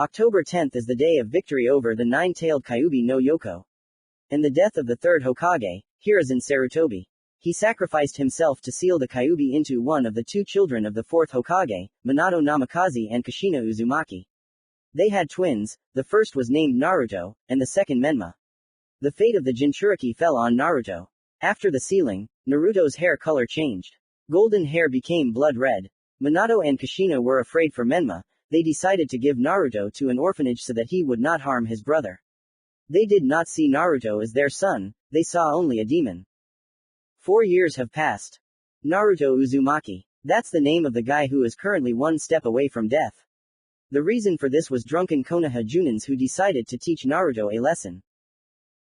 October 10th is the day of victory over the nine-tailed Kyuubi no Yoko. And the death of the third Hokage, Hiruzen Sarutobi. He sacrificed himself to seal the Kyuubi into one of the two children of the fourth Hokage, Minato-Namikaze and Kushina Uzumaki. They had twins, the first was named Naruto, and the second Menma. The fate of the Jinchuriki fell on Naruto. After the sealing, Naruto's hair color changed. Golden hair became blood red. Minato and Kushina were afraid for Menma. They decided to give Naruto to an orphanage so that he would not harm his brother. They did not see Naruto as their son, they saw only a demon. 4 years have passed. Naruto Uzumaki. That's the name of the guy who is currently one step away from death. The reason for this was drunken Konoha Junins who decided to teach Naruto a lesson.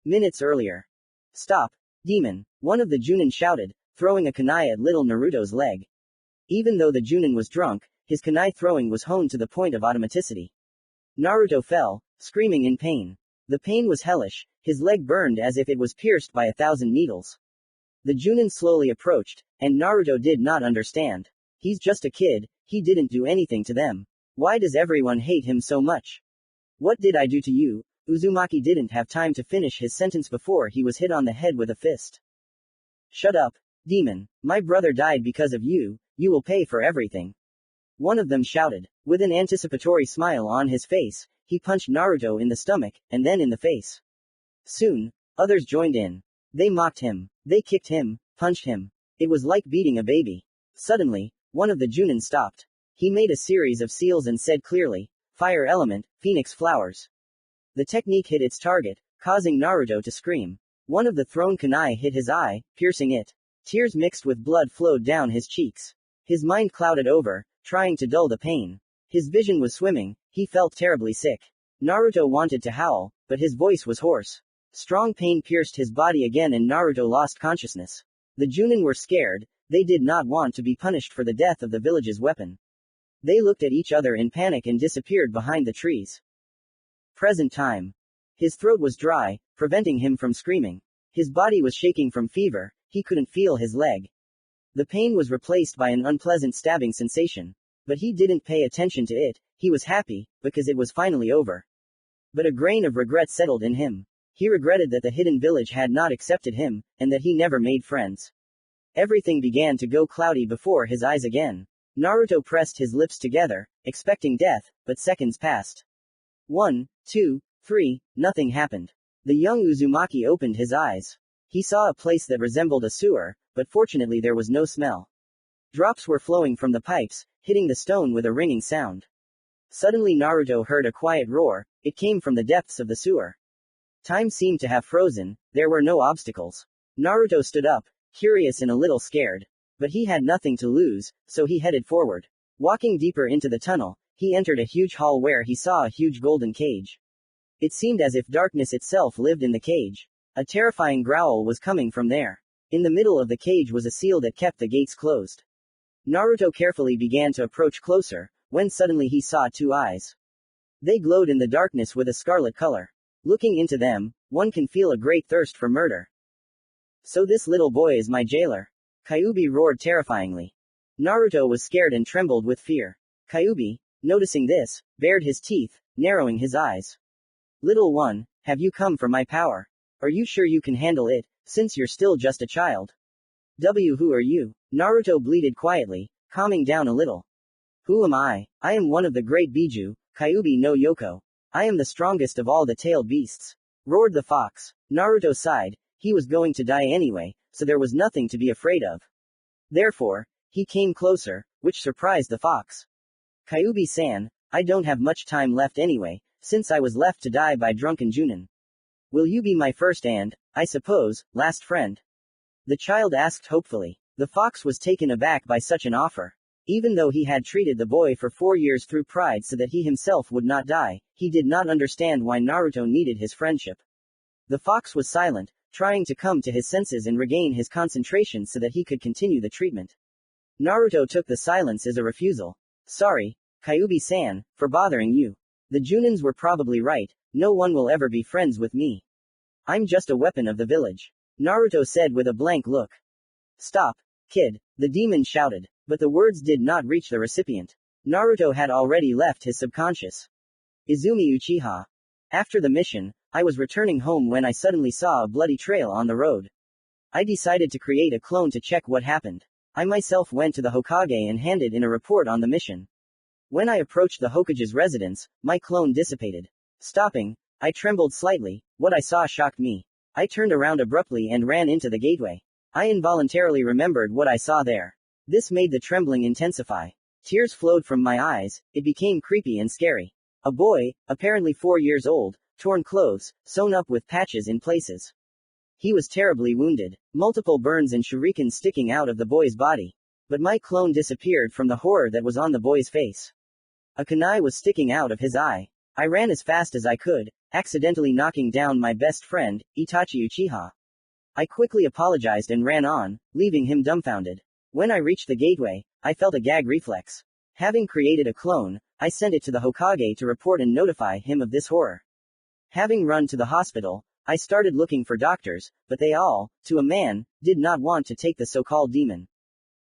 Minutes earlier. Stop, demon, one of the Junin shouted, throwing a kunai at little Naruto's leg. Even though the Junin was drunk, his kunai throwing was honed to the point of automaticity. Naruto fell, screaming in pain. The pain was hellish, his leg burned as if it was pierced by 1,000 needles. The Junin slowly approached, and Naruto did not understand. He's just a kid, he didn't do anything to them. Why does everyone hate him so much? What did I do to you? Uzumaki didn't have time to finish his sentence before he was hit on the head with a fist. Shut up, demon. My brother died because of you, you will pay for everything. One of them shouted. With an anticipatory smile on his face, he punched Naruto in the stomach, and then in the face. Soon, others joined in. They mocked him. They kicked him, punched him. It was like beating a baby. Suddenly, one of the Junin stopped. He made a series of seals and said clearly, Fire element, Phoenix flowers. The technique hit its target, causing Naruto to scream. One of the thrown kunai hit his eye, piercing it. Tears mixed with blood flowed down his cheeks. His mind clouded over, trying to dull the pain. His vision was swimming, he felt terribly sick. Naruto wanted to howl, but his voice was hoarse. Strong pain pierced his body again and Naruto lost consciousness. The Junin were scared, they did not want to be punished for the death of the village's weapon. They looked at each other in panic and disappeared behind the trees. Present time. His throat was dry, preventing him from screaming. His body was shaking from fever, he couldn't feel his leg. The pain was replaced by an unpleasant stabbing sensation. But he didn't pay attention to it, he was happy, because it was finally over. But a grain of regret settled in him. He regretted that the hidden village had not accepted him, and that he never made friends. Everything began to go cloudy before his eyes again. Naruto pressed his lips together, expecting death, but seconds passed. 1, 2, 3, nothing happened. The young Uzumaki opened his eyes. He saw a place that resembled a sewer, but fortunately there was no smell. Drops were flowing from the pipes, hitting the stone with a ringing sound. Suddenly Naruto heard a quiet roar, it came from the depths of the sewer. Time seemed to have frozen, there were no obstacles. Naruto stood up, curious and a little scared. But he had nothing to lose, so he headed forward. Walking deeper into the tunnel, he entered a huge hall where he saw a huge golden cage. It seemed as if darkness itself lived in the cage. A terrifying growl was coming from there. In the middle of the cage was a seal that kept the gates closed. Naruto carefully began to approach closer, when suddenly he saw two eyes. They glowed in the darkness with a scarlet color. Looking into them, one can feel a great thirst for murder. So this little boy is my jailer. Kyuubi roared terrifyingly. Naruto was scared and trembled with fear. Kyuubi, noticing this, bared his teeth, narrowing his eyes. Little one, have you come for my power? Are you sure you can handle it, since you're still just a child? Who are you? Naruto bleated quietly, calming down a little. Who am I? I am one of the great Biju, Kyuubi no Yoko. I am the strongest of all the tailed beasts. Roared the fox. Naruto sighed, he was going to die anyway, so there was nothing to be afraid of. Therefore, he came closer, which surprised the fox. Kyuubi-san, I don't have much time left anyway, since I was left to die by drunken Junin. Will you be my first and, I suppose, last friend? The child asked hopefully. The fox was taken aback by such an offer. Even though he had treated the boy for 4 years through pride so that he himself would not die, he did not understand why Naruto needed his friendship. The fox was silent, trying to come to his senses and regain his concentration so that he could continue the treatment. Naruto took the silence as a refusal. Sorry, Kyuubi-san, for bothering you. The Junins were probably right, no one will ever be friends with me. I'm just a weapon of the village. Naruto said with a blank look. Stop, kid, the demon shouted, but the words did not reach the recipient. Naruto had already left his subconscious. Izumi Uchiha. After the mission, I was returning home when I suddenly saw a bloody trail on the road. I decided to create a clone to check what happened. I myself went to the Hokage and handed in a report on the mission. When I approached the Hokage's residence, my clone dissipated. Stopping, I trembled slightly. What I saw shocked me. I turned around abruptly and ran into the gateway. I involuntarily remembered what I saw there. This made the trembling intensify. Tears flowed from my eyes. It became creepy and scary. A boy, apparently 4 years old, torn clothes, sewn up with patches in places. He was terribly wounded, multiple burns and shurikens sticking out of the boy's body. But my clone disappeared from the horror that was on the boy's face. A kunai was sticking out of his eye. I ran as fast as I could, accidentally knocking down my best friend, Itachi Uchiha. I quickly apologized and ran on, leaving him dumbfounded. When I reached the gateway, I felt a gag reflex. Having created a clone, I sent it to the Hokage to report and notify him of this horror. Having run to the hospital, I started looking for doctors, but they all, to a man, did not want to take the so-called demon.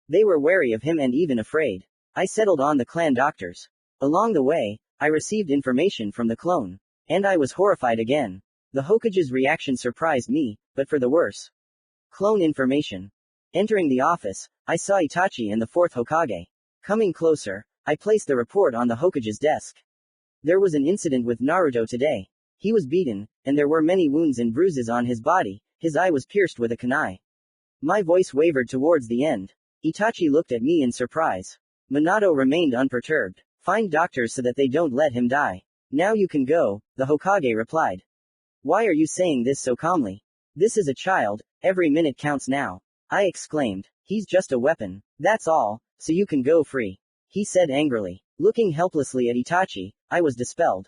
They were wary of him and even afraid. I settled on the clan doctors. Along the way, I received information from the clone. And I was horrified again. The Hokage's reaction surprised me, but for the worse. Clone information. Entering the office, I saw Itachi and the 4th Hokage. Coming closer, I placed the report on the Hokage's desk. There was an incident with Naruto today. He was beaten, and there were many wounds and bruises on his body. His eye was pierced with a kunai. My voice wavered towards the end. Itachi looked at me in surprise. Minato remained unperturbed. Find doctors so that they don't let him die. Now you can go, the Hokage replied. Why are you saying this so calmly? This is a child, every minute counts now. I exclaimed. He's just a weapon. That's all, so you can go free. He said angrily. Looking helplessly at Itachi, I was dispelled.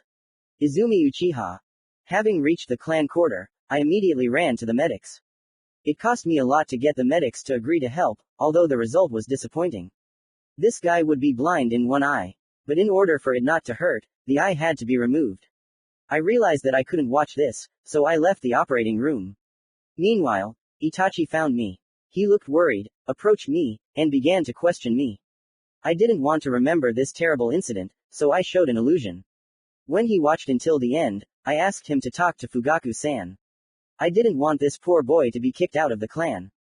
Izumi Uchiha. Having reached the clan quarter, I immediately ran to the medics. It cost me a lot to get the medics to agree to help, although the result was disappointing. This guy would be blind in one eye. But in order for it not to hurt, the eye had to be removed. I realized that I couldn't watch this, so I left the operating room. Meanwhile, Itachi found me. He looked worried, approached me, and began to question me. I didn't want to remember this terrible incident, so I showed an illusion. When he watched until the end, I asked him to talk to Fugaku-san. I didn't want this poor boy to be kicked out of the clan.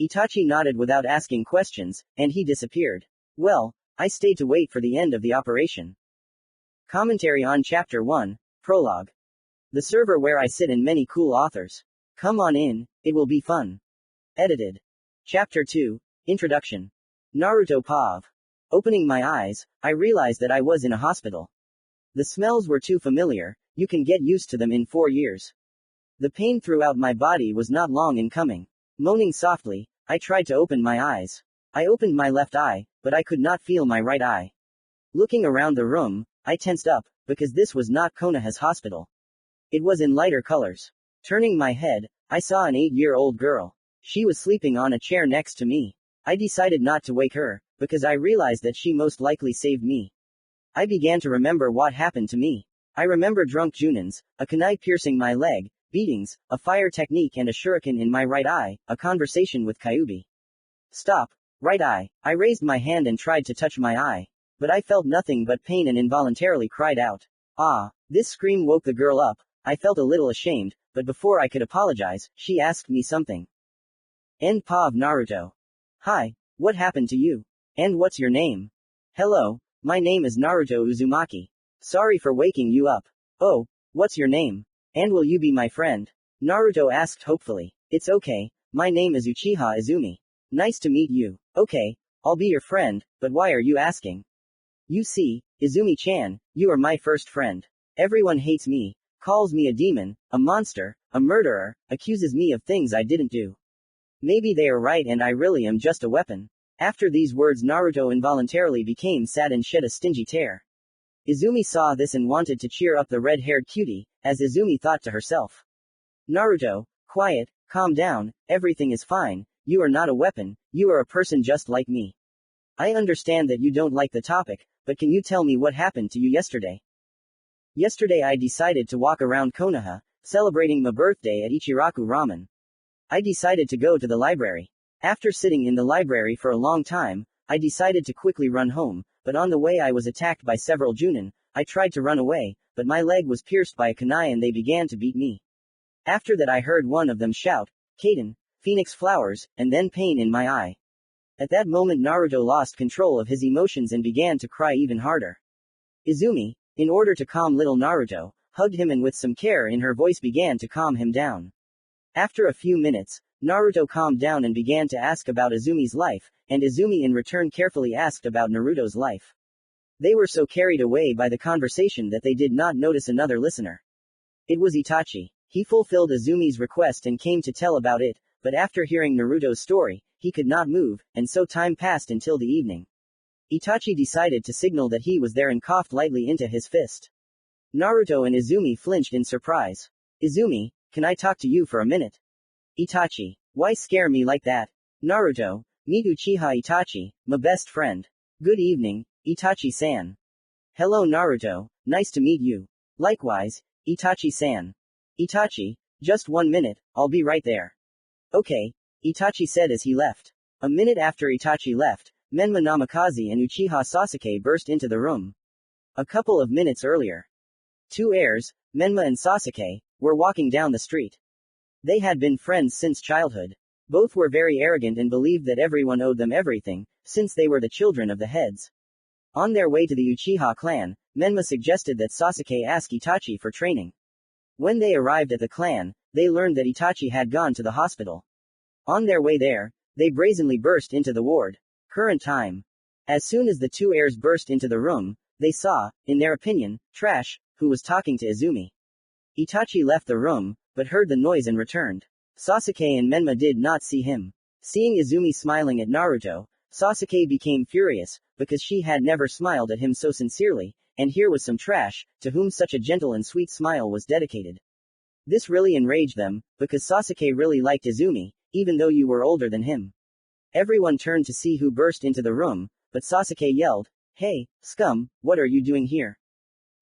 Itachi nodded without asking questions, and he disappeared. Well, I stayed to wait for the end of the operation. Commentary on Chapter 1, Prologue. The server where I sit and many cool authors. Come on in, it will be fun. Edited. Chapter 2, Introduction. Naruto POV. Opening my eyes, I realized that I was in a hospital. The smells were too familiar, you can get used to them in 4 years. The pain throughout my body was not long in coming. Moaning softly, I tried to open my eyes. I opened my left eye, but I could not feel my right eye. Looking around the room, I tensed up, because this was not Konoha's hospital. It was in lighter colors. Turning my head, I saw an 8-year-old girl. She was sleeping on a chair next to me. I decided not to wake her, because I realized that she most likely saved me. I began to remember what happened to me. I remember drunk junins, a kunai piercing my leg, beatings, a fire technique and a shuriken in my right eye, a conversation with Kyuubi. Stop. Right eye. I raised my hand and tried to touch my eye. But I felt nothing but pain and involuntarily cried out. Ah! This scream woke the girl up. I felt a little ashamed, but before I could apologize, she asked me something. End POV Naruto. Hi, what happened to you? And what's your name? Hello, my name is Naruto Uzumaki. Sorry for waking you up. Oh, what's your name? And will you be my friend? Naruto asked hopefully. It's okay, my name is Uchiha Izumi. Nice to meet you. Okay, I'll be your friend, but why are you asking? You see, Izumi-chan, you are my first friend. Everyone hates me, calls me a demon, a monster, a murderer, accuses me of things I didn't do. Maybe they are right and I really am just a weapon. After these words Naruto involuntarily became sad and shed a stingy tear. Izumi saw this and wanted to cheer up the red-haired cutie, as Izumi thought to herself. Naruto, quiet, calm down, everything is fine, you are not a weapon, you are a person just like me. I understand that you don't like the topic, but can you tell me what happened to you yesterday? Yesterday I decided to walk around Konoha, celebrating my birthday at Ichiraku Ramen. I decided to go to the library. After sitting in the library for a long time, I decided to quickly run home, but on the way I was attacked by several junin. I tried to run away, but my leg was pierced by a kunai and they began to beat me. After that I heard one of them shout, Kaden, Phoenix flowers, and then pain in my eye. At that moment Naruto lost control of his emotions and began to cry even harder. Izumi, in order to calm little Naruto, hugged him and with some care in her voice began to calm him down. After a few minutes, Naruto calmed down and began to ask about Izumi's life, and Izumi in return carefully asked about Naruto's life. They were so carried away by the conversation that they did not notice another listener. It was Itachi. He fulfilled Izumi's request and came to tell about it, but after hearing Naruto's story, he could not move, and so time passed until the evening. Itachi decided to signal that he was there and coughed lightly into his fist. Naruto and Izumi flinched in surprise. Izumi, can I talk to you for a minute? Itachi, why scare me like that? Naruto, meet Uchiha Itachi, my best friend. Good evening, Itachi-san. Hello Naruto, nice to meet you. Likewise, Itachi-san. Itachi, just 1 minute, I'll be right there. Okay, Itachi said as he left. A minute after Itachi left, Namikaze and Uchiha Sasuke burst into the room. A couple of minutes earlier, two heirs, Menma and Sasuke, were walking down the street. They had been friends since childhood. Both were very arrogant and believed that everyone owed them everything, since they were the children of the heads. On their way to the Uchiha clan, Menma suggested that Sasuke ask Itachi for training. When they arrived at the clan, they learned that Itachi had gone to the hospital. On their way there, they brazenly burst into the ward. Current time. As soon as the two heirs burst into the room, they saw, in their opinion, Trash, who was talking to Izumi. Itachi left the room, but heard the noise and returned. Sasuke and Menma did not see him. Seeing Izumi smiling at Naruto, Sasuke became furious, because she had never smiled at him so sincerely, and here was some trash, to whom such a gentle and sweet smile was dedicated. This really enraged them, because Sasuke really liked Izumi, even though you were older than him. Everyone turned to see who burst into the room, but Sasuke yelled, Hey, scum, what are you doing here?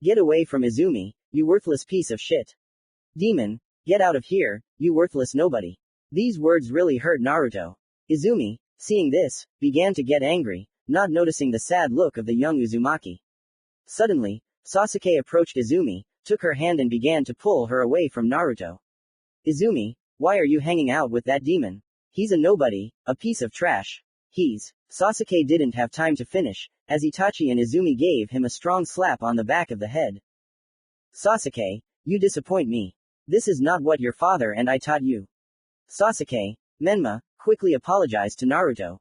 Get away from Izumi, you worthless piece of shit. Demon, get out of here, you worthless nobody. These words really hurt Naruto. Izumi, seeing this, began to get angry, not noticing the sad look of the young Uzumaki. Suddenly, Sasuke approached Izumi, took her hand and began to pull her away from Naruto. Izumi, why are you hanging out with that demon? He's a nobody, a piece of trash. Sasuke didn't have time to finish, as Itachi and Izumi gave him a strong slap on the back of the head. Sasuke, you disappoint me. This is not what your father and I taught you. Sasuke, Menma, quickly apologized to Naruto.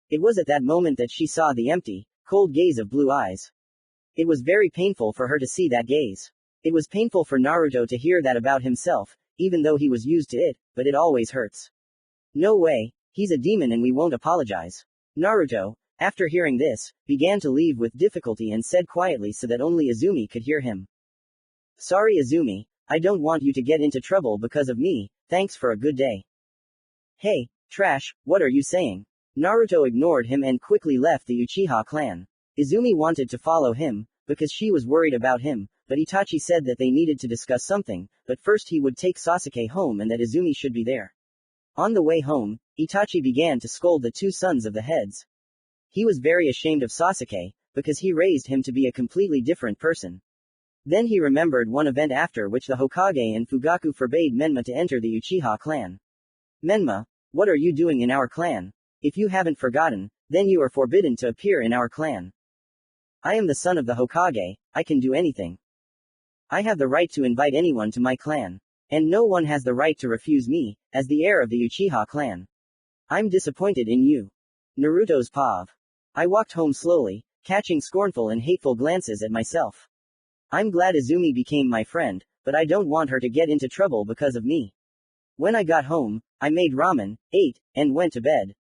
It was at that moment that she saw the empty, cold gaze of blue eyes. It was very painful for her to see that gaze. It was painful for Naruto to hear that about himself, even though he was used to it, but it always hurts. No way, he's a demon and we won't apologize. Naruto, after hearing this, began to leave with difficulty and said quietly so that only Izumi could hear him. Sorry Izumi, I don't want you to get into trouble because of me, thanks for a good day. Hey, Trash, what are you saying? Naruto ignored him and quickly left the Uchiha clan. Izumi wanted to follow him, because she was worried about him, but Itachi said that they needed to discuss something, but first he would take Sasuke home and that Izumi should be there. On the way home, Itachi began to scold the two sons of the heads. He was very ashamed of Sasuke, because he raised him to be a completely different person. Then he remembered one event after which the Hokage and Fugaku forbade Menma to enter the Uchiha clan. Menma, what are you doing in our clan? If you haven't forgotten, then you are forbidden to appear in our clan. I am the son of the Hokage, I can do anything. I have the right to invite anyone to my clan. And no one has the right to refuse me, as the heir of the Uchiha clan. I'm disappointed in you. Naruto's Pav. I walked home slowly, catching scornful and hateful glances at myself. I'm glad Izumi became my friend, but I don't want her to get into trouble because of me. When I got home, I made ramen, ate, and went to bed.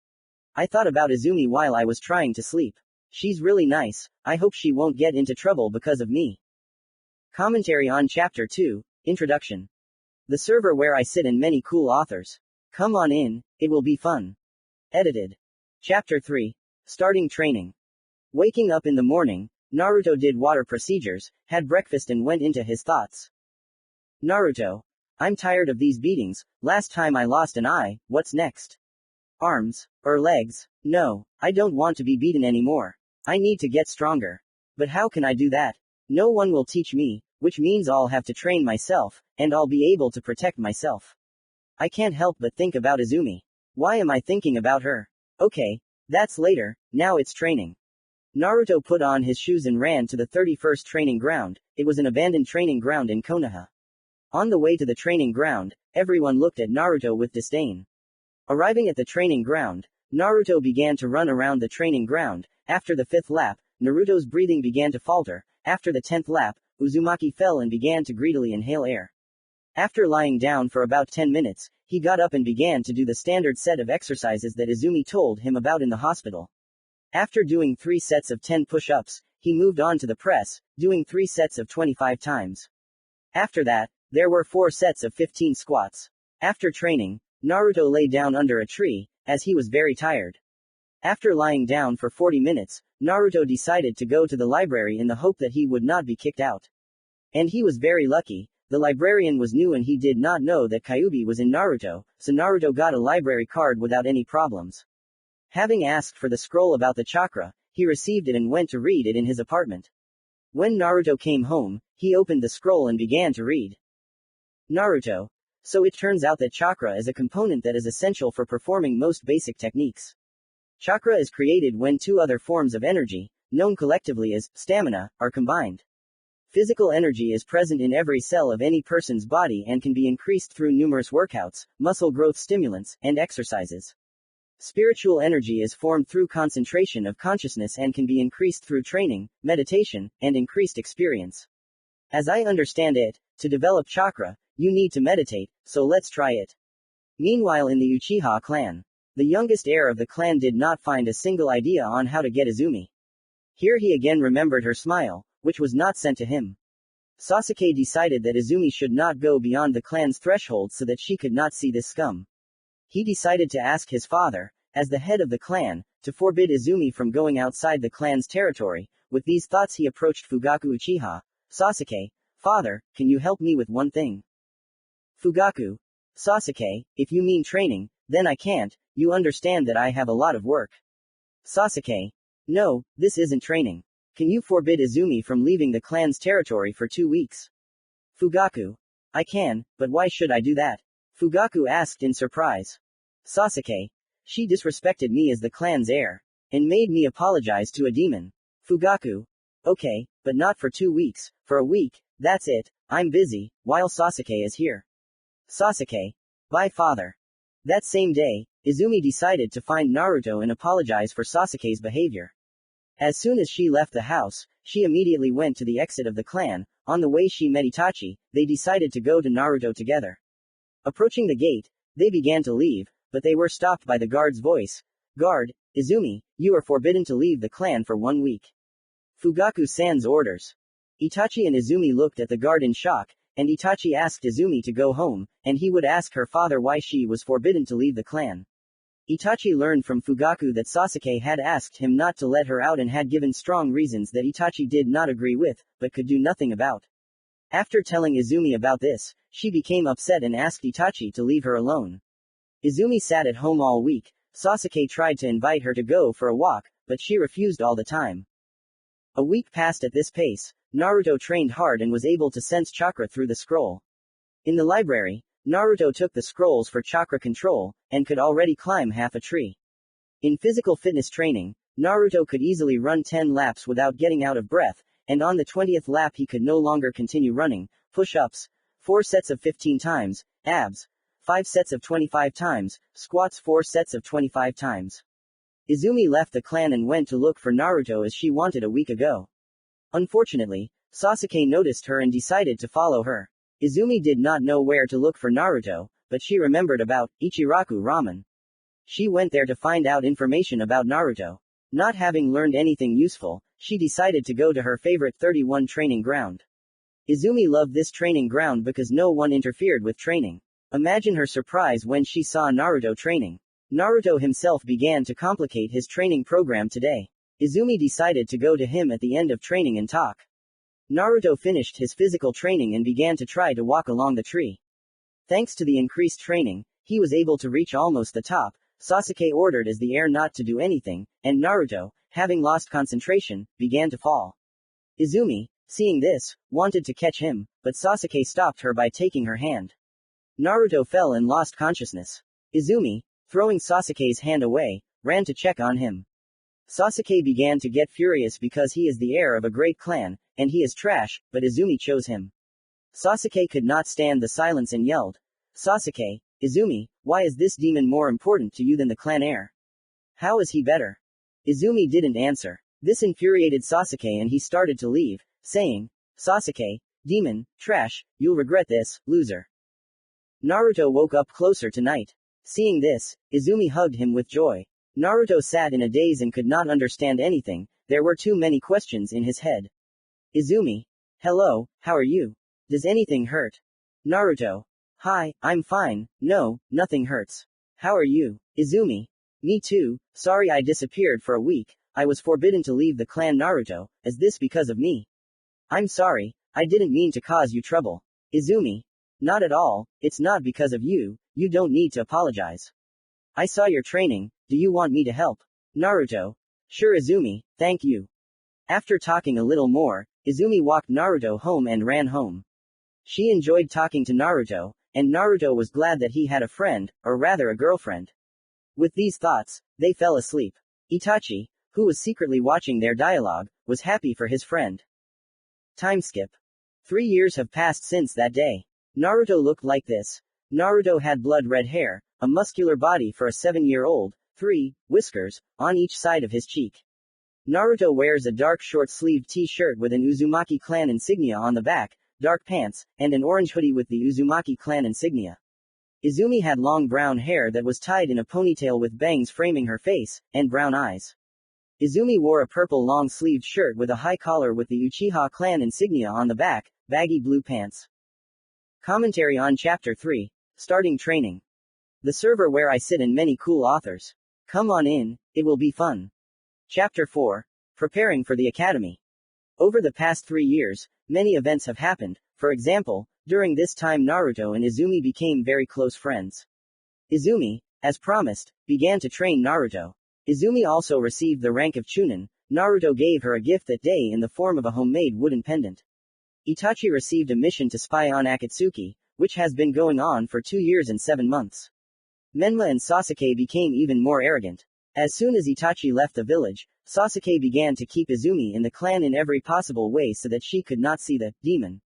I thought about Izumi while I was trying to sleep. She's really nice, I hope she won't get into trouble because of me. Commentary on Chapter 2, Introduction. The server where I sit and many cool authors. Come on in, it will be fun. Edited. Chapter 3. Starting training. Waking up in the morning, Naruto did water procedures, had breakfast and went into his thoughts. Naruto. I'm tired of these beatings, last time I lost an eye, what's next? Arms, or legs? No, I don't want to be beaten anymore. I need to get stronger. But how can I do that? No one will teach me, which means I'll have to train myself, and I'll be able to protect myself. I can't help but think about Izumi. Why am I thinking about her? Okay, that's later, now it's training. Naruto put on his shoes and ran to the 31st training ground. It was an abandoned training ground in Konoha. On the way to the training ground, everyone looked at Naruto with disdain. Arriving at the training ground, Naruto began to run around the training ground. After the 5th lap, Naruto's breathing began to falter. After the 10th lap, Uzumaki fell and began to greedily inhale air. After lying down for about 10 minutes, he got up and began to do the standard set of exercises that Izumi told him about in the hospital. After doing 3 sets of 10 push-ups, he moved on to the press, doing 3 sets of 25 times. After that, there were 4 sets of 15 squats. After training, Naruto lay down under a tree, as he was very tired. After lying down for 40 minutes, Naruto decided to go to the library in the hope that he would not be kicked out. And he was very lucky. The librarian was new and he did not know that Kyuubi was in Naruto, so Naruto got a library card without any problems. Having asked for the scroll about the chakra, he received it and went to read it in his apartment. When Naruto came home, he opened the scroll and began to read. Naruto. So it turns out that chakra is a component that is essential for performing most basic techniques. Chakra is created when 2 other forms of energy, known collectively as stamina, are combined. Physical energy is present in every cell of any person's body and can be increased through numerous workouts, muscle growth stimulants, and exercises. Spiritual energy is formed through concentration of consciousness and can be increased through training, meditation, and increased experience. As I understand it, to develop chakra, you need to meditate, so let's try it. Meanwhile, in the Uchiha clan, the youngest heir of the clan did not find a single idea on how to get Izumi. Here he again remembered her smile, which was not sent to him. Sasuke decided that Izumi should not go beyond the clan's threshold so that she could not see this scum. He decided to ask his father, as the head of the clan, to forbid Izumi from going outside the clan's territory. With these thoughts he approached Fugaku Uchiha. Sasuke, father, can you help me with one thing? Fugaku. Sasuke, if you mean training, then I can't, you understand that I have a lot of work. Sasuke. No, this isn't training. Can you forbid Izumi from leaving the clan's territory for 2 weeks? Fugaku. I can, but why should I do that? Fugaku asked in surprise. Sasuke. She disrespected me as the clan's heir, and made me apologize to a demon. Fugaku. Okay, but not for 2 weeks, for a week, that's it, I'm busy, while Sasuke is here. Sasuke. Bye father. That same day, Izumi decided to find Naruto and apologize for Sasuke's behavior. As soon as she left the house, she immediately went to the exit of the clan. On the way she met Itachi. They decided to go to Naruto together. Approaching the gate, they began to leave, but they were stopped by the guard's voice. Guard, Izumi, you are forbidden to leave the clan for 1 week. Fugaku-san's orders. Itachi and Izumi looked at the guard in shock, and Itachi asked Izumi to go home, and he would ask her father why she was forbidden to leave the clan. Itachi learned from Fugaku that Sasuke had asked him not to let her out and had given strong reasons that Itachi did not agree with, but could do nothing about. After telling Izumi about this, she became upset and asked Itachi to leave her alone. Izumi sat at home all week. Sasuke tried to invite her to go for a walk, but she refused all the time. A week passed at this pace. Naruto trained hard and was able to sense chakra through the scroll. In the library, Naruto took the scrolls for chakra control, and could already climb half a tree. In physical fitness training, Naruto could easily run 10 laps without getting out of breath, and on the 20th lap he could no longer continue running. Push-ups, 4 sets of 15 times, abs, 5 sets of 25 times, squats 4 sets of 25 times. Izumi left the clan and went to look for Naruto as she wanted a week ago. Unfortunately, Sasuke noticed her and decided to follow her. Izumi did not know where to look for Naruto, but she remembered about Ichiraku Ramen. She went there to find out information about Naruto. Not having learned anything useful, she decided to go to her favorite 31 training ground. Izumi loved this training ground because no one interfered with training. Imagine her surprise when she saw Naruto training. Naruto himself began to complicate his training program today. Izumi decided to go to him at the end of training and talk. Naruto finished his physical training and began to try to walk along the tree. Thanks to the increased training, he was able to reach almost the top. Sasuke ordered as the heir not to do anything, and Naruto, having lost concentration, began to fall. Izumi, seeing this, wanted to catch him, but Sasuke stopped her by taking her hand. Naruto fell and lost consciousness. Izumi, throwing Sasuke's hand away, ran to check on him. Sasuke began to get furious because he is the heir of a great clan, and he is trash, but Izumi chose him. Sasuke could not stand the silence and yelled, "Sasuke, Izumi, why is this demon more important to you than the clan heir? How is he better?" Izumi didn't answer. This infuriated Sasuke and he started to leave, saying, "Sasuke, demon, trash, you'll regret this, loser." Naruto woke up closer to night. Seeing this, Izumi hugged him with joy. Naruto sat in a daze and could not understand anything, there were too many questions in his head. Izumi. Hello, how are you? Does anything hurt? Naruto. Hi, I'm fine, no, nothing hurts. How are you? Izumi. Me too, sorry I disappeared for a week, I was forbidden to leave the clan Naruto, is this because of me? I'm sorry, I didn't mean to cause you trouble. Izumi. Not at all, it's not because of you, you don't need to apologize. I saw your training, do you want me to help? Naruto. Sure Izumi, thank you. After talking a little more, Izumi walked Naruto home and ran home. She enjoyed talking to Naruto, and Naruto was glad that he had a friend, or rather a girlfriend. With these thoughts, they fell asleep. Itachi, who was secretly watching their dialogue, was happy for his friend. Time skip. 3 years have passed since that day. Naruto looked like this. Naruto had blood-red hair, a muscular body for a 7-year-old, 3 whiskers, on each side of his cheek. Naruto wears a dark short-sleeved t-shirt with an Uzumaki clan insignia on the back, dark pants, and an orange hoodie with the Uzumaki clan insignia. Izumi had long brown hair that was tied in a ponytail with bangs framing her face, and brown eyes. Izumi wore a purple long-sleeved shirt with a high collar with the Uchiha clan insignia on the back, baggy blue pants. Commentary on Chapter 3. Starting Training. The server where I sit and many cool authors. Come on in, it will be fun. Chapter 4. Preparing for the Academy. Over the past 3 years, many events have happened. For example, during this time Naruto and Izumi became very close friends. Izumi, as promised, began to train Naruto. Izumi also received the rank of Chunin. Naruto gave her a gift that day in the form of a homemade wooden pendant. Itachi received a mission to spy on Akatsuki, which has been going on for 2 years and 7 months. Menma and Sasuke became even more arrogant. As soon as Itachi left the village, Sasuke began to keep Izumi in the clan in every possible way so that she could not see the demon.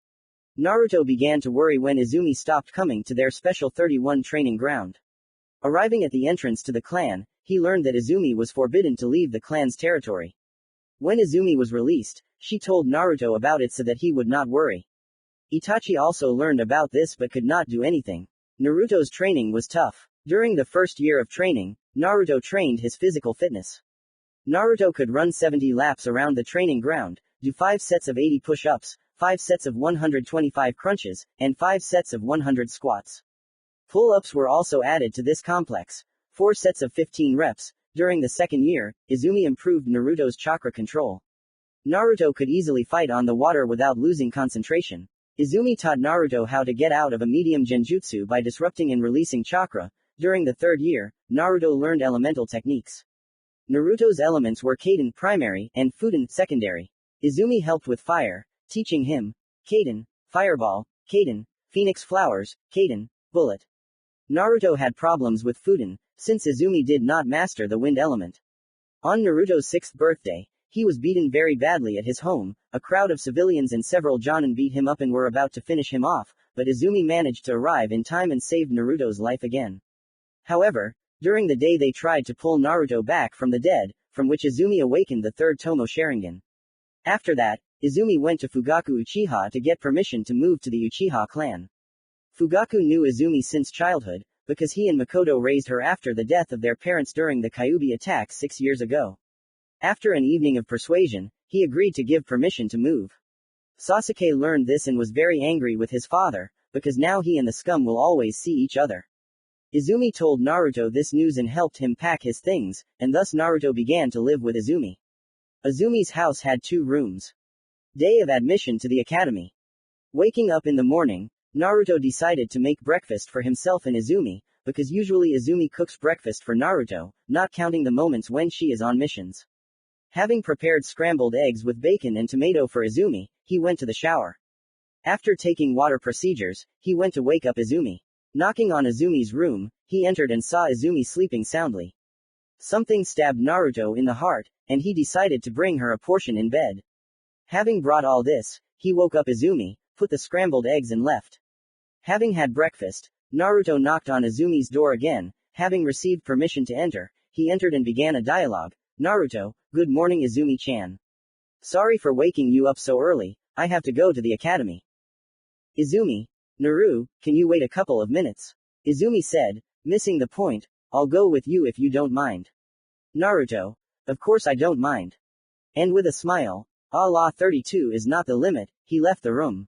Naruto began to worry when Izumi stopped coming to their Special 31 training ground. Arriving at the entrance to the clan, he learned that Izumi was forbidden to leave the clan's territory. When Izumi was released, she told Naruto about it so that he would not worry. Itachi also learned about this but could not do anything. Naruto's training was tough. During the first year of training, Naruto trained his physical fitness. Naruto could run 70 laps around the training ground, do 5 sets of 80 push-ups, 5 sets of 125 crunches, and 5 sets of 100 squats. Pull-ups were also added to this complex. 4 sets of 15 reps. During the second year, Izumi improved Naruto's chakra control. Naruto could easily fight on the water without losing concentration. Izumi taught Naruto how to get out of a medium genjutsu by disrupting and releasing chakra. During the third year, Naruto learned elemental techniques. Naruto's elements were Kaden primary and Fudan secondary. Izumi helped with fire, teaching him Kaden, fireball, Kaden, phoenix flowers, Kaden, bullet. Naruto had problems with Fudan, since Izumi did not master the wind element. On Naruto's 6th birthday, he was beaten very badly at his home. A crowd of civilians and several jonin beat him up and were about to finish him off, but Izumi managed to arrive in time and saved Naruto's life again. However, during the day they tried to pull Naruto back from the dead, from which Izumi awakened the third Tomo Sharingan. After that, Izumi went to Fugaku Uchiha to get permission to move to the Uchiha clan. Fugaku knew Izumi since childhood, because he and Makoto raised her after the death of their parents during the Kyuubi attack 6 years ago. After an evening of persuasion, he agreed to give permission to move. Sasuke learned this and was very angry with his father, because now he and the scum will always see each other. Izumi told Naruto this news and helped him pack his things, and thus Naruto began to live with Izumi. Izumi's house had 2 rooms. Day of admission to the academy. Waking up in the morning, Naruto decided to make breakfast for himself and Izumi, because usually Izumi cooks breakfast for Naruto, not counting the moments when she is on missions. Having prepared scrambled eggs with bacon and tomato for Izumi, he went to the shower. After taking water procedures, he went to wake up Izumi. Knocking on Izumi's room, he entered and saw Izumi sleeping soundly. Something stabbed Naruto in the heart, and he decided to bring her a portion in bed. Having brought all this, he woke up Izumi, put the scrambled eggs and left. Having had breakfast, Naruto knocked on Izumi's door again. Having received permission to enter, he entered and began a dialogue. Naruto, good morning Izumi-chan. Sorry for waking you up so early, I have to go to the academy. Izumi, Naru, can you wait a couple of minutes? Izumi said, missing the point, I'll go with you if you don't mind. Naruto, of course I don't mind. And with a smile, Allah 32 is not the limit, he left the room.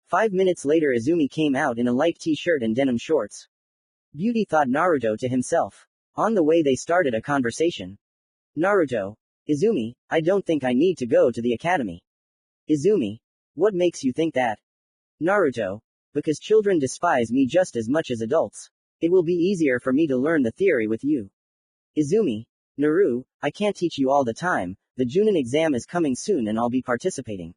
5 minutes later Izumi came out in a light t-shirt and denim shorts. Beauty, thought Naruto to himself. On the way they started a conversation. Naruto, Izumi, I don't think I need to go to the academy. Izumi, what makes you think that? Naruto, because children despise me just as much as adults. It will be easier for me to learn the theory with you. Izumi, Naru, I can't teach you all the time, the Junin exam is coming soon and I'll be participating.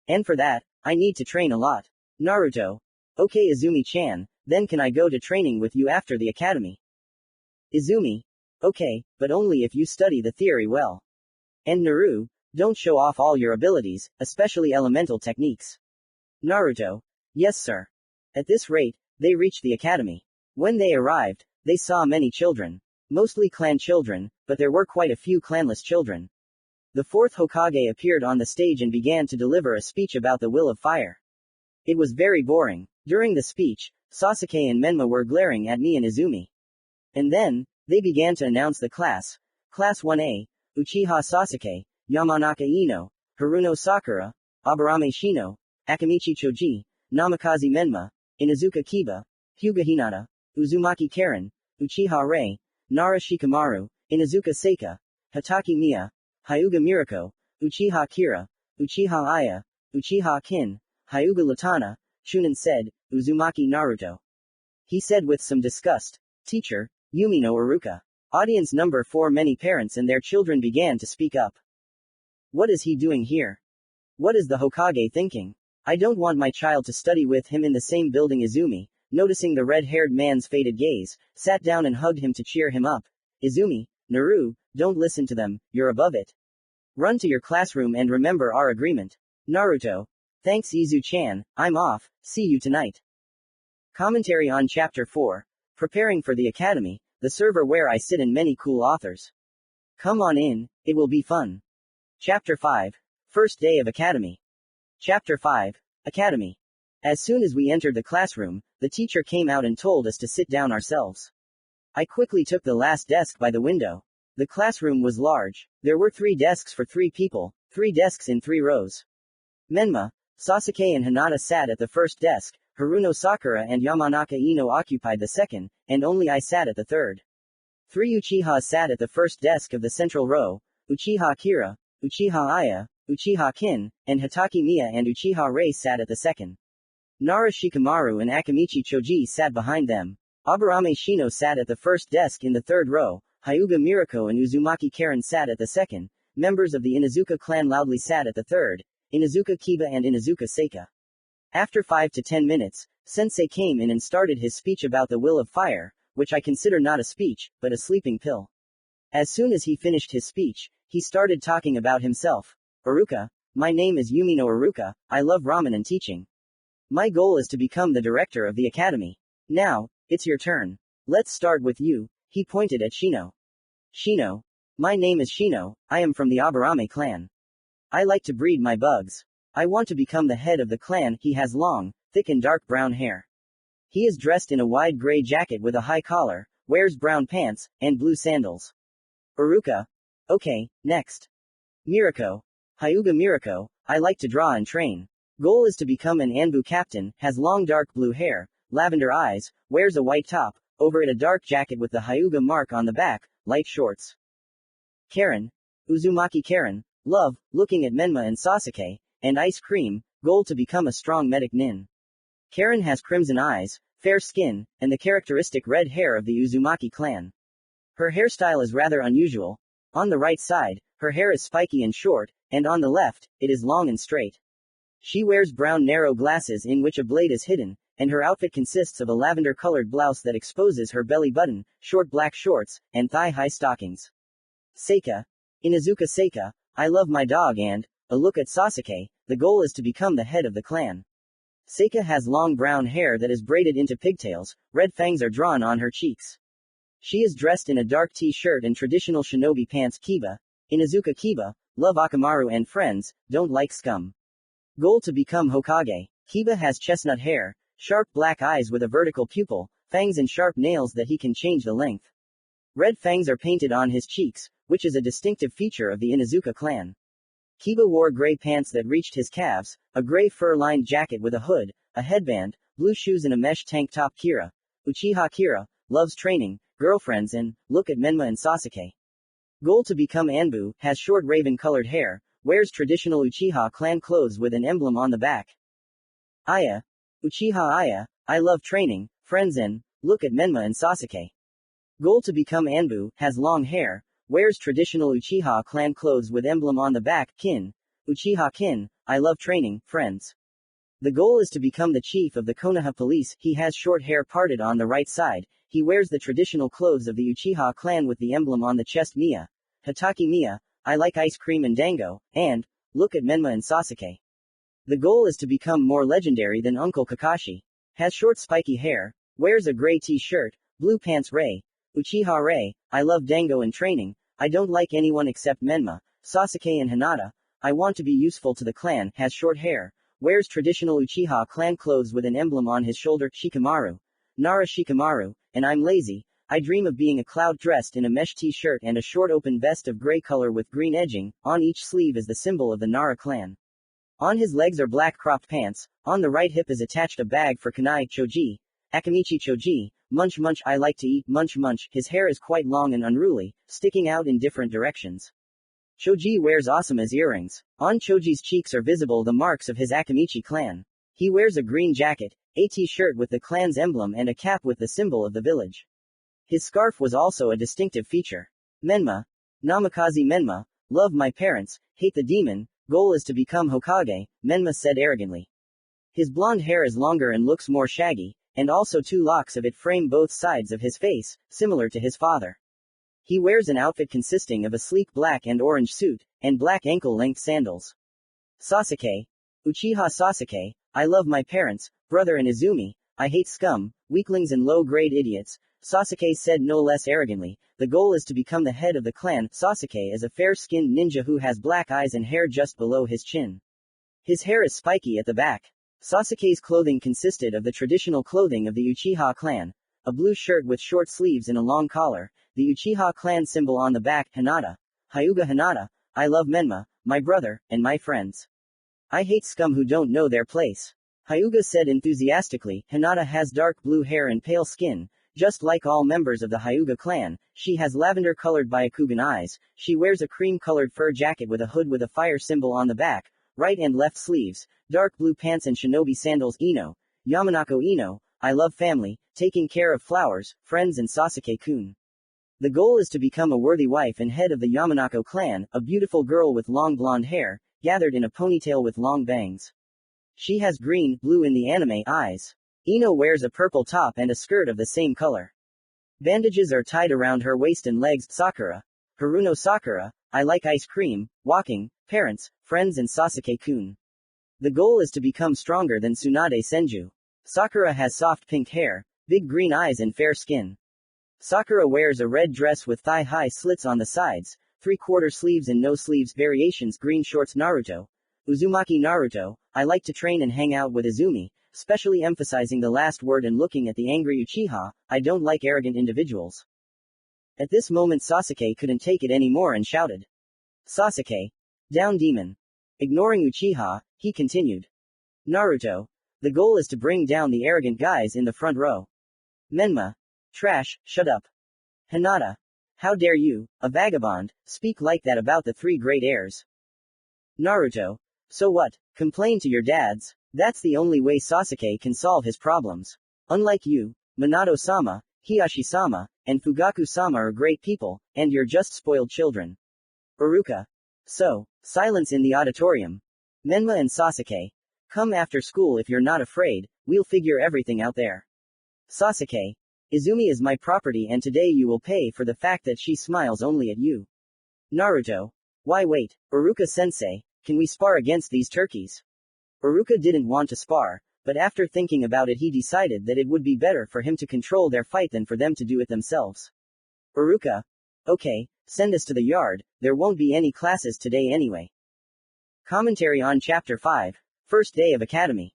And for that, I need to train a lot. Naruto, okay Izumi-chan, then can I go to training with you after the academy? Izumi, okay, but only if you study the theory well. And Naru, don't show off all your abilities, especially elemental techniques. Naruto, yes sir. At this rate, they reached the academy. When they arrived, they saw many children. Mostly clan children, but there were quite a few clanless children. The fourth Hokage appeared on the stage and began to deliver a speech about the will of fire. It was very boring. During the speech, Sasuke and Menma were glaring at me and Izumi. And then, they began to announce the class. Class 1A, Uchiha Sasuke, Yamanaka Ino, Haruno Sakura, Aburame Shino, Akamichi Choji, Namikaze Menma, Inuzuka Kiba, Hyuga Hinata, Uzumaki Karen, Uchiha Rei, Nara Shikamaru, Inuzuka Seika, Hatake Miya, Hyuga Mirako, Uchiha Kira, Uchiha Aya, Uchiha Kin, Hyuga Latana, Shunin said, Uzumaki Naruto. He said with some disgust, Teacher, Yumi no Iruka. Audience number 4. Many parents and their children began to speak up. What is he doing here? What is the Hokage thinking? I don't want my child to study with him in the same building. Izumi, noticing the red-haired man's faded gaze, sat down and hugged him to cheer him up. Izumi, Naru, don't listen to them, you're above it. Run to your classroom and remember our agreement. Naruto, thanks Izu-chan, I'm off, see you tonight. Commentary on Chapter 4. Preparing for the Academy, the server where I sit and many cool authors. Come on in, it will be fun. Chapter 5. First Day of Academy. Chapter 5. Academy. As soon as we entered the classroom, the teacher came out and told us to sit down ourselves. I quickly took the last desk by the window. The classroom was large. There were 3 desks for 3 people, 3 desks in 3 rows. Menma, Sasuke and Hinata sat at the first desk, Haruno Sakura and Yamanaka Ino occupied the second, and only I sat at the third. 3 Uchihas sat at the first desk of the central row, Uchiha Kira, Uchiha Aya, Uchiha Kin, and Hatake Miya and Uchiha Rei sat at the second. Nara Shikamaru and Akamichi Choji sat behind them. Aburame Shino sat at the first desk in the third row, Hyuga Mirako and Uzumaki Karen sat at the second, members of the Inuzuka clan loudly sat at the third, Inuzuka Kiba and Inuzuka Seika. After 5 to 10 minutes, Sensei came in and started his speech about the will of fire, which I consider not a speech, but a sleeping pill. As soon as he finished his speech, he started talking about himself. Iruka, my name is Yumi no Iruka, I love ramen and teaching. My goal is to become the director of the academy. Now, it's your turn. Let's start with you, he pointed at Shino. Shino. My name is Shino, I am from the Aburame clan. I like to breed my bugs. I want to become the head of the clan. He has long, thick and dark brown hair. He is dressed in a wide gray jacket with a high collar, wears brown pants, and blue sandals. Iruka. Okay, next. Mirako. Hyuga Mirako, I like to draw and train. Goal is to become an Anbu captain, has long dark blue hair, lavender eyes, wears a white top, over it a dark jacket with the Hyuga mark on the back, light shorts. Karen. Uzumaki Karen, love, looking at Menma and Sasuke, and ice cream, goal to become a strong medic nin. Karen has crimson eyes, fair skin, and the characteristic red hair of the Uzumaki clan. Her hairstyle is rather unusual. On the right side, her hair is spiky and short, and on the left, it is long and straight. She wears brown narrow glasses in which a blade is hidden, and her outfit consists of a lavender-colored blouse that exposes her belly button, short black shorts, and thigh-high stockings. Seika. Inuzuka Seika, I love my dog and, a look at Sasuke, the goal is to become the head of the clan. Seika has long brown hair that is braided into pigtails, red fangs are drawn on her cheeks. She is dressed in a dark t-shirt and traditional shinobi pants. Kiba. Inuzuka Kiba, love Akamaru and friends, don't like scum. Goal to become Hokage. Kiba has chestnut hair, sharp black eyes with a vertical pupil, fangs and sharp nails that he can change the length. Red fangs are painted on his cheeks, which is a distinctive feature of the Inuzuka clan. Kiba wore gray pants that reached his calves, a gray fur-lined jacket with a hood, a headband, blue shoes and a mesh tank top. Kira. Uchiha Kira, loves training, girlfriends and, look at Menma and Sasuke. Goal to become Anbu, has short raven-colored hair, wears traditional Uchiha clan clothes with an emblem on the back. Aya. Uchiha Aya, I love training, friends and, look at Menma and Sasuke. Goal to become Anbu, has long hair, wears traditional Uchiha clan clothes with emblem on the back. Kin. Uchiha Kin, I love training, friends. The goal is to become the chief of the Konoha police. He has short hair parted on the right side, he wears the traditional clothes of the Uchiha clan with the emblem on the chest. Miya. Hataki Miya, I like ice cream and dango, and, look at Menma and Sasuke. The goal is to become more legendary than Uncle Kakashi. Has short spiky hair, wears a gray t-shirt, blue pants. Rei. Uchiha Rei, I love dango and training, I don't like anyone except Menma, Sasuke and Hinata, I want to be useful to the clan. Has short hair, wears traditional Uchiha clan clothes with an emblem on his shoulder. Shikamaru. Nara Shikamaru, and I'm lazy, I dream of being a cloud dressed in a mesh t-shirt and a short open vest of gray color with green edging, on each sleeve is the symbol of the Nara clan. On his legs are black cropped pants, on the right hip is attached a bag for kunai. Choji. Akamichi Choji, munch munch, I like to eat, munch munch. His hair is quite long and unruly, sticking out in different directions. Choji wears Osamu's earrings. On Choji's cheeks are visible the marks of his Akamichi clan. He wears a green jacket, a t-shirt with the clan's emblem and a cap with the symbol of the village. His scarf was also a distinctive feature. Menma. Namikaze Menma, love my parents, hate the demon, goal is to become Hokage, Menma said arrogantly. His blonde hair is longer and looks more shaggy, and also two locks of it frame both sides of his face, similar to his father. He wears an outfit consisting of a sleek black and orange suit, and black ankle-length sandals. Sasuke. Uchiha Sasuke, I love my parents, brother and Izumi, I hate scum, weaklings and low-grade idiots, Sasuke said no less arrogantly, the goal is to become the head of the clan. Sasuke is a fair-skinned ninja who has black eyes and hair just below his chin. His hair is spiky at the back. Sasuke's clothing consisted of the traditional clothing of the Uchiha clan, a blue shirt with short sleeves and a long collar, the Uchiha clan symbol on the back. Hinata. Hyuga Hinata, I love Menma, my brother, and my friends. I hate scum who don't know their place. Hyuga said enthusiastically. Hinata has dark blue hair and pale skin, just like all members of the Hyuga clan. She has lavender-colored Byakugan eyes, she wears a cream-colored fur jacket with a hood with a fire symbol on the back, right and left sleeves, dark blue pants and shinobi sandals. Ino. Yamanako Ino, I love family, taking care of flowers, friends and Sasuke-kun. The goal is to become a worthy wife and head of the Yamanako clan, a beautiful girl with long blonde hair, gathered in a ponytail with long bangs. She has green, blue in the anime eyes. Ino wears a purple top and a skirt of the same color. Bandages are tied around her waist and legs. Sakura. Haruno Sakura, I like ice cream, walking, parents, friends and Sasuke-kun. The goal is to become stronger than Tsunade Senju. Sakura has soft pink hair, big green eyes and fair skin. Sakura wears a red dress with thigh-high slits on the sides, 3/4 sleeves and no sleeves variations. Green shorts. Naruto. Uzumaki Naruto, I like to train and hang out with Izumi, specially emphasizing the last word and looking at the angry Uchiha, I don't like arrogant individuals. At this moment Sasuke couldn't take it anymore and shouted. Sasuke. Down demon. Ignoring Uchiha, he continued. Naruto. The goal is to bring down the arrogant guys in the front row. Menma. Trash, shut up. Hinata. How dare you, a vagabond, speak like that about the three great heirs. Naruto. So what, complain to your dads? That's the only way Sasuke can solve his problems. Unlike you, Minato-sama, Hiyashi-sama, and Fugaku-sama are great people, and you're just spoiled children. Uruka. So, silence in the auditorium. Menma and Sasuke. Come after school if you're not afraid, we'll figure everything out there. Sasuke. Izumi is my property and today you will pay for the fact that she smiles only at you. Naruto. Why wait, Iruka-sensei, can we spar against these turkeys? Iruka didn't want to spar, but after thinking about it he decided that it would be better for him to control their fight than for them to do it themselves. Iruka. Okay, send us to the yard, there won't be any classes today anyway. Commentary on Chapter 5, First Day of Academy.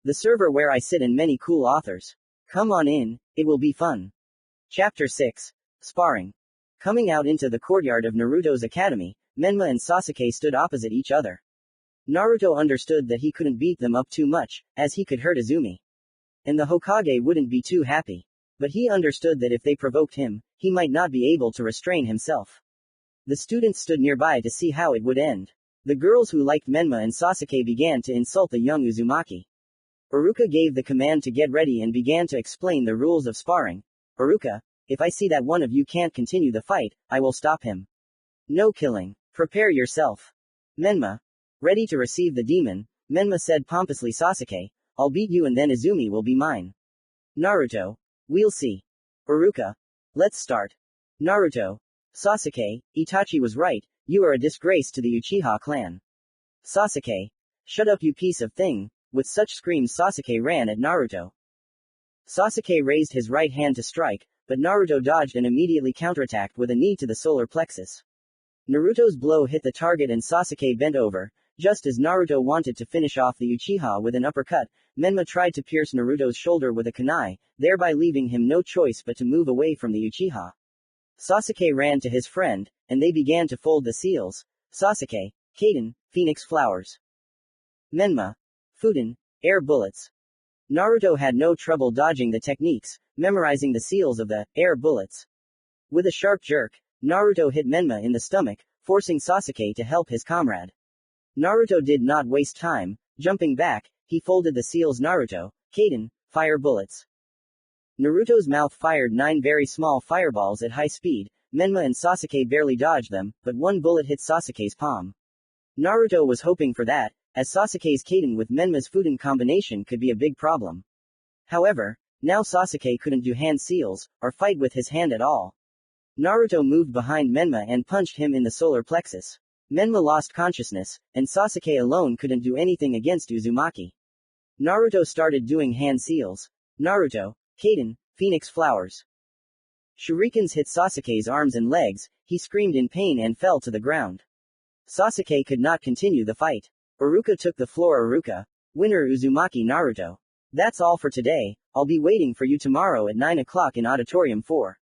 The server where I sit and many cool authors. Come on in, it will be fun. Chapter 6, Sparring. Coming out into the courtyard of Naruto's academy, Menma and Sasuke stood opposite each other. Naruto understood that he couldn't beat them up too much, as he could hurt Izumi. And the Hokage wouldn't be too happy. But he understood that if they provoked him, he might not be able to restrain himself. The students stood nearby to see how it would end. The girls who liked Menma and Sasuke began to insult the young Uzumaki. Iruka gave the command to get ready and began to explain the rules of sparring. Iruka, if I see that one of you can't continue the fight, I will stop him. No killing. Prepare yourself. Menma. Ready to receive the demon, Menma said pompously. Sasuke, I'll beat you and then Izumi will be mine. Naruto. We'll see. Iruka. Let's start. Naruto. Sasuke, Itachi was right, you are a disgrace to the Uchiha clan. Sasuke. Shut up you piece of thing. With such screams Sasuke ran at Naruto. Sasuke raised his right hand to strike, but Naruto dodged and immediately counterattacked with a knee to the solar plexus. Naruto's blow hit the target and Sasuke bent over. Just as Naruto wanted to finish off the Uchiha with an uppercut, Menma tried to pierce Naruto's shoulder with a kunai, thereby leaving him no choice but to move away from the Uchiha. Sasuke ran to his friend, and they began to fold the seals. Sasuke, Kaden, Phoenix Flowers. Menma. Fuden, Air Bullets. Naruto had no trouble dodging the techniques, memorizing the seals of the air bullets. With a sharp jerk, Naruto hit Menma in the stomach, forcing Sasuke to help his comrade. Naruto did not waste time, jumping back, he folded the seals. Naruto, Kaden, Fire Bullets. Naruto's mouth fired 9 very small fireballs at high speed. Menma and Sasuke barely dodged them, but one bullet hit Sasuke's palm. Naruto was hoping for that, as Sasuke's Kaden with Menma's Fuden combination could be a big problem. However, now Sasuke couldn't do hand seals, or fight with his hand at all. Naruto moved behind Menma and punched him in the solar plexus. Menma lost consciousness, and Sasuke alone couldn't do anything against Uzumaki. Naruto started doing hand seals. Naruto, Kaden, Phoenix Flowers. Shurikens hit Sasuke's arms and legs, he screamed in pain and fell to the ground. Sasuke could not continue the fight. Iruka took the floor. Iruka. Winner Uzumaki. Naruto. That's all for today, I'll be waiting for you tomorrow at 9 o'clock in Auditorium 4.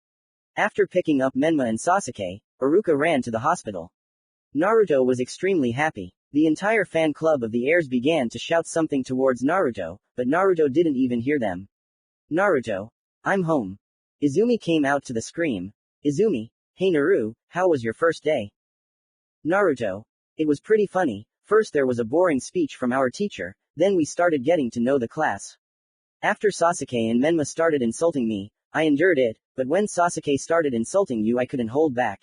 After picking up Menma and Sasuke, Iruka ran to the hospital. Naruto was extremely happy. The entire fan club of the heirs began to shout something towards Naruto, but Naruto didn't even hear them. Naruto. I'm home. Izumi came out to the scream. Izumi. Hey Naru, how was your first day? Naruto. It was pretty funny. First there was a boring speech from our teacher, then we started getting to know the class. After Sasuke and Menma started insulting me, I endured it, but when Sasuke started insulting you I couldn't hold back.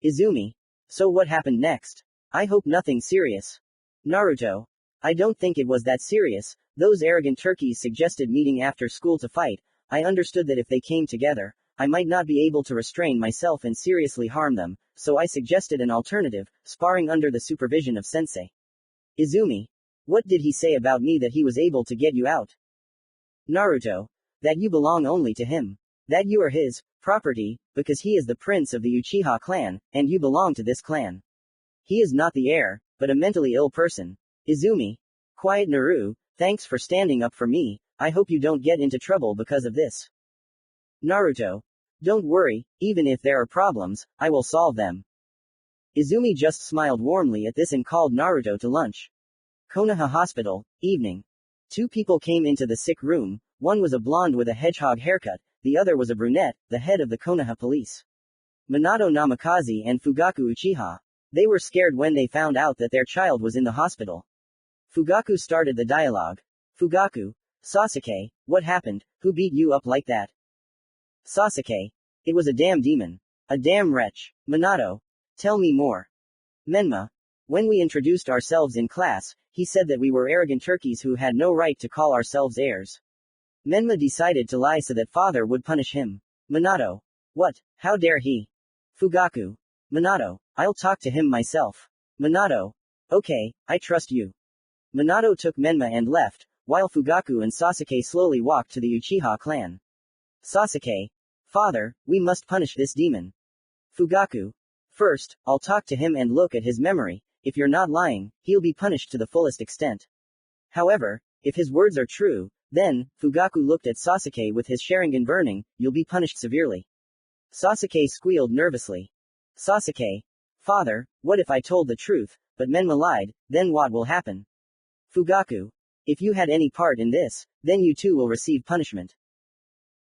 Izumi. So what happened next? I hope nothing serious. Naruto. I don't think it was that serious, those arrogant turkeys suggested meeting after school to fight. I understood that if they came together, I might not be able to restrain myself and seriously harm them, so I suggested an alternative, sparring under the supervision of sensei. Izumi. What did he say about me that he was able to get you out? Naruto. That you belong only to him. That you are his property, because he is the prince of the Uchiha clan, and you belong to this clan. He is not the heir, but a mentally ill person. Izumi. Quiet Naru, thanks for standing up for me, I hope you don't get into trouble because of this. Naruto. Don't worry, even if there are problems, I will solve them. Izumi just smiled warmly at this and called Naruto to lunch. Konoha Hospital, evening. 2 people came into the sick room, one was a blonde with a hedgehog haircut, the other was a brunette, the head of the Konoha police. Minato-Namikaze and Fugaku Uchiha. They were scared when they found out that their child was in the hospital. Fugaku started the dialogue. Fugaku. Sasuke, what happened, who beat you up like that? Sasuke. It was a damn demon. A damn wretch. Minato. Tell me more. Menma. When we introduced ourselves in class, he said that we were arrogant turkeys who had no right to call ourselves heirs. Menma decided to lie so that father would punish him. Minato. What? How dare he? Fugaku. Minato. I'll talk to him myself. Minato. Okay, I trust you. Minato took Menma and left, while Fugaku and Sasuke slowly walked to the Uchiha clan. Sasuke. Father, we must punish this demon. Fugaku. First, I'll talk to him and look at his memory. If you're not lying, he'll be punished to the fullest extent. However, if his words are true, then, Fugaku looked at Sasuke with his Sharingan burning, you'll be punished severely. Sasuke squealed nervously. Sasuke. Father, what if I told the truth, but Menma lied, then what will happen? Fugaku. If you had any part in this, then you too will receive punishment.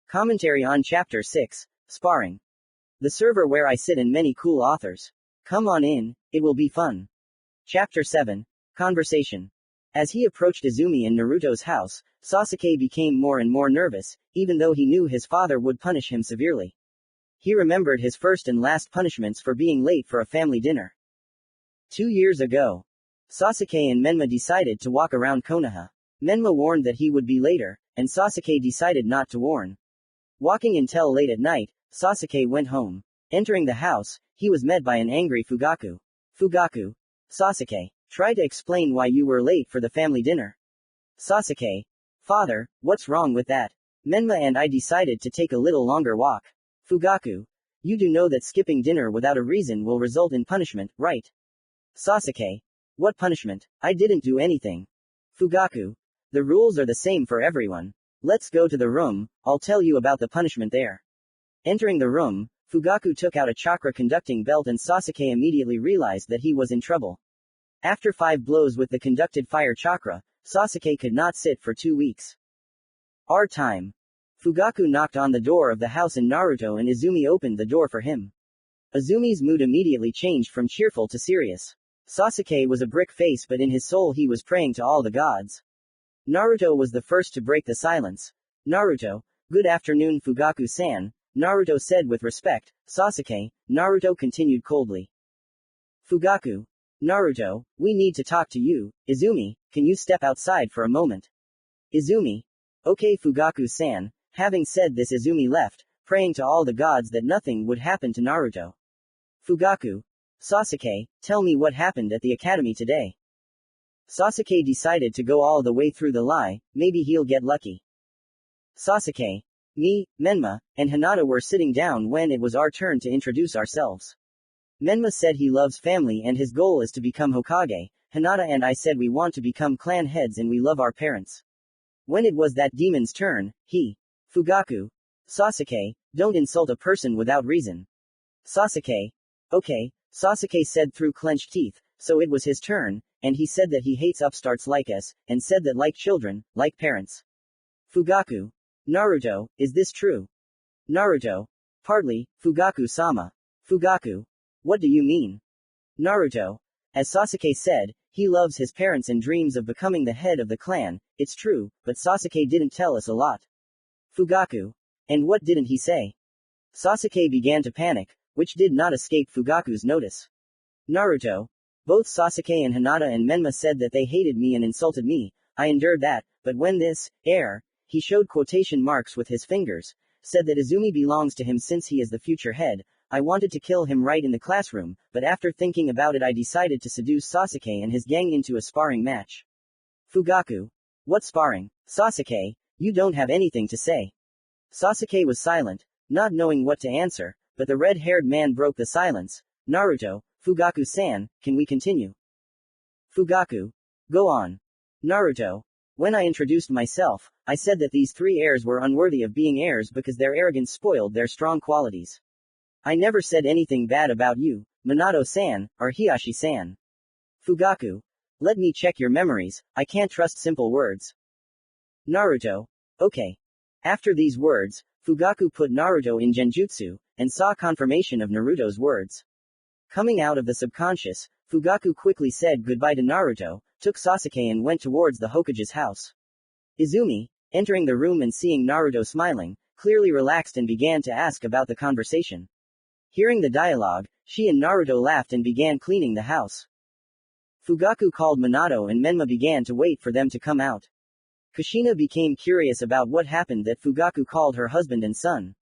Commentary on Chapter 6, Sparring. The server where I sit and many cool authors. Come on in, it will be fun. Chapter 7, Conversation. As he approached Izumi in Naruto's house, Sasuke became more and more nervous, even though he knew his father would punish him severely. He remembered his first and last punishments for being late for a family dinner. 2 years ago, Sasuke and Menma decided to walk around Konoha. Menma warned that he would be later, and Sasuke decided not to warn. Walking until late at night, Sasuke went home. Entering the house, he was met by an angry Fugaku. Fugaku. Sasuke. Try to explain why you were late for the family dinner. Sasuke. Father, what's wrong with that? Menma and I decided to take a little longer walk. Fugaku. You do know that skipping dinner without a reason will result in punishment, right? Sasuke. What punishment? I didn't do anything. Fugaku. The rules are the same for everyone. Let's go to the room, I'll tell you about the punishment there. Entering the room, Fugaku took out a chakra conducting belt and Sasuke immediately realized that he was in trouble. After 5 blows with the conducted fire chakra, Sasuke could not sit for 2 weeks. Our time. Fugaku knocked on the door of the house and Naruto and Izumi opened the door for him. Izumi's mood immediately changed from cheerful to serious. Sasuke was a brick face but in his soul he was praying to all the gods. Naruto was the first to break the silence. Naruto. Good afternoon Fugaku-san, Naruto said with respect. Sasuke. Naruto continued coldly. Fugaku. Naruto, we need to talk to you. Izumi, can you step outside for a moment? Izumi. Okay Fugaku-san. Having said this Izumi left, praying to all the gods that nothing would happen to Naruto. Fugaku. Sasuke, tell me what happened at the academy today. Sasuke decided to go all the way through the lie, maybe he'll get lucky. Sasuke. Me, Menma, and Hinata were sitting down when it was our turn to introduce ourselves. Menma said he loves family and his goal is to become Hokage. Hinata and I said we want to become clan heads and we love our parents. When it was that demon's turn, he. Fugaku. Sasuke, don't insult a person without reason. Sasuke. Okay, Sasuke said through clenched teeth, so it was his turn, and he said that he hates upstarts like us, and said that like children, like parents. Fugaku. Naruto, is this true? Naruto. Partly, Fugaku-sama. Fugaku. What do you mean? Naruto. As Sasuke said, he loves his parents and dreams of becoming the head of the clan, it's true, but Sasuke didn't tell us a lot. Fugaku. And what didn't he say? Sasuke began to panic, which did not escape Fugaku's notice. Naruto. Both Sasuke and Hinata and Menma said that they hated me and insulted me. I endured that, but when this heir, he showed quotation marks with his fingers, said that Izumi belongs to him since he is the future head, I wanted to kill him right in the classroom, but after thinking about it I decided to seduce Sasuke and his gang into a sparring match. Fugaku. What sparring? Sasuke, you don't have anything to say. Sasuke was silent, not knowing what to answer, but the red-haired man broke the silence. Naruto, Fugaku-san, can we continue? Fugaku. Go on. Naruto. When I introduced myself, I said that these 3 heirs were unworthy of being heirs because their arrogance spoiled their strong qualities. I never said anything bad about you, Minato-san, or Hiashi-san. Fugaku. Let me check your memories, I can't trust simple words. Naruto. Okay. After these words, Fugaku put Naruto in genjutsu, and saw confirmation of Naruto's words. Coming out of the subconscious, Fugaku quickly said goodbye to Naruto, took Sasuke and went towards the Hokage's house. Izumi, entering the room and seeing Naruto smiling, clearly relaxed and began to ask about the conversation. Hearing the dialogue, she and Naruto laughed and began cleaning the house. Fugaku called Minato and Menma began to wait for them to come out. Kushina became curious about what happened that Fugaku called her husband and son.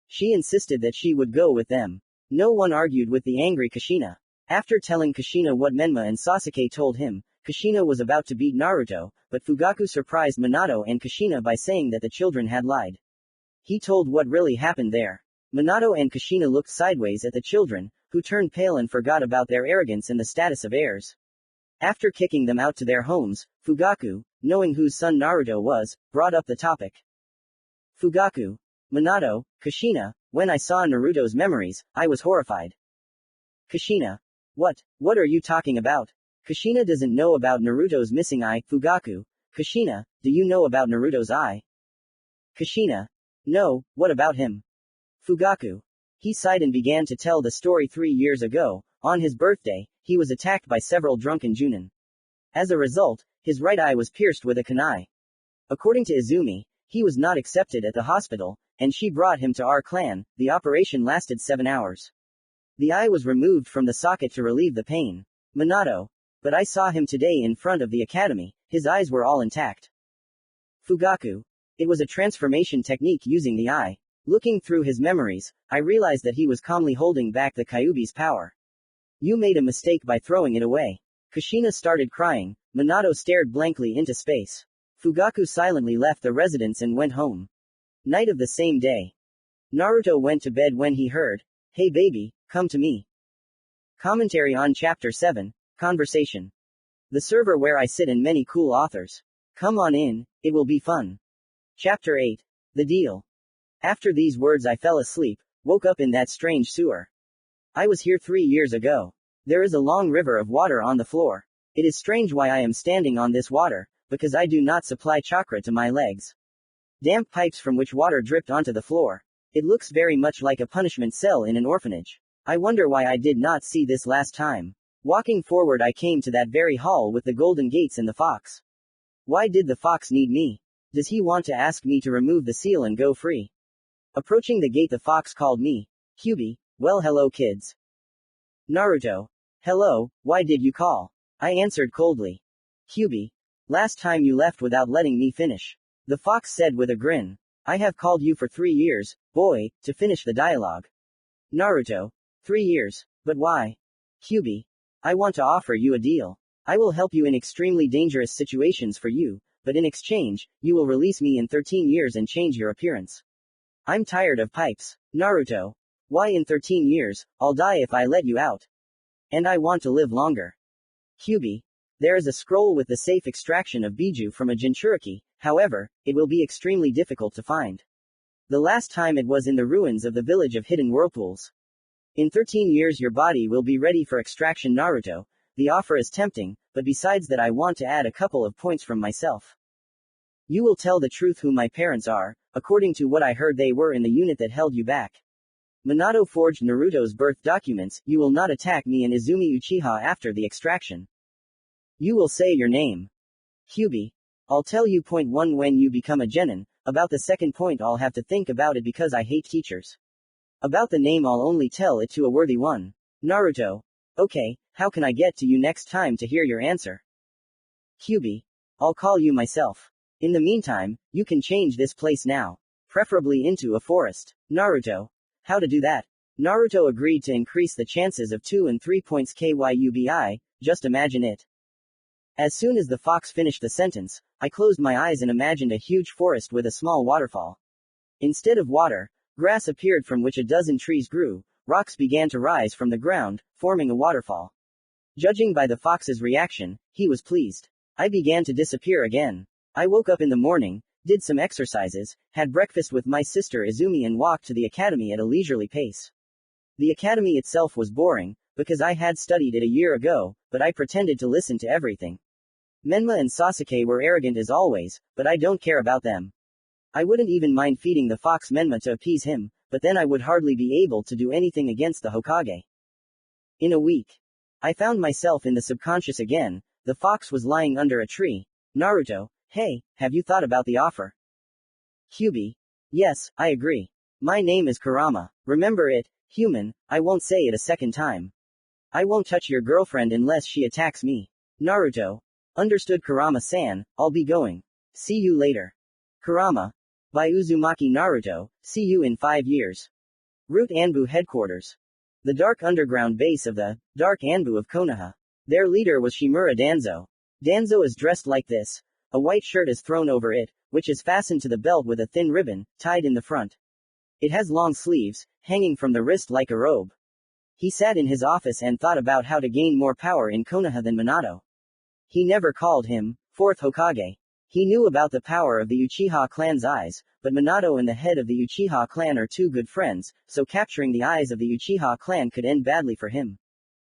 She insisted that she would go with them. No one argued with the angry Kushina. After telling Kushina what Menma and Sasuke told him, Kushina was about to beat Naruto, but Fugaku surprised Minato and Kushina by saying that the children had lied. He told what really happened there. Minato and Kushina looked sideways at the children, who turned pale and forgot about their arrogance and the status of heirs. After kicking them out to their homes, Fugaku, knowing whose son Naruto was, brought up the topic. Fugaku. Minato, Kushina, when I saw Naruto's memories, I was horrified. Kushina. What are you talking about? Kushina doesn't know about Naruto's missing eye. Fugaku. Kushina, do you know about Naruto's eye? Kushina. No, what about him? Fugaku. He sighed and began to tell the story 3 years ago. On his birthday, he was attacked by several drunken Junin. As a result, his right eye was pierced with a kunai. According to Izumi, he was not accepted at the hospital, and she brought him to our clan. The operation lasted 7 hours. The eye was removed from the socket to relieve the pain. Minato. But I saw him today in front of the academy, his eyes were all intact. Fugaku. It was a transformation technique using the eye. Looking through his memories, I realized that he was calmly holding back the Kyuubi's power. You made a mistake by throwing it away. Kushina started crying. Minato stared blankly into space. Fugaku silently left the residence and went home. Night of the same day. Naruto went to bed when he heard, "Hey baby, come to me." Commentary on Chapter 7, Conversation. The server where I sit and many cool authors. Come on in, it will be fun. Chapter 8. The Deal. After these words I fell asleep, woke up in that strange sewer. I was here 3 years ago. There is a long river of water on the floor. It is strange why I am standing on this water, because I do not supply chakra to my legs. Damp pipes from which water dripped onto the floor. It looks very much like a punishment cell in an orphanage. I wonder why I did not see this last time. Walking forward I came to that very hall with the golden gates and the fox. Why did the fox need me? Does he want to ask me to remove the seal and go free? Approaching the gate the fox called me. Kyuubi. Well hello kids. Naruto. Hello, why did you call? I answered coldly. Kyuubi. Last time you left without letting me finish. The fox said with a grin. I have called you for 3 years, boy, to finish the dialogue. Naruto. 3 years. But why? Kyuubi. I want to offer you a deal. I will help you in extremely dangerous situations for you, but in exchange, you will release me in 13 years and change your appearance. I'm tired of pipes. Naruto. Why in 13 years? I'll die if I let you out. And I want to live longer. Kyuubi. There is a scroll with the safe extraction of Biju from a Jinchuriki, however, it will be extremely difficult to find. The last time it was in the ruins of the village of hidden whirlpools. In 13 years your body will be ready for extraction. Naruto. The offer is tempting, but besides that I want to add a couple of points from myself. You will tell the truth who my parents are. According to what I heard they were in the unit that held you back. Minato forged Naruto's birth documents. You will not attack me and Izumi Uchiha after the extraction. You will say your name. Kyuubi. I'll tell you. Point 1 When you become a genin. About the second point I'll have to think about it because I hate teachers. About the name I'll only tell it to a worthy one. Naruto. Okay, how can I get to you next time to hear your answer? Kyuubi. I'll call you myself. In the meantime, you can change this place now. Preferably into a forest. Naruto. How to do that? Naruto agreed to increase the chances of 2 and 3 points. Kyuubi. Just imagine it. As soon as the fox finished the sentence, I closed my eyes and imagined a huge forest with a small waterfall. Instead of water, grass appeared from which a dozen trees grew, rocks began to rise from the ground, forming a waterfall. Judging by the fox's reaction, he was pleased. I began to disappear again. I woke up in the morning, did some exercises, had breakfast with my sister Izumi and walked to the academy at a leisurely pace. The academy itself was boring, because I had studied it a year ago, but I pretended to listen to everything. Menma and Sasuke were arrogant as always, but I don't care about them. I wouldn't even mind feeding the fox Menma to appease him, but then I would hardly be able to do anything against the Hokage. In a week, I found myself in the subconscious again. The fox was lying under a tree. Naruto. Hey, have you thought about the offer? Kyuubi. Yes, I agree. My name is Kurama. Remember it, human, I won't say it a second time. I won't touch your girlfriend unless she attacks me. Naruto. Understood Kurama-san, I'll be going. See you later. Kurama. By Uzumaki Naruto, see you in 5 years. Root Anbu headquarters. The dark underground base of the Dark Anbu of Konoha. Their leader was Shimura Danzo. Danzo is dressed like this. A white shirt is thrown over it, which is fastened to the belt with a thin ribbon, tied in the front. It has long sleeves, hanging from the wrist like a robe. He sat in his office and thought about how to gain more power in Konoha than Minato. He never called him fourth Hokage. He knew about the power of the Uchiha clan's eyes, but Minato and the head of the Uchiha clan are two good friends, so capturing the eyes of the Uchiha clan could end badly for him.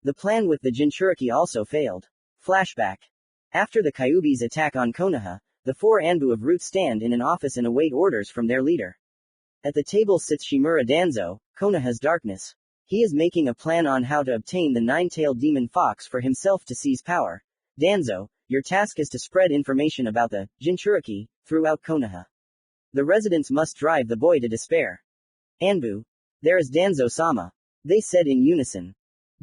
The plan with the Jinchuriki also failed. Flashback. After the Kyuubi's attack on Konoha, the 4 Anbu of Root stand in an office and await orders from their leader. At the table sits Shimura Danzo, Konoha's darkness. He is making a plan on how to obtain the 9-tailed demon fox for himself to seize power. Danzo, your task is to spread information about the Jinchuriki throughout Konoha. The residents must drive the boy to despair. Anbu. There is Danzo-sama. They said in unison.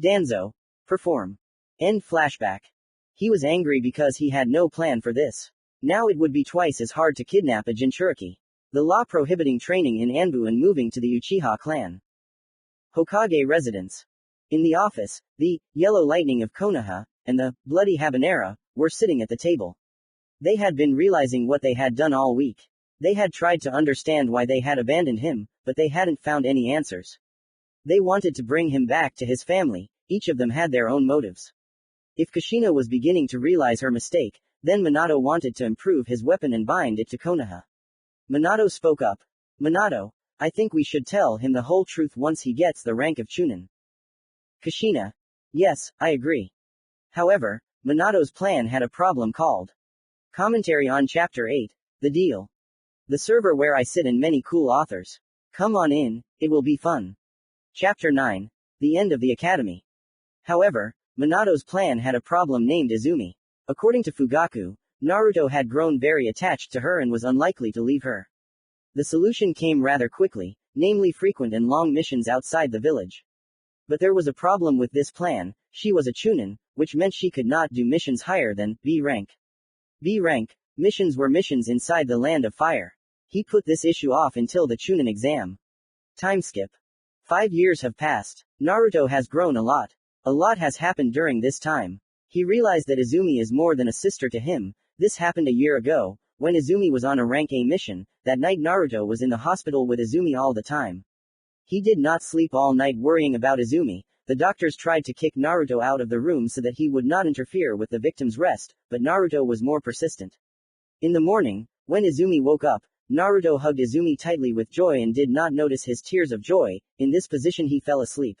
Danzo. Perform. End flashback. He was angry because he had no plan for this. Now it would be twice as hard to kidnap a Jinchuriki. The law prohibiting training in Anbu and moving to the Uchiha clan. Hokage residence. In the office, the Yellow Lightning of Konoha and the Bloody Habanera were sitting at the table. They had been realizing what they had done all week. They had tried to understand why they had abandoned him, but they hadn't found any answers. They wanted to bring him back to his family. Each of them had their own motives. If Kushina was beginning to realize her mistake, then Minato wanted to improve his weapon and bind it to Konoha. Minato spoke up. Minato, I think we should tell him the whole truth once he gets the rank of Chunin. Kushina. Yes, I agree. However, Minato's plan had a problem called. Commentary on Chapter 8. The Deal. The server where I sit and many cool authors. Come on in, it will be fun. Chapter 9. The End of the Academy. However, Minato's plan had a problem named Izumi. According to Fugaku, Naruto had grown very attached to her and was unlikely to leave her. The solution came rather quickly, namely frequent and long missions outside the village. But there was a problem with this plan. She was a Chunin, which meant she could not do missions higher than B rank. B rank missions were missions inside the Land of Fire. He put this issue off until the Chunin exam. Time skip. 5 years have passed. Naruto has grown a lot. A lot has happened during this time. He realized that Izumi is more than a sister to him. This happened a year ago, when Izumi was on a rank A mission. That night Naruto was in the hospital with Izumi all the time. He did not sleep all night worrying about Izumi. The doctors tried to kick Naruto out of the room so that he would not interfere with the victim's rest, but Naruto was more persistent. In the morning, when Izumi woke up, Naruto hugged Izumi tightly with joy and did not notice his tears of joy. In this position he fell asleep.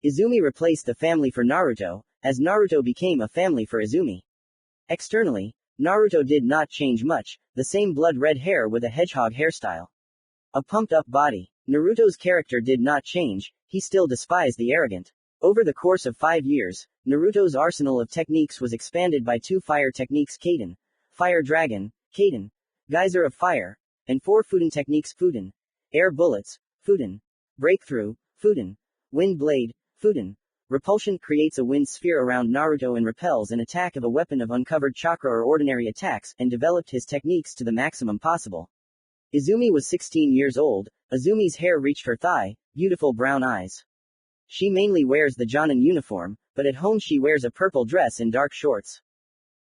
Izumi replaced the family for Naruto, as Naruto became a family for Izumi. Externally, Naruto did not change much, the same blood-red hair with a hedgehog hairstyle. A pumped-up body. Naruto's character did not change, he still despised the arrogant. Over the course of 5 years, Naruto's arsenal of techniques was expanded by 2 fire techniques Kaden, Fire Dragon, Kaden, Geyser of Fire, and 4 Fuden techniques Fuden, Air Bullets, Fuden, Breakthrough, Fuden, Wind Blade, Fuden. Repulsion creates a wind sphere around Naruto and repels an attack of a weapon of uncovered chakra or ordinary attacks, and developed his techniques to the maximum possible. Izumi was 16 years old. Izumi's hair reached her thigh, beautiful brown eyes. She mainly wears the Jonin uniform, but at home she wears a purple dress and dark shorts.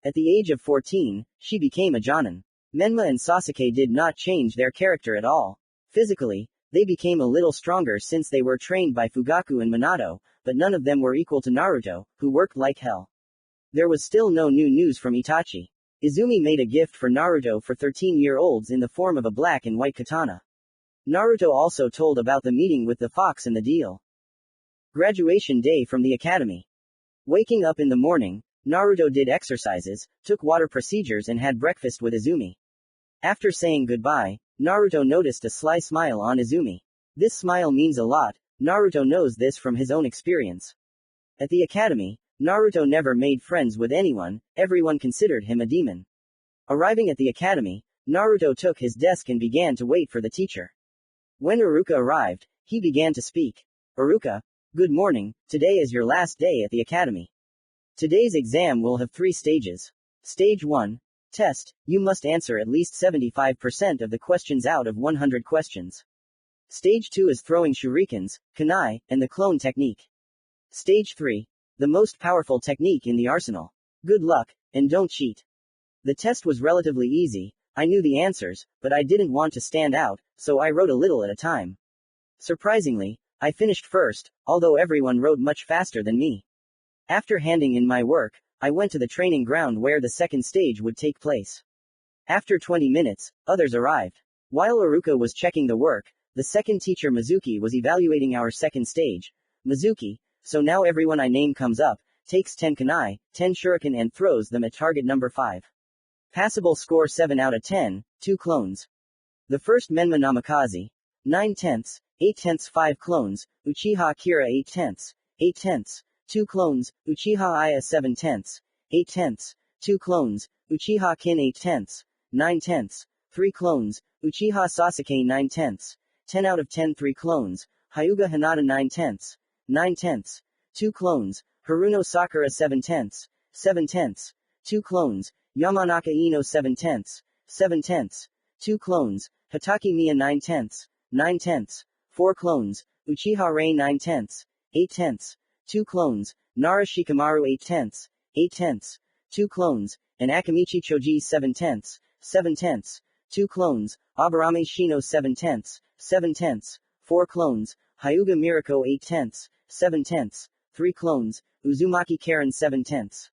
At the age of 14, she became a Jonin. Menma and Sasuke did not change their character at all. Physically, they became a little stronger since they were trained by Fugaku and Minato, but none of them were equal to Naruto, who worked like hell. There was still no new news from Itachi. Izumi made a gift for Naruto for 13-year-olds in the form of a black and white katana. Naruto also told about the meeting with the fox and the deal. Graduation day from the academy. Waking up in the morning, Naruto did exercises, took water procedures and had breakfast with Izumi. After saying goodbye, Naruto noticed a sly smile on Izumi. This smile means a lot. Naruto knows this from his own experience. At the academy, Naruto never made friends with anyone, everyone considered him a demon. Arriving at the academy, Naruto took his desk and began to wait for the teacher. When Iruka arrived, he began to speak. Iruka, good morning, today is your last day at the academy. Today's exam will have 3 stages. Stage 1. Test. You must answer at least 75% of the questions out of 100 questions. Stage 2 is throwing shurikens, kunai, and the clone technique. Stage 3. The most powerful technique in the arsenal. Good luck, and don't cheat. The test was relatively easy. I knew the answers, but I didn't want to stand out, so I wrote a little at a time. Surprisingly, I finished first, although everyone wrote much faster than me. After handing in my work, I went to the training ground where the second stage would take place. After 20 minutes, others arrived. While Aruka was checking the work, the second teacher Mizuki was evaluating our second stage. Mizuki, so now everyone I name comes up, takes 10 kunai, 10 shuriken and throws them at target number 5. Passable score 7 out of 10, 2 clones. The first Menma-Namikaze. 9/10, 8/10 5 clones, Uchiha Kira 8/10, 8/10, 2 clones, Uchiha Aya 7/10, 8/10, 2 clones, Uchiha Kin 8/10, 9/10, 3 clones, Uchiha Sasuke 9/10, 10 out of 10 3 clones, Hyuga Hinata 9/10, 9/10, 2 clones, Haruno Sakura 7/10, 7/10, 2 clones, Yamanaka Ino 7/10, 7/10, 2 clones, Hitaki Miya 9/10, 9/10, 4 clones, Uchiha Rei 9/10, 8/10, 2 clones, Nara Shikamaru 8/10, 8/10, 2 clones, and Akamichi Choji 7/10, 7/10, 2 clones, Aburame Shino 7/10, 7/10, 4 clones, Hyuga Mirako 8/10, 7/10, 3 clones, Uzumaki Karen 7/10,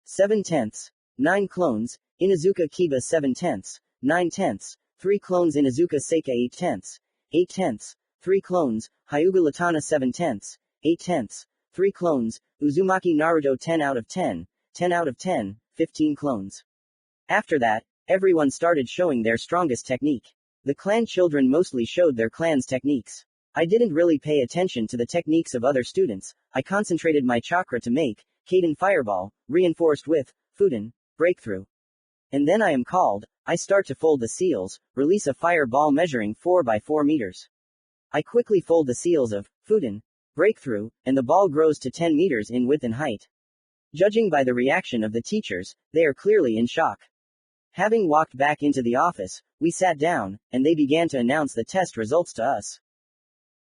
7/10, 9 clones, Inazuka Kiba 7/10, 9/10, 3 clones Inazuka Seika 8/10, 8/10, 3 clones, Hyuga Latana 7/10, 8/10, 3 clones, Uzumaki Naruto 10 out of 10, 10 out of 10, 15 clones. After that, everyone started showing their strongest technique. The clan children mostly showed their clan's techniques. I didn't really pay attention to the techniques of other students. I concentrated my chakra to make Kaden Fireball, reinforced with FUNN, Breakthrough. And then I am called, I start to fold the seals, release a fireball measuring 4 by 4 meters. I quickly fold the seals of FUNN, Breakthrough, and the ball grows to 10 meters in width and height. Judging by the reaction of the teachers, they are clearly in shock. Having walked back into the office, we sat down, and they began to announce the test results to us.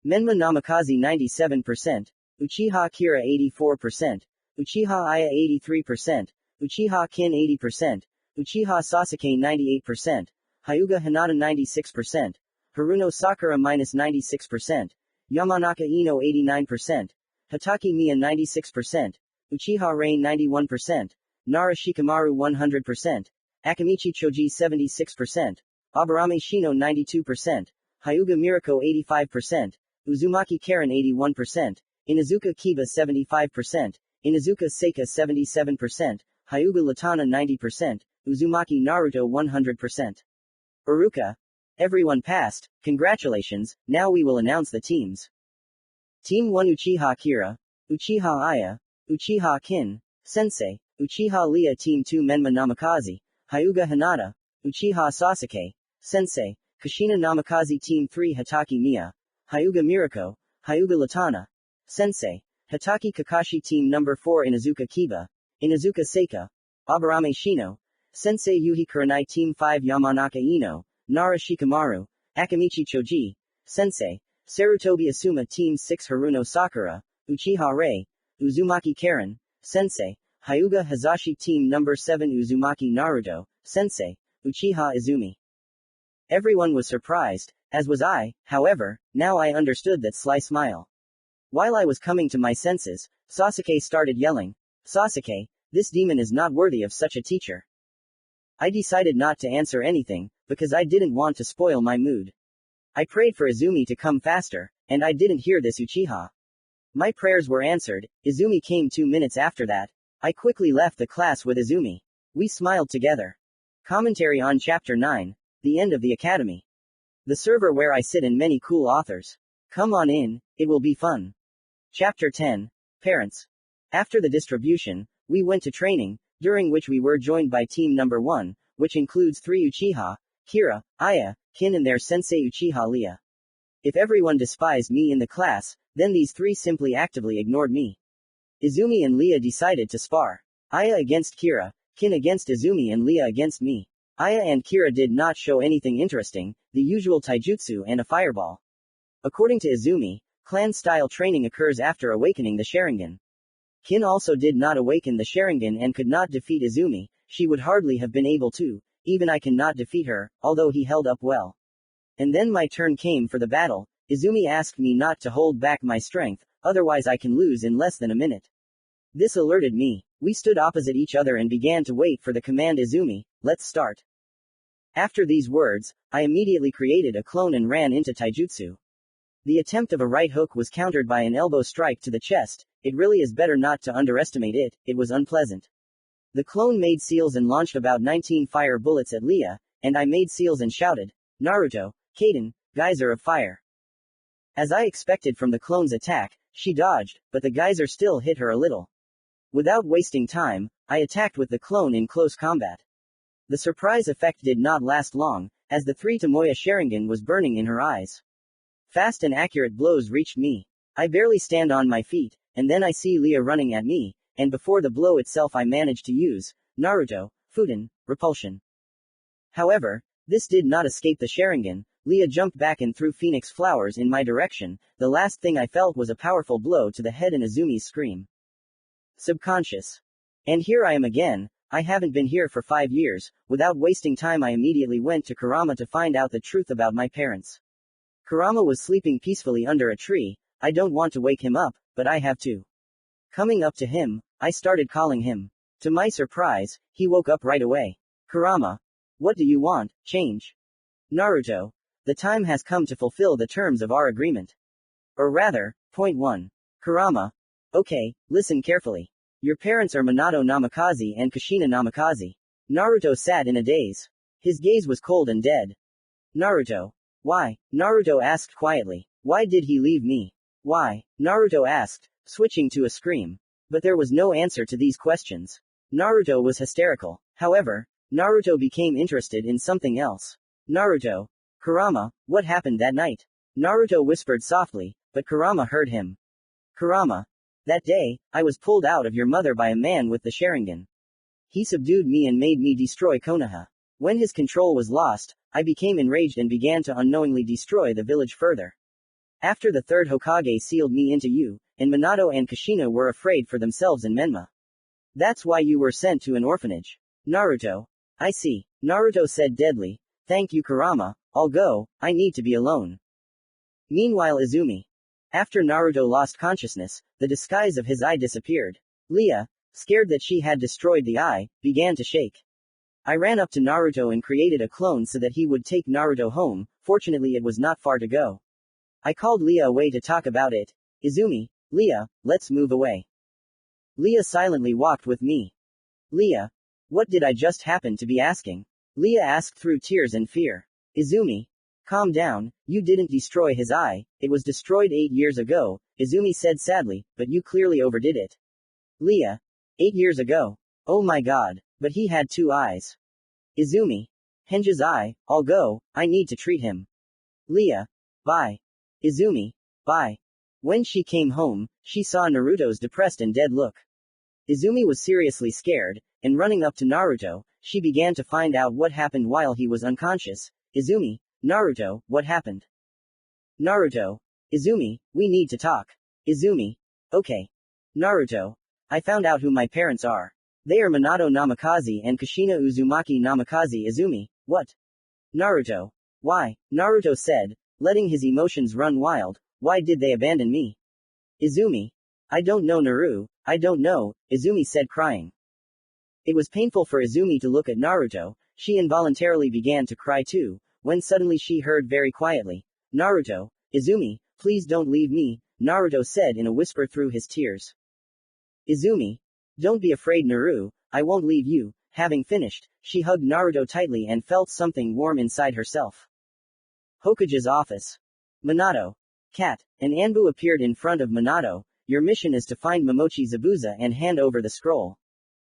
Menma-Namikaze 97%, Uchiha Kira 84%, Uchiha Aya 83%, Uchiha Kin 80%, Uchiha Sasuke 98%, Hyuga Hinata 96%, Haruno Sakura -96%, Yamanaka Ino 89%, Hitaki Miya 96%, Uchiha Rei 91%, Nara Shikamaru 100%, Akamichi Choji 76%, Aburame Shino 92%, Hyuga Mirako 85%, Uzumaki Karen 81%, Inazuka Kiba 75%, Inazuka Seika 77%, Hyuga Latana 90%, Uzumaki Naruto 100%. Aruka. Everyone passed, congratulations, now we will announce the teams. Team 1 Uchiha Kira, Uchiha Aya, Uchiha Kin, Sensei, Uchiha Lia. Team 2 Menma-Namikaze, Hyuga Hinata, Uchiha Sasuke, Sensei, Kushina Namikaze. Team 3 Hitaki Miya, Hyuga Mirako, Hyuga Latana, Sensei, Hitaki Kakashi. Team number 4 Inazuka Kiba, Inazuka Seika, Aburame Shino, Sensei Yuhi Kuranai. Team 5 Yamanaka Ino, Nara Shikamaru, Akamichi Choji, Sensei, Sarutobi Asuma. Team 6 Haruno Sakura, Uchiha Rei, Uzumaki Karen, Sensei, Hyuga Hazashi. Team number 7 Uzumaki Naruto, Sensei, Uchiha Izumi. Everyone was surprised, as was I. However, now I understood that sly smile. While I was coming to my senses, Sasuke started yelling, Sasuke, this demon is not worthy of such a teacher. I decided not to answer anything, because I didn't want to spoil my mood. I prayed for Izumi to come faster, and I didn't hear this Uchiha. My prayers were answered. Izumi came 2 minutes after that. I quickly left the class with Izumi. We smiled together. Commentary on Chapter 9. The End of the Academy. The server where I sit and many cool authors. Come on in, it will be fun. Chapter 10. Parents. After the distribution, we went to training, during which we were joined by team number 1, which includes 3 Uchiha, Kira, Aya, Kin and their sensei Uchiha Lia. If everyone despised me in the class, then these 3 simply actively ignored me. Izumi and Leah decided to spar. Aya against Kira, Kin against Izumi and Leah against me. Aya and Kira did not show anything interesting, the usual taijutsu and a fireball. According to Izumi, clan-style training occurs after awakening the Sharingan. Kin also did not awaken the Sharingan and could not defeat Izumi, she would hardly have been able to, even I cannot defeat her, although he held up well. And then my turn came for the battle. Izumi asked me not to hold back my strength, otherwise I can lose in less than a minute. This alerted me. We stood opposite each other and began to wait for the command. Izumi, let's start. After these words, I immediately created a clone and ran into taijutsu. The attempt of a right hook was countered by an elbow strike to the chest. It really is better not to underestimate it, it was unpleasant. The clone made seals and launched about 19 fire bullets at Leah, and I made seals and shouted, Naruto, Kaden, geyser of fire. As I expected from the clone's attack, she dodged, but the geyser still hit her a little. Without wasting time, I attacked with the clone in close combat. The surprise effect did not last long, as the 3 Tomoya Sharingan was burning in her eyes. Fast and accurate blows reached me. I barely stand on my feet, and then I see Leah running at me, and before the blow itself I managed to use Naruto, Fudan, repulsion. However, this did not escape the Sharingan. Leah jumped back and threw phoenix flowers in my direction. The last thing I felt was a powerful blow to the head and Izumi's scream. Subconscious. And here I am again. I haven't been here for 5 years. Without wasting time I immediately went to Kurama to find out the truth about my parents. Kurama was sleeping peacefully under a tree. I don't want to wake him up, but I have to. Coming up to him, I started calling him. To my surprise, he woke up right away. Kurama. What do you want? Change. Naruto. The time has come to fulfill the terms of our agreement. Or rather, point 1. Kurama. Okay, listen carefully. Your parents are Minato-Namikaze and Kushina-Namikaze. Naruto sat in a daze. His gaze was cold and dead. Naruto. Why? Naruto asked quietly. Why did he leave me? Why? Naruto asked, switching to a scream. But there was no answer to these questions. Naruto was hysterical. However, Naruto became interested in something else. Naruto. Kurama, what happened that night? Naruto whispered softly, but Kurama heard him. Kurama. That day, I was pulled out of your mother by a man with the Sharingan. He subdued me and made me destroy Konoha. When his control was lost, I became enraged and began to unknowingly destroy the village further. After the third Hokage sealed me into you, and Minato and Kushina were afraid for themselves in Menma. That's why you were sent to an orphanage. Naruto. I see. Naruto said deadly. Thank you Kurama, I'll go, I need to be alone. Meanwhile Izumi. After Naruto lost consciousness, the disguise of his eye disappeared. Leah, scared that she had destroyed the eye, began to shake. I ran up to Naruto and created a clone so that he would take Naruto home. Fortunately it was not far to go. I called Leah away to talk about it. Izumi, Leah, let's move away. Leah silently walked with me. Leah. What did I just happen to be asking? Leah asked through tears and fear. Izumi. Calm down, you didn't destroy his eye, it was destroyed 8 years ago, Izumi said sadly, but you clearly overdid it. Leah. 8 years ago. Oh my god, but he had 2 eyes. Izumi. Henja's eye, I'll go, I need to treat him. Leah. Bye. Izumi. Bye. When she came home, she saw Naruto's depressed and dead look. Izumi was seriously scared, and running up to Naruto, she began to find out what happened while he was unconscious. Izumi. Naruto, what happened? Naruto. Izumi, we need to talk. Izumi. Okay. Naruto. I found out who my parents are. They are Minato-Namikaze and Kushina Uzumaki-Namikaze. Izumi. What? Naruto. Why? Naruto said, letting his emotions run wild. Why did they abandon me? Izumi. I don't know Naru, I don't know, Izumi said crying. It was painful for Izumi to look at Naruto, she involuntarily began to cry too, when suddenly she heard very quietly, Naruto, Izumi, please don't leave me, Naruto said in a whisper through his tears. Izumi. Don't be afraid Naru, I won't leave you. Having finished, she hugged Naruto tightly and felt something warm inside herself. Hokage's office. Minato. Cat. An Anbu appeared in front of Minato. Your mission is to find Momochi Zabuza and hand over the scroll.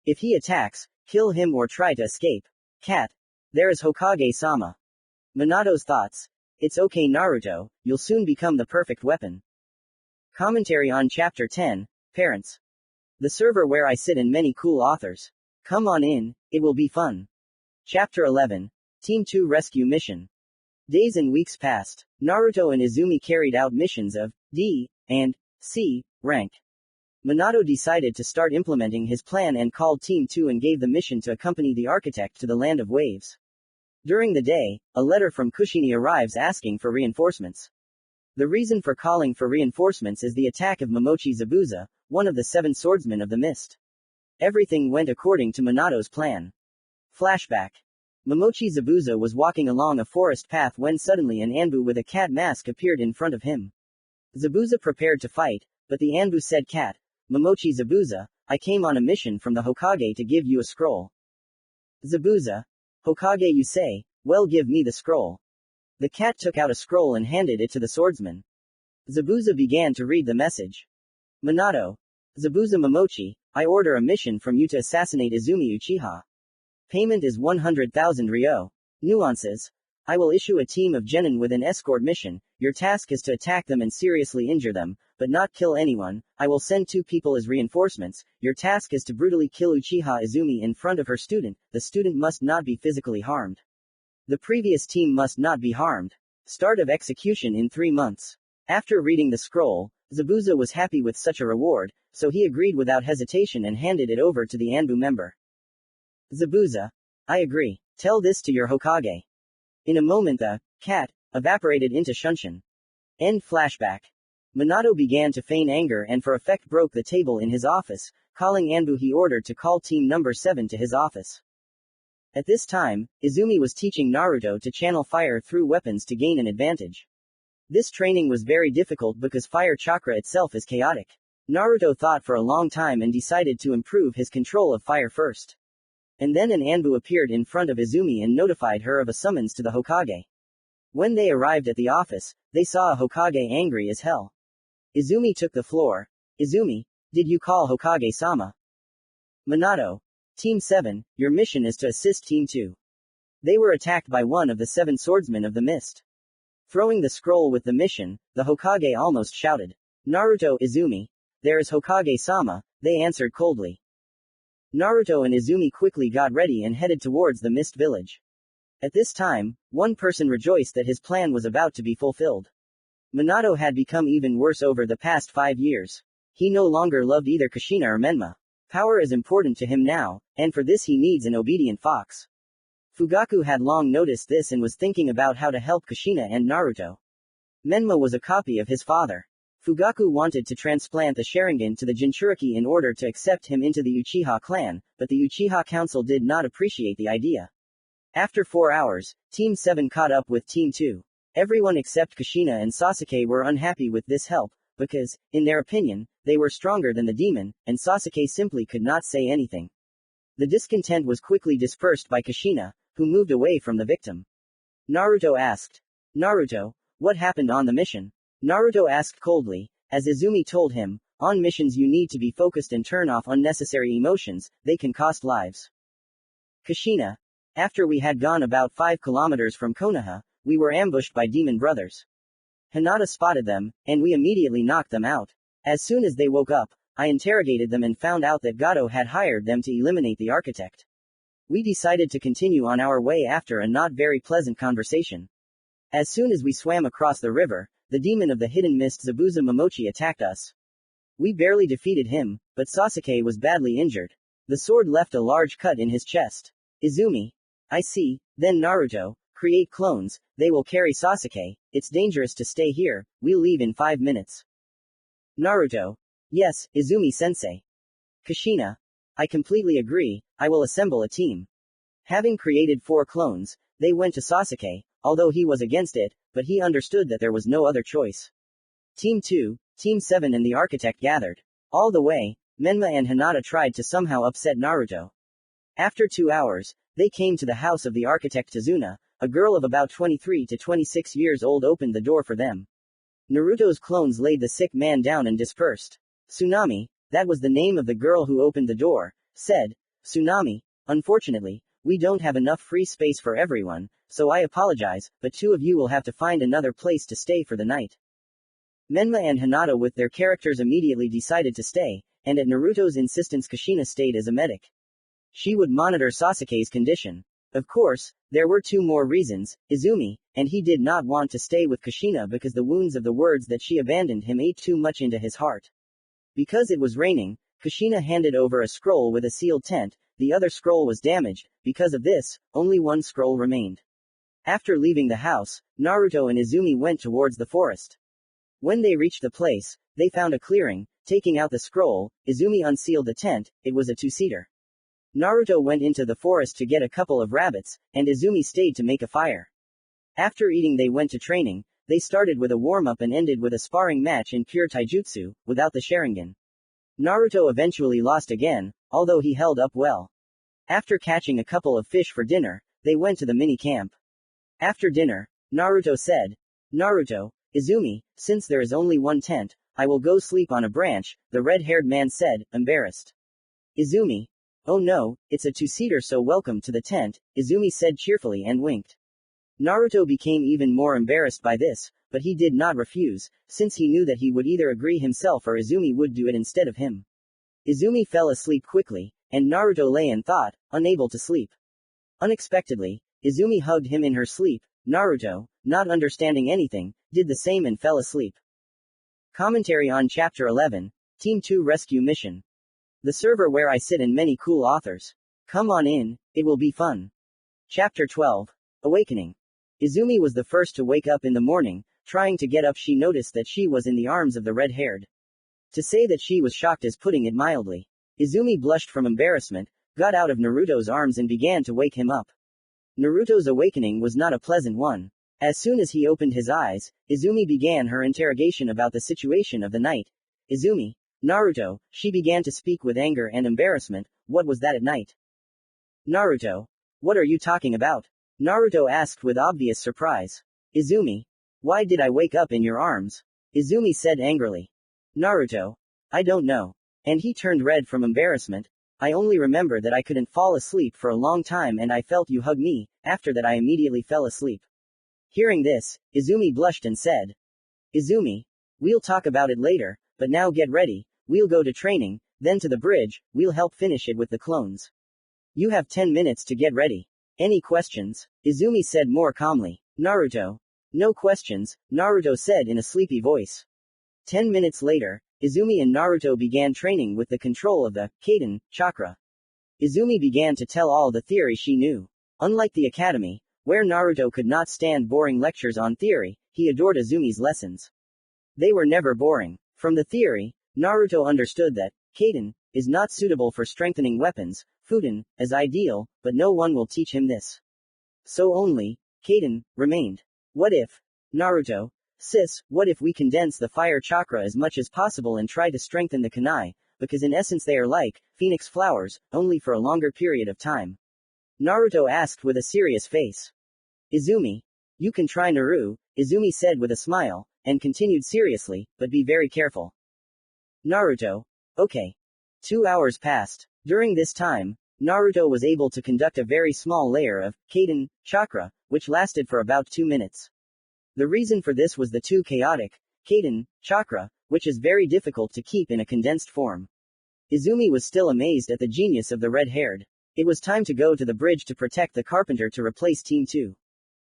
If he attacks, kill him or try to escape. Cat. There is Hokage-sama. Minato's thoughts. It's okay Naruto, you'll soon become the perfect weapon. Commentary on Chapter 10, Parents. The server where I sit and many cool authors. Come on in, it will be fun. Chapter 11. Team 2 Rescue Mission. Days and weeks passed. Naruto and Izumi carried out missions of D and C rank. Minato decided to start implementing his plan and called Team 2 and gave the mission to accompany the architect to the land of waves. During the day, a letter from Kushina arrives asking for reinforcements. The reason for calling for reinforcements is the attack of Momochi Zabuza, one of the 7 swordsmen of the mist. Everything went according to Minato's plan. Flashback. Momochi Zabuza was walking along a forest path when suddenly an Anbu with a cat mask appeared in front of him. Zabuza prepared to fight, but the Anbu said, "Cat, Momochi Zabuza, I came on a mission from the Hokage to give you a scroll." Zabuza. Hokage, you say? Well, give me the scroll. The cat took out a scroll and handed it to the swordsman. Zabuza began to read the message. Minato. Zabuza Momochi, I order a mission from you to assassinate Izumi Uchiha. Payment is 100,000 ryo. Nuances. I will issue a team of genin with an escort mission. Your task is to attack them and seriously injure them, but not kill anyone. I will send 2 people as reinforcements. Your task is to brutally kill Uchiha Izumi in front of her student. The student must not be physically harmed. The previous team must not be harmed. Start of execution in 3 months. After reading the scroll, Zabuza was happy with such a reward, so he agreed without hesitation and handed it over to the Anbu member. Zabuza. I agree. Tell this to your Hokage. In a moment the cat evaporated into Shunshin. End flashback. Minato began to feign anger and for effect broke the table in his office. Calling Anbu, he ordered to call team number 7 to his office. At this time, Izumi was teaching Naruto to channel fire through weapons to gain an advantage. This training was very difficult because fire chakra itself is chaotic. Naruto thought for a long time and decided to improve his control of fire first. And then an Anbu appeared in front of Izumi and notified her of a summons to the Hokage. When they arrived at the office, they saw a Hokage angry as hell. Izumi took the floor. Izumi, did you call Hokage-sama? Minato. Team 7, your mission is to assist Team 2. They were attacked by one of the 7 swordsmen of the mist. Throwing the scroll with the mission, the Hokage almost shouted. Naruto, Izumi. There is Hokage-sama, they answered coldly. Naruto and Izumi quickly got ready and headed towards the mist village. At this time, one person rejoiced that his plan was about to be fulfilled. Minato had become even worse over the past 5 years. He no longer loved either Kushina or Menma. Power is important to him now, and for this he needs an obedient fox. Fugaku had long noticed this and was thinking about how to help Kushina and Naruto. Menma was a copy of his father. Fugaku wanted to transplant the Sharingan to the Jinchuriki in order to accept him into the Uchiha clan, but the Uchiha Council did not appreciate the idea. After 4 hours, Team 7 caught up with Team 2. Everyone except Kushina and Sasuke were unhappy with this help, because, in their opinion, they were stronger than the demon, and Sasuke simply could not say anything. The discontent was quickly dispersed by Kushina, who moved away from the victim. Naruto asked. Naruto, what happened on the mission? Naruto asked coldly, as Izumi told him, on missions you need to be focused and turn off unnecessary emotions, they can cost lives. Kushina. After we had gone about 5 kilometers from Konoha, we were ambushed by demon brothers. Hinata spotted them, and we immediately knocked them out. As soon as they woke up, I interrogated them and found out that Gato had hired them to eliminate the architect. We decided to continue on our way after a not very pleasant conversation. As soon as we swam across the river, the demon of the hidden mist Zabuza Momochi attacked us. We barely defeated him, but Sasuke was badly injured. The sword left a large cut in his chest. Izumi. I see, then Naruto, create clones, they will carry Sasuke, it's dangerous to stay here, we'll leave in 5 minutes. Naruto. Yes, Izumi-sensei. Kushina. I completely agree, I will assemble a team. Having created 4 clones, they went to Sasuke, although he was against it, but he understood that there was no other choice. Team 2, Team 7 and the architect gathered. All the way, Menma and Hinata tried to somehow upset Naruto. After 2 hours, they came to the house of the architect Tazuna. A girl of about 23 to 26 years old opened the door for them. Naruto's clones laid the sick man down and dispersed. Tsunami, that was the name of the girl who opened the door, said, Tsunami, unfortunately, we don't have enough free space for everyone, so I apologize, but 2 of you will have to find another place to stay for the night. Menma and Hinata with their characters immediately decided to stay, and at Naruto's insistence Kushina stayed as a medic. She would monitor Sasuke's condition. Of course, there were two more reasons. Izumi, and he did not want to stay with Kushina because the wounds of the words that she abandoned him ate too much into his heart. Because it was raining, Kushina handed over a scroll with a sealed tent. The other scroll was damaged. Because of this, only one scroll remained. After leaving the house, Naruto and Izumi went towards the forest. When they reached the place, they found a clearing. Taking out the scroll, Izumi unsealed the tent. It was a two-seater. Naruto went into the forest to get a couple of rabbits, and Izumi stayed to make a fire. After eating they went to training. They started with a warm-up and ended with a sparring match in pure taijutsu, without the Sharingan. Naruto eventually lost again, although he held up well. After catching a couple of fish for dinner, they went to the mini-camp. After dinner, Naruto said, "Naruto, Izumi, since there is only one tent, I will go sleep on a branch," the red-haired man said, embarrassed. Izumi, "Oh no, it's a two-seater so welcome to the tent," Izumi said cheerfully and winked. Naruto became even more embarrassed by this, but he did not refuse, since he knew that he would either agree himself or Izumi would do it instead of him. Izumi fell asleep quickly, and Naruto lay in thought, unable to sleep. Unexpectedly, Izumi hugged him in her sleep. Naruto, not understanding anything, did the same and fell asleep. Commentary on Chapter 11, Team 2 Rescue Mission. The server where I sit and many cool authors. Come on in, it will be fun. Chapter 12, Awakening. Izumi was the first to wake up in the morning. Trying to get up she noticed that she was in the arms of the red-haired. To say that she was shocked is putting it mildly. Izumi blushed from embarrassment, got out of Naruto's arms and began to wake him up. Naruto's awakening was not a pleasant one. As soon as he opened his eyes, Izumi began her interrogation about the situation of the night. Izumi, Naruto, she began to speak with anger and embarrassment. What was that at night? Naruto, what are you talking about? Naruto asked with obvious surprise. Izumi, why did I wake up in your arms? Izumi said angrily. Naruto, I don't know. And he turned red from embarrassment. I only remember that I couldn't fall asleep for a long time and I felt you hug me. After that I immediately fell asleep. Hearing this, Izumi blushed and said, Izumi, we'll talk about it later, but now get ready, we'll go to training, then to the bridge, we'll help finish it with the clones. You have 10 minutes to get ready. Any questions? Izumi said more calmly. Naruto. No questions, Naruto said in a sleepy voice. 10 minutes later, Izumi and Naruto began training with the control of the Kaden chakra. Izumi began to tell all the theory she knew. Unlike the academy, where Naruto could not stand boring lectures on theory, he adored Izumi's lessons. They were never boring. From the theory, Naruto understood that Kaden is not suitable for strengthening weapons, FUNN is ideal, but no one will teach him this. So only Kaden remained. What if? Naruto, sis, what if we condense the fire chakra as much as possible and try to strengthen the kunai, because in essence they are like phoenix flowers, only for a longer period of time? Naruto asked with a serious face. Izumi, you can try Naru, Izumi said with a smile, and continued seriously, but be very careful. Naruto, okay. 2 hours passed. During this time, Naruto was able to conduct a very small layer of Kaden chakra, which lasted for about 2 minutes. The reason for this was the too chaotic Kaden chakra, which is very difficult to keep in a condensed form. Izumi was still amazed at the genius of the red-haired. It was time to go to the bridge to protect the carpenter to replace Team 2.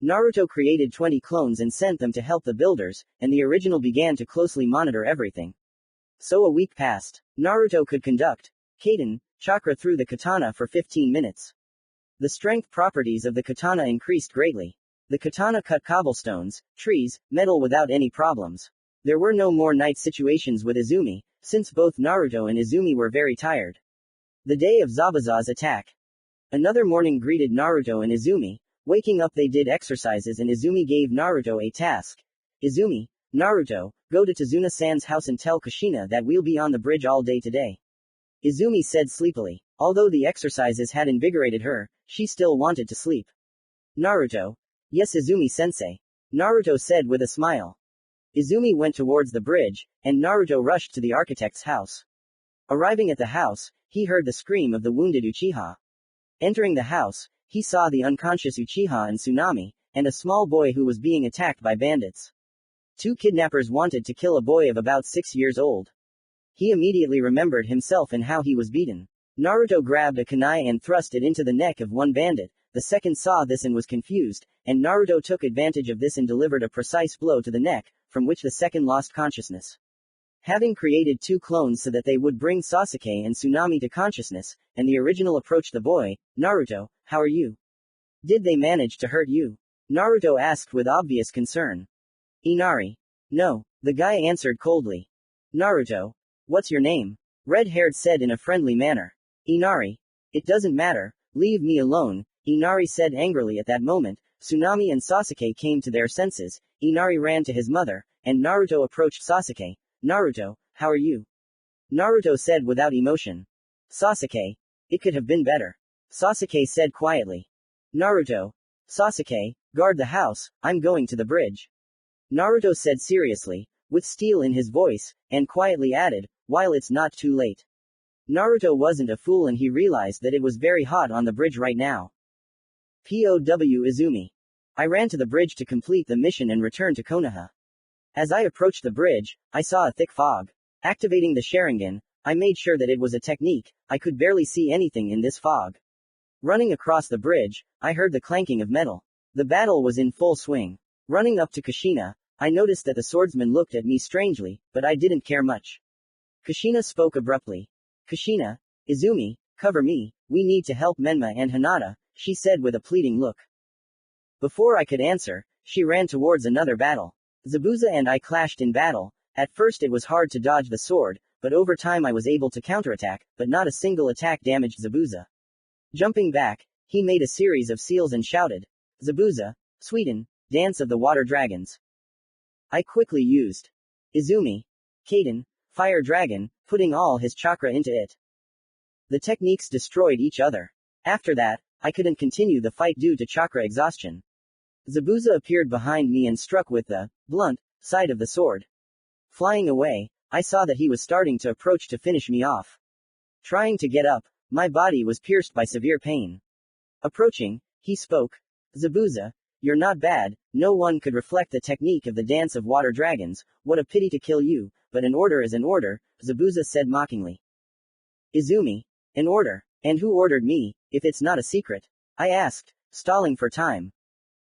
Naruto created 20 clones and sent them to help the builders, and the original began to closely monitor everything. So a week passed. Naruto could conduct Kaden chakra through the katana for 15 minutes. The strength properties of the katana increased greatly. The katana cut cobblestones, trees, metal without any problems. There were no more night situations with Izumi, since both Naruto and Izumi were very tired. The day of Zabuza's attack. Another morning greeted Naruto and Izumi. Waking up they did exercises and Izumi gave Naruto a task. Izumi, Naruto, go to Tazuna-san's house and tell Kushina that we'll be on the bridge all day today. Izumi said sleepily. Although the exercises had invigorated her, she still wanted to sleep. Naruto. Yes, Izumi-sensei. Naruto said with a smile. Izumi went towards the bridge, and Naruto rushed to the architect's house. Arriving at the house, he heard the scream of the wounded Uchiha. Entering the house, he saw the unconscious Uchiha and Tsunami, and a small boy who was being attacked by bandits. 2 kidnappers wanted to kill a boy of about 6 years old. He immediately remembered himself and how he was beaten. Naruto grabbed a kunai and thrust it into the neck of one bandit. The second saw this and was confused, and Naruto took advantage of this and delivered a precise blow to the neck, from which the second lost consciousness. Having created two clones so that they would bring Sasuke and Tsunami to consciousness, and the original approached the boy, Naruto, how are you? Did they manage to hurt you? Naruto asked with obvious concern. Inari. No, the guy answered coldly. Naruto. What's your name? Red-haired said in a friendly manner. Inari. It doesn't matter, leave me alone, Inari said angrily. At that moment, Tsunami and Sasuke came to their senses. Inari ran to his mother, and Naruto approached Sasuke. Naruto, how are you? Naruto said without emotion. Sasuke. It could have been better. Sasuke said quietly. Naruto. Sasuke, guard the house, I'm going to the bridge. Naruto said seriously, with steel in his voice, and quietly added, while it's not too late. Naruto wasn't a fool and he realized that it was very hot on the bridge right now. POW Izumi. I ran to the bridge to complete the mission and return to Konoha. As I approached the bridge, I saw a thick fog. Activating the Sharingan, I made sure that it was a technique. I could barely see anything in this fog. Running across the bridge, I heard the clanking of metal. The battle was in full swing. Running up to Kushina, I noticed that the swordsman looked at me strangely, but I didn't care much. Kushina spoke abruptly. Kushina, Izumi, cover me, we need to help Menma and Hinata, she said with a pleading look. Before I could answer, she ran towards another battle. Zabuza and I clashed in battle. At first it was hard to dodge the sword, but over time I was able to counterattack, but not a single attack damaged Zabuza. Jumping back, he made a series of seals and shouted, Zabuza, Sweden, Dance of the Water Dragons. I quickly used Izumi, Kaden, Fire Dragon, putting all his chakra into it. The techniques destroyed each other. After that, I couldn't continue the fight due to chakra exhaustion. Zabuza appeared behind me and struck with the blunt side of the sword. Flying away, I saw that he was starting to approach to finish me off. Trying to get up, my body was pierced by severe pain. Approaching, he spoke. Zabuza, you're not bad, no one could reflect the technique of the Dance of Water Dragons, what a pity to kill you, but an order is an order, Zabuza said mockingly. Izumi, an order, and who ordered me, if it's not a secret? I asked, stalling for time.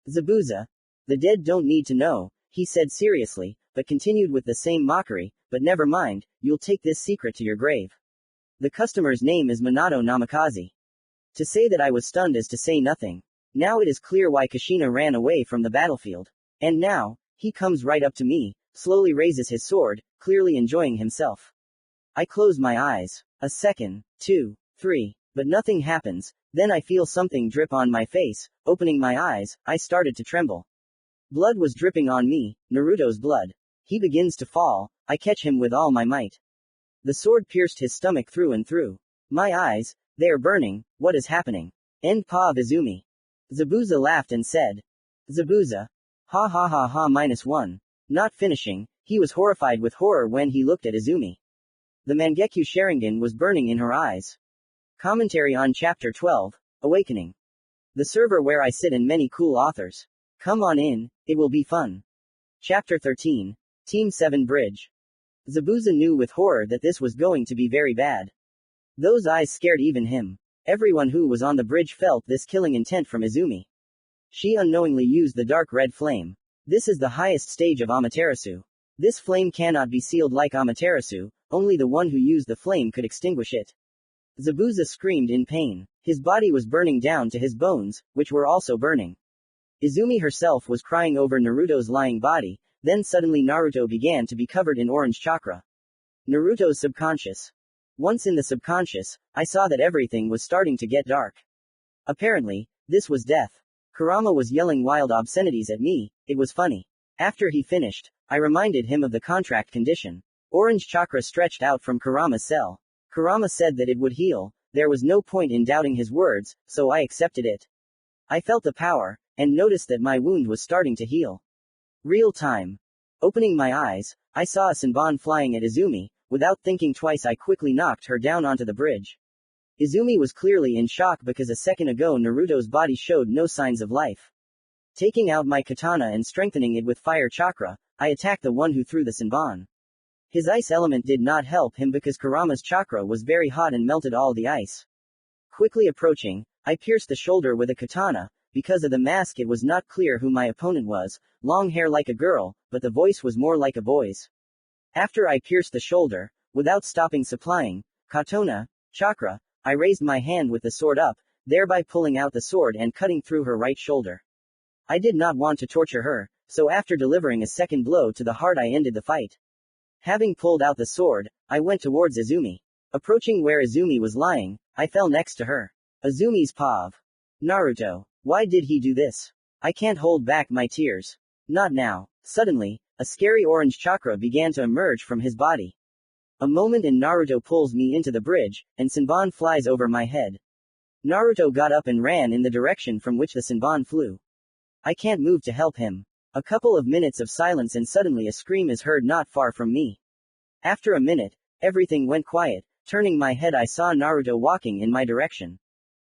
Zabuza, the dead don't need to know, he said seriously, but continued with the same mockery, but never mind, you'll take this secret to your grave. The customer's name is Minato-Namikaze. To say that I was stunned is to say nothing. Now it is clear why Kushina ran away from the battlefield. And now, he comes right up to me, slowly raises his sword, clearly enjoying himself. I close my eyes. A second, 2, 3, but nothing happens. Then I feel something drip on my face. Opening my eyes, I started to tremble. Blood was dripping on me, Naruto's blood. He begins to fall, I catch him with all my might. The sword pierced his stomach through and through. My eyes, they are burning, what is happening? End Pa of Izumi. Zabuza laughed and said. Zabuza. Ha ha ha ha -1. Not finishing, he was horrified with horror when he looked at Izumi. The Mangekyo Sharingan was burning in her eyes. Commentary on Chapter 12, Awakening. The server where I sit and many cool authors. Come on in, it will be fun. Chapter 13, Team 7 Bridge. Zabuza knew with horror that this was going to be very bad. Those eyes scared even him. Everyone who was on the bridge felt this killing intent from Izumi. She unknowingly used the dark red flame. This is the highest stage of Amaterasu. This flame cannot be sealed like Amaterasu, only the one who used the flame could extinguish it. Zabuza screamed in pain. His body was burning down to his bones, which were also burning. Izumi herself was crying over Naruto's lying body, then suddenly Naruto began to be covered in orange chakra. Naruto's subconscious. Once in the subconscious, I saw that everything was starting to get dark. Apparently, this was death. Kurama was yelling wild obscenities at me, it was funny. After he finished, I reminded him of the contract condition. Orange chakra stretched out from Kurama's cell. Kurama said that it would heal, there was no point in doubting his words, so I accepted it. I felt the power, and noticed that my wound was starting to heal. Real time. Opening my eyes, I saw a Senbon flying at Izumi. Without thinking twice I quickly knocked her down onto the bridge. Izumi was clearly in shock because a second ago Naruto's body showed no signs of life. Taking out my katana and strengthening it with fire chakra, I attacked the one who threw the Senbon. His ice element did not help him because Kurama's chakra was very hot and melted all the ice. Quickly approaching, I pierced the shoulder with a katana. Because of the mask it was not clear who my opponent was, long hair like a girl, but the voice was more like a boy's. After I pierced the shoulder, without stopping supplying katana chakra, I raised my hand with the sword up, thereby pulling out the sword and cutting through her right shoulder. I did not want to torture her, so after delivering a second blow to the heart I ended the fight. Having pulled out the sword, I went towards Izumi. Approaching where Izumi was lying, I fell next to her. Izumi's pav. Naruto. Why did he do this? I can't hold back my tears. Not now. Suddenly, a scary orange chakra began to emerge from his body. A moment and Naruto pulls me into the bridge, and Senbon flies over my head. Naruto got up and ran in the direction from which the Senbon flew. I can't move to help him. A couple of minutes of silence and suddenly a scream is heard not far from me. After a minute, everything went quiet. Turning my head I saw Naruto walking in my direction.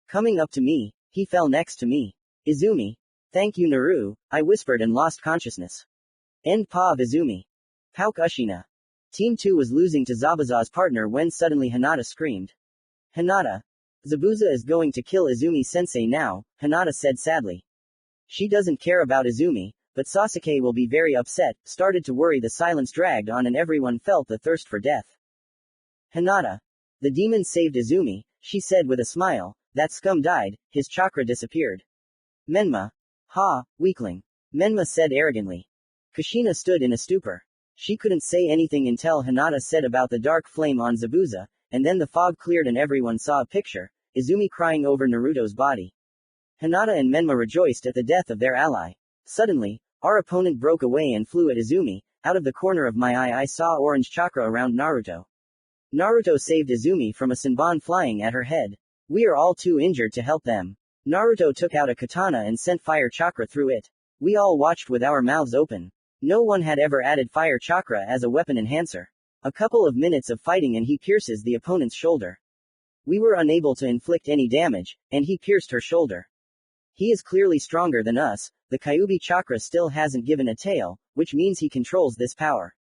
Coming up to me, he fell next to me. Izumi. Thank you Naru, I whispered and lost consciousness. End pav Izumi. Pauk Ushina. Team 2 was losing to Zabuza's partner when suddenly Hinata screamed. Hinata. Zabuza is going to kill Izumi-sensei now, Hinata said sadly. She doesn't care about Izumi, but Sasuke will be very upset. Started to worry. The silence dragged on and everyone felt the thirst for death. Hinata. The demon saved Izumi, she said with a smile. That scum died, his chakra disappeared. Menma. Ha, weakling. Menma said arrogantly. Kushina stood in a stupor. She couldn't say anything until Hinata said about the dark flame on Zabuza, and then the fog cleared and everyone saw a picture, Izumi crying over Naruto's body. Hinata and Menma rejoiced at the death of their ally. Suddenly, our opponent broke away and flew at Izumi. Out of the corner of my eye I saw orange chakra around Naruto. Naruto saved Izumi from a Senbon flying at her head. We are all too injured to help them. Naruto took out a katana and sent fire chakra through it. We all watched with our mouths open. No one had ever added fire chakra as a weapon enhancer. A couple of minutes of fighting and he pierces the opponent's shoulder. We were unable to inflict any damage, and he pierced her shoulder. He is clearly stronger than us. The Kyuubi chakra still hasn't given a tail, which means he controls this power.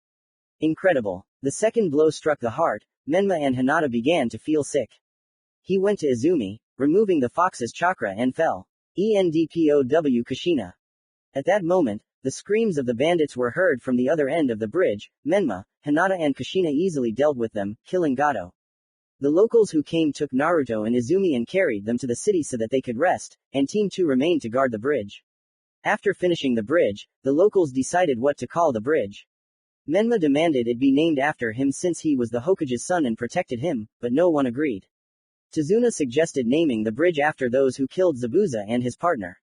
Incredible. The second blow struck the heart. Menma and Hinata began to feel sick. He went to Izumi, removing the fox's chakra and fell. Endpow Kushina. At that moment, the screams of the bandits were heard from the other end of the bridge. Menma, Hinata and Kushina easily dealt with them, killing Gato. The locals who came took Naruto and Izumi and carried them to the city so that they could rest, and Team 2 remained to guard the bridge. After finishing the bridge, the locals decided what to call the bridge. Menma demanded it be named after him since he was the Hokage's son and protected him, but no one agreed. Tazuna suggested naming the bridge after those who killed Zabuza and his partner.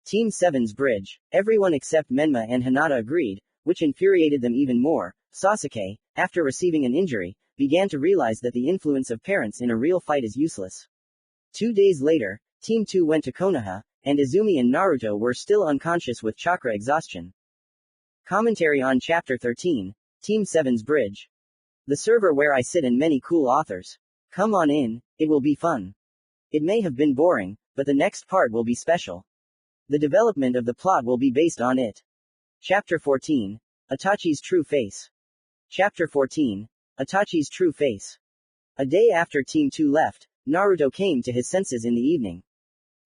Team 7's bridge. Everyone except Menma and Hinata agreed, which infuriated them even more. Sasuke, after receiving an injury, began to realize that the influence of parents in a real fight is useless. 2 days later, Team 2 went to Konoha, and Izumi and Naruto were still unconscious with chakra exhaustion. Commentary on Chapter 13, Team 7's Bridge. The server where I sit and many cool authors. Come on in, it will be fun. It may have been boring, but the next part will be special. The development of the plot will be based on it. Chapter 14, Itachi's True Face. Chapter 14, Itachi's True Face. A day after Team 2 left, Naruto came to his senses in the evening.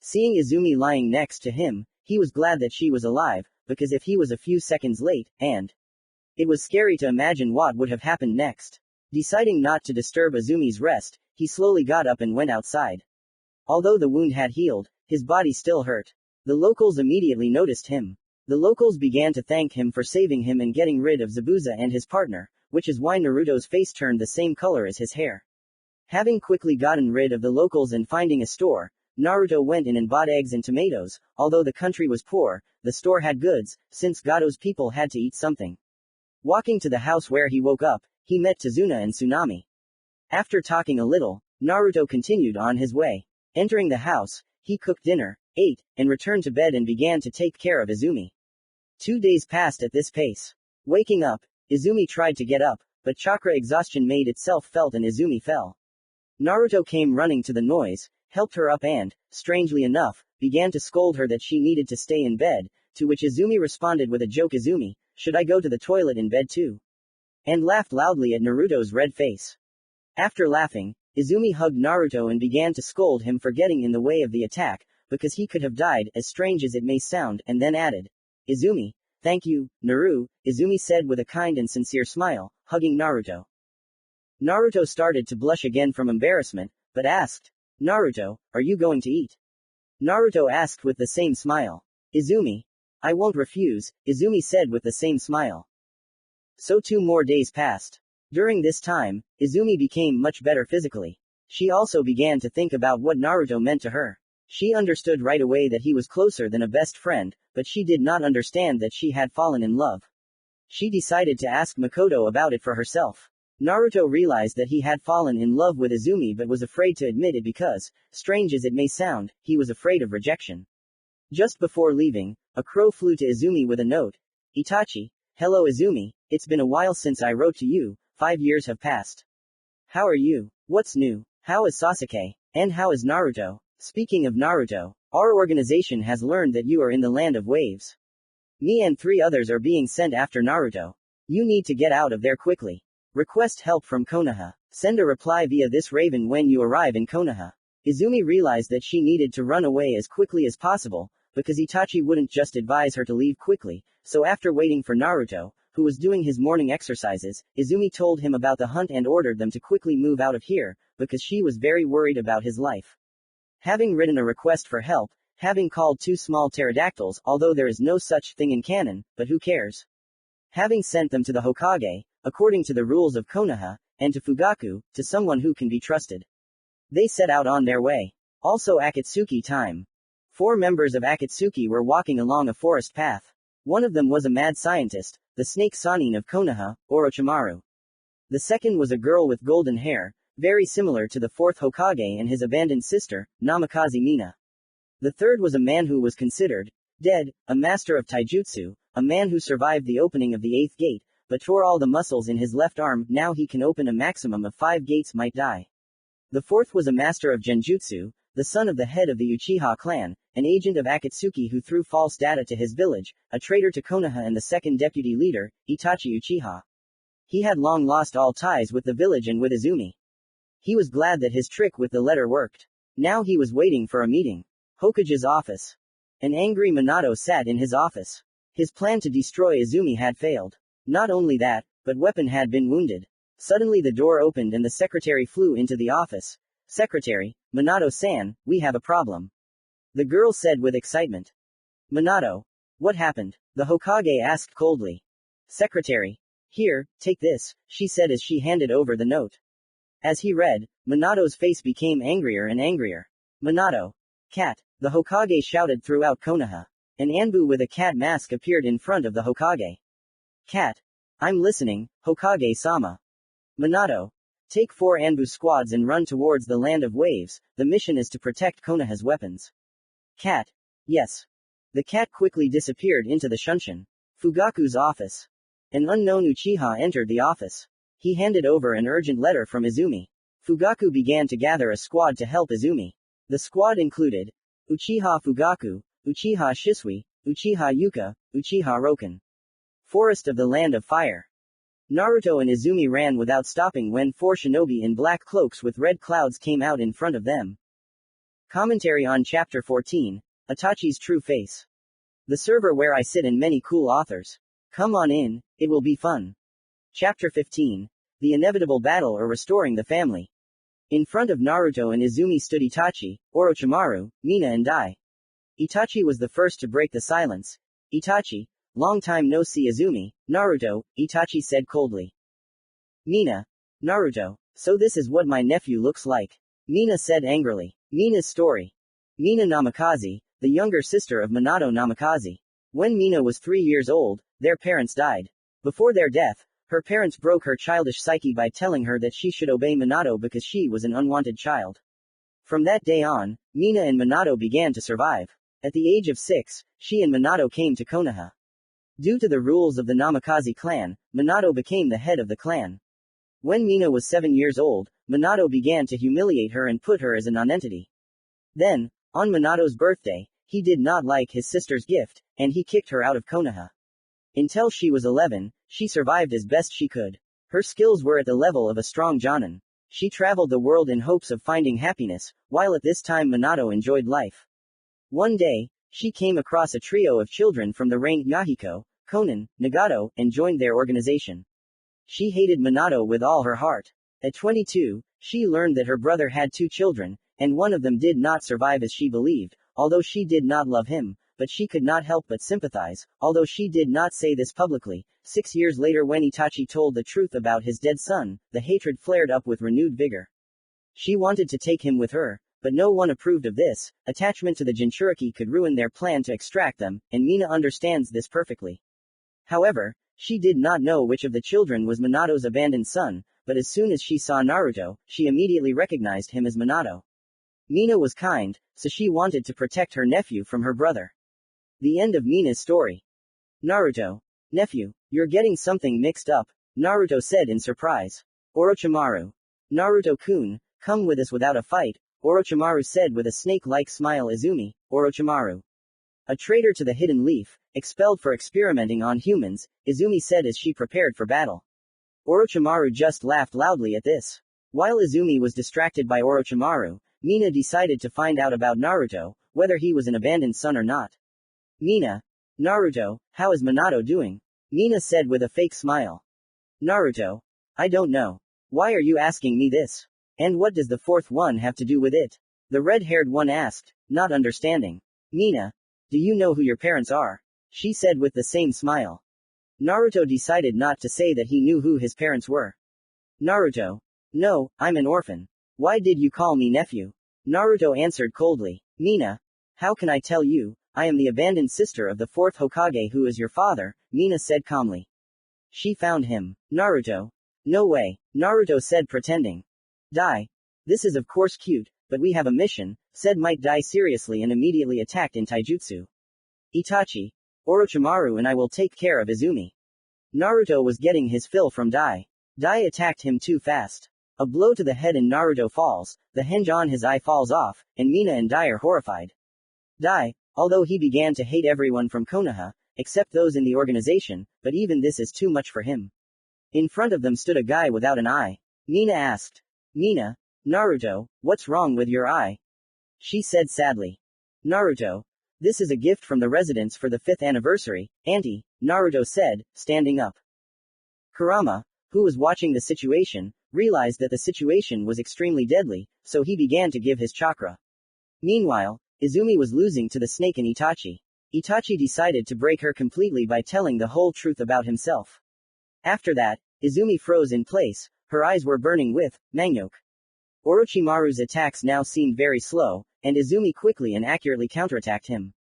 Seeing Izumi lying next to him, he was glad that she was alive, because if he was a few seconds late, it was scary to imagine what would have happened next. Deciding not to disturb Izumi's rest, he slowly got up and went outside. Although the wound had healed, his body still hurt. The locals immediately noticed him. The locals began to thank him for saving him and getting rid of Zabuza and his partner, which is why Naruto's face turned the same color as his hair. Having quickly gotten rid of the locals and finding a store, Naruto went in and bought eggs and tomatoes. Although the country was poor, the store had goods, since Gato's people had to eat something. Walking to the house where he woke up, he met Tazuna and Tsunami. After talking a little, Naruto continued on his way. Entering the house, he cooked dinner, ate, and returned to bed and began to take care of Izumi. 2 days passed at this pace. Waking up, Izumi tried to get up, but chakra exhaustion made itself felt and Izumi fell. Naruto came running to the noise, helped her up and, strangely enough, began to scold her that she needed to stay in bed, to which Izumi responded with a joke. Izumi, should I go to the toilet in bed too? and laughed loudly at Naruto's red face. After laughing, Izumi hugged Naruto and began to scold him for getting in the way of the attack, because he could have died, as strange as it may sound, and then added, "Izumi, thank you, Naru," Izumi said with a kind and sincere smile, hugging Naruto. Naruto started to blush again from embarrassment, but asked, "Naruto, are you going to eat?" Naruto asked with the same smile. "Izumi, I won't refuse," Izumi said with the same smile. So 2 more days passed. During this time, Izumi became much better physically. She also began to think about what Naruto meant to her. She understood right away that he was closer than a best friend, but she did not understand that she had fallen in love. She decided to ask Makoto about it for herself. Naruto realized that he had fallen in love with Izumi but was afraid to admit it because, strange as it may sound, he was afraid of rejection. Just before leaving, a crow flew to Izumi with a note. "Itachi, hello Izumi, it's been a while since I wrote to you, 5 years have passed. How are you? What's new? How is Sasuke? And how is Naruto? Speaking of Naruto, our organization has learned that you are in the land of waves. Me and 3 others are being sent after Naruto. You need to get out of there quickly. Request help from Konoha. Send a reply via this raven when you arrive in Konoha." Izumi realized that she needed to run away as quickly as possible, because Itachi wouldn't just advise her to leave quickly, so after waiting for Naruto, who was doing his morning exercises, Izumi told him about the hunt and ordered them to quickly move out of here, because she was very worried about his life. Having written a request for help, having called 2 small pterodactyls, although there is no such thing in canon, but who cares? Having sent them to the Hokage, according to the rules of Konoha, and to Fugaku, to someone who can be trusted. They set out on their way. Also Akatsuki time. 4 members of Akatsuki were walking along a forest path. One of them was a mad scientist, the snake Sanin of Konoha, Orochimaru. The second was a girl with golden hair, very similar to the 4th Hokage and his abandoned sister, Namikaze Mina. The third was a man who was considered dead, a master of taijutsu, a man who survived the opening of the 8th gate, but tore all the muscles in his left arm. Now he can open a maximum of 5 gates, might die. The fourth was a master of genjutsu, the son of the head of the Uchiha clan, an agent of Akatsuki who threw false data to his village, a traitor to Konoha and the second deputy leader, Itachi Uchiha. He had long lost all ties with the village and with Izumi. He was glad that his trick with the letter worked. Now he was waiting for a meeting. Hokage's office. An angry Minato sat in his office. His plan to destroy Izumi had failed. Not only that, but weapon had been wounded. Suddenly the door opened and the secretary flew into the office. "Secretary, Minato-san, we have a problem," the girl said with excitement. "Minato, what happened?" the Hokage asked coldly. "Secretary, here, take this," she said as she handed over the note. As he read, Minato's face became angrier and angrier. "Minato! Cat!" the Hokage shouted throughout Konoha. An Anbu with a cat mask appeared in front of the Hokage. "Cat! I'm listening, Hokage-sama." "Minato! Take 4 Anbu squads and run towards the land of waves, the mission is to protect Konoha's weapons." "Cat! Yes." The cat quickly disappeared into the Shunshin. Fugaku's office. An unknown Uchiha entered the office. He handed over an urgent letter from Izumi. Fugaku began to gather a squad to help Izumi. The squad included Uchiha Fugaku, Uchiha Shisui, Uchiha Yuka, Uchiha Roken. Forest of the Land of Fire. Naruto and Izumi ran without stopping when 4 shinobi in black cloaks with red clouds came out in front of them. Commentary on Chapter 14, Itachi's True Face. The server where I sit and many cool authors. Come on in, it will be fun. Chapter 15, The Inevitable Battle or Restoring the Family. In front of Naruto and Izumi stood Itachi, Orochimaru, Mina and Dai. Itachi was the first to break the silence. "Itachi, long time no see Izumi." "Naruto," Itachi said coldly. "Mina. Naruto. So this is what my nephew looks like." Mina said angrily. Mina's story. Mina Namikaze, the younger sister of Minato Namikaze. When Mina was 3 years old, their parents died. Before their death, her parents broke her childish psyche by telling her that she should obey Minato because she was an unwanted child. From that day on, Mina and Minato began to survive. At the age of 6, she and Minato came to Konoha. Due to the rules of the Namikaze clan, Minato became the head of the clan. When Mina was 7 years old, Minato began to humiliate her and put her as a nonentity. Then, on Minato's birthday, he did not like his sister's gift, and he kicked her out of Konoha. Until she was 11, she survived as best she could. Her skills were at the level of a strong jonin. She traveled the world in hopes of finding happiness, while at this time Minato enjoyed life. One day, she came across a trio of children from the rank Yahiko, Konan, Nagato, and joined their organization. She hated Minato with all her heart. At 22, she learned that her brother had 2 children, and one of them did not survive as she believed, although she did not love him, but she could not help but sympathize, although she did not say this publicly. 6 years later, when Itachi told the truth about his dead son, the hatred flared up with renewed vigor. She wanted to take him with her, but no one approved of this. Attachment to the Jinchuriki could ruin their plan to extract them, and Mina understands this perfectly. However, she did not know which of the children was Minato's abandoned son, but as soon as she saw Naruto, she immediately recognized him as Minato. Mina was kind, so she wanted to protect her nephew from her brother. The end of Mina's story. Naruto. Nephew, you're getting something mixed up, Naruto said in surprise. Orochimaru. Naruto-kun, come with us without a fight, Orochimaru said with a snake-like smile. Izumi, Orochimaru. A traitor to the hidden leaf, expelled for experimenting on humans, Izumi said as she prepared for battle. Orochimaru just laughed loudly at this. While Izumi was distracted by Orochimaru, Mina decided to find out about Naruto, whether he was an abandoned son or not. Mina. Naruto, how is Minato doing? Mina said with a fake smile. Naruto. I don't know. Why are you asking me this? And what does the fourth one have to do with it? The red-haired one asked, not understanding. Mina. Do you know who your parents are? She said with the same smile. Naruto decided not to say that he knew who his parents were. Naruto. No, I'm an orphan. Why did you call me nephew? Naruto answered coldly. Mina. How can I tell you? I am the abandoned sister of the fourth Hokage who is your father, Mina said calmly. She found him. Naruto. No way, Naruto said pretending. Dai. This is of course cute, but we have a mission, said Might Dai seriously and immediately attacked in taijutsu. Itachi. Orochimaru and I will take care of Izumi. Naruto was getting his fill from Dai. Dai attacked him too fast. A blow to the head and Naruto falls, the hinge on his eye falls off, and Mina and Dai are horrified. Dai, although he began to hate everyone from Konoha, except those in the organization, but even this is too much for him. In front of them stood a guy without an eye. Mina asked. Mina. Naruto, what's wrong with your eye? She said sadly. Naruto. This is a gift from the residents for the 5th anniversary, Auntie, Naruto said, standing up. Kurama, who was watching the situation, realized that the situation was extremely deadly, so he began to give his chakra. Meanwhile, Izumi was losing to the snake and Itachi. Itachi decided to break her completely by telling the whole truth about himself. After that, Izumi froze in place, her eyes were burning with manioc. Orochimaru's attacks now seemed very slow, and Izumi quickly and accurately counterattacked him.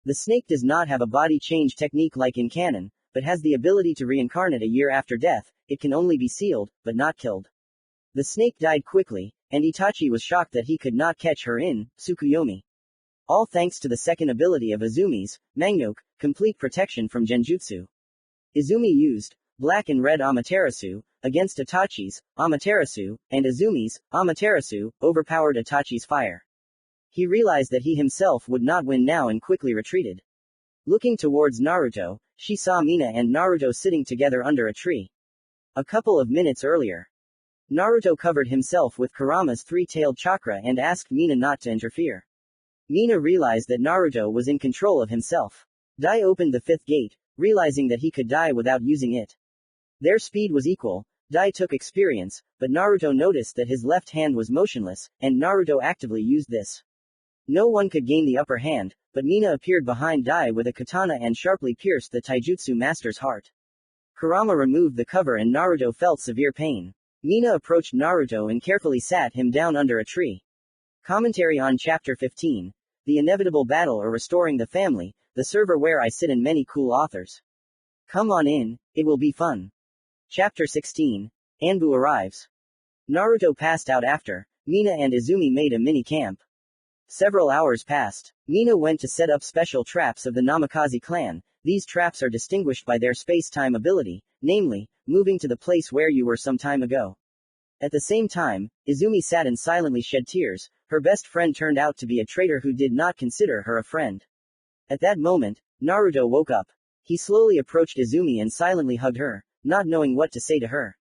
The snake does not have a body change technique like in canon, but has the ability to reincarnate a year after death. It can only be sealed, but not killed. The snake died quickly, and Itachi was shocked that he could not catch her in Tsukuyomi. All thanks to the second ability of Izumi's, manioc, complete protection from genjutsu. Izumi used black and red Amaterasu against Itachi's Amaterasu, and Izumi's Amaterasu overpowered Itachi's fire. He realized that he himself would not win now and quickly retreated. Looking towards Naruto, she saw Mina and Naruto sitting together under a tree. A couple of minutes earlier, Naruto covered himself with Kurama's 3-tailed chakra and asked Mina not to interfere. Mina realized that Naruto was in control of himself. Dai opened the 5th gate, realizing that he could die without using it. Their speed was equal. Dai took experience, but Naruto noticed that his left hand was motionless, and Naruto actively used this. No one could gain the upper hand, but Mina appeared behind Dai with a katana and sharply pierced the taijutsu master's heart. Kurama removed the cover and Naruto felt severe pain. Mina approached Naruto and carefully sat him down under a tree. Commentary on Chapter 15. The Inevitable Battle or Restoring the Family, the server where I sit and many cool authors. Come on in, it will be fun. Chapter 16. Anbu arrives. Naruto passed out after Mina and Izumi made a mini camp. Several hours passed. Mina went to set up special traps of the Namikaze clan. These traps are distinguished by their space-time ability, namely, moving to the place where you were some time ago. At the same time, Izumi sat and silently shed tears. Her best friend turned out to be a traitor who did not consider her a friend. At that moment, Naruto woke up. He slowly approached Izumi and silently hugged her, not knowing what to say to her.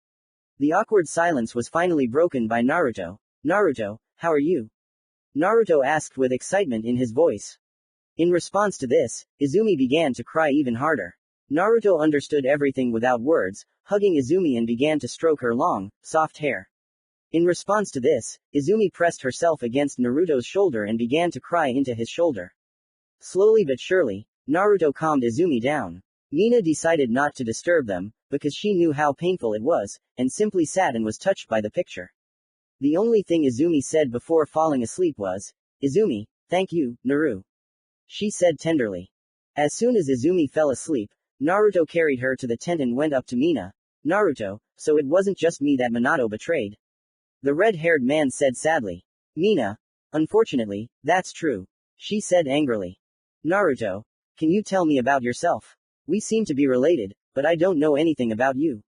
The awkward silence was finally broken by Naruto. Naruto, how are you? Naruto asked with excitement in his voice. In response to this, Izumi began to cry even harder. Naruto understood everything without words, hugging Izumi and began to stroke her long, soft hair. In response to this, Izumi pressed herself against Naruto's shoulder and began to cry into his shoulder. Slowly but surely, Naruto calmed Izumi down. Mina decided not to disturb them, because she knew how painful it was, and simply sat and was touched by the picture. The only thing Izumi said before falling asleep was, "Izumi, thank you, Naru," she said tenderly. As soon as Izumi fell asleep, Naruto carried her to the tent and went up to Mina. Naruto, so it wasn't just me that Minato betrayed? The red-haired man said sadly. Mina, unfortunately, that's true, she said angrily. Naruto, can you tell me about yourself? We seem to be related, but I don't know anything about you.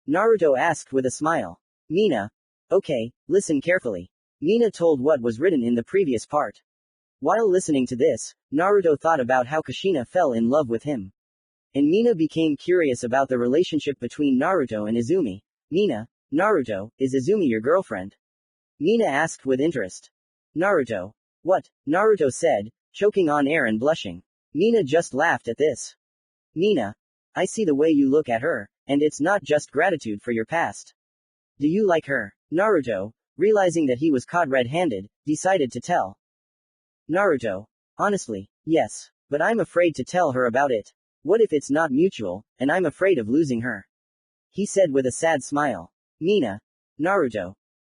Naruto asked with a smile. Mina, okay, listen carefully. Mina told what was written in the previous part. While listening to this, Naruto thought about how Kushina fell in love with him. And Mina became curious about the relationship between Naruto and Izumi. Mina, Naruto, is Izumi your girlfriend? Mina asked with interest. Naruto. What? Naruto said, choking on air and blushing. Mina just laughed at this. Mina, I see the way you look at her, and it's not just gratitude for your past. Do you like her? Naruto, realizing that he was caught red-handed, decided to tell. Naruto. Honestly, yes, but I'm afraid to tell her about it. What if it's not mutual, and I'm afraid of losing her? He said with a sad smile. Mina. Naruto.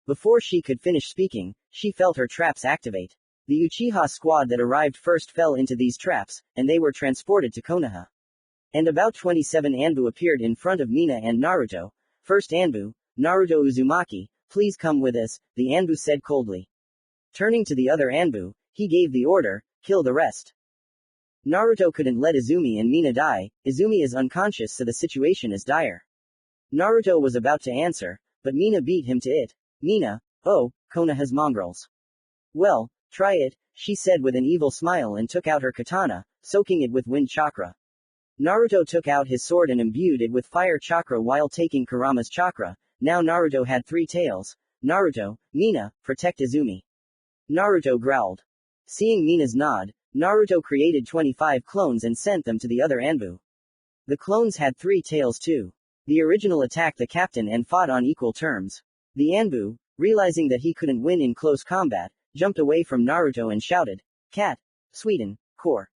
Before she could finish speaking, she felt her traps activate. The Uchiha squad that arrived first fell into these traps, and they were transported to Konoha. And about 27 Anbu appeared in front of Mina and Naruto. First Anbu, Naruto Uzumaki, please come with us, the Anbu said coldly. Turning to the other Anbu, he gave the order, kill the rest. Naruto couldn't let Izumi and Mina die. Izumi is unconscious, so the situation is dire. Naruto was about to answer, but Mina beat him to it. Mina, oh, Konoha's mongrels. Well, try it, she said with an evil smile and took out her katana, soaking it with wind chakra. Naruto took out his sword and imbued it with fire chakra while taking Kurama's chakra. Now Naruto had 3 tails. Naruto, Mina, protect Izumi. Naruto growled. Seeing Mina's nod, Naruto created 25 clones and sent them to the other Anbu. The clones had 3 tails too. The original attacked the captain and fought on equal terms. The Anbu, realizing that he couldn't win in close combat, jumped away from Naruto and shouted, Cat, Sweden, Core.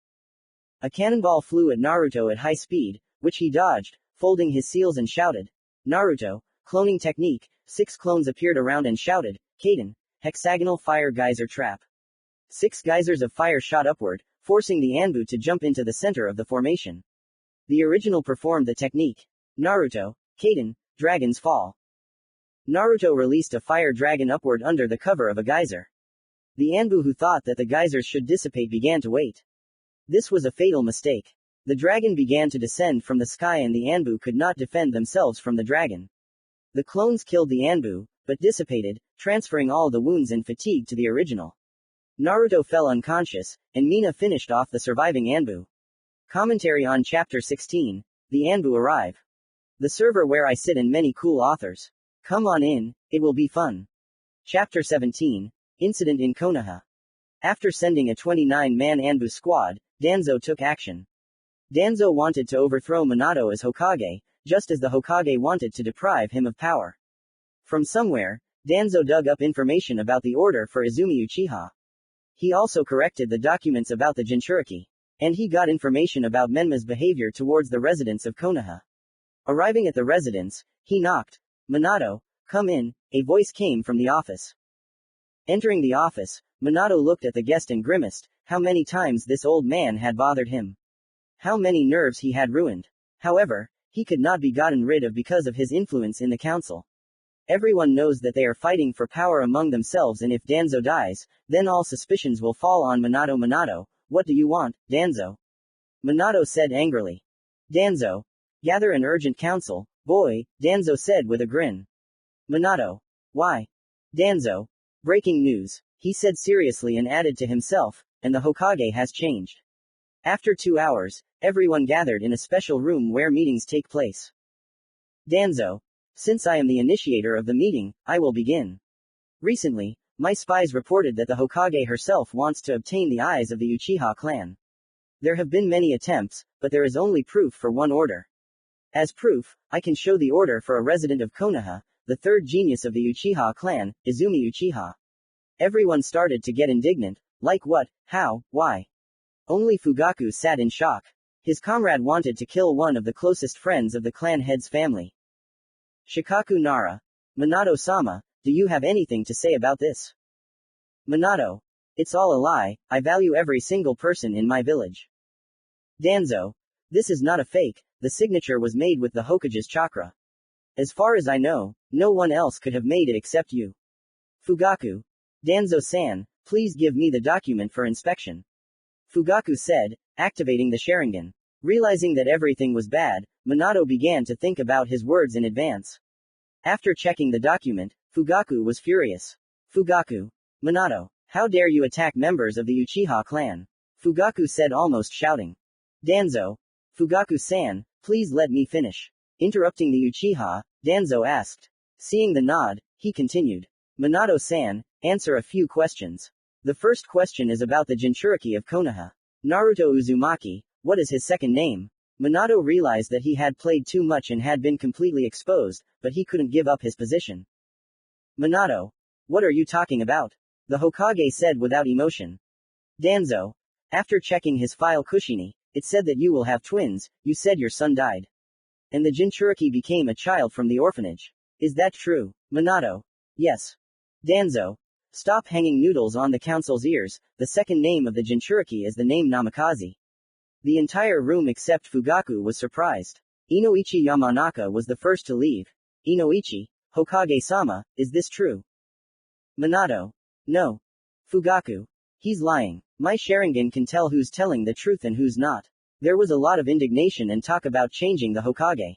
A cannonball flew at Naruto at high speed, which he dodged, folding his seals and shouted, Naruto, cloning technique. 6 clones appeared around and shouted, Kaden, hexagonal fire geyser trap. 6 geysers of fire shot upward, forcing the Anbu to jump into the center of the formation. The original performed the technique. Naruto, Kaden, Dragon's Fall. Naruto released a fire dragon upward under the cover of a geyser. The Anbu who thought that the geysers should dissipate began to wait. This was a fatal mistake. The dragon began to descend from the sky and the Anbu could not defend themselves from the dragon. The clones killed the Anbu, but dissipated, transferring all the wounds and fatigue to the original. Naruto fell unconscious, and Mina finished off the surviving Anbu. Commentary on Chapter 16. The Anbu arrive. The server where I sit and many cool authors. Come on in, it will be fun. Chapter 17. Incident in Konoha. After sending a 29-man Anbu squad, Danzo took action. Danzo wanted to overthrow Minato as Hokage, just as the Hokage wanted to deprive him of power. From somewhere, Danzo dug up information about the order for Izumi Uchiha. He also corrected the documents about the Jinchuriki. And he got information about Menma's behavior towards the residents of Konoha. Arriving at the residence, he knocked. Minato, come in, a voice came from the office. Entering the office, Minato looked at the guest and grimaced. How many times this old man had bothered him. How many nerves he had ruined. However, he could not be gotten rid of because of his influence in the council. Everyone knows that they are fighting for power among themselves, and if Danzo dies, then all suspicions will fall on Minato. Minato, what do you want, Danzo? Minato said angrily. Danzo. Gather an urgent council, boy, Danzo said with a grin. Minato. Why? Danzo. Breaking news, he said seriously and added to himself, and the Hokage has changed. After 2 hours, everyone gathered in a special room where meetings take place. Danzo. Since I am the initiator of the meeting, I will begin. Recently, my spies reported that the Hokage herself wants to obtain the eyes of the Uchiha clan. There have been many attempts, but there is only proof for one order. As proof, I can show the order for a resident of Konoha, the third genius of the Uchiha clan, Izumi Uchiha. Everyone started to get indignant, like what, how, why? Only Fugaku sat in shock. His comrade wanted to kill one of the closest friends of the clan head's family. Shikaku Nara. Minato-sama, do you have anything to say about this? Minato. It's all a lie, I value every single person in my village. Danzo. This is not a fake, the signature was made with the Hokage's chakra. As far as I know, no one else could have made it except you. Fugaku. Danzo-san, please give me the document for inspection. Fugaku said, activating the Sharingan. Realizing that everything was bad, Minato began to think about his words in advance. After checking the document, Fugaku was furious. Fugaku. Minato. How dare you attack members of the Uchiha clan? Fugaku said, almost shouting. Danzo. Fugaku-san, please let me finish. Interrupting the Uchiha, Danzo asked. Seeing the nod, he continued. Minato-san, answer a few questions. The first question is about the Jinchuriki of Konoha. Naruto Uzumaki, what is his second name? Minato realized that he had played too much and had been completely exposed, but he couldn't give up his position. Minato. What are you talking about? The Hokage said without emotion. Danzo. After checking his file Kushini, it said that you will have twins, you said your son died. And the Jinchuriki became a child from the orphanage. Is that true? Minato. Yes. Danzo. Stop hanging noodles on the council's ears, the second name of the Jinchuriki is the name Namikaze. The entire room except Fugaku was surprised. Inoichi Yamanaka was the first to leave. Inoichi, Hokage-sama, is this true? Minato. No. Fugaku. He's lying. My Sharingan can tell who's telling the truth and who's not. There was a lot of indignation and talk about changing the Hokage.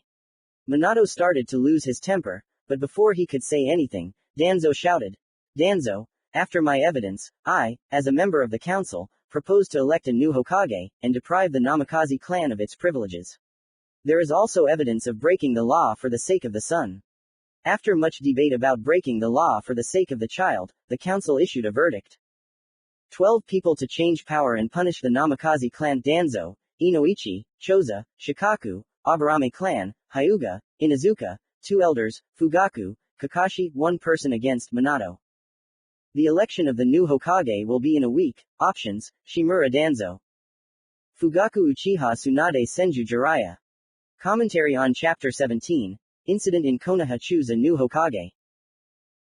Minato started to lose his temper, but before he could say anything, Danzo shouted. Danzo, after my evidence, I, as a member of the council, propose to elect a new Hokage, and deprive the Namikaze clan of its privileges. There is also evidence of breaking the law for the sake of the son. After much debate about breaking the law for the sake of the child, the council issued a verdict. 12 people to change power and punish the Namikaze clan. Danzo, Inoichi, Choza, Shikaku, Aburame clan, Hyuga, Inazuka, 2 elders, Fugaku, Kakashi, 1 person against Minato. The election of the new Hokage will be in a week. Options, Shimura Danzo. Fugaku Uchiha Tsunade Senju Jiraiya. Commentary on Chapter 17, Incident in Konoha, choose a new Hokage.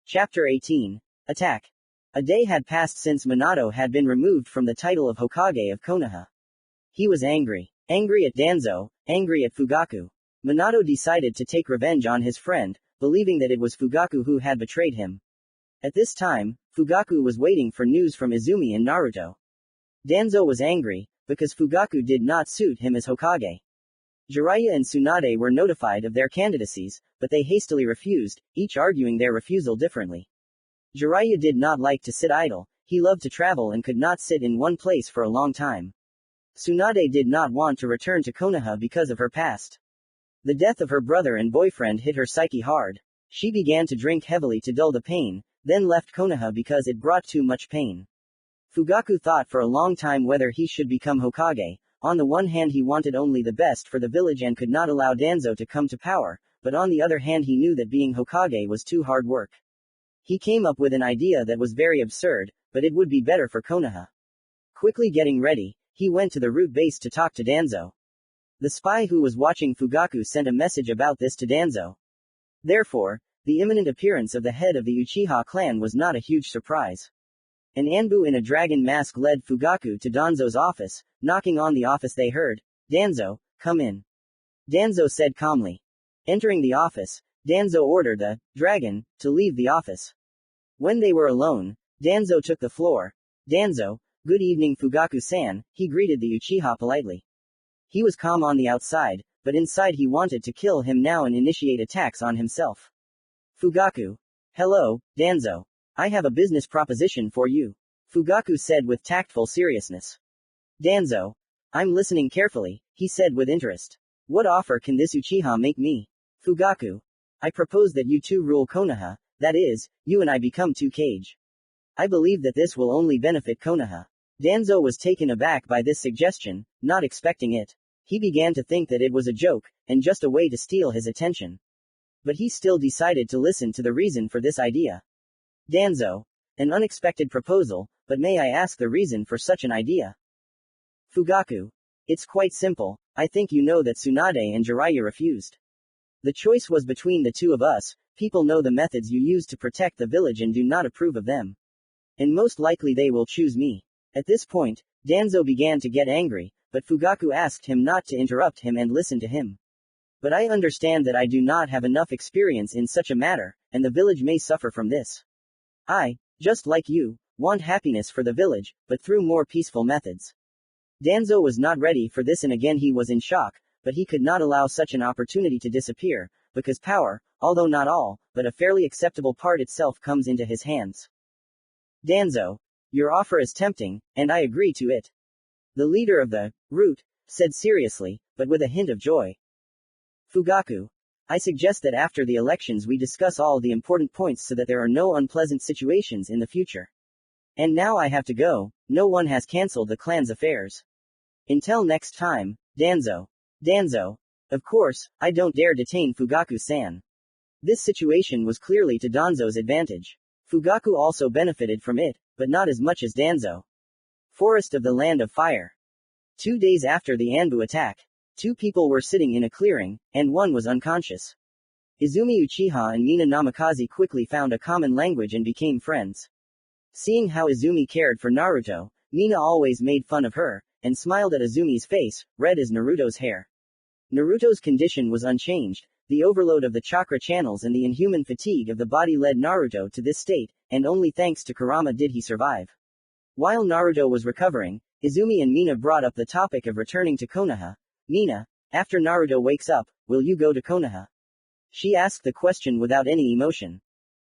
Chapter 18, Attack. A day had passed since Minato had been removed from the title of Hokage of Konoha. He was angry. Angry at Danzo, angry at Fugaku. Minato decided to take revenge on his friend, believing that it was Fugaku who had betrayed him. At this time, Fugaku was waiting for news from Izumi and Naruto. Danzo was angry, because Fugaku did not suit him as Hokage. Jiraiya and Tsunade were notified of their candidacies, but they hastily refused, each arguing their refusal differently. Jiraiya did not like to sit idle, he loved to travel and could not sit in one place for a long time. Tsunade did not want to return to Konoha because of her past. The death of her brother and boyfriend hit her psyche hard. She began to drink heavily to dull the pain, then left Konoha because it brought too much pain. Fugaku thought for a long time whether he should become Hokage. On the one hand he wanted only the best for the village and could not allow Danzo to come to power, but on the other hand he knew that being Hokage was too hard work. He came up with an idea that was very absurd, but it would be better for Konoha. Quickly getting ready, he went to the root base to talk to Danzo. The spy who was watching Fugaku sent a message about this to Danzo. Therefore, the imminent appearance of the head of the Uchiha clan was not a huge surprise. An Anbu in a dragon mask led Fugaku to Danzo's office. Knocking on the office they heard, Danzo, come in. Danzo said calmly. Entering the office, Danzo ordered the dragon to leave the office. When they were alone, Danzo took the floor. Danzo, good evening Fugaku-san, he greeted the Uchiha politely. He was calm on the outside, but inside he wanted to kill him now and initiate attacks on himself. Fugaku. Hello, Danzo. I have a business proposition for you. Fugaku said with tactful seriousness. Danzo. I'm listening carefully, he said with interest. What offer can this Uchiha make me? Fugaku. I propose that you two rule Konoha, that is, you and I become two Kage. I believe that this will only benefit Konoha. Danzo was taken aback by this suggestion, not expecting it. He began to think that it was a joke, and just a way to steal his attention. But he still decided to listen to the reason for this idea. Danzo. An unexpected proposal, but may I ask the reason for such an idea? Fugaku. It's quite simple, I think you know that Tsunade and Jiraiya refused. The choice was between the two of us. People know the methods you use to protect the village and do not approve of them. And most likely they will choose me. At this point, Danzo began to get angry, but Fugaku asked him not to interrupt him and listen to him. But I understand that I do not have enough experience in such a matter, and the village may suffer from this. I, just like you, want happiness for the village, but through more peaceful methods. Danzo was not ready for this and again he was in shock, but he could not allow such an opportunity to disappear, because power, although not all, but a fairly acceptable part itself comes into his hands. Danzo. Your offer is tempting, and I agree to it. The leader of the root said seriously, but with a hint of joy. Fugaku. I suggest that after the elections we discuss all the important points so that there are no unpleasant situations in the future. And now I have to go, no one has cancelled the clan's affairs. Until next time, Danzo. Danzo. Of course, I don't dare detain Fugaku-san. This situation was clearly to Danzo's advantage. Fugaku also benefited from it, but not as much as Danzo. Forest of the Land of Fire. 2 days after the Anbu attack, 2 people were sitting in a clearing, and one was unconscious. Izumi Uchiha and Mina Namikaze quickly found a common language and became friends. Seeing how Izumi cared for Naruto, Mina always made fun of her, and smiled at Izumi's face, red as Naruto's hair. Naruto's condition was unchanged. The overload of the chakra channels and the inhuman fatigue of the body led Naruto to this state, and only thanks to Kurama did he survive. While Naruto was recovering, Izumi and Mina brought up the topic of returning to Konoha. Mina, after Naruto wakes up, will you go to Konoha? She asked the question without any emotion.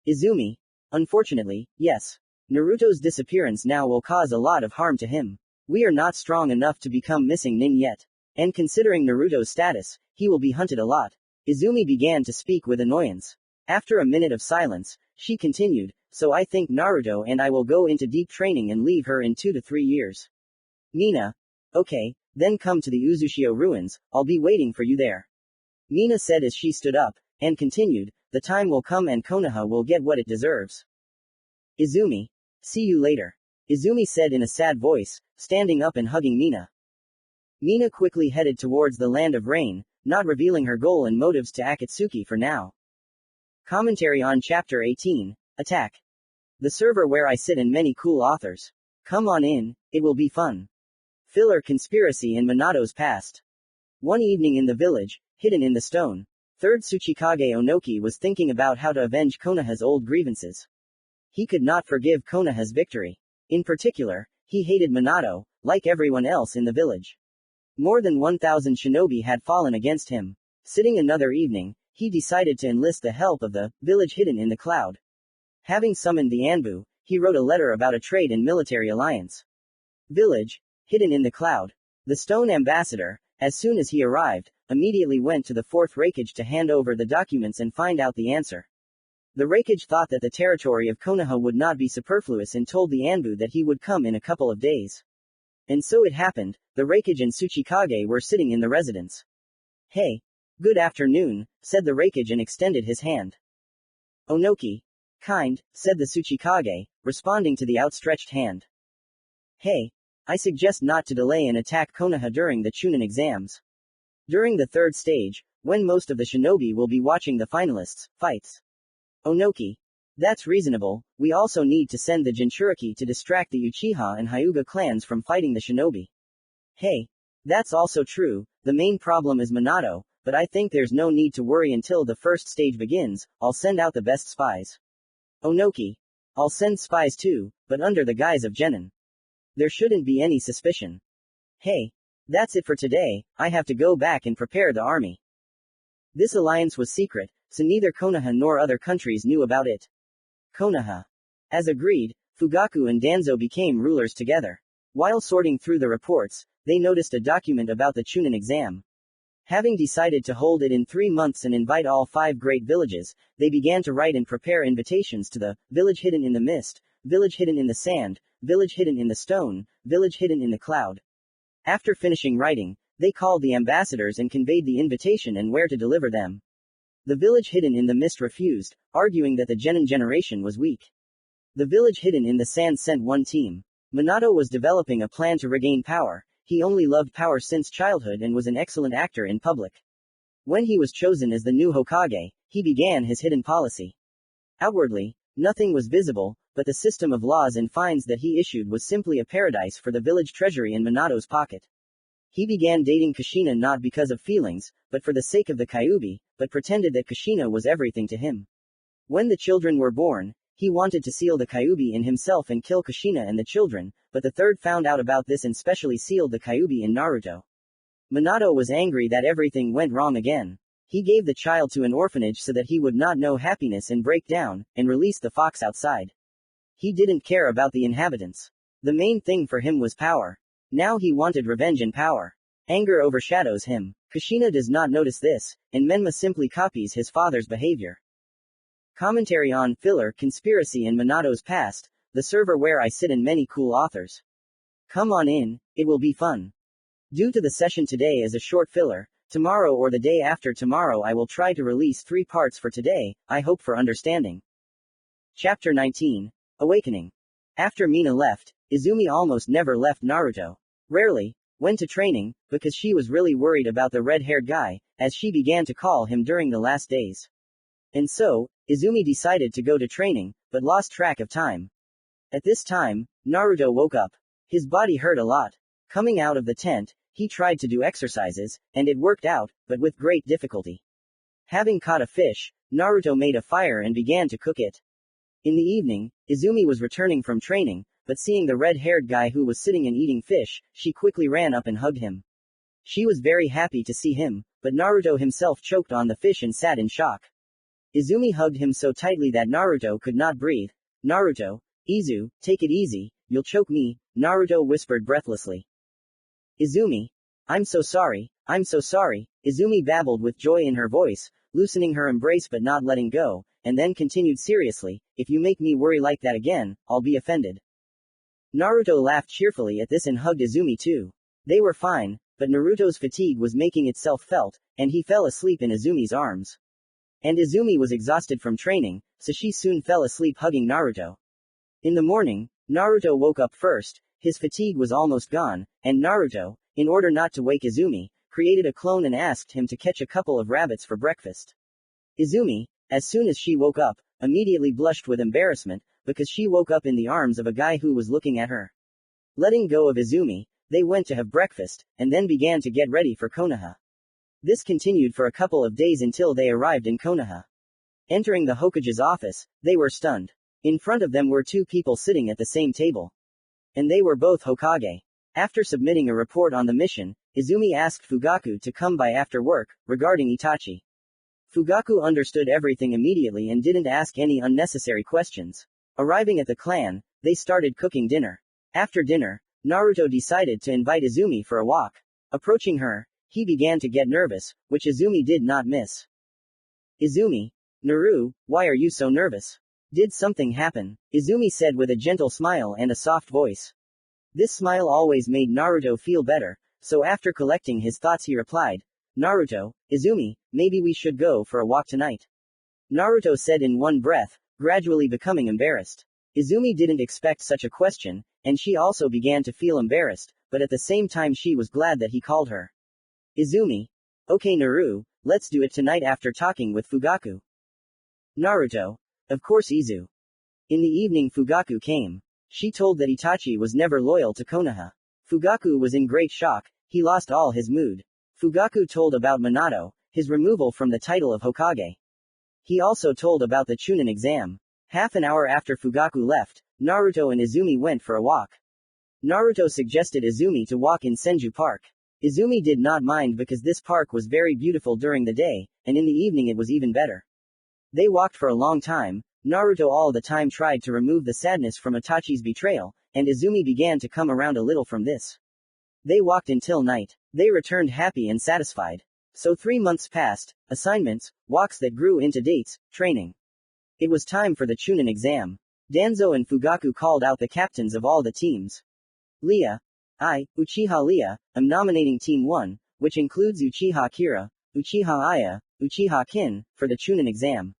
Izumi. Unfortunately, yes. Naruto's disappearance now will cause a lot of harm to him. We are not strong enough to become missing nin yet. And considering Naruto's status, he will be hunted a lot. Izumi began to speak with annoyance. After a minute of silence, she continued, so I think Naruto and I will go into deep training and leave her in 2 to 3 years. Mina. Okay, then come to the Uzushio ruins, I'll be waiting for you there. Mina said as she stood up, and continued, the time will come and Konoha will get what it deserves. Izumi. See you later. Izumi said in a sad voice, standing up and hugging Mina. Mina quickly headed towards the Land of Rain, not revealing her goal and motives to Akatsuki for now. Commentary on Chapter 18, Attack. The server where I sit and many cool authors. Come on in, it will be fun. Filler Conspiracy in Minato's Past. One evening in the village, hidden in the stone, 3rd Tsuchikage Onoki was thinking about how to avenge Konoha's old grievances. He could not forgive Konoha's victory. In particular, he hated Minato, like everyone else in the village. More than 1,000 shinobi had fallen against him. Sitting another evening, he decided to enlist the help of the village hidden in the cloud. Having summoned the Anbu, he wrote a letter about a trade and military alliance. Village, hidden in the cloud. The stone ambassador, as soon as he arrived, immediately went to the 4th Raikage to hand over the documents and find out the answer. The Raikage thought that the territory of Konoha would not be superfluous and told the Anbu that he would come in a couple of days. And so it happened, the Raikage and Tsuchikage were sitting in the residence. Hey. Good afternoon, said the Raikage and extended his hand. Onoki. Kind, said the Tsuchikage, responding to the outstretched hand. Hey. I suggest not to delay and attack Konoha during the Chunin exams. During the 3rd stage, when most of the shinobi will be watching the finalists' fights. Onoki. That's reasonable. We also need to send the Jinchuriki to distract the Uchiha and Hyuga clans from fighting the shinobi. Hey. That's also true, the main problem is Minato, but I think there's no need to worry until the 1st stage begins. I'll send out the best spies. Onoki. I'll send spies too, but under the guise of genin. There shouldn't be any suspicion. Hey. That's it for today, I have to go back and prepare the army. This alliance was secret, so neither Konoha nor other countries knew about it. Konoha. As agreed, Fugaku and Danzo became rulers together. While sorting through the reports, they noticed a document about the Chunin exam. Having decided to hold it in 3 months and invite all 5 great villages, they began to write and prepare invitations to the village hidden in the mist, village hidden in the sand, village hidden in the stone, village hidden in the cloud. After finishing writing, they called the ambassadors and conveyed the invitation and where to deliver them. The village hidden in the mist refused, arguing that the Genin generation was weak. The village hidden in the sand sent one team. Minato was developing a plan to regain power. He only loved power since childhood and was an excellent actor in public. When he was chosen as the new Hokage, he began his hidden policy. Outwardly, nothing was visible, but the system of laws and fines that he issued was simply a paradise for the village treasury in Minato's pocket. He began dating Kushina not because of feelings, but for the sake of the Kyuubi, but pretended that Kushina was everything to him. When the children were born, he wanted to seal the Kyuubi in himself and kill Kushina and the children, but the third found out about this and specially sealed the Kyuubi in Naruto. Minato was angry that everything went wrong again. He gave the child to an orphanage so that he would not know happiness and break down, and released the fox outside. He didn't care about the inhabitants. The main thing for him was power. Now he wanted revenge and power. Anger overshadows him. Kushina does not notice this, and Menma simply copies his father's behavior. Commentary on Filler Conspiracy in Minato's Past, the server where I sit and many cool authors. Come on in, it will be fun. Due to the session today is a short filler, tomorrow or the day after tomorrow I will try to release 3 parts for today, I hope for understanding. Chapter 19. Awakening. After Mina left, Izumi almost never left Naruto. Rarely went to training, because she was really worried about the red-haired guy, as she began to call him during the last days. And so, Izumi decided to go to training, but lost track of time. At this time, Naruto woke up. His body hurt a lot. Coming out of the tent, he tried to do exercises, and it worked out, but with great difficulty. Having caught a fish, Naruto made a fire and began to cook it. In the evening, Izumi was returning from training, but seeing the red-haired guy who was sitting and eating fish, she quickly ran up and hugged him. She was very happy to see him, but Naruto himself choked on the fish and sat in shock. Izumi hugged him so tightly that Naruto could not breathe. Naruto, Izu, take it easy, you'll choke me, Naruto whispered breathlessly. Izumi, I'm so sorry, Izumi babbled with joy in her voice, loosening her embrace but not letting go, and then continued seriously, if you make me worry like that again, I'll be offended. Naruto laughed cheerfully at this and hugged Izumi too. They were fine, but Naruto's fatigue was making itself felt, and he fell asleep in Izumi's arms. And Izumi was exhausted from training, so she soon fell asleep hugging Naruto. In the morning, Naruto woke up first, his fatigue was almost gone, and Naruto, in order not to wake Izumi, created a clone and asked him to catch a couple of rabbits for breakfast. Izumi, as soon as she woke up, immediately blushed with embarrassment, because she woke up in the arms of a guy who was looking at her. Letting go of Izumi, they went to have breakfast, and then began to get ready for Konoha. This continued for a couple of days until they arrived in Konoha. Entering the Hokage's office, they were stunned. In front of them were 2 people sitting at the same table. And they were both Hokage. After submitting a report on the mission, Izumi asked Fugaku to come by after work, regarding Itachi. Fugaku understood everything immediately and didn't ask any unnecessary questions. Arriving at the clan, they started cooking dinner. After dinner, Naruto decided to invite Izumi for a walk. Approaching her, he began to get nervous, which Izumi did not miss. Izumi, Naru, why are you so nervous? Did something happen? Izumi said with a gentle smile and a soft voice. This smile always made Naruto feel better, so after collecting his thoughts he replied, Naruto, Izumi, maybe we should go for a walk tonight. Naruto said in one breath, gradually becoming embarrassed. Izumi didn't expect such a question, and she also began to feel embarrassed, but at the same time she was glad that he called her. Izumi. Okay Naru, let's do it tonight after talking with Fugaku. Naruto. Of course Izu. In the evening Fugaku came. She told that Itachi was never loyal to Konoha. Fugaku was in great shock, he lost all his mood. Fugaku told about Minato, his removal from the title of Hokage. He also told about the Chunin exam. Half an hour after Fugaku left, Naruto and Izumi went for a walk. Naruto suggested Izumi to walk in Senju Park. Izumi did not mind because this park was very beautiful during the day, and in the evening it was even better. They walked for a long time. Naruto all the time tried to remove the sadness from Itachi's betrayal, and Izumi began to come around a little from this. They walked until night. They returned happy and satisfied. So 3 months passed, assignments, walks that grew into dates, training. It was time for the Chunin exam. Danzo and Fugaku called out the captains of all the teams. Leah. I, Uchiha Leah, am nominating Team 1, which includes Uchiha Kira, Uchiha Aya, Uchiha Kin, for the Chunin exam.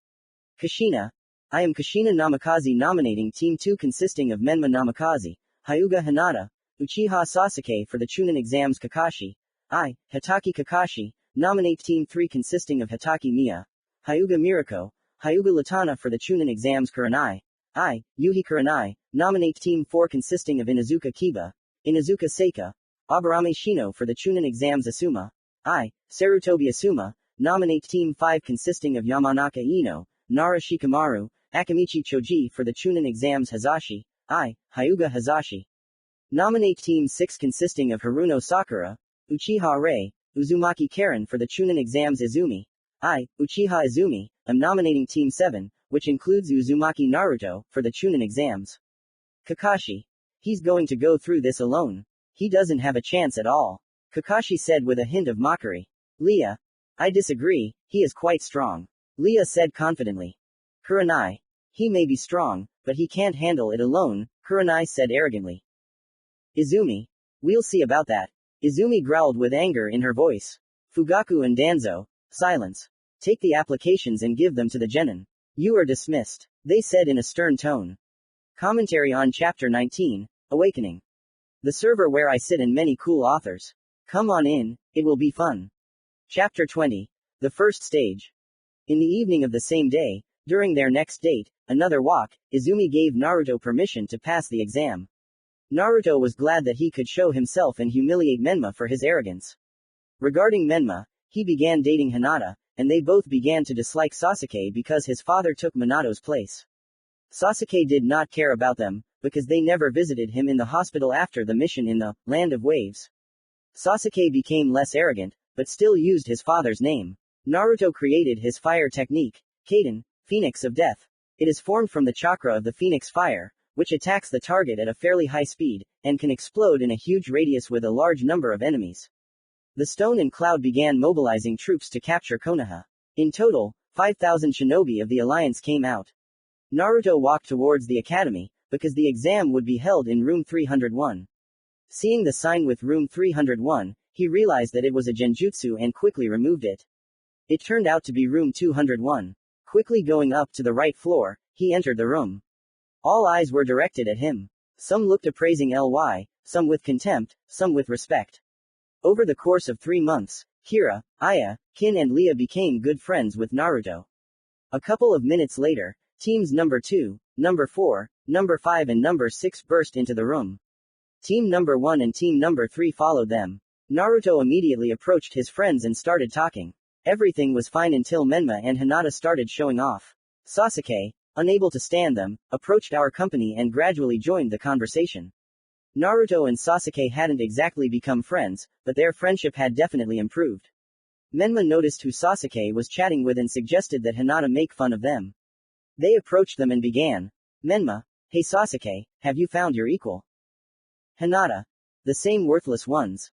Kushina. I am Kushina Namikaze nominating Team 2 consisting of Menma Namikaze, Hyuga Hinata, Uchiha Sasuke for the Chunin exams. Kakashi. I, Hitaki Kakashi, nominate Team 3 consisting of Hitaki Miya, Hyuga Mirako, Hyuga Latana for the Chunin exams. Kurenai. I, Yuhi Kurenai, nominate Team 4 consisting of Inuzuka Kiba, Inuzuka Seika, Aburame Shino for the Chunin exams. Asuma. I, Sarutobi Asuma, nominate Team 5 consisting of Yamanaka Ino, Nara Shikamaru, Akamichi Choji for the Chunin exams. Hazashi. I, Hyuga Hazashi, nominate Team 6 consisting of Haruno Sakura, Uchiha Rei, Uzumaki Karen for the Chunin exams. Izumi. I, Uchiha Izumi, am nominating Team 7, which includes Uzumaki Naruto, for the Chunin exams. Kakashi. He's going to go through this alone. He doesn't have a chance at all. Kakashi said with a hint of mockery. Leah. I disagree, he is quite strong. Leah said confidently. Kurenai. He may be strong, but he can't handle it alone, Kurenai said arrogantly. Izumi. We'll see about that. Izumi growled with anger in her voice. Fugaku and Danzo. Silence. Take the applications and give them to the genin. You are dismissed, they said in a stern tone. Commentary on Chapter 19, Awakening. The server where I sit and many cool authors. Come on in, it will be fun. Chapter 20, The First Stage. In the evening of the same day, during their next date, another walk, Izumi gave Naruto permission to pass the exam. Naruto was glad that he could show himself and humiliate Menma for his arrogance. Regarding Menma, he began dating Hinata, and they both began to dislike Sasuke because his father took Minato's place. Sasuke did not care about them, because they never visited him in the hospital after the mission in the Land of Waves. Sasuke became less arrogant, but still used his father's name. Naruto created his fire technique, Kaden, Phoenix of Death. It is formed from the chakra of the Phoenix Fire, which attacks the target at a fairly high speed, and can explode in a huge radius with a large number of enemies. The Stone and Cloud began mobilizing troops to capture Konoha. In total, 5,000 shinobi of the Alliance came out. Naruto walked towards the academy, because the exam would be held in room 301. Seeing the sign with room 301, he realized that it was a genjutsu and quickly removed it. It turned out to be room 201. Quickly going up to the right floor, he entered the room. All eyes were directed at him. Some looked appraising Ly, some with contempt, some with respect. Over the course of 3 months, Kira, Aya, Kin and Leah became good friends with Naruto. A couple of minutes later, teams number 2, number 4, number 5 and number 6 burst into the room. Team number 1 and team number 3 followed them. Naruto immediately approached his friends and started talking. Everything was fine until Menma and Hinata started showing off. Sasuke, unable to stand them, approached our company and gradually joined the conversation. Naruto and Sasuke hadn't exactly become friends, but their friendship had definitely improved. Menma noticed who Sasuke was chatting with and suggested that Hinata make fun of them. They approached them and began. Menma, hey Sasuke, have you found your equal? Hinata, the same worthless ones.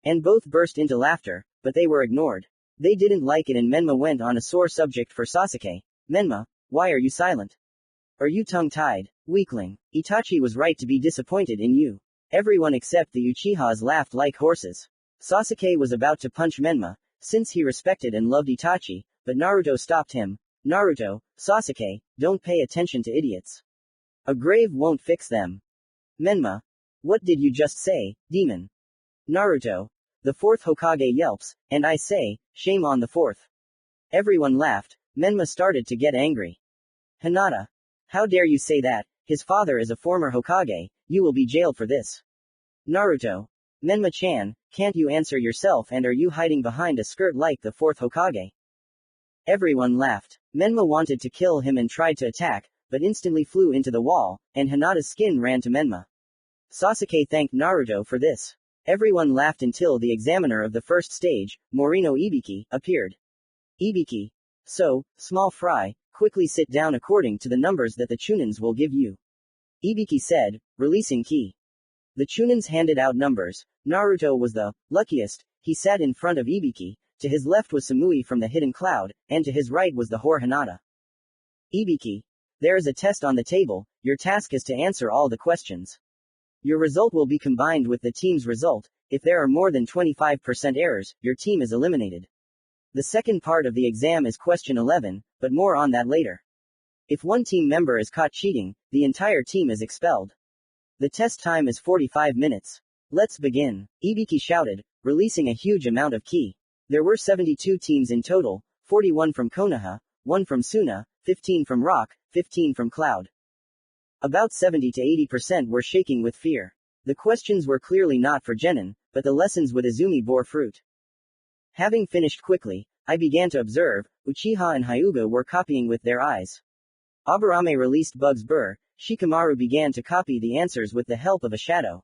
And both burst into laughter, but they were ignored. They didn't like it and Menma went on a sore subject for Sasuke. Menma, why are you silent? Are you tongue-tied? Weakling. Itachi was right to be disappointed in you. Everyone except the Uchihas laughed like horses. Sasuke was about to punch Menma, since he respected and loved Itachi, but Naruto stopped him. Naruto, Sasuke, don't pay attention to idiots. A grave won't fix them. Menma. What did you just say, demon? Naruto. The fourth Hokage yelps, and I say, shame on the fourth. Everyone laughed. Menma started to get angry. Hinata. How dare you say that? His father is a former Hokage, you will be jailed for this. Naruto. Menma-chan, can't you answer yourself and are you hiding behind a skirt like the fourth Hokage? Everyone laughed. Menma wanted to kill him and tried to attack, but instantly flew into the wall, and Hinata's skin ran to Menma. Sasuke thanked Naruto for this. Everyone laughed until the examiner of the first stage, Morino Ibiki, appeared. Ibiki. So, small fry, quickly sit down according to the numbers that the Chunins will give you. Ibiki said, releasing key. The Chunins handed out numbers. Naruto was the luckiest. He sat in front of Ibiki, To his left was Samui from the hidden cloud, and to his right was the whore Hinata. Ibiki. There is a test on the table, your task is to answer all the questions. Your result will be combined with the team's result. If there are more than 25% errors, your team is eliminated. The second part of the exam is question 11, but more on that later. If one team member is caught cheating, the entire team is expelled. The test time is 45 minutes. Let's begin, Ibiki shouted, releasing a huge amount of ki. There were 72 teams in total, 41 from Konoha, 1 from Suna, 15 from Rock, 15 from Cloud. About 70 to 80% were shaking with fear. The questions were clearly not for Genin, but the lessons with Izumi bore fruit. Having finished quickly, I began to observe, Uchiha and Hyuga were copying with their eyes. Aburame released Bugs Burr, Shikamaru began to copy the answers with the help of a shadow.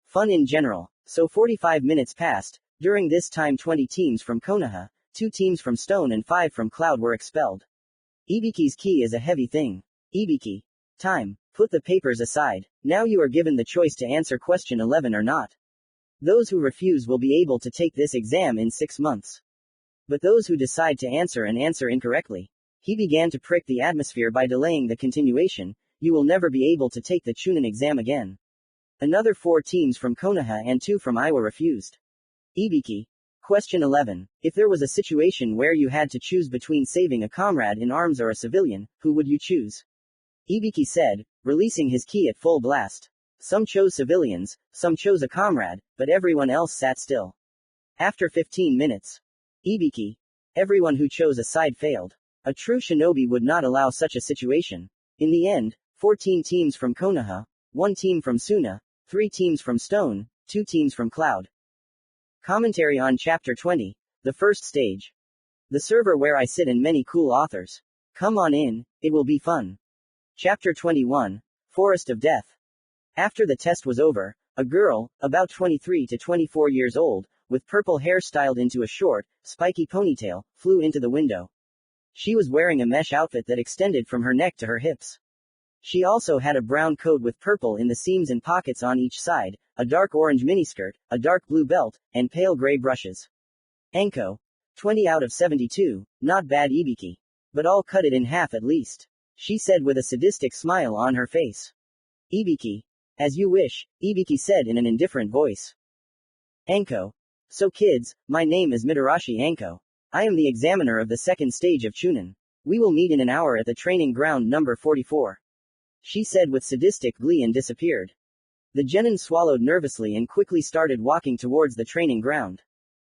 Fun in general. So 45 minutes passed. During this time 20 teams from Konoha, 2 teams from Stone and 5 from Cloud were expelled. Ibiki's key is a heavy thing. Ibiki. Time. Put the papers aside. Now you are given the choice to answer question 11 or not. Those who refuse will be able to take this exam in 6 months. But those who decide to answer and answer incorrectly. He began to prick the atmosphere by delaying the continuation. You will never be able to take the Chunin exam again. Another 4 teams from Konoha and 2 from Iowa refused. Ibiki. Question 11. If there was a situation where you had to choose between saving a comrade in arms or a civilian, who would you choose? Ibiki said, releasing his ki at full blast. Some chose civilians, some chose a comrade, but everyone else sat still. After 15 minutes. Ibiki. Everyone who chose a side failed. A true shinobi would not allow such a situation. In the end, 14 teams from Konoha, 1 team from Suna, 3 teams from Stone, 2 teams from Cloud. Commentary on Chapter 20. The first stage. The server where I sit and many cool authors. Come on in, it will be fun. Chapter 21. Forest of Death. After the test was over, a girl, about 23 to 24 years old, with purple hair styled into a short, spiky ponytail, flew into the window. She was wearing a mesh outfit that extended from her neck to her hips. She also had a brown coat with purple in the seams and pockets on each side, a dark orange miniskirt, a dark blue belt, and pale gray brushes. Anko. 20 out of 72, not bad Ibiki. But I'll cut it in half at least. She said with a sadistic smile on her face. Ibiki. As you wish, Ibiki said in an indifferent voice. Anko. So kids, my name is Mitarashi Anko. I am the examiner of the second stage of Chunin. We will meet in an hour at the training ground number 44. She said with sadistic glee and disappeared. The genin swallowed nervously and quickly started walking towards the training ground.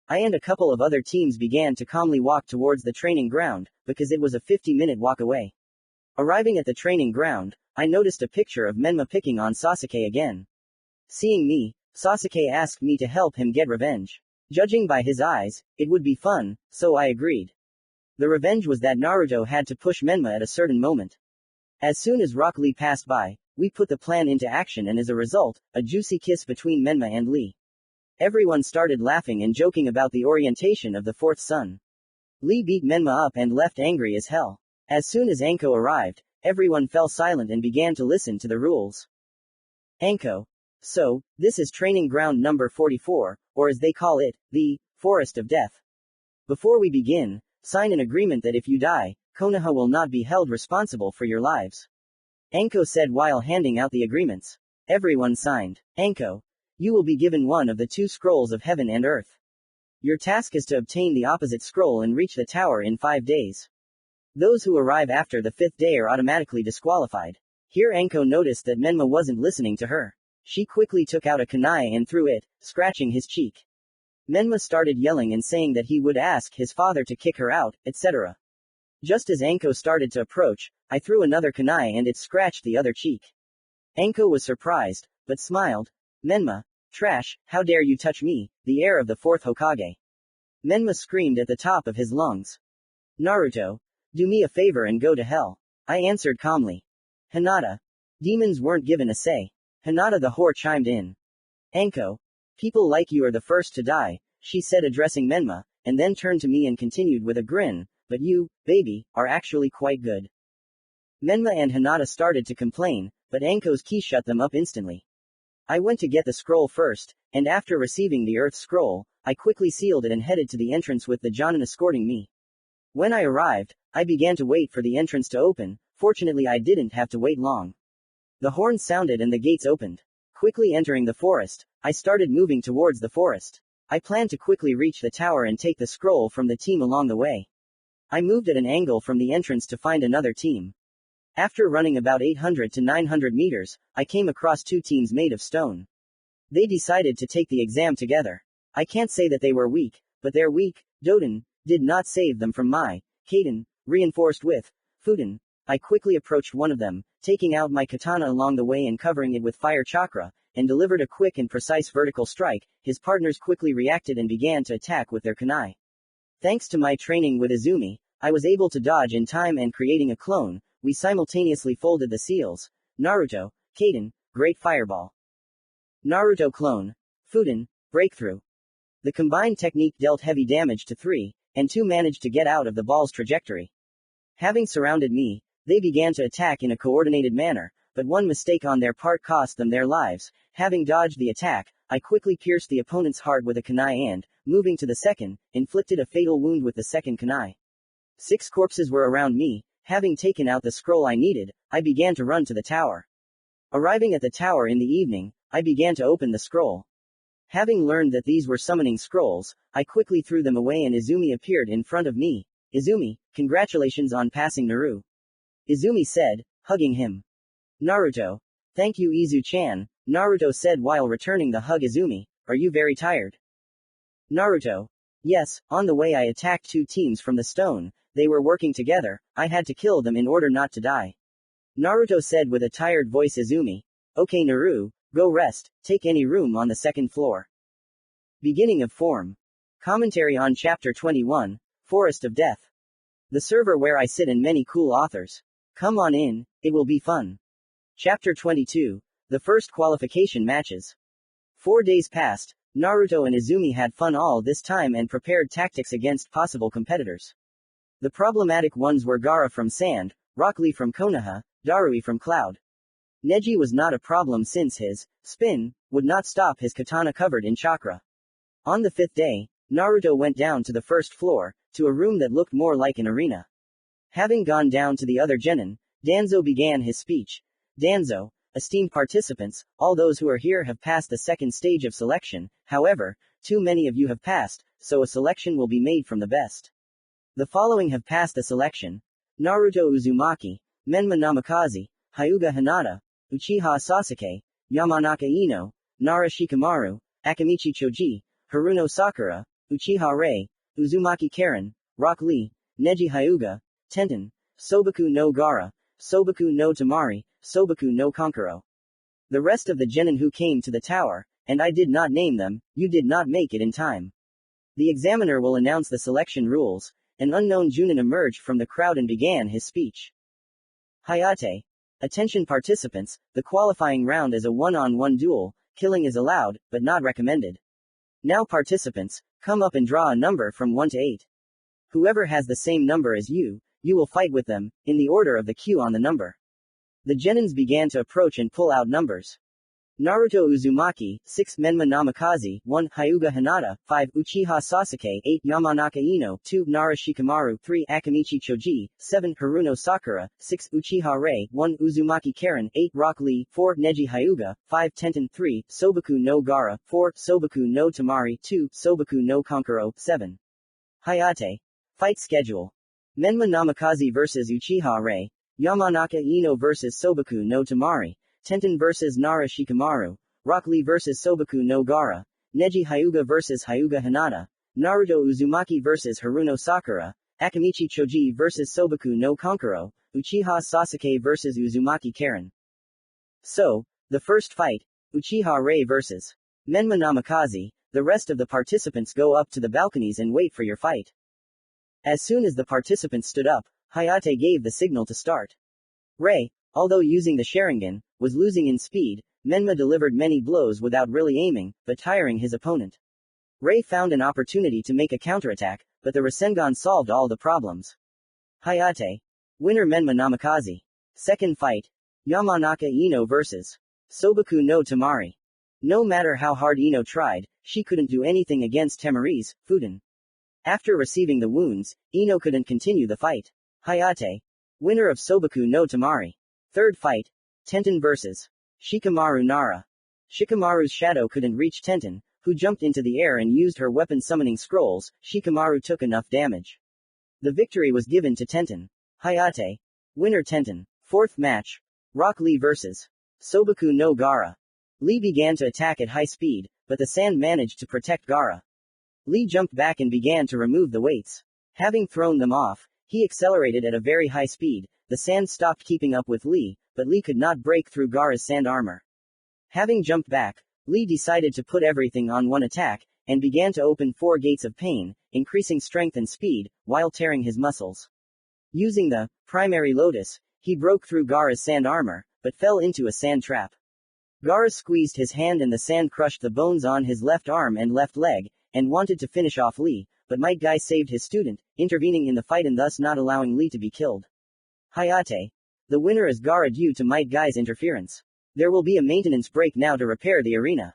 I and a couple of other teams began to calmly walk towards the training ground, because it was a 50-minute walk away. Arriving at the training ground, I noticed a picture of Menma picking on Sasuke again. Seeing me, Sasuke asked me to help him get revenge. Judging by his eyes, it would be fun, so I agreed. The revenge was that Naruto had to push Menma at a certain moment. As soon as Rock Lee passed by, we put the plan into action and as a result, a juicy kiss between Menma and Lee. Everyone started laughing and joking about the orientation of the fourth son. Lee beat Menma up and left angry as hell. As soon as Anko arrived, everyone fell silent and began to listen to the rules. Anko. So, this is training ground number 44, or as they call it, the Forest of Death. Before we begin, sign an agreement that if you die, Konoha will not be held responsible for your lives. Anko said while handing out the agreements. Everyone signed. Anko. You will be given one of the 2 scrolls of heaven and earth. Your task is to obtain the opposite scroll and reach the tower in 5 days. Those who arrive after the 5th day are automatically disqualified. Here Anko noticed that Menma wasn't listening to her. She quickly took out a kunai and threw it, scratching his cheek. Menma started yelling and saying that he would ask his father to kick her out, etc. Just as Anko started to approach, I threw another kunai and it scratched the other cheek. Anko was surprised, but smiled. Menma, trash, how dare you touch me, the heir of the 4th Hokage. Menma screamed at the top of his lungs. Naruto. Do me a favor and go to hell. I answered calmly. Hinata. Demons weren't given a say. Hinata the whore chimed in. Anko. People like you are the first to die, she said addressing Menma, and then turned to me and continued with a grin, but you, baby, are actually quite good. Menma and Hinata started to complain, but Anko's ki shut them up instantly. I went to get the scroll first, and after receiving the earth scroll, I quickly sealed it and headed to the entrance with the Jonin escorting me. When I arrived, I began to wait for the entrance to open. Fortunately, I didn't have to wait long. The horn sounded and the gates opened. Quickly entering the forest, I started moving towards the forest. I planned to quickly reach the tower and take the scroll from the team along the way. I moved at an angle from the entrance to find another team. After running about 800 to 900 meters, I came across two teams made of stone. They decided to take the exam together. I can't say that they were weak, but their weak, Doden, did not save them from my, Kaden, reinforced with, Fuden. I quickly approached one of them, taking out my katana along the way and covering it with fire chakra, and delivered a quick and precise vertical strike. His partners quickly reacted and began to attack with their kunai. Thanks to my training with Izumi, I was able to dodge in time and creating a clone. We simultaneously folded the seals. Naruto, Kaden, Great Fireball. Naruto clone. Fuden, Breakthrough. The combined technique dealt heavy damage to 3, and 2 managed to get out of the ball's trajectory. Having surrounded me, they began to attack in a coordinated manner, but one mistake on their part cost them their lives. Having dodged the attack, I quickly pierced the opponent's heart with a kunai and, moving to the second, inflicted a fatal wound with the second kunai. 6 corpses were around me. Having taken out the scroll I needed, I began to run to the tower. Arriving at the tower in the evening, I began to open the scroll. Having learned that these were summoning scrolls, I quickly threw them away and Izumi appeared in front of me. Izumi, congratulations on passing Naru. Izumi said, hugging him. Naruto. Thank you Izu-chan, Naruto said while returning the hug. Izumi, are you very tired? Naruto. Yes, on the way I attacked 2 teams from the stone. They were working together, I had to kill them in order not to die. Naruto said with a tired voice. Izumi. Okay Naru, go rest, take any room on the 2nd floor. Beginning of form. Commentary on Chapter 21, Forest of Death. The server where I sit and many cool authors. Come on in, it will be fun. Chapter 22, the first qualification matches. 4 days passed, Naruto and Izumi had fun all this time and prepared tactics against possible competitors. The problematic ones were Gaara from Sand, Rock Lee from Konoha, Darui from Cloud. Neji was not a problem since his spin would not stop his katana covered in chakra. On the 5th day, Naruto went down to the 1st floor, to a room that looked more like an arena. Having gone down to the other genin, Danzo began his speech. Danzo, esteemed participants, all those who are here have passed the 2nd stage of selection. However, too many of you have passed, so a selection will be made from the best. The following have passed the selection: Naruto Uzumaki, Namikaze, Hyuga Hinata, Uchiha Sasuke, Yamanaka Ino, Nara Shikamaru, Akamichi Choji, Haruno Sakura, Uchiha Rei, Uzumaki Karen, Rock Lee, Neji Hyuga, Tenten, Sobaku no Gaara, Sobaku no Tamari, Sobaku no Kankuro. The rest of the genin who came to the tower, and I did not name them, you did not make it in time. The examiner will announce the selection rules. An unknown Junin emerged from the crowd and began his speech. Hayate. Attention participants, the qualifying round is a one-on-one duel. Killing is allowed, but not recommended. Now participants, come up and draw a number from 1 to 8. Whoever has the same number as you will fight with them, in the order of the queue on the number. The genins began to approach and pull out numbers. Naruto Uzumaki, 6 Namikaze, 1 Hyuga Hinata, 5 Uchiha Sasuke, 8 Yamanaka Ino, 2 Nara Shikamaru, 3 Akamichi Choji, 7 Haruno Sakura, 6 Uchiha Rei, 1 Uzumaki Karen, 8 Rock Lee, 4 Neji Hyuga, 5 Tenten, 3 Sobaku no Gaara, 4 Sobaku no Tamari, 2 Sobaku no Kankuro, 7. Hayate. Fight schedule. Namikaze vs Uchiha Rei, Yamanaka Ino vs Sobaku no Tamari, Tenten vs Nara Shikamaru, Rock Lee vs Sobaku no Gaara, Neji Hyuga vs Hyuga Hinata, Naruto Uzumaki vs Haruno Sakura, Akamichi Choji vs Sobaku no Kankuro, Uchiha Sasuke vs Uzumaki Karen. So, the first fight, Uchiha Rei vs Namikaze. The rest of the participants go up to the balconies and wait for your fight. As soon as the participants stood up, Hayate gave the signal to start. Rei, although using the Sharingan, was losing in speed. Menma delivered many blows without really aiming, but tiring his opponent. Rei found an opportunity to make a counterattack, but the rasengan solved all the problems. Hayate. Winner Namikaze. Second fight. Yamanaka Ino vs Sobaku no Tamari. No matter how hard Ino tried, she couldn't do anything against Temari's, FUNN. After receiving the wounds, Ino couldn't continue the fight. Hayate. Winner of Sobaku no Tamari. Third fight. Tenten vs. Shikamaru Nara. Shikamaru's shadow couldn't reach Tenten, who jumped into the air and used her weapon summoning scrolls. Shikamaru took enough damage. The victory was given to Tenten. Hayate. Winner Tenten. Fourth match. Rock Lee vs. Sobaku no Gaara. Lee began to attack at high speed, but the sand managed to protect Gaara. Lee jumped back and began to remove the weights. Having thrown them off, he accelerated at a very high speed. The sand stopped keeping up with Lee, but Lee could not break through Gaara's sand armor. Having jumped back, Lee decided to put everything on one attack, and began to open 4 gates of pain, increasing strength and speed, while tearing his muscles. Using the primary lotus, he broke through Gaara's sand armor, but fell into a sand trap. Gaara squeezed his hand and the sand crushed the bones on his left arm and left leg, and wanted to finish off Lee, but Might Guy saved his student, intervening in the fight and thus not allowing Lee to be killed. Hayate. The winner is Gaara due to Might Guy's interference. There will be a maintenance break now to repair the arena.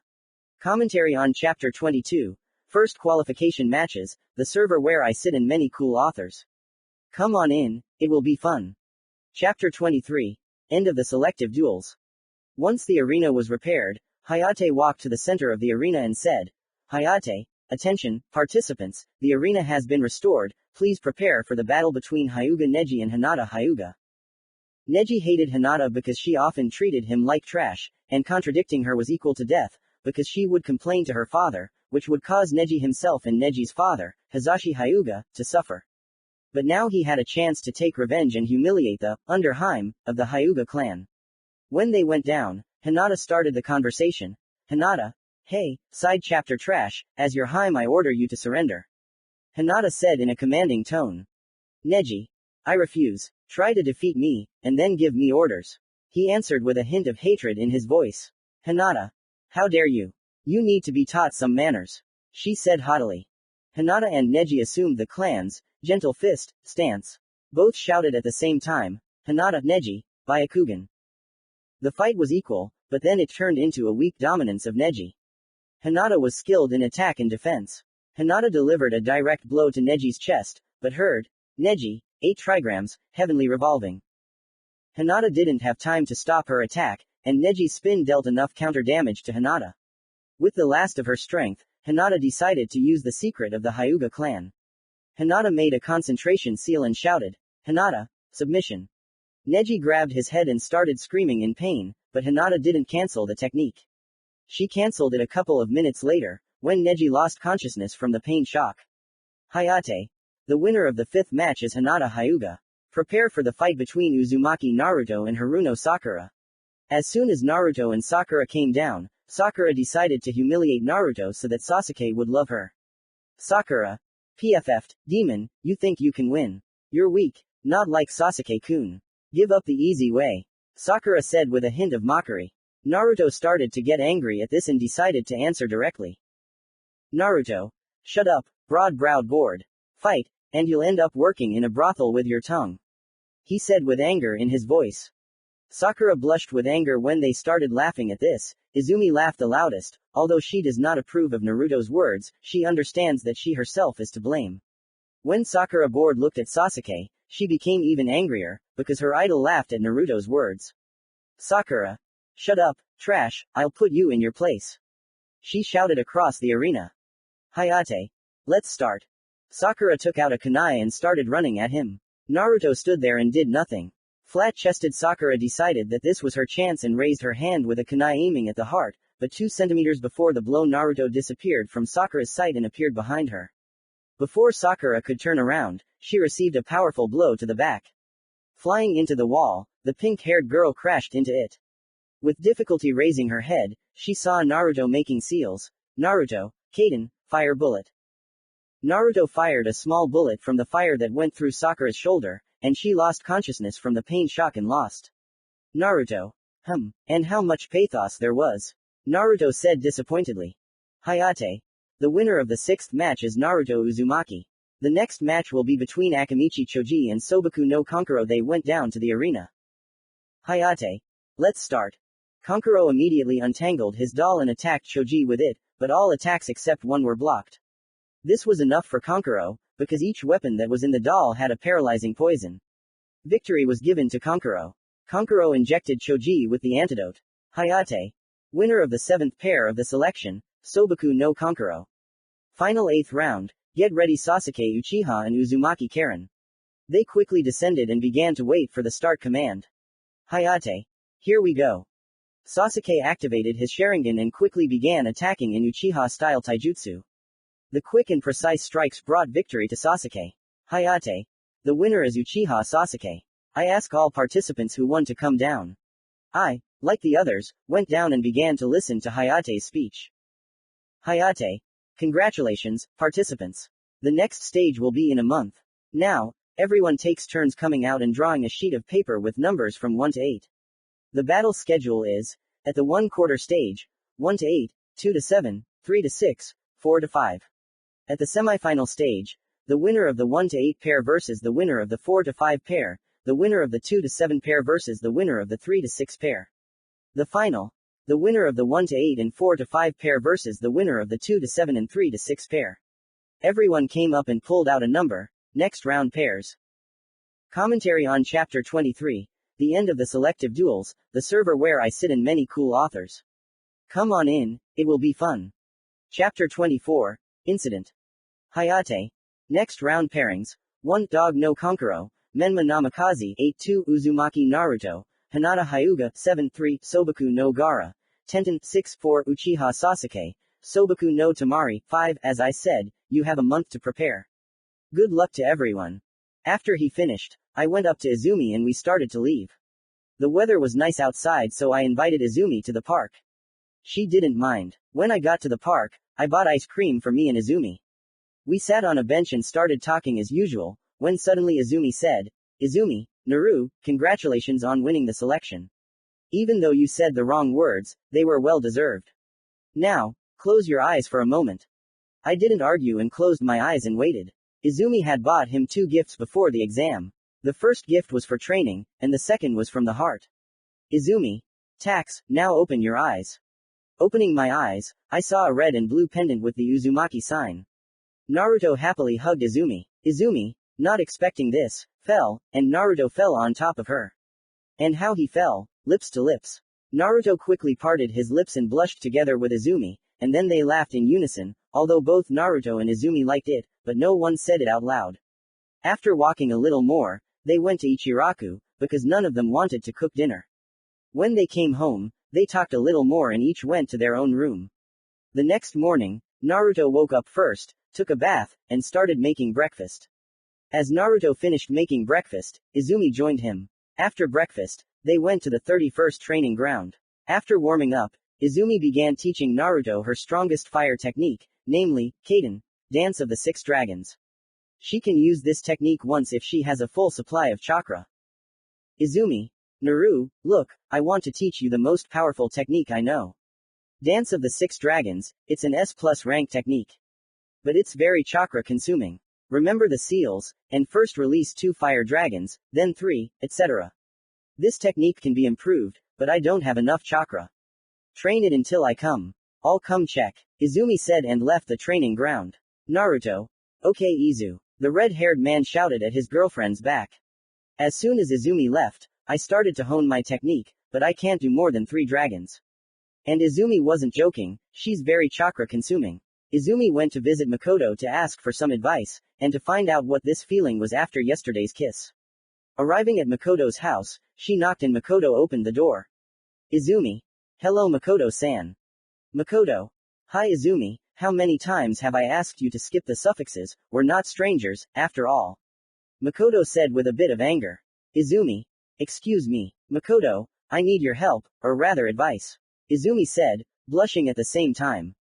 Commentary on Chapter 22. First qualification matches, the server where I sit and many cool authors. Come on in, it will be fun. Chapter 23. End of the selective duels. Once the arena was repaired, Hayate walked to the center of the arena and said, Hayate, attention, participants, the arena has been restored, please prepare for the battle between Hyuga Neji and Hinata Hyuga. Neji hated Hinata because she often treated him like trash, and contradicting her was equal to death, because she would complain to her father, which would cause Neji himself and Neji's father, Hizashi Hyuga, to suffer. But now he had a chance to take revenge and humiliate the Underheim of the Hyuga clan. When they went down, Hinata started the conversation. Hinata, hey, side chapter trash, as your Heim I order you to surrender. Hinata said in a commanding tone. Neji, I refuse. Try to defeat me, and then give me orders. He answered with a hint of hatred in his voice. Hinata, how dare you? You need to be taught some manners. She said haughtily. Hinata and Neji assumed the clan's gentle fist stance. Both shouted at the same time, Hinata, Neji, Byakugan. The fight was equal, but then it turned into a weak dominance of Neji. Hinata was skilled in attack and defense. Hinata delivered a direct blow to Neji's chest, but heard, Neji, 8 trigrams, heavenly revolving. Hinata didn't have time to stop her attack, and Neji's spin dealt enough counter damage to Hinata. With the last of her strength, Hinata decided to use the secret of the Hyuga clan. Hinata made a concentration seal and shouted, Hinata, submission. Neji grabbed his head and started screaming in pain, but Hinata didn't cancel the technique. She cancelled it a couple of minutes later, when Neji lost consciousness from the pain shock. Hayate. The winner of the 5th match is Hinata Hyuga. Prepare for the fight between Uzumaki Naruto and Haruno Sakura. As soon as Naruto and Sakura came down, Sakura decided to humiliate Naruto so that Sasuke would love her. Sakura. PFF'd, demon, you think you can win. You're weak, not like Sasuke-kun. Give up the easy way. Sakura said with a hint of mockery. Naruto started to get angry at this and decided to answer directly. Naruto. Shut up, broad-browed bored. Fight, and you'll end up working in a brothel with your tongue. He said with anger in his voice. Sakura blushed with anger when they started laughing at this. Izumi laughed the loudest. Although she does not approve of Naruto's words, she understands that she herself is to blame. When Sakura bored looked at Sasuke, she became even angrier, because her idol laughed at Naruto's words. Sakura. Shut up, trash, I'll put you in your place. She shouted across the arena. Hayate. Let's start. Sakura took out a kunai and started running at him. Naruto stood there and did nothing. Flat-chested Sakura decided that this was her chance and raised her hand with a kunai aiming at the heart, but 2 centimeters before the blow Naruto disappeared from Sakura's sight and appeared behind her. Before Sakura could turn around, she received a powerful blow to the back. Flying into the wall, the pink-haired girl crashed into it. With difficulty raising her head, she saw Naruto making seals. Naruto, Kaden, fire bullet. Naruto fired a small bullet from the fire that went through Sakura's shoulder, and she lost consciousness from the pain shock and lost. Naruto. And how much pathos there was. Naruto said disappointedly. Hayate. The winner of the 6th match is Naruto Uzumaki. The next match will be between Akamichi Choji and Sobaku no Kankuro. They went down to the arena. Hayate. Let's start. Kankuro immediately untangled his doll and attacked Choji with it, but all attacks except one were blocked. This was enough for Kankuro, because each weapon that was in the doll had a paralyzing poison. Victory was given to Kankuro. Kankuro injected Choji with the antidote. Hayate. Winner of the 7th pair of the selection, Sobaku no Kankuro. Final 8th round, get ready Sasuke Uchiha and Uzumaki Karen. They quickly descended and began to wait for the start command. Hayate. Here we go. Sasuke activated his Sharingan and quickly began attacking in Uchiha-style taijutsu. The quick and precise strikes brought victory to Sasuke. Hayate. The winner is Uchiha Sasuke. I ask all participants who won to come down. I, like the others, went down and began to listen to Hayate's speech. Hayate. Congratulations, participants. The next stage will be in a month. Now, everyone takes turns coming out and drawing a sheet of paper with numbers from 1 to 8. The battle schedule is, at the 1/4 stage, 1 to 8, 2 to 7, 3 to 6, 4 to 5. At the semifinal stage, the winner of the 1 to 8 pair versus the winner of the 4 to 5 pair, the winner of the 2 to 7 pair versus the winner of the 3 to 6 pair. The final, the winner of the 1 to 8 and 4 to 5 pair versus the winner of the 2 to 7 and 3 to 6 pair. Everyone came up and pulled out a number. Next round pairs. Commentary on Chapter 23. The end of the selective duels, the server where I sit and many cool authors. Come on in, it will be fun. Chapter 24. Incident. Hayate. Next round pairings. 1. Dog no Kankuro, Menma Namikaze, 8-2, Uzumaki Naruto, Hinata Hyuga, 7-3, Sobaku no Gaara, Tenten, 6-4, Uchiha Sasuke, Sobaku no Tamari, 5, as I said, you have a month to prepare. Good luck to everyone. After he finished, I went up to Izumi and we started to leave. The weather was nice outside so I invited Izumi to the park. She didn't mind. When I got to the park, I bought ice cream for me and Izumi. We sat on a bench and started talking as usual, when suddenly Izumi said, Izumi, Naru, congratulations on winning the selection. Even though you said the wrong words, they were well deserved. Now, close your eyes for a moment. I didn't argue and closed my eyes and waited. Izumi had bought him 2 gifts before the exam. The first gift was for training, and the second was from the heart. Izumi. Tax, now open your eyes. Opening my eyes, I saw a red and blue pendant with the Uzumaki sign. Naruto happily hugged Izumi. Izumi, not expecting this, fell, and Naruto fell on top of her. And how he fell, lips to lips. Naruto quickly parted his lips and blushed together with Izumi, and then they laughed in unison, although both Naruto and Izumi liked it, but no one said it out loud. After walking a little more, they went to Ichiraku, because none of them wanted to cook dinner. When they came home, they talked a little more and each went to their own room. The next morning, Naruto woke up first, took a bath, and started making breakfast. As Naruto finished making breakfast, Izumi joined him. After breakfast, they went to the 31st training ground. After warming up, Izumi began teaching Naruto her strongest fire technique, namely, Kaden, Dance of the 6 Dragons. She can use this technique once if she has a full supply of chakra. Izumi. Naru, look, I want to teach you the most powerful technique I know. Dance of the 6 Dragons, it's an S+ rank technique. But it's very chakra consuming. Remember the seals, and first release 2 fire dragons, then 3, etc. This technique can be improved, but I don't have enough chakra. Train it until I come. I'll come check. Izumi said and left the training ground. Naruto. Okay Izu. The red-haired man shouted at his girlfriend's back. As soon as Izumi left, I started to hone my technique, but I can't do more than 3 dragons. And Izumi wasn't joking, she's very chakra consuming. Izumi went to visit Makoto to ask for some advice, and to find out what this feeling was after yesterday's kiss. Arriving at Makoto's house, she knocked and Makoto opened the door. Izumi. Hello Makoto-san. Makoto. Hi Izumi, how many times have I asked you to skip the suffixes, we're not strangers, after all. Makoto said with a bit of anger. Izumi. Excuse me, Makoto, I need your help, or rather advice. Izumi said, blushing at the same time.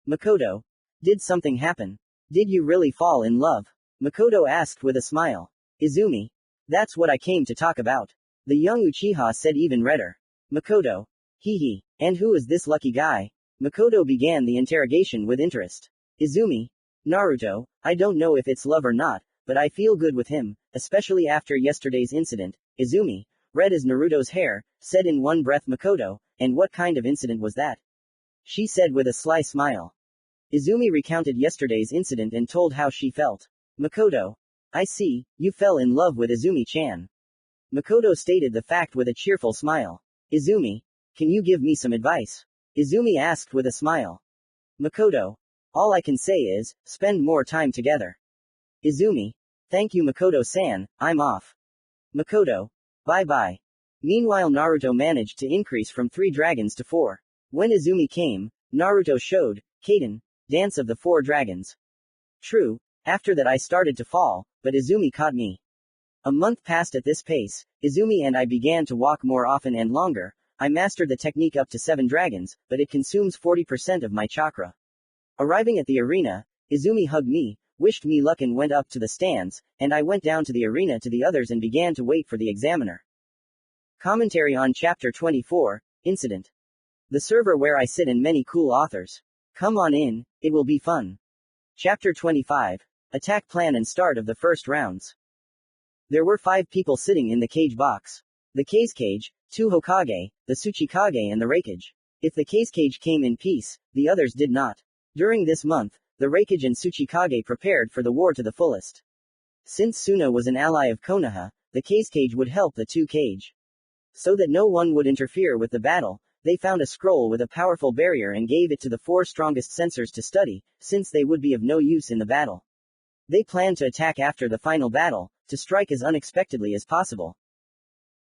Makoto. Did something happen? Did you really fall in love? Makoto asked with a smile. Izumi. That's what I came to talk about. The young Uchiha said even redder. Makoto. Hee. And who is this lucky guy? Makoto began the interrogation with interest. Izumi. Naruto, I don't know if it's love or not, but I feel good with him, especially after yesterday's incident. Izumi, red as Naruto's hair, said in one breath. Makoto, And what kind of incident was that? She said with a sly smile. Izumi recounted yesterday's incident and told how she felt. Makoto. I see, you fell in love with Izumi-chan. Makoto stated the fact with a cheerful smile. Izumi, can you give me some advice? Izumi asked with a smile. Makoto. All I can say is, spend more time together. Izumi. Thank you Makoto-san, I'm off. Makoto. Bye-bye. Meanwhile Naruto managed to increase from 3 dragons to 4. When Izumi came, Naruto showed, Kaden, Dance of the 4 Dragons. True, after that I started to fall, but Izumi caught me. A month passed at this pace, Izumi and I began to walk more often and longer. I mastered the technique up to 7 dragons, but it consumes 40% of my chakra. Arriving at the arena, Izumi hugged me, wished me luck and went up to the stands, and I went down to the arena to the others and began to wait for the examiner. Commentary on Chapter 24, Incident. The server where I sit and many cool authors. Come on in, it will be fun. Chapter 25. Attack plan and start of the first rounds. There were 5 people sitting in the cage box. The cage, 2 Hokage, the Tsuchikage and the Raikage. If the cage came in peace, the others did not. During this month, the Raikage and Tsuchikage prepared for the war to the fullest. Since Suna was an ally of Konoha, the cage would help the 2 cage. So that no one would interfere with the battle, they found a scroll with a powerful barrier and gave it to the 4 strongest censors to study, since they would be of no use in the battle. They planned to attack after the final battle, to strike as unexpectedly as possible.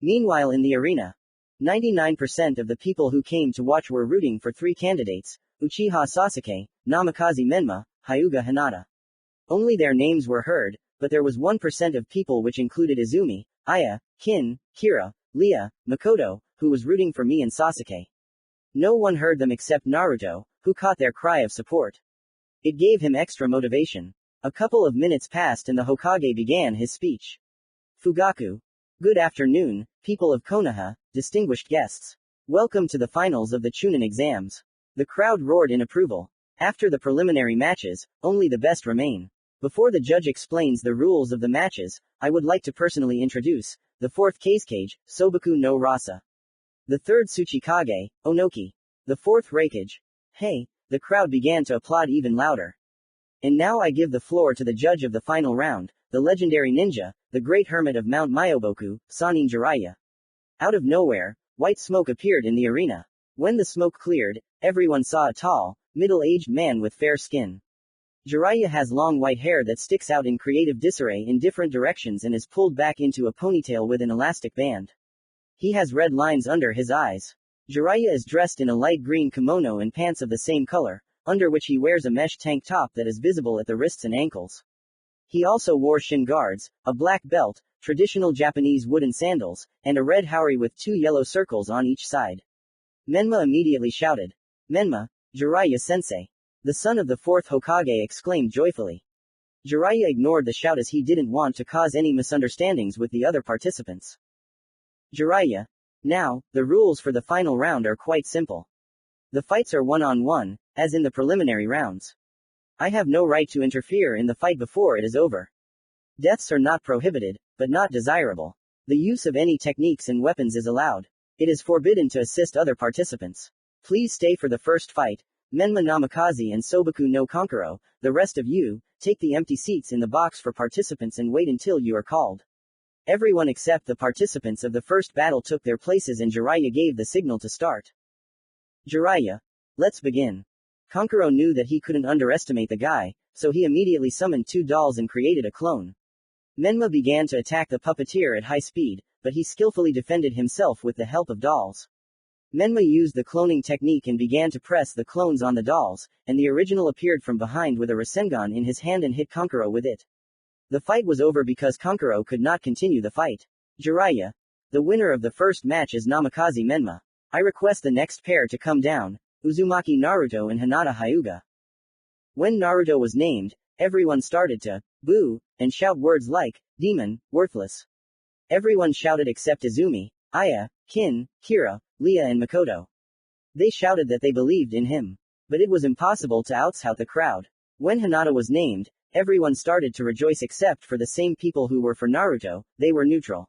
Meanwhile in the arena, 99% of the people who came to watch were rooting for 3 candidates, Uchiha Sasuke, Namikaze Menma, Hyuga Hinata. Only their names were heard, but there was 1% of people which included Izumi, Aya, Kin, Kira, Lia, Makoto, who was rooting for me and Sasuke. No one heard them except Naruto, who caught their cry of support. It gave him extra motivation. A couple of minutes passed and the Hokage began his speech. Fugaku. Good afternoon, people of Konoha, distinguished guests. Welcome to the finals of the Chunin exams. The crowd roared in approval. After the preliminary matches, only the best remain. Before the judge explains the rules of the matches, I would like to personally introduce the 4th cage, Sobaku no Rasa. The 3rd Tsuchikage, Onoki. The 4th Raikage. Hey, the crowd began to applaud even louder. And now I give the floor to the judge of the final round, the legendary ninja, the great hermit of Mount Myoboku, Sanin Jiraiya. Out of nowhere, white smoke appeared in the arena. When the smoke cleared, everyone saw a tall, middle-aged man with fair skin. Jiraiya has long white hair that sticks out in creative disarray in different directions and is pulled back into a ponytail with an elastic band. He has red lines under his eyes. Jiraiya is dressed in a light green kimono and pants of the same color, under which he wears a mesh tank top that is visible at the wrists and ankles. He also wore shin guards, a black belt, traditional Japanese wooden sandals, and a red haori with 2 yellow circles on each side. Menma immediately shouted. Menma, Jiraiya-sensei. The son of the 4th Hokage exclaimed joyfully. Jiraiya ignored the shout as he didn't want to cause any misunderstandings with the other participants. Jiraiya. Now, the rules for the final round are quite simple. The fights are one-on-one, as in the preliminary rounds. I have no right to interfere in the fight before it is over. Deaths are not prohibited, but not desirable. The use of any techniques and weapons is allowed. It is forbidden to assist other participants. Please stay for the first fight. Menma Namikaze and Sobaku no Kankuro, the rest of you, take the empty seats in the box for participants and wait until you are called. Everyone except the participants of the first battle took their places and Jiraiya gave the signal to start. Jiraiya. Let's begin. Kankuro knew that he couldn't underestimate the guy, so he immediately summoned 2 dolls and created a clone. Menma began to attack the puppeteer at high speed, but he skillfully defended himself with the help of dolls. Menma used the cloning technique and began to press the clones on the dolls, and the original appeared from behind with a rasengan in his hand and hit Kankuro with it. The fight was over because Kankuro could not continue the fight. Jiraiya. The winner of the first match is Namikaze Menma. I request the next pair to come down, Uzumaki-Naruto and Hinata Hyuga. When Naruto was named, everyone started to boo and shout words like demon, worthless. Everyone shouted except Izumi, Aya, Kin, Kira, Lia and Makoto. They shouted that they believed in him. But it was impossible to outshout the crowd. When Hinata was named, everyone started to rejoice except for the same people who were for Naruto, they were neutral.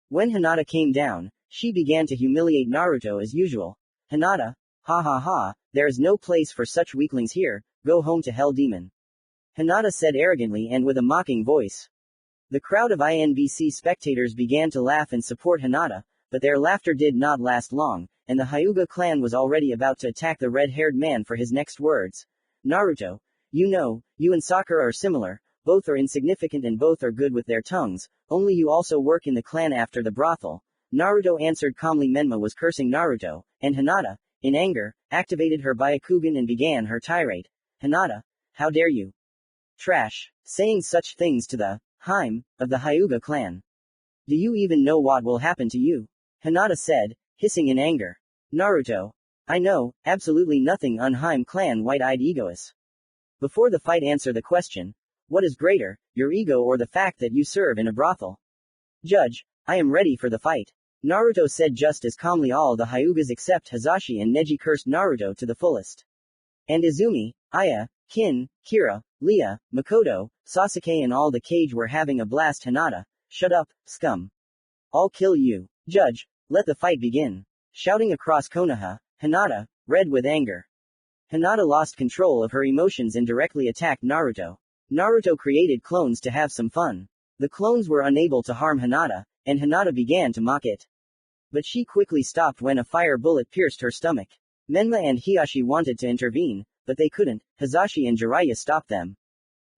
When Hinata came down, she began to humiliate Naruto as usual. Hinata, ha ha ha, there is no place for such weaklings here, go home to hell demon. Hinata said arrogantly and with a mocking voice. The crowd of INBC spectators began to laugh and support Hinata, but their laughter did not last long, and the Hyuga clan was already about to attack the red-haired man for his next words. Naruto, you know, you and Sakura are similar, both are insignificant and both are good with their tongues, only you also work in the clan after the brothel. Naruto answered calmly. Menma was cursing Naruto, and Hinata, in anger, activated her Byakugan and began her tirade. Hinata, how dare you? Trash, saying such things to the Heim of the Hyuga clan. Do you even know what will happen to you? Hinata said, hissing in anger. Naruto, I know, absolutely nothing. Unheim clan wide-eyed egoist. Before the fight answer the question, what is greater, your ego or the fact that you serve in a brothel? Judge, I am ready for the fight. Naruto said just as calmly. All the Hyugas except Hazashi and Neji cursed Naruto to the fullest. And Izumi, Aya, Kin, Kira, Lia, Makoto, Sasuke and all the cage were having a blast. Hinata, shut up, scum. I'll kill you. Judge, let the fight begin. Shouting across Konoha, Hinata, red with anger. Hinata lost control of her emotions and directly attacked Naruto. Naruto created clones to have some fun. The clones were unable to harm Hinata, and Hinata began to mock it. But she quickly stopped when a fire bullet pierced her stomach. Menma and Hiashi wanted to intervene, but they couldn't. Hazashi and Jiraiya stopped them.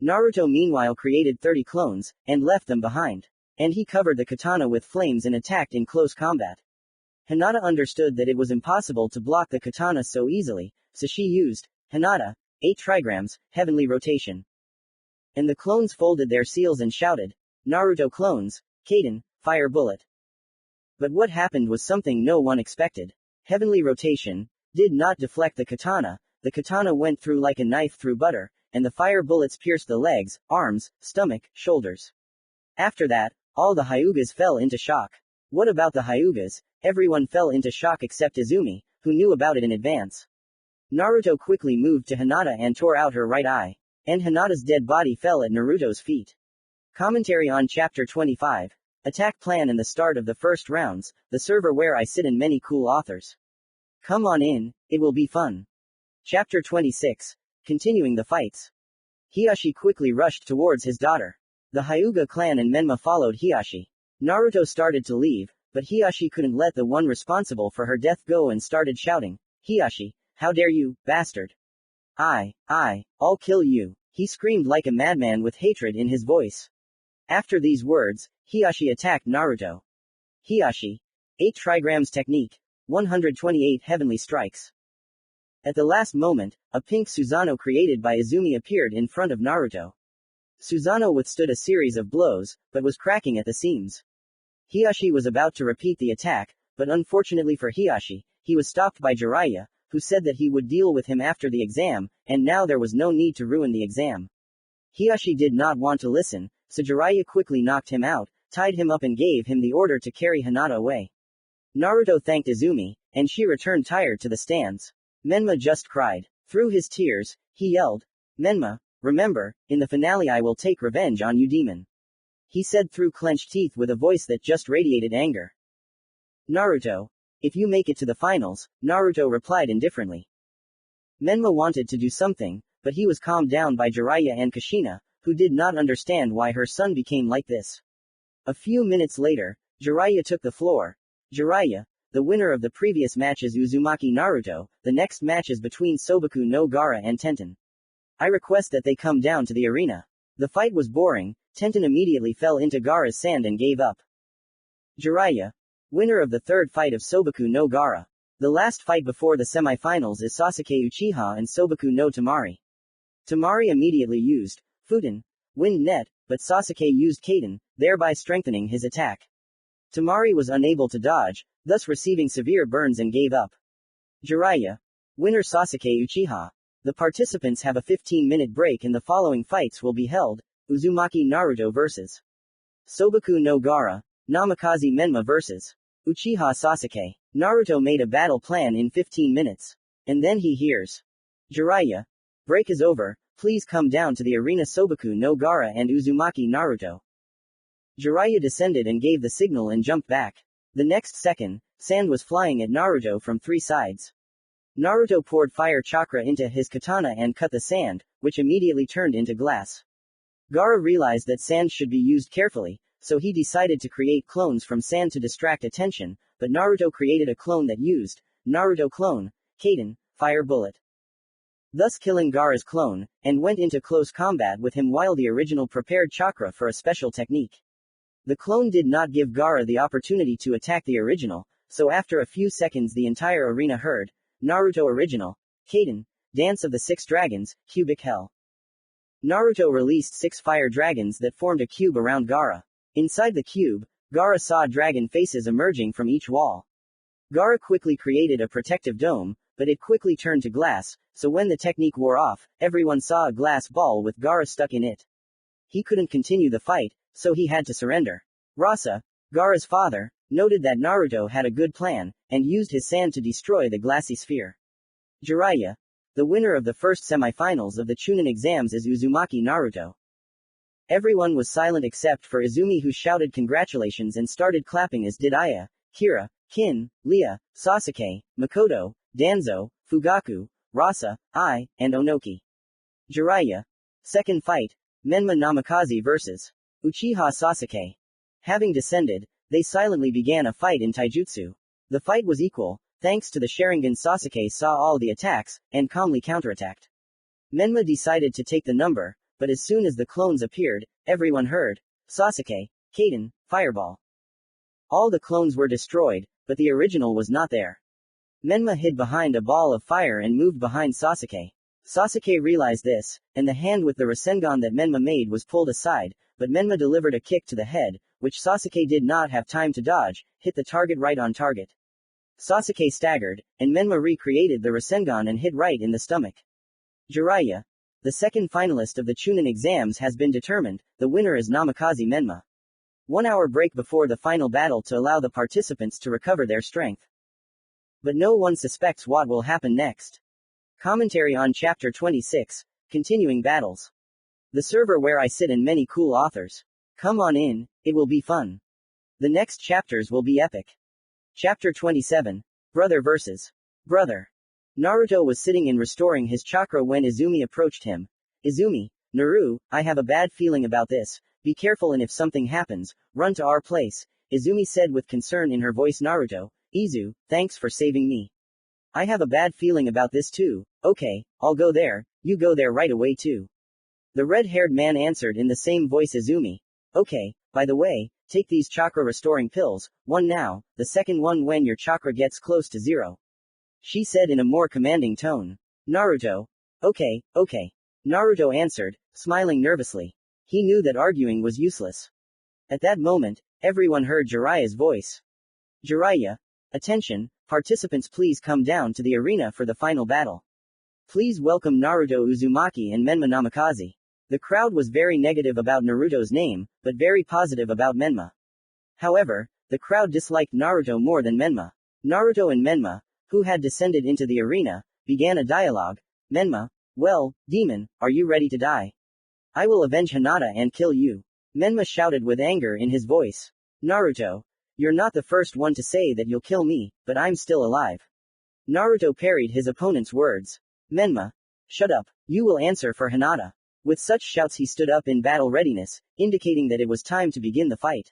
Naruto meanwhile created 30 clones, and left them behind. And he covered the katana with flames and attacked in close combat. Hinata understood that it was impossible to block the katana so easily, so she used, Hinata, 8 trigrams, heavenly rotation. And the clones folded their seals and shouted, Naruto clones, Kaden, fire bullet. But what happened was something no one expected. Heavenly rotation did not deflect the katana went through like a knife through butter, and the fire bullets pierced the legs, arms, stomach, shoulders. After that, all the Hyugas fell into shock. What about the Hyugas? Everyone fell into shock except Izumi, who knew about it in advance. Naruto quickly moved to Hinata and tore out her right eye. And Hinata's dead body fell at Naruto's feet. Commentary on Chapter 25. Attack plan and the start of the first rounds, the server where I sit and many cool authors. Come on in, it will be fun. Chapter 26. Continuing the fights. Hiashi quickly rushed towards his daughter. The Hyuga clan and Menma followed Hiashi. Naruto started to leave, but Hiashi couldn't let the one responsible for her death go and started shouting, Hiashi, how dare you, bastard! I'll kill you. He screamed like a madman with hatred in his voice. After these words, Hiashi attacked Naruto. Hiashi. 8 trigrams technique. 128 heavenly strikes. At the last moment, a pink Susanoo created by Izumi appeared in front of Naruto. Susanoo withstood a series of blows, but was cracking at the seams. Hiashi was about to repeat the attack, but unfortunately for Hiashi, he was stopped by Jiraiya, who said that he would deal with him after the exam, and now there was no need to ruin the exam. Hiashi did not want to listen, so Jiraiya quickly knocked him out, tied him up and gave him the order to carry Hinata away. Naruto thanked Izumi, and she returned tired to the stands. Menma just cried. Through his tears, he yelled, Menma, remember, in the finale I will take revenge on you demon. He said through clenched teeth with a voice that just radiated anger. Naruto. If you make it to the finals, Naruto replied indifferently. Menma wanted to do something, but he was calmed down by Jiraiya and Kushina, who did not understand why her son became like this. A few minutes later, Jiraiya took the floor. Jiraiya, the winner of the previous match is Uzumaki-Naruto, the next match is between Sobaku no Gaara and Tenten. I request that they come down to the arena. The fight was boring, Tenten immediately fell into Gaara's sand and gave up. Jiraiya, winner of the third fight of Sobaku no Gaara. The last fight before the semi-finals is Sasuke Uchiha and Sobaku no Tamari. Tamari immediately used Futon, Wind Net, but Sasuke used Kaden, thereby strengthening his attack. Tamari was unable to dodge, thus receiving severe burns and gave up. Jiraiya, winner Sasuke Uchiha. The participants have a 15-minute break and the following fights will be held, Uzumaki-Naruto vs. Sobaku no Gaara, Namikaze Menma vs. Uchiha Sasuke. Naruto made a battle plan in 15 minutes. And then he hears. Jiraiya. Break is over, please come down to the arena Sobaku no Gaara and Uzumaki-Naruto. Jiraiya descended and gave the signal and jumped back. The next second, sand was flying at Naruto from 3 sides. Naruto poured fire chakra into his katana and cut the sand, which immediately turned into glass. Gaara realized that sand should be used carefully, so he decided to create clones from sand to distract attention, but Naruto created a clone that used Naruto clone, Kaden, fire bullet, thus killing Gaara's clone, and went into close combat with him while the original prepared chakra for a special technique. The clone did not give Gaara the opportunity to attack the original, so after a few seconds the entire arena heard Naruto original, Kaden, Dance of the Six Dragons, Cubic Hell. Naruto released 6 fire dragons that formed a cube around Gaara. Inside the cube, Gaara saw dragon faces emerging from each wall. Gaara quickly created a protective dome, but it quickly turned to glass, so when the technique wore off, everyone saw a glass ball with Gaara stuck in it. He couldn't continue the fight, so he had to surrender. Rasa, Gaara's father, noted that Naruto had a good plan, and used his sand to destroy the glassy sphere. Jiraiya, the winner of the first semifinals of the Chunin exams, is Uzumaki-Naruto. Everyone was silent except for Izumi, who shouted congratulations and started clapping, as did Aya, Kira, Kin, Lia, Sasuke, Makoto, Danzo, Fugaku, Rasa, Ai, and Onoki. Jiraiya. Second fight, Namikaze vs. Uchiha Sasuke. Having descended, they silently began a fight in taijutsu. The fight was equal, thanks to the Sharingan. Sasuke saw all the attacks, and calmly counterattacked. Menma decided to take the number, but as soon as the clones appeared, everyone heard Sasuke, Kaden, Fireball. All the clones were destroyed, but the original was not there. Menma hid behind a ball of fire and moved behind Sasuke. Sasuke realized this, and the hand with the rasengan that Menma made was pulled aside, but Menma delivered a kick to the head, which Sasuke did not have time to dodge, hit the target right on target. Sasuke staggered, and Menma recreated the rasengan and hit right in the stomach. Jiraiya. The second finalist of the Chunin exams has been determined, the winner is Namikaze Menma. 1 hour break before the final battle to allow the participants to recover their strength. But no one suspects what will happen next. Commentary on Chapter 26, Continuing Battles. The server where I sit and many cool authors. Come on in, it will be fun. The next chapters will be epic. Chapter 27, Brother vs. Brother. Naruto was sitting and restoring his chakra when Izumi approached him. Izumi, Naru, I have a bad feeling about this, be careful, and if something happens, run to our place, Izumi said with concern in her voice. Naruto, Izu, thanks for saving me. I have a bad feeling about this too. Okay, I'll go there, you go there right away too. The red-haired man answered in the same voice. Izumi. Okay, by the way, take these chakra restoring pills, one now, the second one when your chakra gets close to 0. She said in a more commanding tone. Naruto. Okay. Naruto answered, smiling nervously. He knew that arguing was useless. At that moment, everyone heard Jiraiya's voice. Jiraiya. Attention, participants, please come down to the arena for the final battle. Please welcome Naruto Uzumaki and Menma Namikaze. The crowd was very negative about Naruto's name, but very positive about Menma. However, the crowd disliked Naruto more than Menma. Naruto and Menma, who had descended into the arena, began a dialogue. Menma, well, demon, are you ready to die? I will avenge Hinata and kill you. Menma shouted with anger in his voice. Naruto, you're not the first one to say that you'll kill me, but I'm still alive. Naruto parried his opponent's words. Menma, shut up, you will answer for Hinata. With such shouts he stood up in battle readiness, indicating that it was time to begin the fight.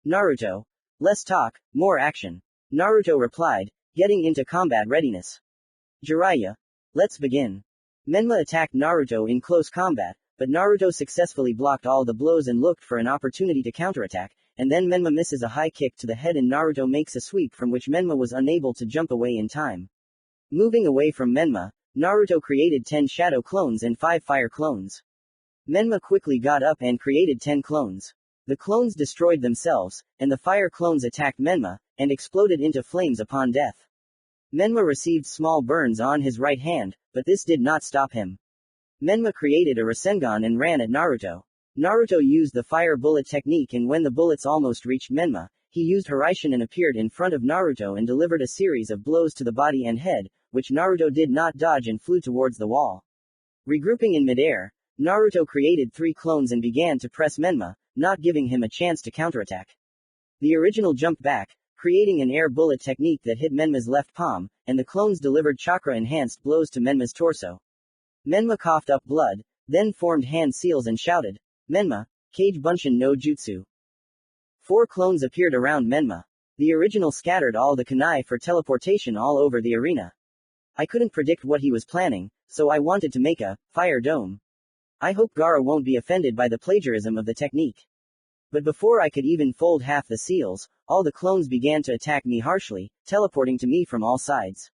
Naruto, less talk, more action. Naruto replied, getting into combat readiness. Jiraiya, let's begin. Menma attacked Naruto in close combat, but Naruto successfully blocked all the blows and looked for an opportunity to counterattack, and then Menma misses a high kick to the head and Naruto makes a sweep from which Menma was unable to jump away in time. Moving away from Menma, Naruto created 10 shadow clones and 5 fire clones. Menma quickly got up and created 10 clones. The clones destroyed themselves, and the fire clones attacked Menma, and exploded into flames upon death. Menma received small burns on his right hand, but this did not stop him. Menma created a rasengan and ran at Naruto. Naruto used the fire bullet technique, and when the bullets almost reached Menma, he used Hiraishin and appeared in front of Naruto and delivered a series of blows to the body and head, which Naruto did not dodge and flew towards the wall. Regrouping in midair, Naruto created 3 clones and began to press Menma, not giving him a chance to counterattack. The original jumped back, creating an air bullet technique that hit Menma's left palm, and the clones delivered chakra-enhanced blows to Menma's torso. Menma coughed up blood, then formed hand seals and shouted, "Menma, Kage Bunshin no Jutsu." 4 clones appeared around Menma. The original scattered all the kunai for teleportation all over the arena. I couldn't predict what he was planning, so I wanted to make a fire dome. I hope Gaara won't be offended by the plagiarism of the technique. But before I could even fold half the seals, all the clones began to attack me harshly, teleporting to me from all sides.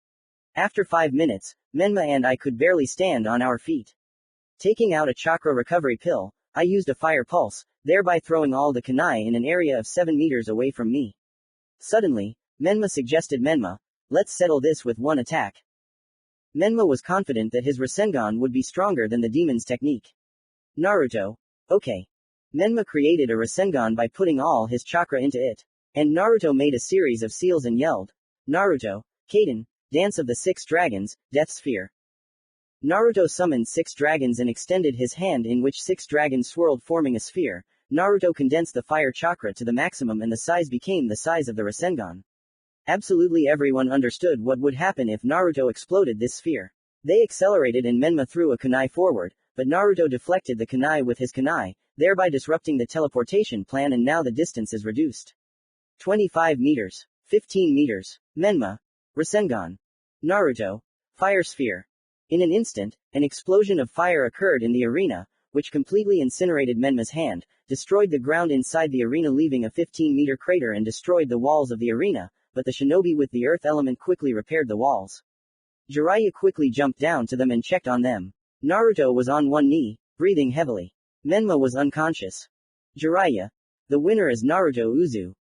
After 5 minutes, Menma and I could barely stand on our feet. Taking out a chakra recovery pill, I used a fire pulse, thereby throwing all the kunai in an area of 7 meters away from me. Suddenly, Menma suggested, "Menma, let's settle this with one attack." Menma was confident that his rasengan would be stronger than the demon's technique. Naruto. Okay. Menma created a rasengan by putting all his chakra into it. And Naruto made a series of seals and yelled, "Naruto, Kaden, Dance of the 6 Dragons, Death Sphere." Naruto summoned 6 dragons and extended his hand in which 6 dragons swirled forming a sphere. Naruto condensed the fire chakra to the maximum and the size became the size of the rasengan. Absolutely everyone understood what would happen if Naruto exploded this sphere. They accelerated and Menma threw a kunai forward, but Naruto deflected the kunai with his kunai, thereby disrupting the teleportation plan, and now the distance is reduced. 25 meters. 15 meters. Menma. Rasengan. Naruto. Fire sphere. In an instant, an explosion of fire occurred in the arena, which completely incinerated Menma's hand, destroyed the ground inside the arena, leaving a 15-meter crater, and destroyed the walls of the arena, but the shinobi with the earth element quickly repaired the walls. Jiraiya quickly jumped down to them and checked on them. Naruto was on one knee, breathing heavily. Menma was unconscious. Jiraiya. The winner is Naruto Uzu.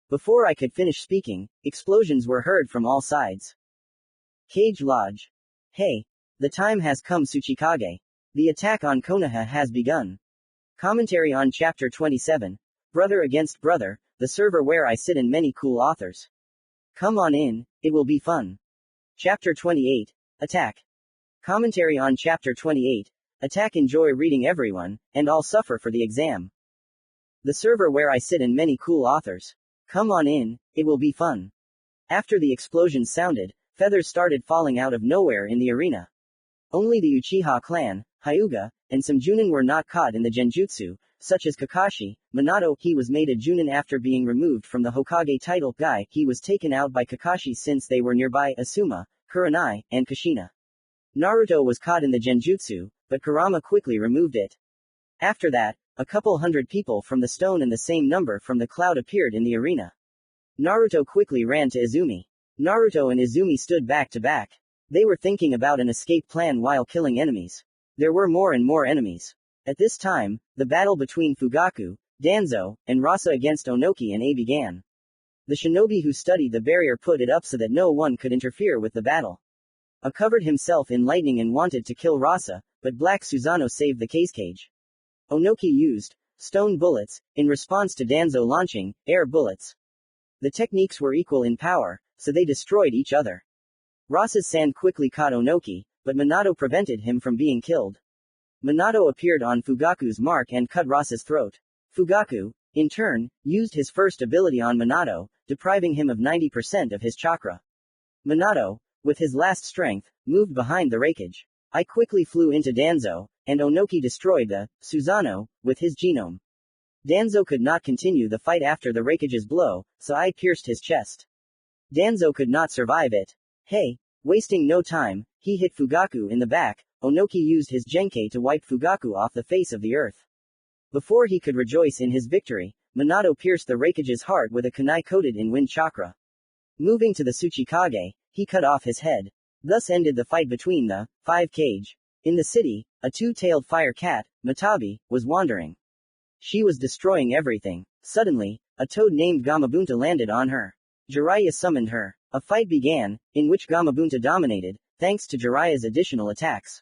Before I could finish speaking, explosions were heard from all sides. Cage Lodge. Hey. The time has come, Tsuchikage. The attack on Konoha has begun. Commentary on Chapter 27. Brother Against Brother, the server where I sit and many cool authors. Come on in, it will be fun. Chapter 28. Attack. Commentary on Chapter 28. Attack. Enjoy reading everyone, and I'll suffer for the exam. The server where I sit and many cool authors. Come on in, it will be fun. After the explosion sounded, feathers started falling out of nowhere in the arena. Only the Uchiha clan, Hyuga, and some Junin were not caught in the genjutsu, such as Kakashi. Minato, he was made a Junin after being removed from the Hokage title. Guy, he was taken out by Kakashi since they were nearby. Asuma, Kurenai, and Kushina. Naruto was caught in the genjutsu, but Kurama quickly removed it. After that, a couple hundred people from the stone and the same number from the cloud appeared in the arena. Naruto quickly ran to Izumi. Naruto and Izumi stood back to back. They were thinking about an escape plan while killing enemies. There were more and more enemies. At this time, the battle between Fugaku, Danzo, and Rasa against Onoki and A began. The shinobi who studied the barrier put it up so that no one could interfere with the battle. A covered himself in lightning and wanted to kill Rasa, but Black Susanoo saved the cage. Onoki used stone bullets in response to Danzo launching air bullets. The techniques were equal in power, so they destroyed each other. Rasa's sand quickly caught Onoki, but Minato prevented him from being killed. Minato appeared on Fugaku's mark and cut Rasa's throat. Fugaku, in turn, used his first ability on Minato, depriving him of 90% of his chakra. Minato, with his last strength, moved behind the raikage. I quickly flew into Danzo, and Onoki destroyed the Susanoo with his genome. Danzo could not continue the fight after the raikage's blow, so I pierced his chest. Danzo could not survive it. Hey, wasting no time, he hit Fugaku in the back. Onoki used his Genkai to wipe Fugaku off the face of the earth. Before he could rejoice in his victory, Minato pierced the raikage's heart with a kunai coated in wind chakra. Moving to the Tsuchikage, he cut off his head. Thus ended the fight between the 5 Kage. In the city, a 2-tailed fire cat, Matabi, was wandering. She was destroying everything. Suddenly, a toad named Gamabunta landed on her. Jiraiya summoned her. A fight began, in which Gamabunta dominated, thanks to Jiraiya's additional attacks.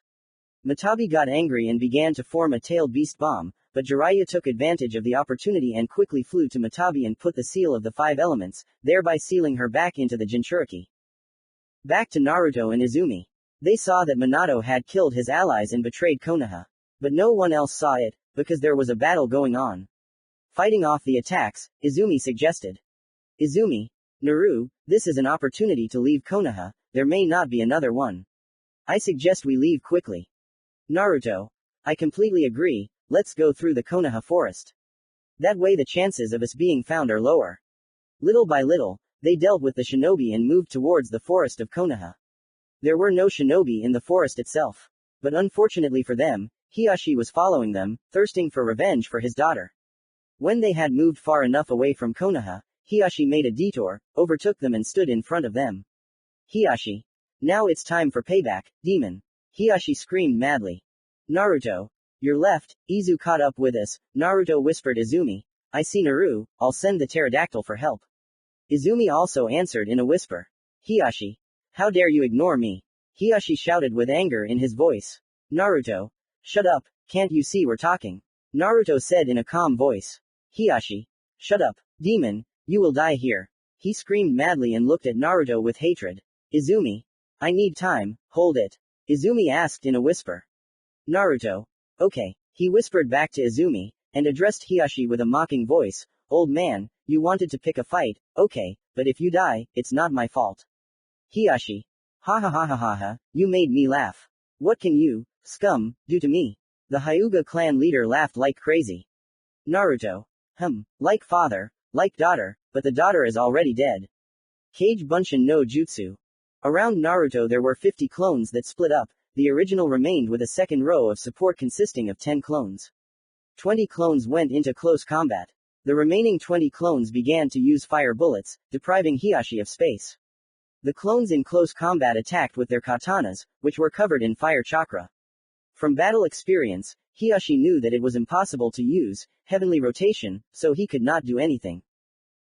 Matabi got angry and began to form a tailed beast bomb, but Jiraiya took advantage of the opportunity and quickly flew to Matabi and put the seal of the 5 elements, thereby sealing her back into the Jinchuriki. Back to Naruto and Izumi. They saw that Minato had killed his allies and betrayed Konoha. But no one else saw it, because there was a battle going on. Fighting off the attacks, Izumi suggested. Izumi, Naru, this is an opportunity to leave Konoha, there may not be another one. I suggest we leave quickly. Naruto. I completely agree, let's go through the Konoha forest. That way the chances of us being found are lower. Little by little, they dealt with the shinobi and moved towards the forest of Konoha. There were no shinobi in the forest itself. But unfortunately for them, Hiyashi was following them, thirsting for revenge for his daughter. When they had moved far enough away from Konoha, Hiyashi made a detour, overtook them and stood in front of them. Hiyashi. Now it's time for payback, demon. Hiyashi screamed madly. Naruto. You're left, Izu caught up with us, Naruto whispered Izumi. I see Naru, I'll send the pterodactyl for help. Izumi also answered in a whisper. Hiyashi. How dare you ignore me? Hiyashi shouted with anger in his voice. Naruto. Shut up, can't you see we're talking? Naruto said in a calm voice. Hiyashi. Shut up, demon, you will die here. He screamed madly and looked at Naruto with hatred. Izumi. I need time, hold it. Izumi asked in a whisper. Naruto. Okay, he whispered back to Izumi, and addressed Hiyashi with a mocking voice. Old man, you wanted to pick a fight, okay, but if you die, it's not my fault. Hiyashi. Ha ha ha ha ha ha, you made me laugh. What can you, scum, do to me? The Hyuga clan leader laughed like crazy. Naruto. Like father, like daughter, but the daughter is already dead. Kage Bunshin no Jutsu. Around Naruto there were 50 clones that split up, the original remained with a second row of support consisting of 10 clones. 20 clones went into close combat. The remaining 20 clones began to use fire bullets, depriving Hiyashi of space. The clones in close combat attacked with their katanas, which were covered in fire chakra. From battle experience, Hiyashi knew that it was impossible to use heavenly rotation, so he could not do anything.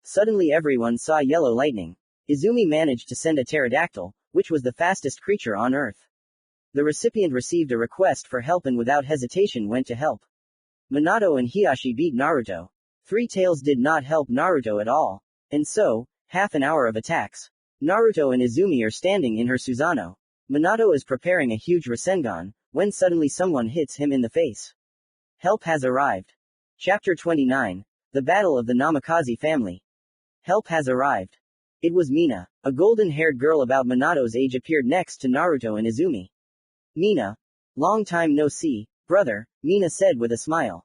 Suddenly everyone saw yellow lightning. Izumi managed to send a pterodactyl, which was the fastest creature on Earth. The recipient received a request for help and without hesitation went to help. Minato and Hiyashi beat Naruto. Three Tails did not help Naruto at all. And so, half an hour of attacks. Naruto and Izumi are standing in her Susanoo. Minato is preparing a huge rasengan, when suddenly someone hits him in the face. Help has arrived. Chapter 29. The Battle of the Namikaze Family. Help has arrived. It was Mina. A golden-haired girl about Minato's age appeared next to Naruto and Izumi. Mina. Long time no see, brother, Mina said with a smile.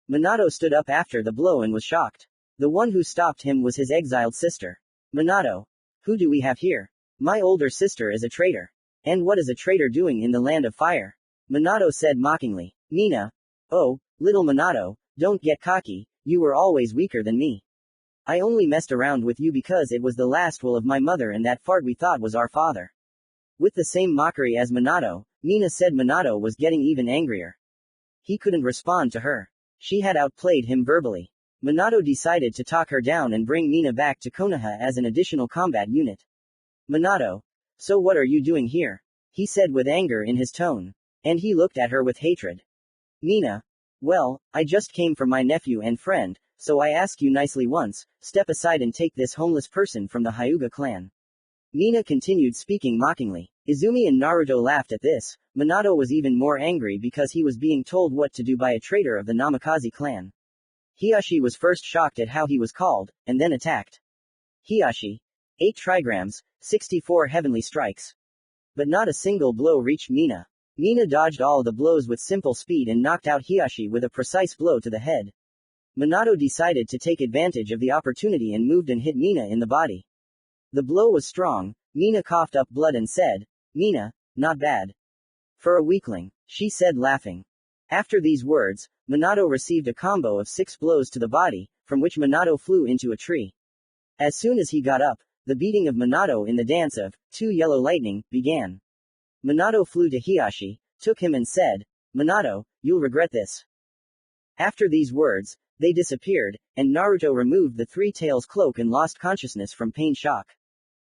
Minato stood up after the blow and was shocked. The one who stopped him was his exiled sister. Minato. Who do we have here? My older sister is a traitor. And what is a traitor doing in the land of fire? Minato said mockingly. Mina. Oh, little Minato, don't get cocky, you were always weaker than me. I only messed around with you because it was the last will of my mother and that fart we thought was our father. With the same mockery as Minato, Mina said Minato was getting even angrier. He couldn't respond to her. She had outplayed him verbally. Minato decided to talk her down and bring Mina back to Konoha as an additional combat unit. Minato. So what are you doing here? He said with anger in his tone. And he looked at her with hatred. Mina. Well, I just came from my nephew and friend, so I ask you nicely once, step aside and take this homeless person from the Hyuga clan. Mina continued speaking mockingly. Izumi and Naruto laughed at this. Minato was even more angry because he was being told what to do by a traitor of the Namikaze clan. Hiyashi was first shocked at how he was called, and then attacked. Hiyashi. 8 trigrams, 64 heavenly strikes. But not a single blow reached Mina. Mina dodged all the blows with simple speed and knocked out Hiyashi with a precise blow to the head. Minato decided to take advantage of the opportunity and moved and hit Mina in the body. The blow was strong. Mina coughed up blood and said, Mina, not bad. For a weakling, she said laughing. After these words, Minato received a combo of 6 blows to the body, from which Minato flew into a tree. As soon as he got up, the beating of Minato in the dance of 2 yellow lightning began. Minato flew to Hiyashi, took him and said, Minato, you'll regret this. After these words, they disappeared, and Naruto removed the 3 Tails cloak and lost consciousness from pain shock.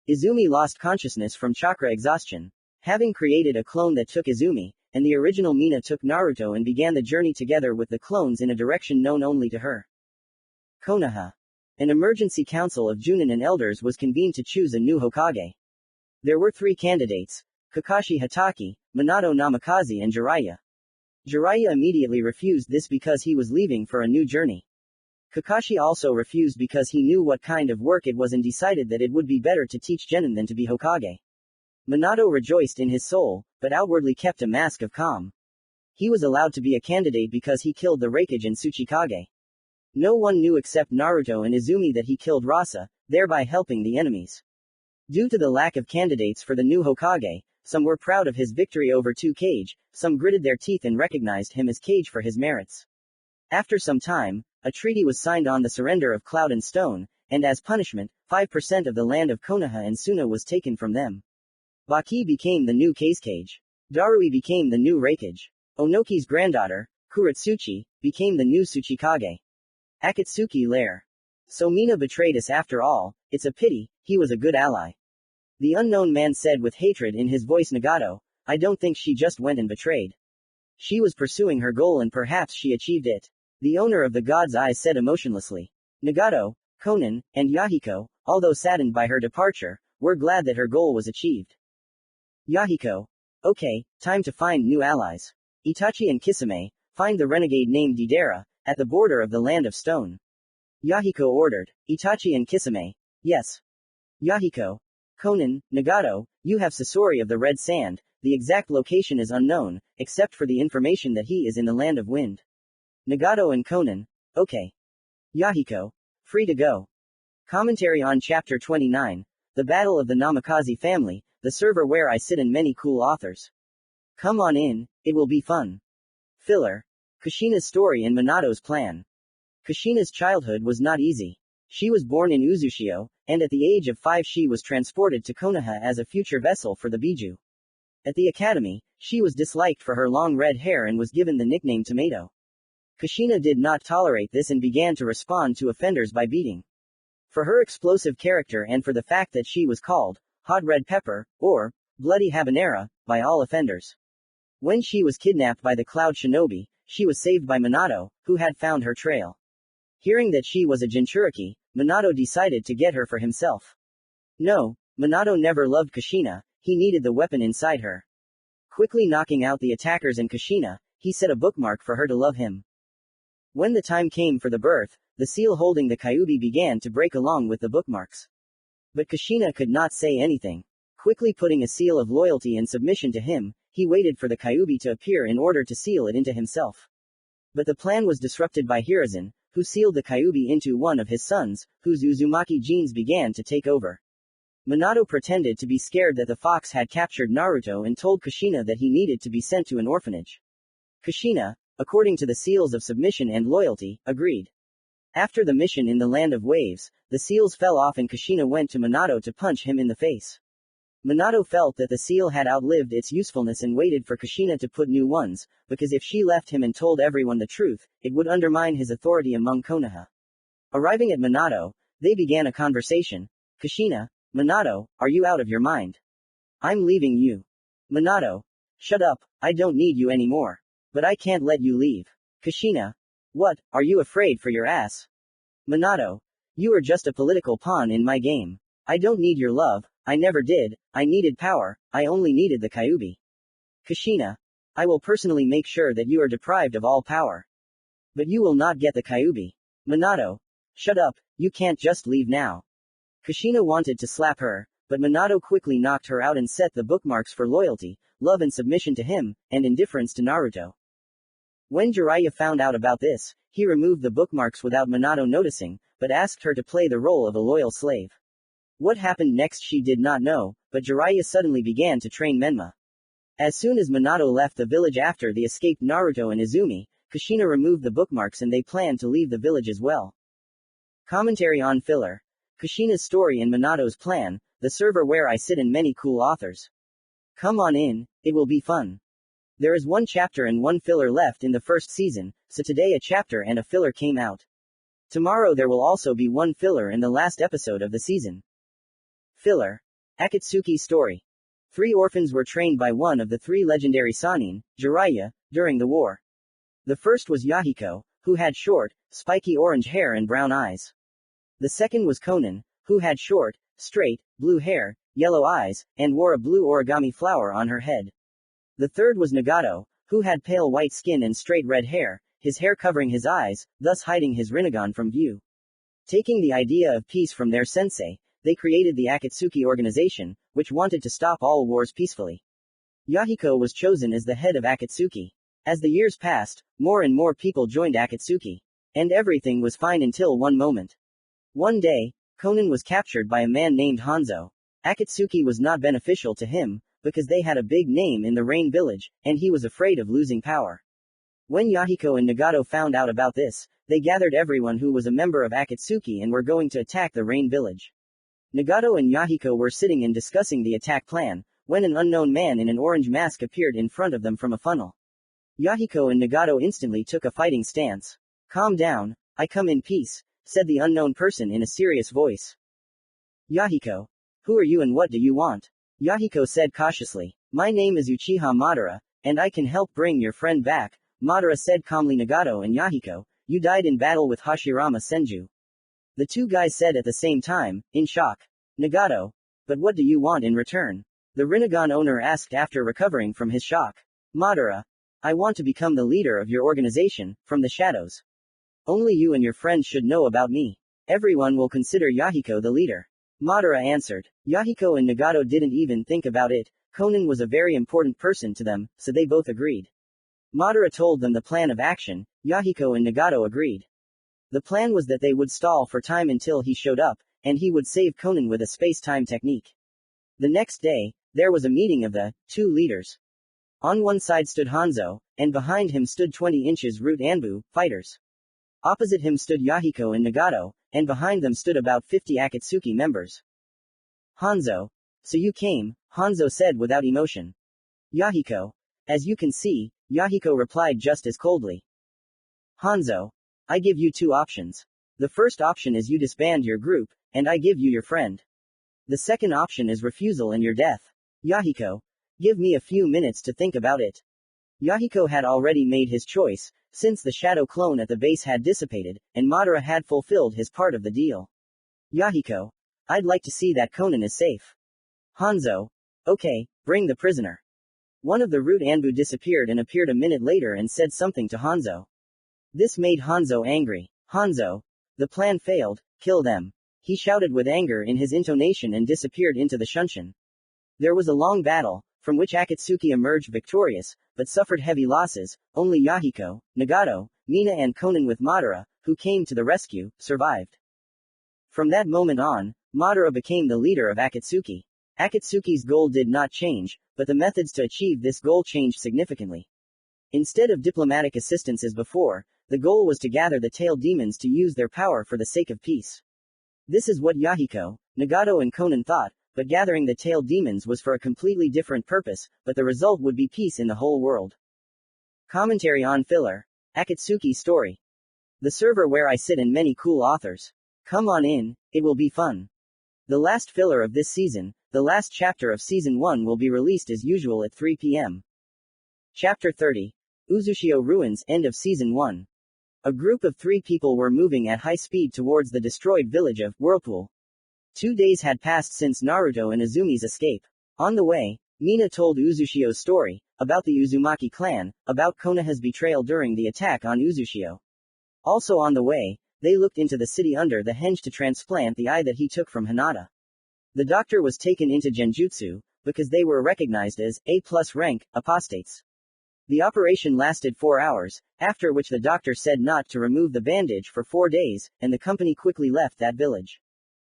Izumi lost consciousness from chakra exhaustion. Having created a clone that took Izumi, and the original Mina took Naruto and began the journey together with the clones in a direction known only to her. Konoha. An emergency council of Junin and elders was convened to choose a new Hokage. There were 3 candidates: Kakashi Hatake, Minato Namikaze and Jiraiya. Jiraiya immediately refused this because he was leaving for a new journey. Kakashi also refused because he knew what kind of work it was and decided that it would be better to teach genin than to be Hokage. Minato rejoiced in his soul, but outwardly kept a mask of calm. He was allowed to be a candidate because he killed the Raikage and Tsuchikage. No one knew except Naruto and Izumi that he killed Rasa, thereby helping the enemies. Due to the lack of candidates for the new Hokage, some were proud of his victory over Kage, some gritted their teeth and recognized him as Kage for his merits. After some time, a treaty was signed on the surrender of Cloud and Stone, and as punishment, 5% of the land of Konoha and Suna was taken from them. Baki became the new Kage. Darui became the new Raikage. Onoki's granddaughter, Kuratsuchi, became the new Tsuchikage. Akatsuki Lair. So Mina betrayed us after all, it's a pity, he was a good ally. The unknown man said with hatred in his voice. Nagato, I don't think she just went and betrayed. She was pursuing her goal and perhaps she achieved it. The owner of the God's Eyes said emotionlessly. Nagato, Konan, and Yahiko, although saddened by her departure, were glad that her goal was achieved. Yahiko. Okay, time to find new allies. Itachi and Kisame, find the renegade named Deidara, at the border of the Land of Stone. Yahiko ordered. Itachi and Kisame. Yes. Yahiko. Konan, Nagato, you have Sasori of the Red Sand, the exact location is unknown, except for the information that he is in the Land of Wind. Nagato and Konan. Okay. Yahiko. Free to go. Commentary on Chapter 29, The Battle of the Namikaze Family, the server where I sit and many cool authors. Come on in, it will be fun. Filler. Kushina's story and Minato's plan. Kushina's childhood was not easy. She was born in Uzushio, and at the age of 5 she was transported to Konoha as a future vessel for the Biju. At the academy, she was disliked for her long red hair and was given the nickname Tomato. Kushina did not tolerate this and began to respond to offenders by beating. For her explosive character and for the fact that she was called Hot Red Pepper, or Bloody Habanera, by all offenders. When she was kidnapped by the Cloud Shinobi, she was saved by Minato, who had found her trail. Hearing that she was a Jinchuriki, Minato decided to get her for himself. No, Minato never loved Kushina, he needed the weapon inside her. Quickly knocking out the attackers and Kushina, he set a bookmark for her to love him. When the time came for the birth, the seal holding the Kyuubi began to break along with the bookmarks. But Kushina could not say anything. Quickly putting a seal of loyalty and submission to him, he waited for the Kyuubi to appear in order to seal it into himself. But the plan was disrupted by Hiruzen, who sealed the Kyuubi into one of his sons, whose Uzumaki genes began to take over. Minato pretended to be scared that the fox had captured Naruto and told Kushina that he needed to be sent to an orphanage. Kushina, according to the seals of submission and loyalty, agreed. After the mission in the Land of Waves, the seals fell off and Kushina went to Minato to punch him in the face. Minato felt that the seal had outlived its usefulness and waited for Kushina to put new ones, because if she left him and told everyone the truth, it would undermine his authority among Konoha. Arriving at Minato, they began a conversation. Kushina, Minato, are you out of your mind? I'm leaving you. Minato, shut up, I don't need you anymore. But I can't let you leave. Kushina, what, are you afraid for your ass? Minato, you are just a political pawn in my game. I don't need your love, I never did, I needed power, I only needed the Kyuubi. Kushina, I will personally make sure that you are deprived of all power. But you will not get the Kyuubi. Minato, shut up, you can't just leave now. Kushina wanted to slap her, but Minato quickly knocked her out and set the bookmarks for loyalty, love and submission to him, and indifference to Naruto. When Jiraiya found out about this, he removed the bookmarks without Minato noticing, but asked her to play the role of a loyal slave. What happened next she did not know, but Jiraiya suddenly began to train Menma. As soon as Minato left the village after the escaped Naruto and Izumi, Kushina removed the bookmarks and they planned to leave the village as well. Commentary on filler. Kushina's story and Minato's plan, the server where I sit and many cool authors. Come on in, it will be fun. There is one chapter and one filler left in the first season, so today a chapter and a filler came out. Tomorrow there will also be one filler in the last episode of the season. Filler. Akatsuki's story. 3 orphans were trained by one of the 3 legendary Sannin, Jiraiya, during the war. The first was Yahiko, who had short, spiky orange hair and brown eyes. The second was Konan, who had short, straight, blue hair, yellow eyes, and wore a blue origami flower on her head. The third was Nagato, who had pale white skin and straight red hair, his hair covering his eyes, thus hiding his rinnegan from view. Taking the idea of peace from their sensei, they created the Akatsuki organization, which wanted to stop all wars peacefully. Yahiko was chosen as the head of Akatsuki. As the years passed, more and more people joined Akatsuki. And everything was fine until one moment. One day, Konan was captured by a man named Hanzo. Akatsuki was not beneficial to him, because they had a big name in the Rain Village, and he was afraid of losing power. When Yahiko and Nagato found out about this, they gathered everyone who was a member of Akatsuki and were going to attack the Rain Village. Nagato and Yahiko were sitting and discussing the attack plan, when an unknown man in an orange mask appeared in front of them from a funnel. Yahiko and Nagato instantly took a fighting stance. "Calm down, I come in peace," said the unknown person in a serious voice. "Yahiko, who are you and what do you want?" Yahiko said cautiously. "My name is Uchiha Madara, and I can help bring your friend back," Madara said calmly. "Nagato and Yahiko, you died in battle with Hashirama Senju." The two guys said at the same time, in shock. "Nagato, but what do you want in return?" the Rinnegan owner asked after recovering from his shock. "Madara, I want to become the leader of your organization, from the shadows. Only you and your friends should know about me. Everyone will consider Yahiko the leader," Madara answered. Yahiko and Nagato didn't even think about it. Konan was a very important person to them, so they both agreed. Madara told them the plan of action. Yahiko and Nagato agreed. The plan was that they would stall for time until he showed up, and he would save Konan with a space-time technique. The next day, there was a meeting of the two leaders. On one side stood Hanzo, and behind him stood 20 inches Root Anbu, fighters. Opposite him stood Yahiko and Nagato, and behind them stood about 50 Akatsuki members. "Hanzo, so you came," Hanzo said without emotion. "Yahiko, as you can see," Yahiko replied just as coldly. "Hanzo, I give you two options. The first option is you disband your group, and I give you your friend. The second option is refusal and your death. Yahiko, give me a few minutes to think about it." Yahiko had already made his choice, since the shadow clone at the base had dissipated, and Madara had fulfilled his part of the deal. "Yahiko, I'd like to see that Konan is safe." Hanzo, "Okay, bring the prisoner." One of the Root Anbu disappeared and appeared a minute later and said something to Hanzo. This made Hanzo angry. "Hanzo, the plan failed, kill them," he shouted with anger in his intonation and disappeared into the Shunshin. There was a long battle, from which Akatsuki emerged victorious, but suffered heavy losses. Only Yahiko, Nagato, Mina and Konan with Madara, who came to the rescue, survived. From that moment on, Madara became the leader of Akatsuki. Akatsuki's goal did not change, but the methods to achieve this goal changed significantly. Instead of diplomatic assistance as before, the goal was to gather the tailed demons to use their power for the sake of peace. This is what Yahiko, Nagato and Konan thought, but gathering the tailed demons was for a completely different purpose, but the result would be peace in the whole world. Commentary on filler. Akatsuki story. The server where I sit and many cool authors. Come on in, it will be fun. The last filler of this season, the last chapter of Season 1 will be released as usual at 3 p.m. Chapter 30. Uzushio Ruins, end of Season 1. A group of 3 people were moving at high speed towards the destroyed village of Whirlpool. 2 days had passed since Naruto and Izumi's escape. On the way, Mina told Uzushio's story, about the Uzumaki clan, about Konoha's betrayal during the attack on Uzushio. Also on the way, they looked into the city under the henge to transplant the eye that he took from Hinata. The doctor was taken into Genjutsu, because they were recognized as A+ rank apostates. The operation lasted 4 hours, after which the doctor said not to remove the bandage for 4 days, and the company quickly left that village.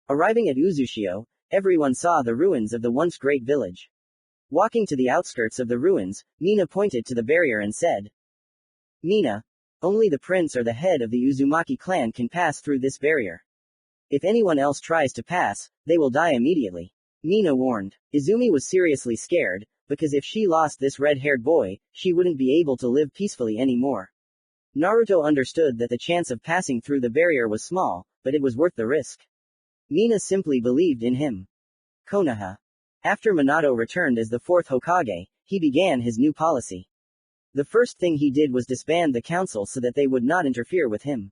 Arriving at Uzushio, everyone saw the ruins of the once great village. Walking to the outskirts of the ruins, Mina pointed to the barrier and said, "Mina, only the prince or the head of the Uzumaki clan can pass through this barrier. If anyone else tries to pass, they will die immediately," Mina warned. Izumi was seriously scared, because if she lost this red-haired boy, she wouldn't be able to live peacefully anymore. Naruto understood that the chance of passing through the barrier was small, but it was worth the risk. Mina simply believed in him. Konoha. After Minato returned as the 4th Hokage, he began his new policy. The first thing he did was disband the council so that they would not interfere with him.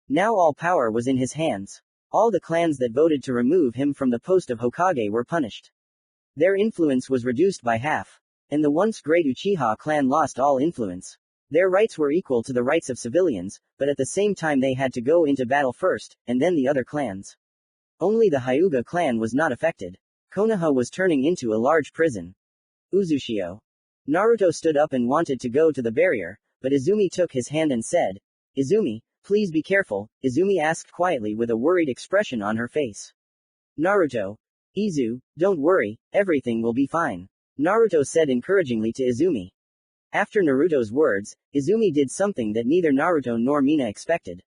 Now all power was in his hands. All the clans that voted to remove him from the post of Hokage were punished. Their influence was reduced by half. And the once great Uchiha clan lost all influence. Their rights were equal to the rights of civilians, but at the same time they had to go into battle first, and then the other clans. Only the Hyuga clan was not affected. Konoha was turning into a large prison. Uzushio. Naruto stood up and wanted to go to the barrier, but Izumi took his hand and said, "Izumi, please be careful," Izumi asked quietly with a worried expression on her face. Naruto. "Izu, don't worry, everything will be fine," Naruto said encouragingly to Izumi. After Naruto's words, Izumi did something that neither Naruto nor Mina expected.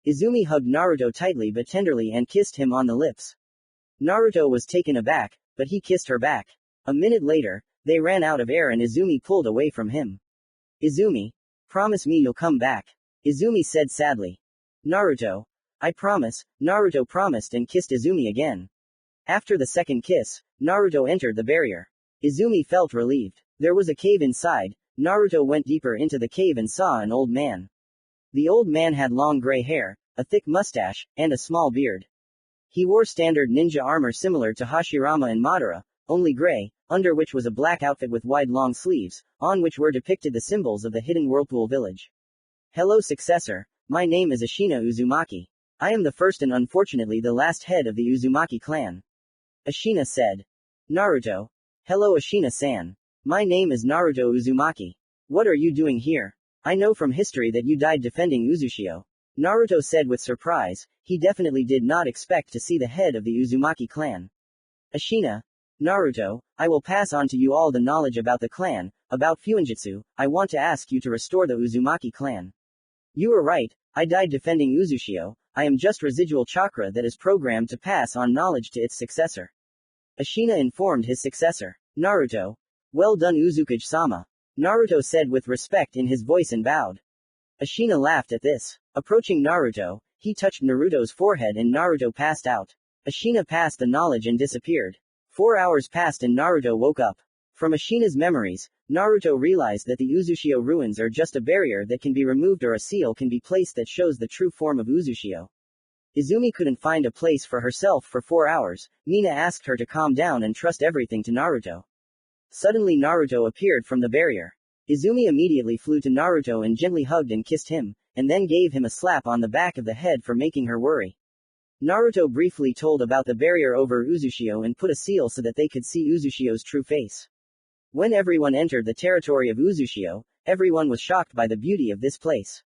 Izumi hugged Naruto tightly but tenderly and kissed him on the lips. Naruto was taken aback, but he kissed her back. A minute later, they ran out of air and Izumi pulled away from him. "Izumi, promise me you'll come back," Izumi said sadly. "Naruto. I promise," Naruto promised and kissed Izumi again. After the second kiss, Naruto entered the barrier. Izumi felt relieved. There was a cave inside. Naruto went deeper into the cave and saw an old man. The old man had long gray hair, a thick mustache, and a small beard. He wore standard ninja armor similar to Hashirama and Madara, only gray, under which was a black outfit with wide long sleeves, on which were depicted the symbols of the hidden whirlpool village. "Hello successor, my name is Ashina Uzumaki. I am the first and unfortunately the last head of the Uzumaki clan," Ashina said. Naruto. "Hello Ashina-san. My name is Naruto Uzumaki. What are you doing here? I know from history that you died defending Uzushio," Naruto said with surprise. He definitely did not expect to see the head of the Uzumaki clan. Ashina. "Naruto, I will pass on to you all the knowledge about the clan, about Fuinjutsu. I want to ask you to restore the Uzumaki clan. You were right, I died defending Uzushio. I am just residual chakra that is programmed to pass on knowledge to its successor," Ashina informed his successor. Naruto. "Well done Uzukage-sama," Naruto said with respect in his voice and bowed. Ashina laughed at this. Approaching Naruto, he touched Naruto's forehead and Naruto passed out. Ashina passed the knowledge and disappeared. 4 hours passed and Naruto woke up. From Ashina's memories, Naruto realized that the Uzushio ruins are just a barrier that can be removed or a seal can be placed that shows the true form of Uzushio. Izumi couldn't find a place for herself for 4 hours. Mina asked her to calm down and trust everything to Naruto. Suddenly Naruto appeared from the barrier. Izumi immediately flew to Naruto and gently hugged and kissed him, and then gave him a slap on the back of the head for making her worry. Naruto briefly told about the barrier over Uzushio and put a seal so that they could see Uzushio's true face. When everyone entered the territory of Uzushio, everyone was shocked by the beauty of this place.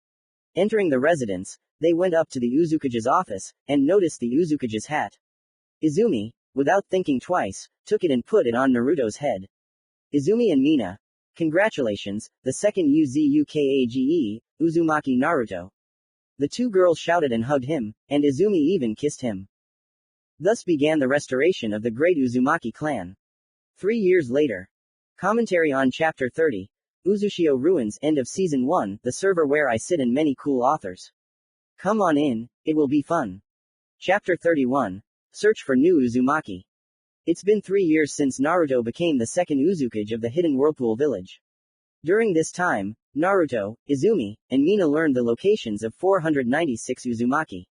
Entering the residence, they went up to the Uzukage's office, and noticed the Uzukage's hat. Izumi, without thinking twice, took it and put it on Naruto's head. Izumi and Mina. Congratulations, the second Uzukage, Uzumaki Naruto. The two girls shouted and hugged him, and Izumi even kissed him. Thus began the restoration of the great Uzumaki clan. 3 years later. Commentary on Chapter 30. Uzushio Ruins, end of Season 1, the server where I sit and many cool authors. Come on in, it will be fun. Chapter 31. Search for new Uzumaki. It's been 3 years since Naruto became the second Uzukage of the hidden whirlpool village. During this time, Naruto, Izumi, and Mina learned the locations of 496 Uzumaki.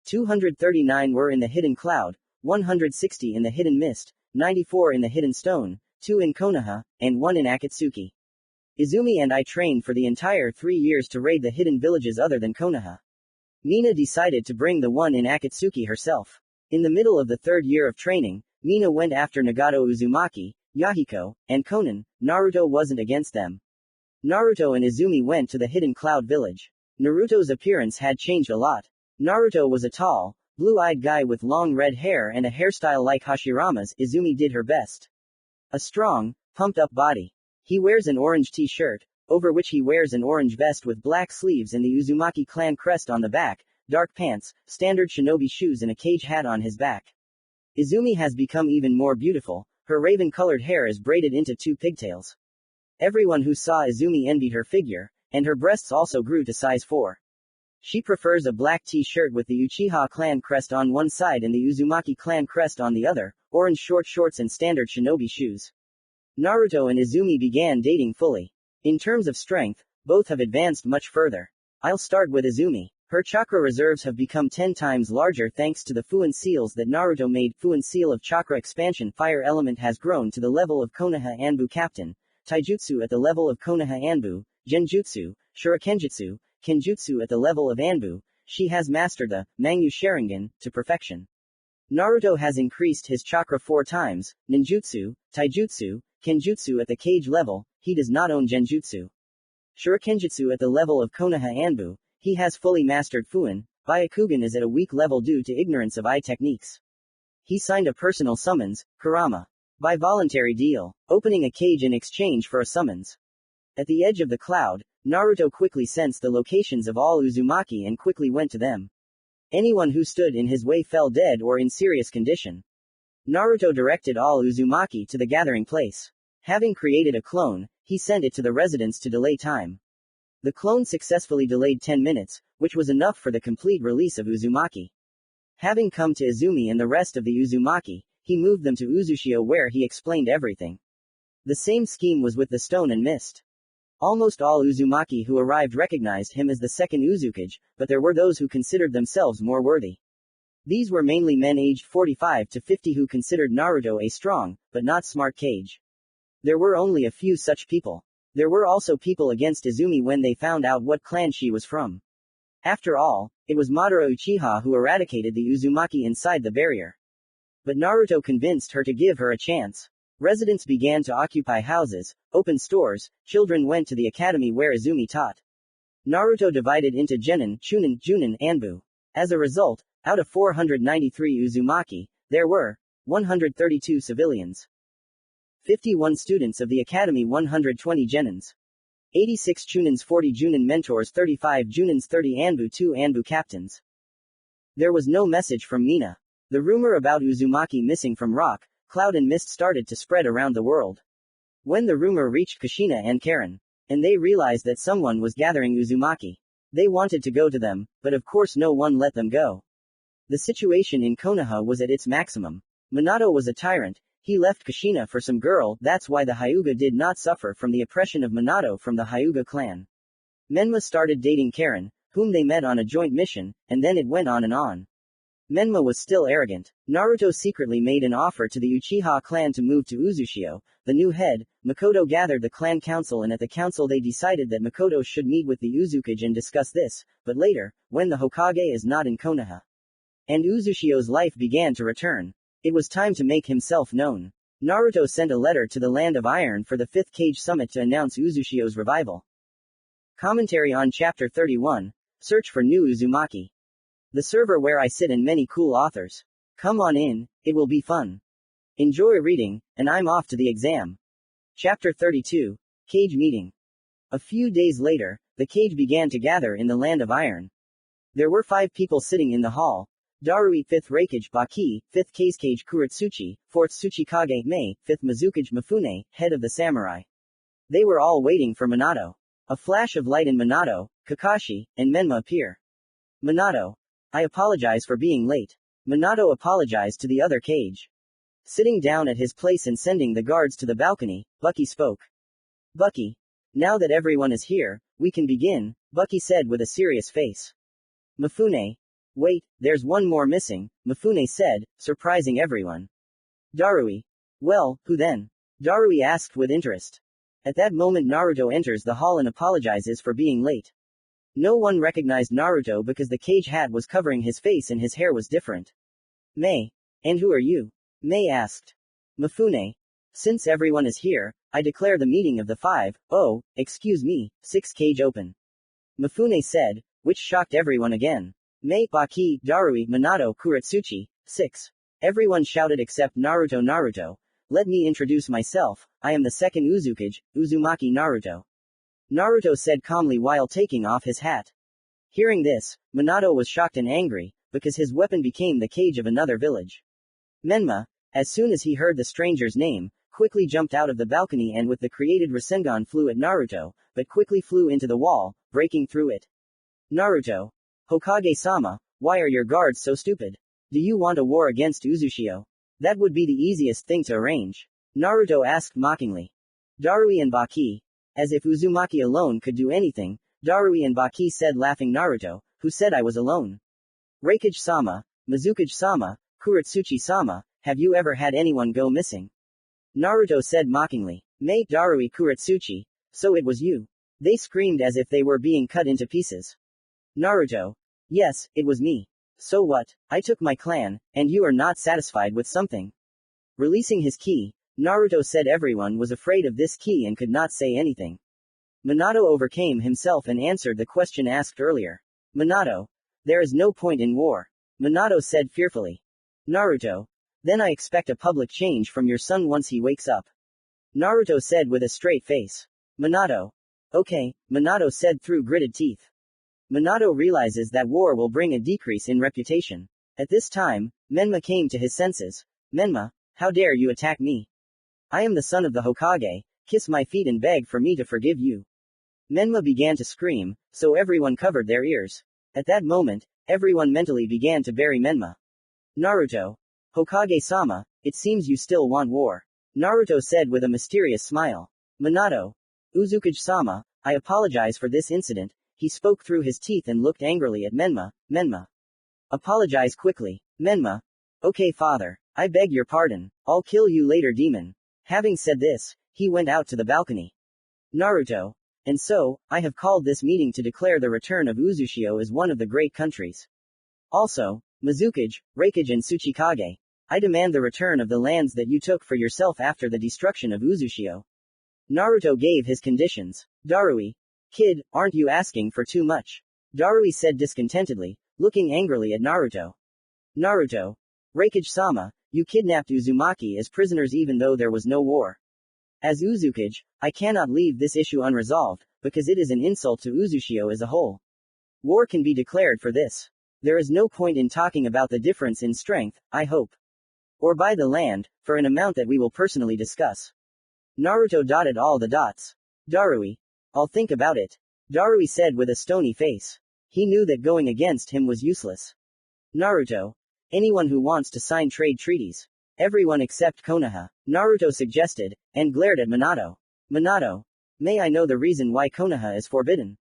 239 were in the hidden cloud, 160 in the hidden mist, 94 in the hidden stone, 2 in Konoha, and 1 in Akatsuki. Izumi and I trained for the entire 3 years to raid the hidden villages other than Konoha. Mina decided to bring the one in Akatsuki herself. In the middle of the 3rd year of training, Mina went after Nagato Uzumaki, Yahiko, and Konan. Naruto wasn't against them. Naruto and Izumi went to the hidden cloud village. Naruto's appearance had changed a lot. Naruto was a tall, blue-eyed guy with long red hair and a hairstyle like Hashirama's. Izumi did her best. A strong, pumped-up body. He wears an orange t-shirt, over which he wears an orange vest with black sleeves and the Uzumaki clan crest on the back, dark pants, standard shinobi shoes and a cage hat on his back. Izumi has become even more beautiful. Her raven-colored hair is braided into 2 pigtails. Everyone who saw Izumi envied her figure, and her breasts also grew to size 4. She prefers a black t-shirt with the Uchiha clan crest on one side and the Uzumaki clan crest on the other, orange short shorts and standard shinobi shoes. Naruto and Izumi began dating fully. In terms of strength, both have advanced much further. I'll start with Izumi. Her chakra reserves have become 10 times larger thanks to the FUNN seals that Naruto made. FUNN seal of chakra expansion. Fire element has grown to the level of Konoha Anbu captain, taijutsu at the level of Konoha Anbu, genjutsu, shurikenjutsu, kenjutsu at the level of Anbu. She has mastered the Mangyu Sharingan to perfection. Naruto has increased his chakra 4 times, ninjutsu, taijutsu, kenjutsu at the cage level. He does not own genjutsu. Shurikenjutsu at the level of Konoha Anbu. He has fully mastered FUNN. Byakugan is at a weak level due to ignorance of eye techniques. He signed a personal summons, Kurama. By voluntary deal, opening a cage in exchange for a summons. At the edge of the cloud, Naruto quickly sensed the locations of all Uzumaki and quickly went to them. Anyone who stood in his way fell dead or in serious condition. Naruto directed all Uzumaki to the gathering place. Having created a clone, he sent it to the residence to delay time. The clone successfully delayed 10 minutes, which was enough for the complete release of Uzumaki. Having come to Izumi and the rest of the Uzumaki, he moved them to Uzushio where he explained everything. The same scheme was with the stone and mist. Almost all Uzumaki who arrived recognized him as the second Uzukage, but there were those who considered themselves more worthy. These were mainly men aged 45 to 50 who considered Naruto a strong, but not smart Kage. There were only a few such people. There were also people against Izumi when they found out what clan she was from. After all, it was Madara Uchiha who eradicated the Uzumaki inside the barrier. But Naruto convinced her to give her a chance. Residents began to occupy houses, open stores, children went to the academy where Izumi taught. Naruto divided into Genin, Chunin, Junin, Anbu. As a result, out of 493 Uzumaki, there were 132 civilians. 51 students of the academy, 120 Genins. 86 Chunins, 40 Junin mentors, 35 Junins, 30 Anbu, 2 Anbu captains. There was no message from Mina. The rumor about Uzumaki missing from Rock, Cloud and Mist started to spread around the world. When the rumor reached Kushina and Karen, and they realized that someone was gathering Uzumaki, they wanted to go to them, but of course no one let them go. The situation in Konoha was at its maximum. Minato was a tyrant. He left Kushina for some girl. That's why the Hyuga did not suffer from the oppression of Minato from the Hyuga clan. Menma started dating Karen, whom they met on a joint mission, and then it went on and on. Menma was still arrogant. Naruto secretly made an offer to the Uchiha clan to move to Uzushio. The new head, Makoto, gathered the clan council, and at the council they decided that Makoto should meet with the Uzukage and discuss this, but later, when the Hokage is not in Konoha, and Uzushio's life began to return, it was time to make himself known. Naruto sent a letter to the Land of Iron for the 5th Kage Summit to announce Uzushio's revival. Commentary on Chapter 31. Search for new Uzumaki. The server where I sit and many cool authors. Come on in, it will be fun. Enjoy reading, and I'm off to the exam. Chapter 32. Kage Meeting. A few days later, the Kage began to gather in the Land of Iron. There were 5 people sitting in the hall. Darui, 5th Raikage Baki, 5th Kazekage Kuratsuchi, 4th Tsuchikage Mei, 5th Mizukage Mifune, head of the samurai. They were all waiting for Minato. A flash of light in Minato, Kakashi, and Menma appear. Minato. I apologize for being late. Minato apologized to the other Kage. Sitting down at his place and sending the guards to the balcony, Bucky spoke. Bucky. Now that everyone is here, we can begin, Bucky said with a serious face. Mifune. Wait, there's one more missing, Mifune said, surprising everyone. Darui. Well, who then? Darui asked with interest. At that moment Naruto enters the hall and apologizes for being late. No one recognized Naruto because the Kage hat was covering his face and his hair was different. Mei. And who are you? Mei asked. Mifune. Since everyone is here, I declare the meeting of the 5, oh, excuse me, 6 Kage open. Mifune said, which shocked everyone again. Mei, Baki, Darui, Minato, Kuratsuchi, 6. Everyone shouted except Naruto. Naruto. Let me introduce myself, I am the second Uzukage, Uzumaki Naruto. Naruto said calmly while taking off his hat. Hearing this, Minato was shocked and angry, because his weapon became the Kage of another village. Menma, as soon as he heard the stranger's name, quickly jumped out of the balcony and with the created rasengan flew at Naruto, but quickly flew into the wall, breaking through it. Naruto. Hokage-sama, why are your guards so stupid? Do you want a war against Uzushio? That would be the easiest thing to arrange. Naruto asked mockingly. Darui and Baki. As if Uzumaki alone could do anything, Darui and Baki said laughing. Naruto, who said I was alone? Raikage-sama, Mizukage-sama, Kuratsuchi-sama, have you ever had anyone go missing? Naruto said mockingly. Mei, Darui, Kuratsuchi, so it was you. They screamed as if they were being cut into pieces. Naruto. Yes, it was me. So what? I took my clan, and you are not satisfied with something. Releasing his ki, Naruto said everyone was afraid of this ki and could not say anything. Minato overcame himself and answered the question asked earlier. Minato. There is no point in war. Minato said fearfully. Naruto. Then I expect a public change from your son once he wakes up. Naruto said with a straight face. Minato. Okay, Minato said through gritted teeth. Minato realizes that war will bring a decrease in reputation. At this time, Menma came to his senses. Menma, how dare you attack me? I am the son of the Hokage, kiss my feet and beg for me to forgive you. Menma began to scream, so everyone covered their ears. At that moment, everyone mentally began to bury Menma. Naruto. Hokage-sama, it seems you still want war. Naruto said with a mysterious smile. Minato. Uzumaki-sama, I apologize for this incident. He spoke through his teeth and looked angrily at Menma. Menma. Apologize quickly. Menma. Okay father. I beg your pardon. I'll kill you later demon. Having said this, he went out to the balcony. Naruto. And so, I have called this meeting to declare the return of Uzumaki as one of the great countries. Also, Mizukage, Raikage and Tsuchikage. I demand the return of the lands that you took for yourself after the destruction of Uzumaki. Naruto gave his conditions. Darui. Kid, aren't you asking for too much? Darui said discontentedly, looking angrily at Naruto. Naruto. Raikage-sama, you kidnapped Uzumaki as prisoners even though there was no war. As Uzumaki, I cannot leave this issue unresolved, because it is an insult to Uzumaki as a whole. War can be declared for this. There is no point in talking about the difference in strength, I hope. Or buy the land, for an amount that we will personally discuss. Naruto dotted all the dots. Darui. I'll think about it. Darui said with a stony face. He knew that going against him was useless. Naruto. Anyone who wants to sign trade treaties. Everyone except Konoha, Naruto suggested, and glared at Minato. Minato. May I know the reason why Konoha is forbidden?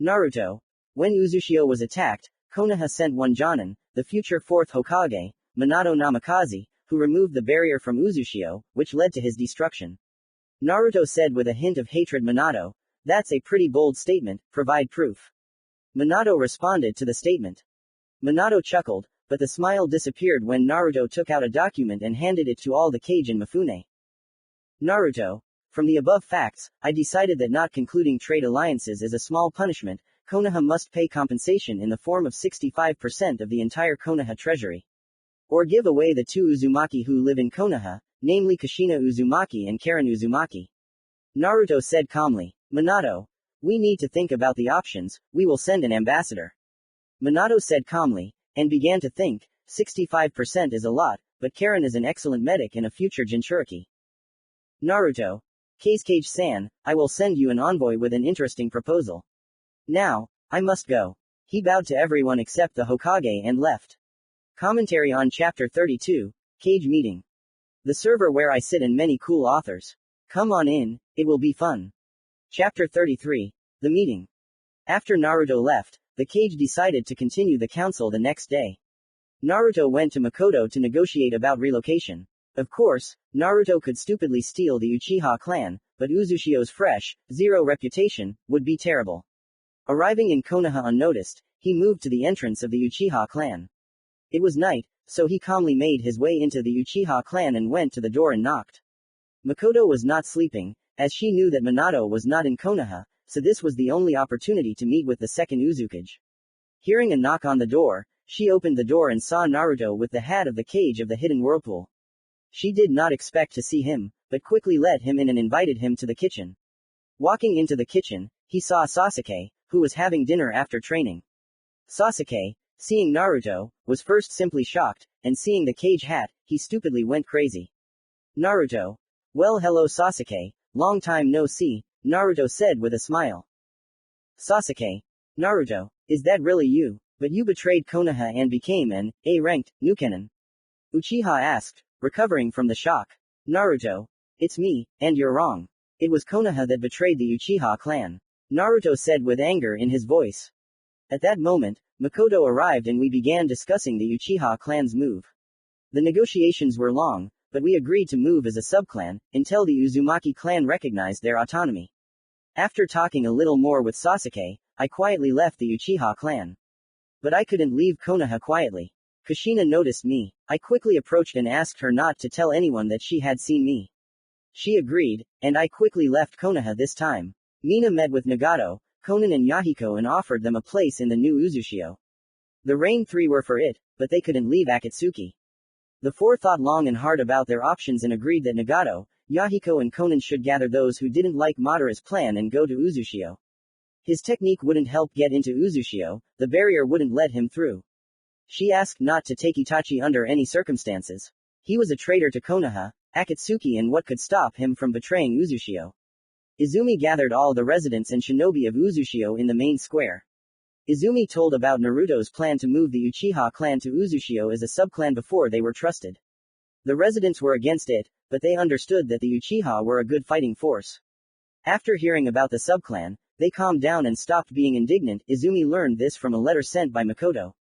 Naruto. When Uzumaki was attacked, Konoha sent one Jonin, the future fourth Hokage, Minato-Namikaze, who removed the barrier from Uzumaki, which led to his destruction. Naruto said with a hint of hatred. Minato. That's a pretty bold statement, provide proof. Minato responded to the statement. Minato chuckled, but the smile disappeared when Naruto took out a document and handed it to all the Kage and Mifune. Naruto. From the above facts, I decided that not concluding trade alliances is a small punishment. Konoha must pay compensation in the form of 65% of the entire Konoha treasury. Or give away the two Uzumaki who live in Konoha, namely Kushina Uzumaki and Karen Uzumaki. Naruto said calmly. Minato. We need to think about the options, we will send an ambassador. Minato said calmly, and began to think, 65% is a lot, but Karen is an excellent medic and a future Jinchuriki. Naruto. Kazekage-san, I will send you an envoy with an interesting proposal. Now, I must go. He bowed to everyone except the Hokage and left. Commentary on Chapter 32, Cage Meeting. The server where I sit and many cool authors. Come on in, it will be fun. Chapter 33, The Meeting. After Naruto left, the Kage decided to continue the council the next day. Naruto went to Makoto to negotiate about relocation. Of course, Naruto could stupidly steal the Uchiha clan, but Uzumaki's fresh, zero reputation, would be terrible. Arriving in Konoha unnoticed, he moved to the entrance of the Uchiha clan. It was night, so he calmly made his way into the Uchiha clan and went to the door and knocked. Makoto was not sleeping, as she knew that Minato was not in Konoha, so this was the only opportunity to meet with the second Uzumaki. Hearing a knock on the door, she opened the door and saw Naruto with the hat of the Cage of the Hidden Whirlpool. She did not expect to see him, but quickly let him in and invited him to the kitchen. Walking into the kitchen, he saw Sasuke, who was having dinner after training. Sasuke, seeing Naruto, was first simply shocked, and seeing the Cage hat, he stupidly went crazy. Naruto. Well, hello Sasuke, long time no see, Naruto said with a smile. Sasuke. Naruto. Is that really you? But you betrayed Konoha and became an A-ranked Nukenin. Uchiha asked, recovering from the shock. Naruto. It's me, and you're wrong. It was Konoha that betrayed the Uchiha clan. Naruto said with anger in his voice. At that moment, Makoto arrived and we began discussing the Uchiha clan's move. The negotiations were long, but we agreed to move as a subclan, until the Uzumaki clan recognized their autonomy. After talking a little more with Sasuke, I quietly left the Uchiha clan. But I couldn't leave Konoha quietly. Kushina noticed me. I quickly approached and asked her not to tell anyone that she had seen me. She agreed, and I quickly left Konoha this time. Mina met with Nagato, Konan and Yahiko and offered them a place in the new Uzushio. The Rain Three were for it, but they couldn't leave Akatsuki. The four thought long and hard about their options and agreed that Nagato, Yahiko and Konan should gather those who didn't like Madara's plan and go to Uzushio. His technique wouldn't help get into Uzushio, the barrier wouldn't let him through. She asked not to take Itachi under any circumstances. He was a traitor to Konoha, Akatsuki, and what could stop him from betraying Uzushio? Izumi gathered all the residents and shinobi of Uzushio in the main square. Izumi told about Naruto's plan to move the Uchiha clan to Uzushio as a subclan before they were trusted. The residents were against it, but they understood that the Uchiha were a good fighting force. After hearing about the subclan, they calmed down and stopped being indignant. Izumi learned this from a letter sent by Makoto.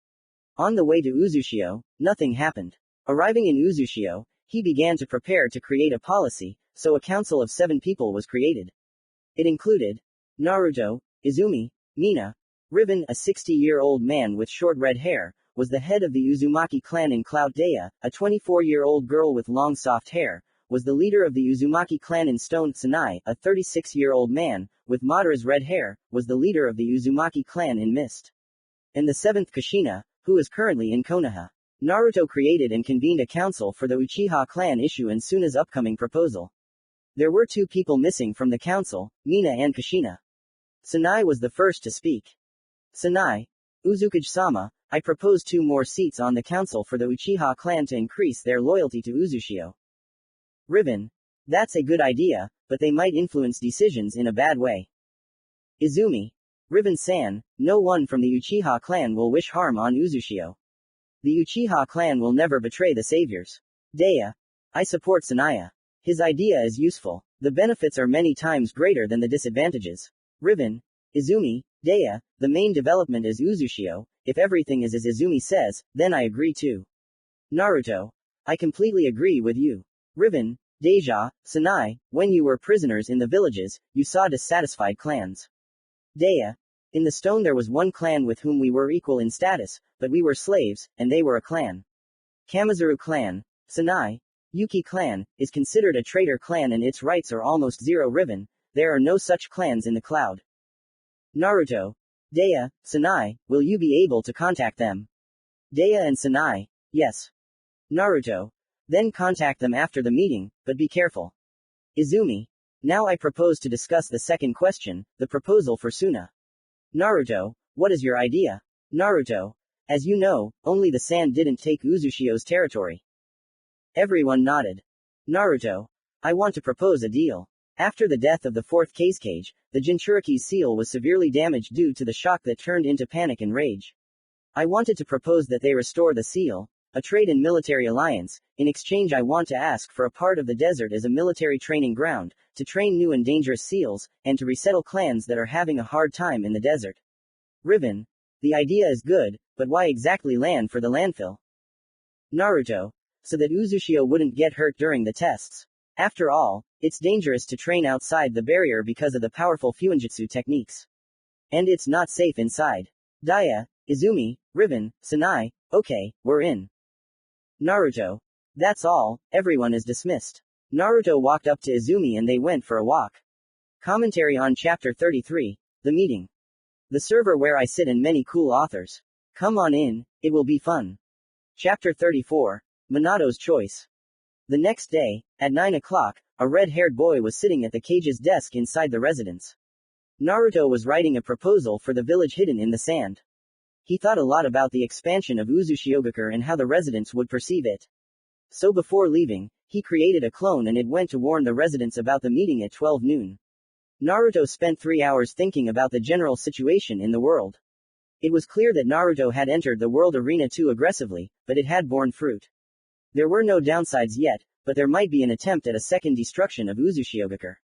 On the way to Uzushio, nothing happened. Arriving in Uzushio, he began to prepare to create a policy, so a council of 7 people was created. It included Naruto, Izumi, Mina. Riven, a 60-year-old man with short red hair, was the head of the Uzumaki clan in Cloud. Daya, a 24-year-old girl with long soft hair, was the leader of the Uzumaki clan in Stone. Sanai, a 36-year-old man, with Madara's red hair, was the leader of the Uzumaki clan in Mist. And the 7th Kushina, who is currently in Konoha. Naruto created and convened a council for the Uchiha clan issue and Suna's upcoming proposal. There were 2 people missing from the council, Mina and Kushina. Sanai was the first to speak. Sanai, Uzukage-sama, I propose 2 more seats on the council for the Uchiha clan to increase their loyalty to Uzushio. Riven, that's a good idea, but they might influence decisions in a bad way. Izumi, Riven-san, no one from the Uchiha clan will wish harm on Uzushio. The Uchiha clan will never betray the saviors. Daya, I support Sanaya. His idea is useful. The benefits are many times greater than the disadvantages. Riven, Izumi, Daya, the main development is Uzushio. If everything is as Izumi says, then I agree too. Naruto, I completely agree with you. Riven, Deja, Sanai, when you were prisoners in the villages, you saw dissatisfied clans. Daya, in the stone there was one clan with whom we were equal in status, but we were slaves, and they were a clan. Kamizuru clan, Sanai, Yuki clan, is considered a traitor clan and its rights are almost zero. Riven, there are no such clans in the cloud. Naruto, Daya, Sanai, will you be able to contact them? Daya and Sanai, yes. Naruto, then contact them after the meeting, but be careful. Izumi, now I propose to discuss the second question, the proposal for Suna. Naruto, what is your idea? Naruto, as you know, only the sand didn't take Uzushio's territory. Everyone nodded. Naruto, I want to propose a deal. After the death of the 4th Kazekage, the Jinchuriki's seal was severely damaged due to the shock that turned into panic and rage. I wanted to propose that they restore the seal, a trade and military alliance. In exchange I want to ask for a part of the desert as a military training ground, to train new and dangerous seals, and to resettle clans that are having a hard time in the desert. Riven, the idea is good, but why exactly land for the landfill? Naruto, so that Uzushio wouldn't get hurt during the tests. After all, it's dangerous to train outside the barrier because of the powerful Fuinjutsu techniques. And it's not safe inside. Daya, Izumi, Riven, Sanai, okay, we're in. Naruto. That's all, everyone is dismissed. Naruto walked up to Izumi and they went for a walk. Commentary on Chapter 33, The Meeting. The server where I sit and many cool authors. Come on in, it will be fun. Chapter 34, Minato's Choice. The next day, at 9 o'clock, a red-haired boy was sitting at the cage's desk inside the residence. Naruto was writing a proposal for the village hidden in the sand. He thought a lot about the expansion of Uzushiogakure and how the residents would perceive it. So before leaving, he created a clone and it went to warn the residents about the meeting at 12 noon. Naruto spent 3 hours thinking about the general situation in the world. It was clear that Naruto had entered the world arena too aggressively, but it had borne fruit. There were no downsides yet, but there might be an attempt at a second destruction of Uzushiogakure.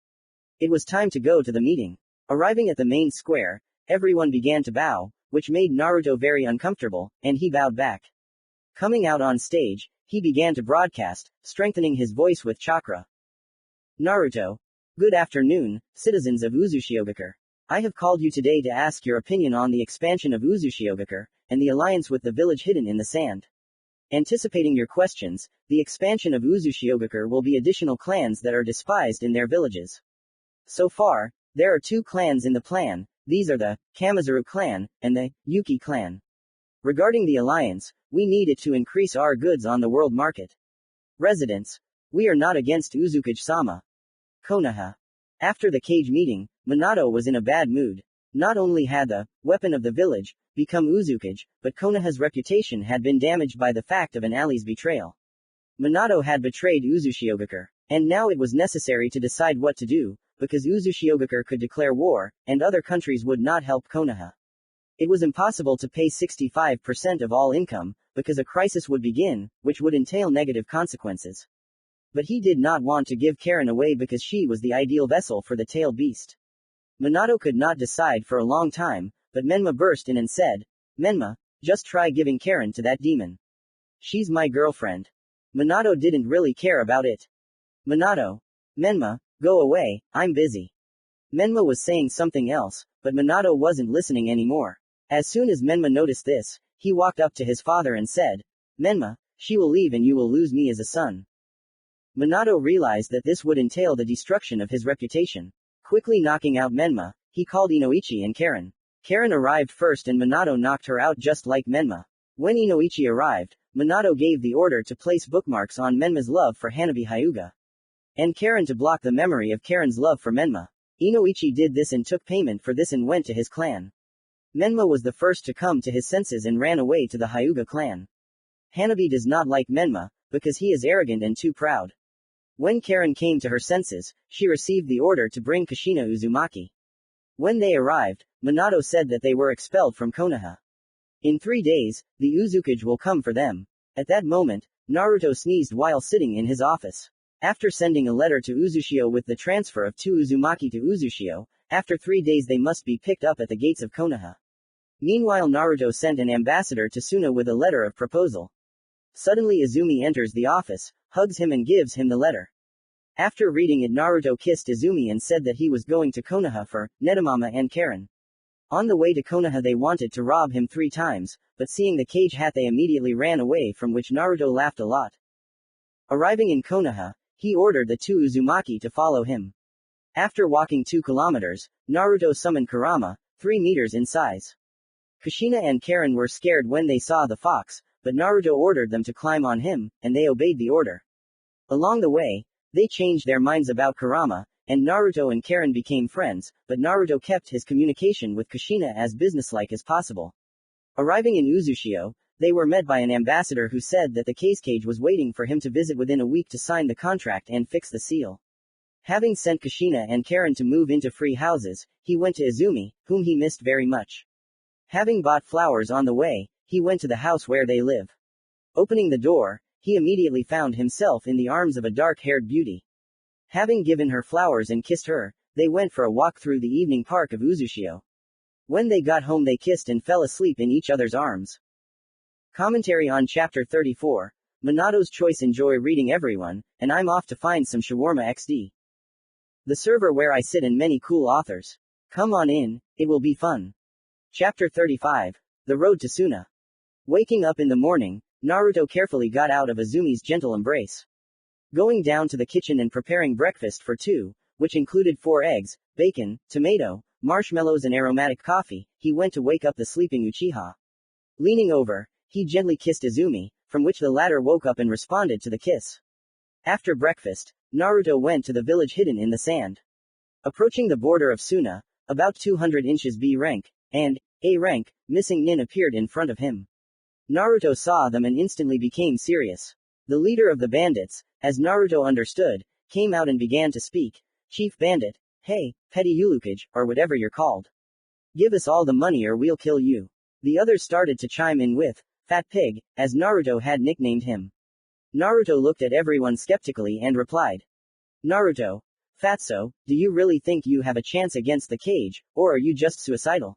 It was time to go to the meeting. Arriving at the main square, everyone began to bow, which made Naruto very uncomfortable, and he bowed back. Coming out on stage, he began to broadcast, strengthening his voice with chakra. Naruto. Good afternoon, citizens of Uzumaki-Namikaze. I have called you today to ask your opinion on the expansion of Uzumaki-Namikaze, and the alliance with the village hidden in the sand. Anticipating your questions, the expansion of Uzumaki-Namikaze will be additional clans that are despised in their villages. So far, there are 2 clans in the plan. These are the Kamazaru clan and the Yuki clan. Regarding the alliance, we need it to increase our goods on the world market. Residents, we are not against Uzumaki-sama. Konoha. After the cage meeting, Minato was in a bad mood. Not only had the weapon of the village become Uzumaki, but Konoha's reputation had been damaged by the fact of an ally's betrayal. Minato had betrayed Uzumaki-Namikaze, and now it was necessary to decide what to do, because Uzumaki-Namikaze could declare war, and other countries would not help Konoha. It was impossible to pay 65% of all income, because a crisis would begin, which would entail negative consequences. But he did not want to give Karen away because she was the ideal vessel for the tailed beast. Minato could not decide for a long time, but Menma burst in and said, Menma, just try giving Karen to that demon. She's my girlfriend. Minato didn't really care about it. Minato. Menma, go away, I'm busy. Menma was saying something else, but Minato wasn't listening anymore. As soon as Menma noticed this, he walked up to his father and said, Menma, she will leave and you will lose me as a son. Minato realized that this would entail the destruction of his reputation. Quickly knocking out Menma, he called Inoichi and Karen. Karen arrived first and Minato knocked her out just like Menma. When Inoichi arrived, Minato gave the order to place bookmarks on Menma's love for Hanabi Hyuga, and Karen to block the memory of Karen's love for Menma. Inoichi did this and took payment for this and went to his clan. Menma was the first to come to his senses and ran away to the Hyuga clan. Hanabi does not like Menma, because he is arrogant and too proud. When Karen came to her senses, she received the order to bring Kushina Uzumaki. When they arrived, Minato said that they were expelled from Konoha. In 3 days, the Uzumaki will come for them. At that moment, Naruto sneezed while sitting in his office. After sending a letter to Uzushio with the transfer of 2 Uzumaki to Uzushio, after 3 days they must be picked up at the gates of Konoha. Meanwhile Naruto sent an ambassador to Suna with a letter of proposal. Suddenly Izumi enters the office, hugs him and gives him the letter. After reading it Naruto kissed Izumi and said that he was going to Konoha for Netamama and Karen. On the way to Konoha they wanted to rob him 3 times, but seeing the cage hat they immediately ran away, from which Naruto laughed a lot. Arriving in Konoha, he ordered the 2 Uzumaki to follow him. After walking 2 kilometers, Naruto summoned Kurama, 3 meters in size. Kushina and Karen were scared when they saw the fox, but Naruto ordered them to climb on him, and they obeyed the order. Along the way, they changed their minds about Kurama, and Naruto and Karen became friends, but Naruto kept his communication with Kushina as businesslike as possible. Arriving in Uzushio, they were met by an ambassador who said that the cage was waiting for him to visit within a week to sign the contract and fix the seal. Having sent Kushina and Karen to move into free houses, he went to Izumi, whom he missed very much. Having bought flowers on the way, he went to the house where they live. Opening the door, he immediately found himself in the arms of a dark-haired beauty. Having given her flowers and kissed her, they went for a walk through the evening park of Uzushio. When they got home they kissed and fell asleep in each other's arms. Commentary on Chapter 34, Minato's Choice. Enjoy reading everyone, and I'm off to find some shawarma XD. The server where I sit and many cool authors. Come on in, it will be fun. Chapter 35, The Road to Suna. Waking up in the morning, Naruto carefully got out of Izumi's gentle embrace. Going down to the kitchen and preparing breakfast for 2, which included 4 eggs, bacon, tomato, marshmallows and aromatic coffee, he went to wake up the sleeping Uchiha. Leaning over, he gently kissed Izumi, from which the latter woke up and responded to the kiss. After breakfast, Naruto went to the village hidden in the sand. Approaching the border of Suna, about 200 inches B rank, and A rank, missing Nin appeared in front of him. Naruto saw them and instantly became serious. The leader of the bandits, as Naruto understood, came out and began to speak. Chief Bandit, hey, Petty Ulukage, or whatever you're called. Give us all the money or we'll kill you. The others started to chime in with, Fat Pig, as Naruto had nicknamed him. Naruto looked at everyone skeptically and replied. Naruto, Fatso, do you really think you have a chance against the cage, or are you just suicidal?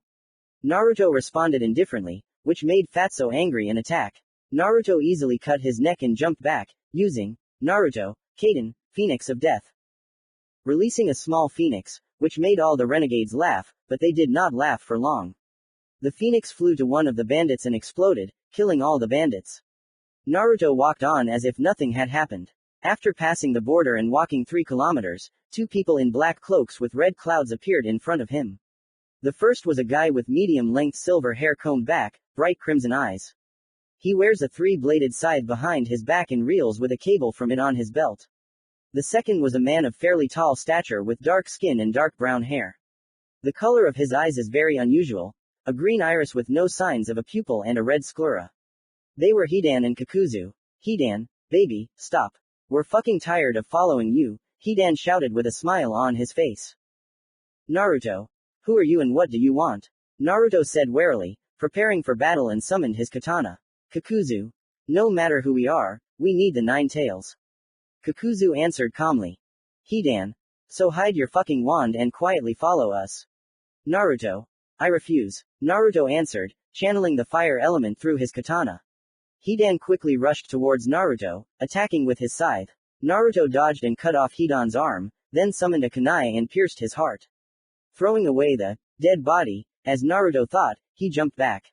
Naruto responded indifferently, which made Fatso angry and attack. Naruto easily cut his neck and jumped back, using Naruto, Kaden, Phoenix of Death. releasing a small phoenix, which made all the renegades laugh, but they did not laugh for long. The phoenix flew to one of the bandits and exploded, killing all the bandits. Naruto walked on as if nothing had happened. After passing the border and walking 3 kilometers, 2 people in black cloaks with red clouds appeared in front of him. The first was a guy with medium-length silver hair combed back, bright crimson eyes. He wears a 3-bladed scythe behind his back and reels with a cable from it on his belt. The second was a man of fairly tall stature with dark skin and dark brown hair. The color of his eyes is very unusual, a green iris with no signs of a pupil and a red sclera. They were Hidan and Kakuzu. Hidan, baby, stop. We're fucking tired of following you, Hidan shouted with a smile on his face. Naruto. Who are you and what do you want? Naruto said warily, preparing for battle and summoned his katana. Kakuzu. No matter who we are, we need the 9 tails. Kakuzu answered calmly. Hidan. So hide your fucking wand and quietly follow us. Naruto. I refuse. Naruto answered, channeling the fire element through his katana. Hidan quickly rushed towards Naruto, attacking with his scythe. Naruto dodged and cut off Hidan's arm, then summoned a kunai and pierced his heart. Throwing away the dead body, as Naruto thought, he jumped back.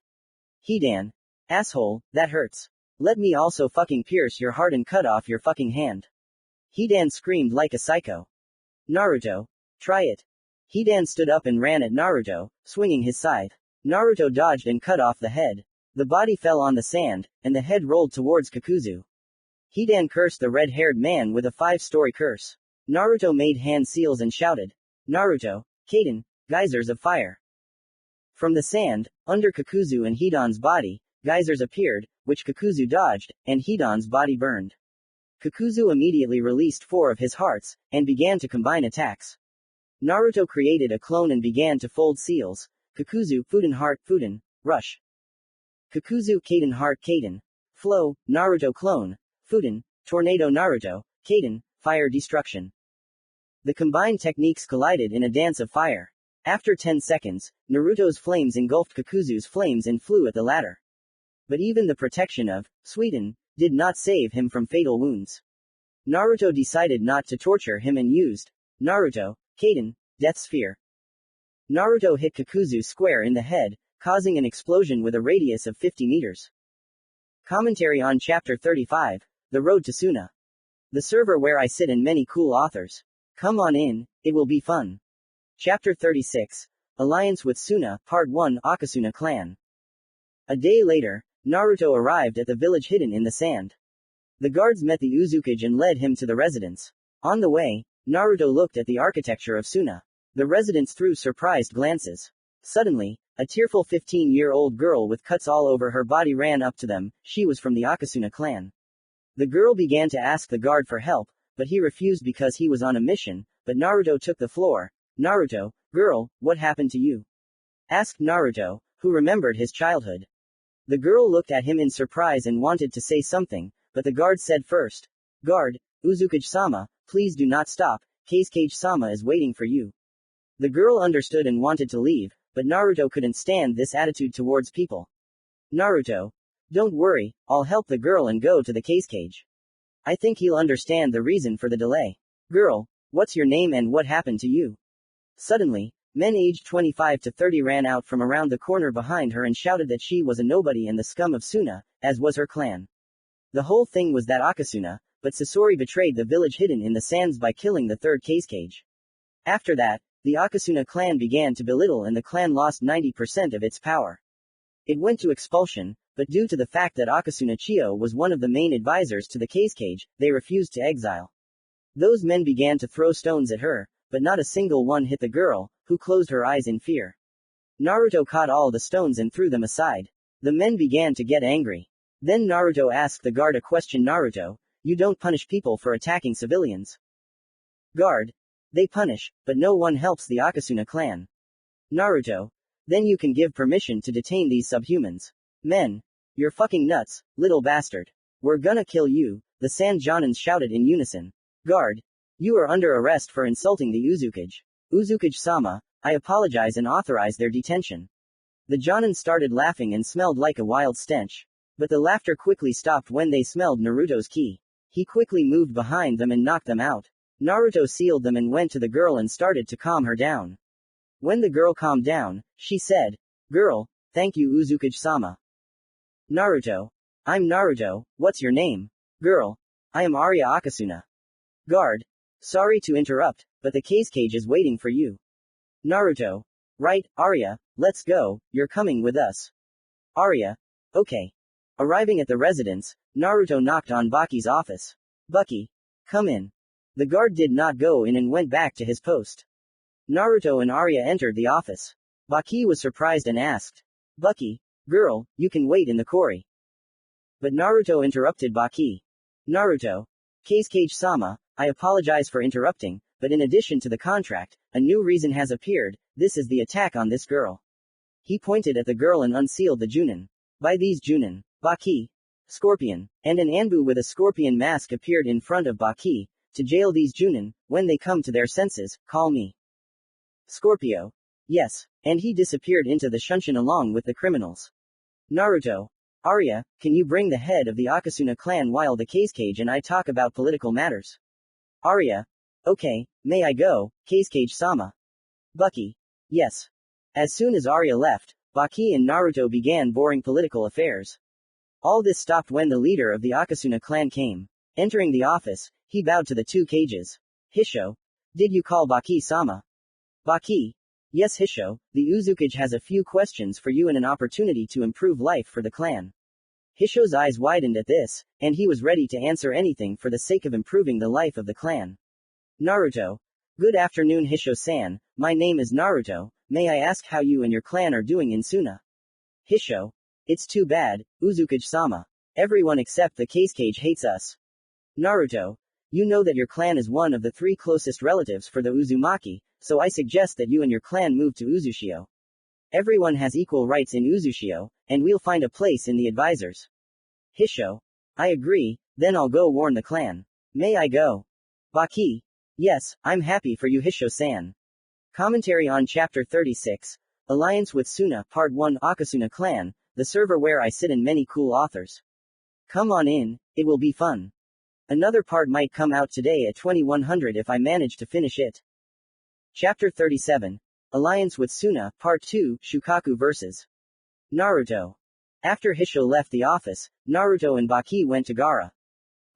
Hidan. Asshole, that hurts. Let me also fucking pierce your heart and cut off your fucking hand. Hidan screamed like a psycho. Naruto. Try it. Hidan stood up and ran at Naruto, swinging his scythe. Naruto dodged and cut off the head. The body fell on the sand, and the head rolled towards Kakuzu. Hidan cursed the red-haired man with a 5-story curse. Naruto made hand seals and shouted, Naruto, Kaden, geysers of fire. From the sand, under Kakuzu and Hidan's body, geysers appeared, which Kakuzu dodged, and Hidan's body burned. Kakuzu immediately released 4 of his hearts, and began to combine attacks. Naruto created a clone and began to fold seals. Kakuzu, Fuden Heart, Fuden, Rush. Kakuzu, Kaden Heart, Kaden. Flow, Naruto Clone. Fuden, Tornado Naruto, Kaden, Fire Destruction. The combined techniques collided in a dance of fire. After 10 seconds, Naruto's flames engulfed Kakuzu's flames and flew at the latter. But even the protection of Sweden did not save him from fatal wounds. Naruto decided not to torture him and used Naruto, Kaden, Death Sphere. Naruto hit Kakuzu square in the head, causing an explosion with a radius of 50 meters. Commentary on Chapter 35, The Road to Suna. The server where I sit and many cool authors. Come on in, it will be fun. Chapter 36, Alliance with Suna, Part 1, Akasuna Clan. A day later, Naruto arrived at the village hidden in the sand. The guards met the Uzumaki and led him to the residence. On the way, Naruto looked at the architecture of Suna. The residents threw surprised glances. Suddenly, a tearful 15-year-old girl with cuts all over her body ran up to them. She was from the Akasuna clan. The girl began to ask the guard for help, but he refused because he was on a mission, but Naruto took the floor. Naruto, girl, what happened to you? Asked Naruto, who remembered his childhood. The girl looked at him in surprise and wanted to say something, but the guard said first. Guard, Uzumaki-sama, please do not stop, Kazekage-sama is waiting for you. The girl understood and wanted to leave, but Naruto couldn't stand this attitude towards people. Naruto. Don't worry, I'll help the girl and go to the Kazekage. I think he'll understand the reason for the delay. Girl, what's your name and what happened to you? Suddenly, men aged 25 to 30 ran out from around the corner behind her and shouted that she was a nobody and the scum of Suna, as was her clan. The whole thing was that Akasuna, but Sasori betrayed the village hidden in the sands by killing the 3rd Kazekage. After that, the Akasuna clan began to belittle and the clan lost 90% of its power. It went to expulsion, but due to the fact that Akasuna Chiyo was one of the main advisors to the Kazekage, they refused to exile. Those men began to throw stones at her, but not a single one hit the girl, who closed her eyes in fear. Naruto caught all the stones and threw them aside. The men began to get angry. Then Naruto asked the guard a question. Naruto, you don't punish people for attacking civilians. Guard. They punish, but no one helps the Akasuna clan. Naruto. Then you can give permission to detain these subhumans. Men. You're fucking nuts, little bastard. We're gonna kill you, the Sand Jonins shouted in unison. Guard. You are under arrest for insulting the Uzumaki. Uzumaki-sama, I apologize and authorize their detention. The Jonins started laughing and smelled like a wild stench. But the laughter quickly stopped when they smelled Naruto's ki. He quickly moved behind them and knocked them out. Naruto sealed them and went to the girl and started to calm her down. When the girl calmed down, she said, "Girl, thank you Uzukage-sama." Naruto. "I'm Naruto, what's your name?" Girl. "I am Arya Akasuna." Guard. "Sorry to interrupt, but the cage is waiting for you." Naruto. "Right, Arya, let's go, you're coming with us." Arya. "Okay." Arriving at the residence, Naruto knocked on Baki's office. "Bucky. Come in." The guard did not go in and went back to his post. Naruto and Arya entered the office. Baki was surprised and asked, "Bucky, girl, you can wait in the quarry." But Naruto interrupted Baki. Naruto. "Kage-sama, I apologize for interrupting, but in addition to the contract, a new reason has appeared, this is the attack on this girl." He pointed at the girl and unsealed the Junin. By these Junin, Baki, Scorpion, and an Anbu with a scorpion mask appeared in front of Baki. "To jail these Junin, when they come to their senses, call me." Scorpio. "Yes," and he disappeared into the Shunshin along with the criminals. Naruto. "Arya, can you bring the head of the Akasuna clan while the Kage and I talk about political matters?" Arya. "Okay, may I go, Kage-sama?" Bucky. "Yes." As soon as Arya left, Baki and Naruto began boring political affairs. All this stopped when the leader of the Akasuna clan came. Entering the office, he bowed to the two cages. "Hisho. Did you call Baki-sama?" Baki. "Yes Hisho, the Uzukage has a few questions for you and an opportunity to improve life for the clan." Hisho's eyes widened at this, and he was ready to answer anything for the sake of improving the life of the clan. Naruto. "Good afternoon Hisho-san, my name is Naruto, may I ask how you and your clan are doing in Suna?" Hisho. "It's too bad, Uzukage-sama. Everyone except the Kage hates us." Naruto. "You know that your clan is one of the 3 closest relatives for the Uzumaki, so I suggest that you and your clan move to Uzushio. Everyone has equal rights in Uzushio, and we'll find a place in the advisors." Hisho. "I agree, then I'll go warn the clan. May I go?" Baki. "Yes, I'm happy for you Hisho-san." Commentary on Chapter 36, Alliance with Suna, Part 1 Akasuna Clan, the server where I sit and many cool authors. Come on in, it will be fun. Another part might come out today at 2100 if I manage to finish it. Chapter 37, Alliance with Suna, Part 2, Shukaku vs. Naruto. After Hisho left the office, Naruto and Baki went to Gaara.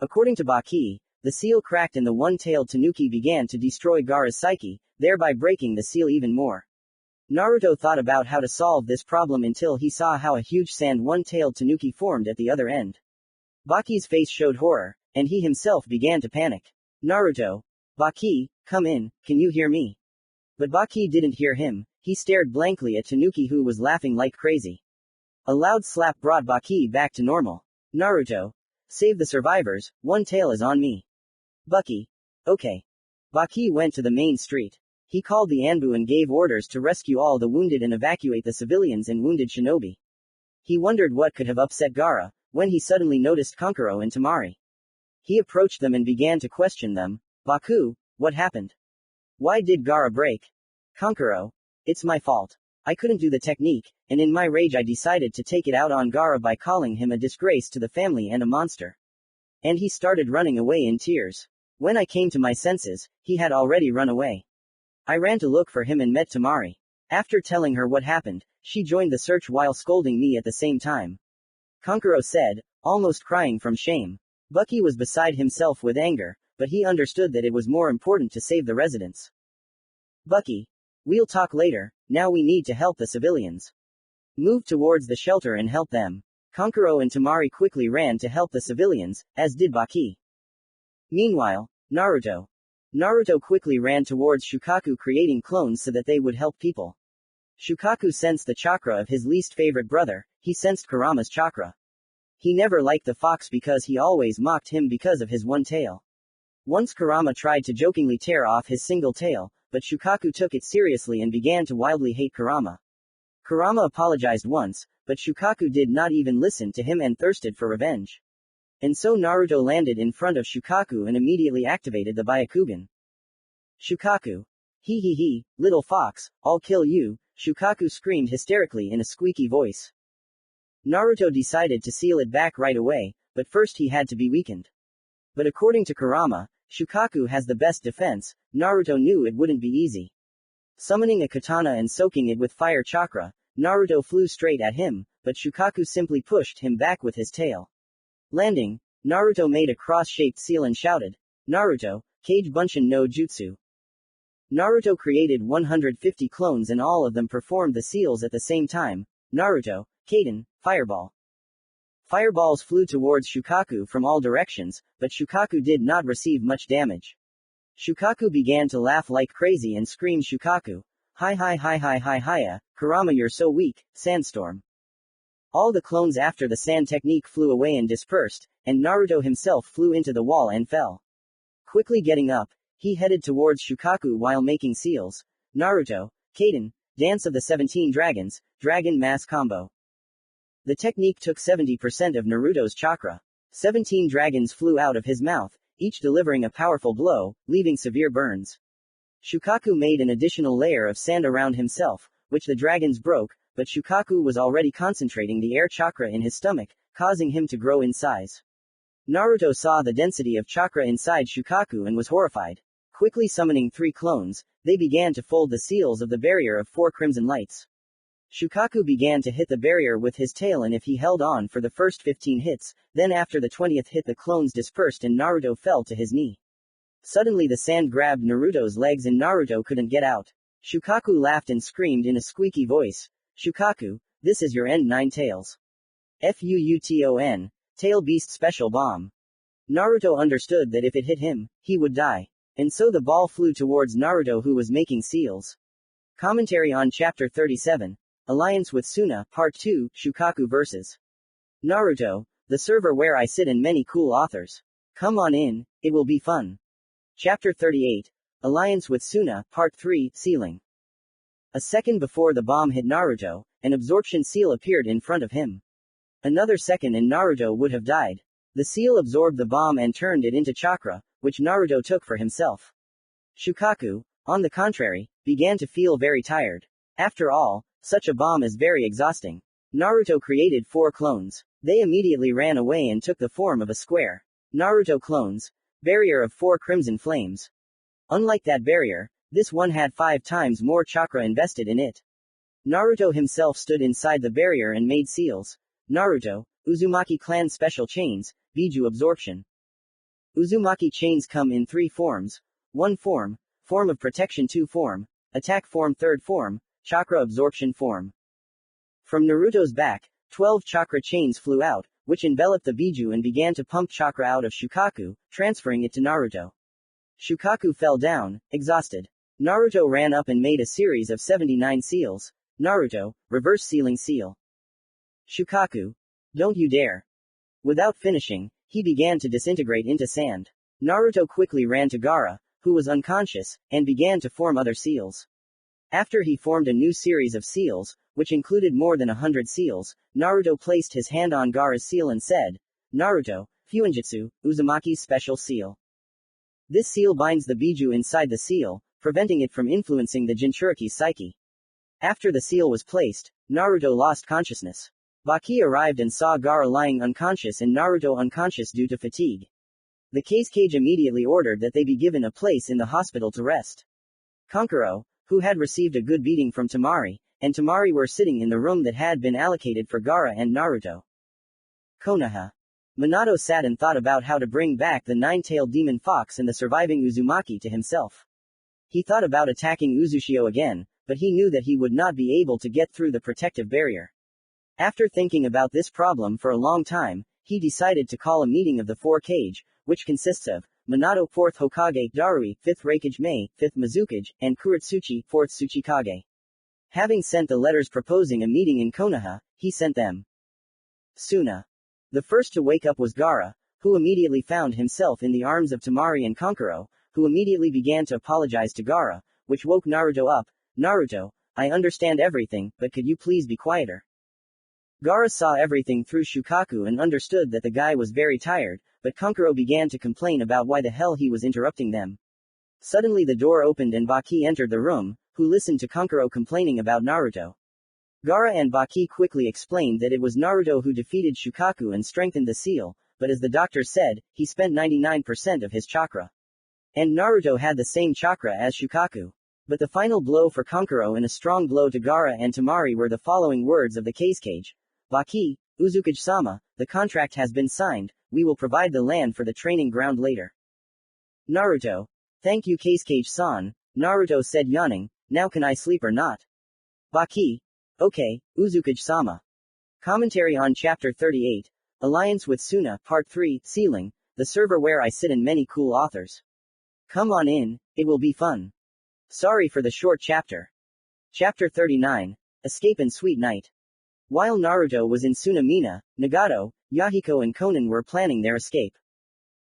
According to Baki, the seal cracked and the one-tailed tanuki began to destroy Gaara's psyche, thereby breaking the seal even more. Naruto thought about how to solve this problem until he saw how a huge sand one-tailed tanuki formed at the other end. Baki's face showed horror, and he himself began to panic. Naruto. "Baki, come in, can you hear me?" But Baki didn't hear him, he stared blankly at Tanuki who was laughing like crazy. A loud slap brought Baki back to normal. Naruto. "Save the survivors, one tail is on me." Bucky. "Okay." Baki went to the main street. He called the Anbu and gave orders to rescue all the wounded and evacuate the civilians and wounded shinobi. He wondered what could have upset Gaara, when he suddenly noticed Kankuro and Temari. He approached them and began to question them. "Baku, what happened? Why did Gaara break?" Kankuro. "It's my fault. I couldn't do the technique, and in my rage I decided to take it out on Gaara by calling him a disgrace to the family and a monster." And he started running away in tears. When I came to my senses, he had already run away. I ran to look for him and met Temari. After telling her what happened, she joined the search while scolding me at the same time. Kankuro said, almost crying from shame. Bucky was beside himself with anger, but he understood that it was more important to save the residents. Bucky. "We'll talk later, now we need to help the civilians. Move towards the shelter and help them." Kankuro and Temari quickly ran to help the civilians, as did Baki. Meanwhile, Naruto. Naruto quickly ran towards Shukaku creating clones so that they would help people. Shukaku sensed the chakra of his least favorite brother, he sensed Kurama's chakra. He never liked the fox because he always mocked him because of his one tail. Once Kurama tried to jokingly tear off his single tail, but Shukaku took it seriously and began to wildly hate Kurama. Kurama apologized once, but Shukaku did not even listen to him and thirsted for revenge. And so Naruto landed in front of Shukaku and immediately activated the Byakugan. Shukaku. He, little fox, I'll kill you, Shukaku screamed hysterically in a squeaky voice. Naruto decided to seal it back right away, but first he had to be weakened. But according to Kurama, Shukaku has the best defense. Naruto knew it wouldn't be easy. Summoning a katana and soaking it with fire chakra, Naruto flew straight at him, but Shukaku simply pushed him back with his tail. Landing, Naruto made a cross-shaped seal and shouted, "Naruto, Kage Bunshin no Jutsu." Naruto created 150 clones and all of them performed the seals at the same time. Naruto, Kaden, Fireball. Fireballs flew towards Shukaku from all directions, but Shukaku did not receive much damage. Shukaku began to laugh like crazy and scream, "Shukaku! Hi hi hi hi hi hiya, Kurama, you're so weak, Sandstorm." All the clones after the sand technique flew away and dispersed, and Naruto himself flew into the wall and fell. Quickly getting up, he headed towards Shukaku while making seals. Naruto, Kaden, Dance of the 17 Dragons, Dragon Mass Combo. The technique took 70% of Naruto's chakra. 17 dragons flew out of his mouth, each delivering a powerful blow, leaving severe burns. Shukaku made an additional layer of sand around himself, which the dragons broke, but Shukaku was already concentrating the air chakra in his stomach, causing him to grow in size. Naruto saw the density of chakra inside Shukaku and was horrified. Quickly summoning 3 clones, they began to fold the seals of the barrier of 4 crimson lights. Shukaku began to hit the barrier with his tail, and if he held on for the first 15 hits, then after the 20th hit the clones dispersed and Naruto fell to his knee. Suddenly the sand grabbed Naruto's legs and Naruto couldn't get out. Shukaku laughed and screamed in a squeaky voice, "Shukaku, this is your end, 9 tails. FUNN, Tail Beast Special Bomb." Naruto understood that if it hit him, he would die. And so the ball flew towards Naruto, who was making seals. Commentary on Chapter 37. Alliance with Suna, Part 2, Shukaku vs. Naruto, the server where I sit and many cool authors. Come on in, it will be fun. Chapter 38. Alliance with Suna, Part 3, Sealing. A second before the bomb hit Naruto, an absorption seal appeared in front of him. Another second and Naruto would have died. The seal absorbed the bomb and turned it into chakra, which Naruto took for himself. Shukaku, on the contrary, began to feel very tired. After all, such a bomb is very exhausting. Naruto created 4 clones. They immediately ran away and took the form of a square. Naruto clones. Barrier of 4 crimson flames. Unlike that barrier, this one had 5 times more chakra invested in it. Naruto himself stood inside the barrier and made seals. Naruto, Uzumaki clan special chains, Biju absorption. Uzumaki chains come in 3 forms. 1 form, form of protection. 2 form, attack form. 3rd form, chakra absorption form. From Naruto's back, 12 chakra chains flew out, which enveloped the Biju and began to pump chakra out of Shukaku, transferring it to Naruto. Shukaku fell down, exhausted. Naruto ran up and made a series of 79 seals. Naruto, reverse sealing seal. Shukaku, don't you dare. Without finishing, he began to disintegrate into sand. Naruto quickly ran to Gaara, who was unconscious, and began to form other seals. After he formed a new series of seals, which included more than 100 seals, Naruto placed his hand on Gaara's seal and said, "Naruto, Fuinjutsu, Uzumaki's special seal." This seal binds the Biju inside the seal, preventing it from influencing the Jinchuriki's psyche. After the seal was placed, Naruto lost consciousness. Baki arrived and saw Gaara lying unconscious and Naruto unconscious due to fatigue. The Kage immediately ordered that they be given a place in the hospital to rest. Kankuro, who had received a good beating from Temari, and Temari were sitting in the room that had been allocated for Gaara and Naruto. Konoha. Minato sat and thought about how to bring back the 9-tailed demon fox and the surviving Uzumaki to himself. He thought about attacking Uzushio again, but he knew that he would not be able to get through the protective barrier. After thinking about this problem for a long time, he decided to call a meeting of the 4 Kage, which consists of Minato 4th Hokage, Darui 5th Raikage Mei 5th Mizukage, and Kuretsuchi 4th Tsuchikage. Having sent the letters proposing a meeting in Konoha, he sent them. Suna. The first to wake up was Gaara, who immediately found himself in the arms of Temari and Kankuro, who immediately began to apologize to Gaara, which woke Naruto up. "Naruto, I understand everything, but could you please be quieter?" Gaara saw everything through Shukaku and understood that the guy was very tired, but Kankuro began to complain about why the hell he was interrupting them. Suddenly the door opened and Baki entered the room, who listened to Kankuro complaining about Naruto. Gaara and Baki quickly explained that it was Naruto who defeated Shukaku and strengthened the seal, but as the doctor said, he spent 99% of his chakra. And Naruto had the same chakra as Shukaku. But the final blow for Kankuro and a strong blow to Gaara and Tamari were the following words of the Case-Cage. Baki, Uzukage-sama, the contract has been signed, we will provide the land for the training ground later. Naruto. Thank you Case-Cage-san, Naruto said yawning, now can I sleep or not? Baki. Okay, Uzukage-sama. Commentary on Chapter 38, Alliance with Suna, Part 3, Ceiling, the server where I sit and many cool authors. Come on in, it will be fun. Sorry for the short chapter. Chapter 39, Escape and Sweet Night. While Naruto was in Tsunamina, Nagato, Yahiko and Konan were planning their escape.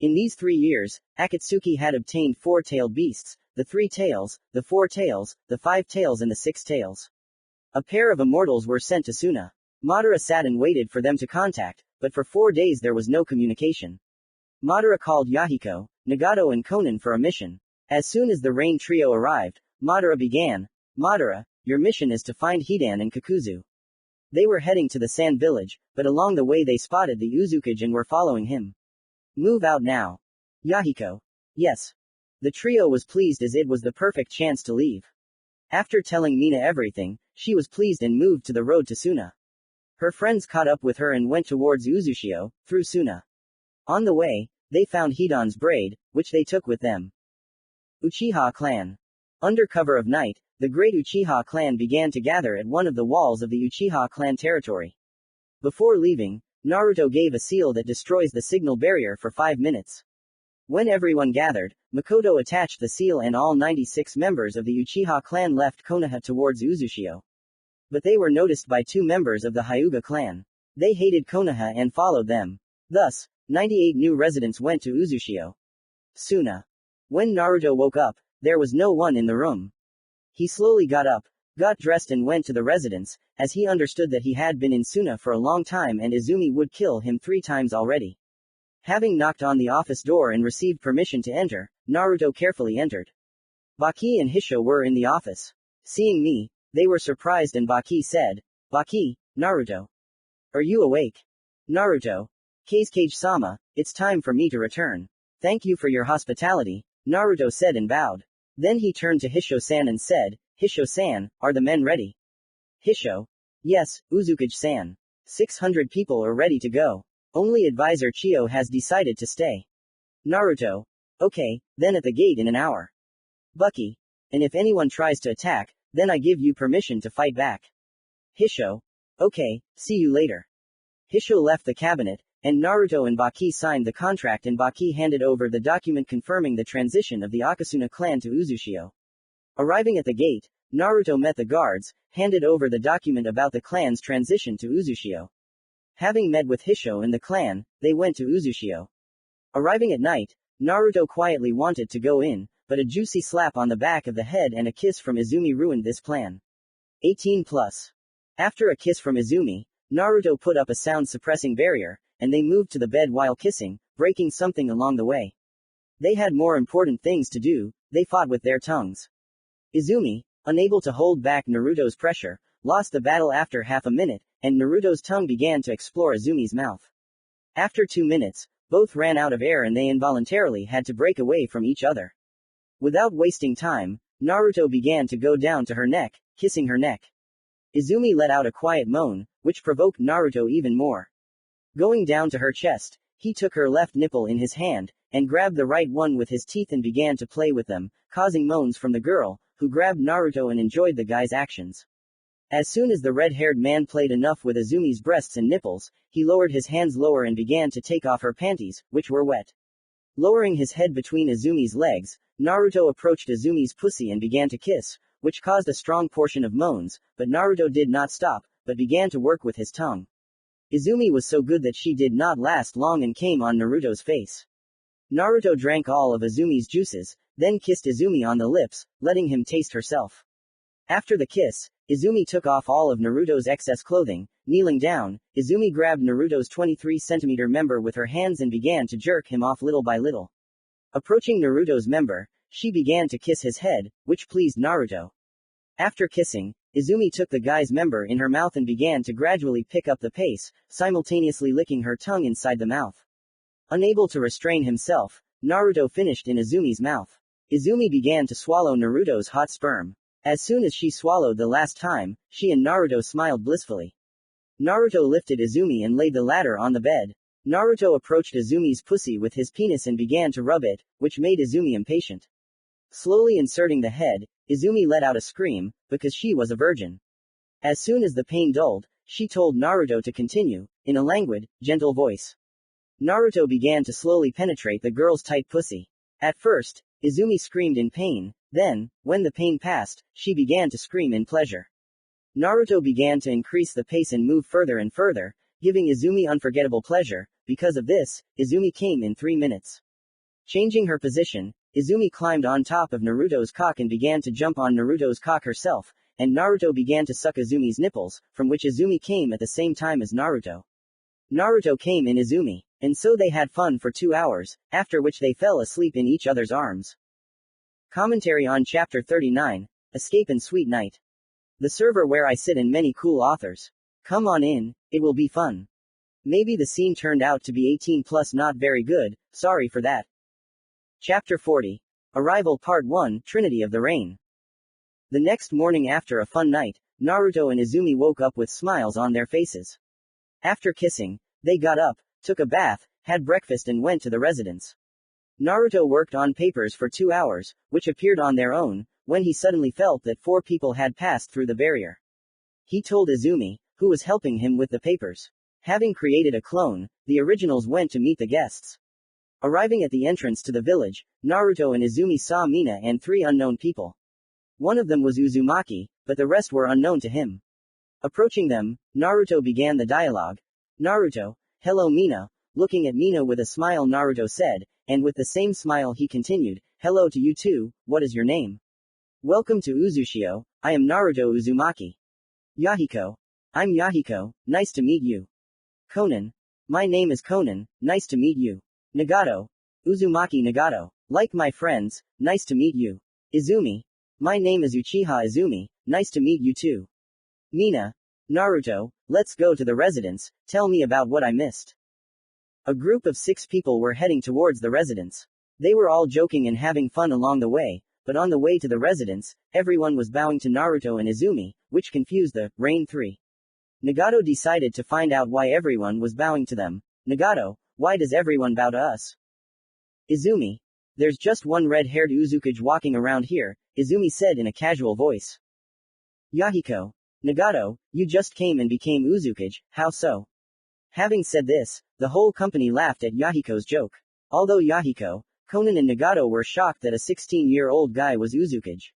In these 3 years, Akatsuki had obtained 4-tailed beasts, the 3 tails, the 4 tails, the 5 tails and the 6 tails. A pair of immortals were sent to Suna. Madara sat and waited for them to contact, but for 4 days there was no communication. Madara called Yahiko, Nagato and Konan for a mission. As soon as the Rain Trio arrived, Madara began, Madara, your mission is to find Hidan and Kakuzu. They were heading to the Sand Village, but along the way they spotted the Uzukage and were following him. Move out now. Yahiko. Yes. The trio was pleased as it was the perfect chance to leave. After telling Mina everything, she was pleased and moved to the road to Suna. Her friends caught up with her and went towards Uzushio, through Suna. On the way, they found Hidan's braid, which they took with them. Uchiha clan. Under cover of night, the great Uchiha clan began to gather at one of the walls of the Uchiha clan territory. Before leaving, Naruto gave a seal that destroys the signal barrier for 5 minutes. When everyone gathered, Makoto attached the seal and all 96 members of the Uchiha clan left Konoha towards Uzushio. But they were noticed by 2 members of the Hyuga clan. They hated Konoha and followed them. Thus, 98 new residents went to Uzushio. Suna. When Naruto woke up, there was no one in the room. He slowly got up, got dressed and went to the residence, as he understood that he had been in Suna for a long time and Izumi would kill him 3 times already. Having knocked on the office door and received permission to enter, Naruto carefully entered. Baki and Hisho were in the office. Seeing me, they were surprised and Baki said, Baki, Naruto. Are you awake? Naruto. Case-Cage-sama, it's time for me to return. Thank you for your hospitality, Naruto said and bowed. Then he turned to Hisho-san and said, Hisho-san, are the men ready? Hisho. Yes, Uzukage-san. 600 people are ready to go. Only advisor Chio has decided to stay. Naruto. Okay, then at the gate in an hour. Baki. And if anyone tries to attack, then I give you permission to fight back. Hisho. Okay, see you later. Hisho left the cabinet, and Naruto and Baki signed the contract and Baki handed over the document confirming the transition of the Akasuna clan to Uzushio. Arriving at the gate, Naruto met the guards, handed over the document about the clan's transition to Uzushio. Having met with Hisho and the clan, they went to Uzushio. Arriving at night, Naruto quietly wanted to go in, but a juicy slap on the back of the head and a kiss from Izumi ruined this plan. 18+. After a kiss from Izumi, Naruto put up a sound-suppressing barrier, and they moved to the bed while kissing, breaking something along the way. They had more important things to do, they fought with their tongues. Izumi, unable to hold back Naruto's pressure, lost the battle after half a minute, and Naruto's tongue began to explore Izumi's mouth. After 2 minutes, both ran out of air and they involuntarily had to break away from each other. Without wasting time, Naruto began to go down to her neck, kissing her neck. Izumi let out a quiet moan, which provoked Naruto even more. Going down to her chest, he took her left nipple in his hand, and grabbed the right one with his teeth and began to play with them, causing moans from the girl, who grabbed Naruto and enjoyed the guy's actions. As soon as the red-haired man played enough with Izumi's breasts and nipples, he lowered his hands lower and began to take off her panties, which were wet. Lowering his head between Izumi's legs, Naruto approached Izumi's pussy and began to kiss, which caused a strong portion of moans, but Naruto did not stop, but began to work with his tongue. Izumi was so good that she did not last long and came on Naruto's face. Naruto drank all of Izumi's juices, then kissed Izumi on the lips, letting him taste herself. After the kiss, Izumi took off all of Naruto's excess clothing. Kneeling down, Izumi grabbed Naruto's 23-centimeter member with her hands and began to jerk him off little by little. Approaching Naruto's member, she began to kiss his head, which pleased Naruto. After kissing, Izumi took the guy's member in her mouth and began to gradually pick up the pace, simultaneously licking her tongue inside the mouth. Unable to restrain himself, Naruto finished in Izumi's mouth. Izumi began to swallow Naruto's hot sperm. As soon as she swallowed the last time, she and Naruto smiled blissfully. Naruto lifted Izumi and laid the latter on the bed. Naruto approached Izumi's pussy with his penis and began to rub it, which made Izumi impatient. Slowly inserting the head, Izumi let out a scream, because she was a virgin. As soon as the pain dulled, she told Naruto to continue, in a languid, gentle voice. Naruto began to slowly penetrate the girl's tight pussy. At first, Izumi screamed in pain, then, when the pain passed, she began to scream in pleasure. Naruto began to increase the pace and move further and further, giving Izumi unforgettable pleasure. Because of this, Izumi came in 3 minutes. Changing her position, Izumi climbed on top of Naruto's cock and began to jump on Naruto's cock herself, and Naruto began to suck Izumi's nipples, from which Izumi came at the same time as Naruto. Naruto came in Izumi, and so they had fun for 2 hours, after which they fell asleep in each other's arms. Commentary on Chapter 39, Escape and Sweet Night. The server where I sit and many cool authors. Come on in, it will be fun. Maybe the scene turned out to be 18 plus, not very good, sorry for that. Chapter 40. Arrival Part 1, Trinity of the Rain. The next morning after a fun night, Naruto and Izumi woke up with smiles on their faces. After kissing, they got up, took a bath, had breakfast and went to the residence. Naruto worked on papers for 2 hours, which appeared on their own, when he suddenly felt that 4 people had passed through the barrier. He told Izumi, who was helping him with the papers. Having created a clone, the originals went to meet the guests. Arriving at the entrance to the village, Naruto and Izumi saw Mina and 3 unknown people. One of them was Uzumaki, but the rest were unknown to him. Approaching them, Naruto began the dialogue. Naruto, hello Mina. Looking at Mina with a smile, Naruto said, and with the same smile he continued, hello to you too, what is your name? Welcome to Uzushio, I am Naruto Uzumaki. Yahiko. I'm Yahiko, nice to meet you. Conan. My name is Conan, nice to meet you. Nagato. Uzumaki Nagato. Like my friends, nice to meet you. Izumi. My name is Uchiha Izumi, nice to meet you too. Mina. Naruto, let's go to the residence, tell me about what I missed. A group of 6 people were heading towards the residence. They were all joking and having fun along the way, but on the way to the residence, everyone was bowing to Naruto and Izumi, which confused the Rain 3. Nagato decided to find out why everyone was bowing to them. Nagato, why does everyone bow to us? Izumi. There's just one red-haired Uzukage walking around here, Izumi said in a casual voice. Yahiko. Nagato, you just came and became Uzukage, how so? Having said this, the whole company laughed at Yahiko's joke. Although Yahiko, Conan and Nagato were shocked that a 16-year-old guy was Uzukage.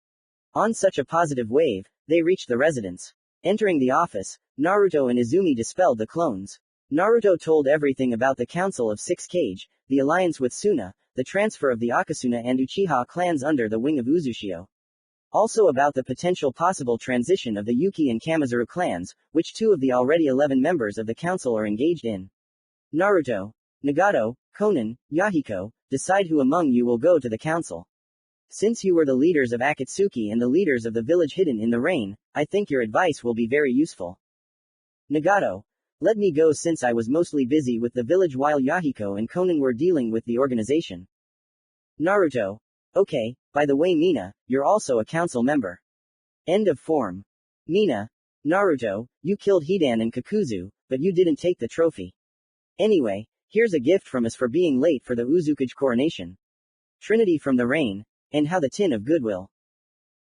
On such a positive wave, they reached the residence. Entering the office, Naruto and Izumi dispelled the clones. Naruto told everything about the Council of 6 Kage, the alliance with Suna, the transfer of the Akasuna and Uchiha clans under the wing of Uzushio. Also about the potential possible transition of the Yuki and Kamizuru clans, which 2 of the already 11 members of the council are engaged in. Naruto, Nagato, Conan, Yahiko, decide who among you will go to the council. Since you were the leaders of Akatsuki and the leaders of the village hidden in the rain, I think your advice will be very useful. Nagato, let me go since I was mostly busy with the village while Yahiko and Conan were dealing with the organization. Naruto, okay, by the way Mina, you're also a council member. End of form. Mina, Naruto, you killed Hidan and Kakuzu, but you didn't take the trophy. Anyway, here's a gift from us for being late for the Uzukage coronation. Trinity from the Rain, and how the tin of goodwill.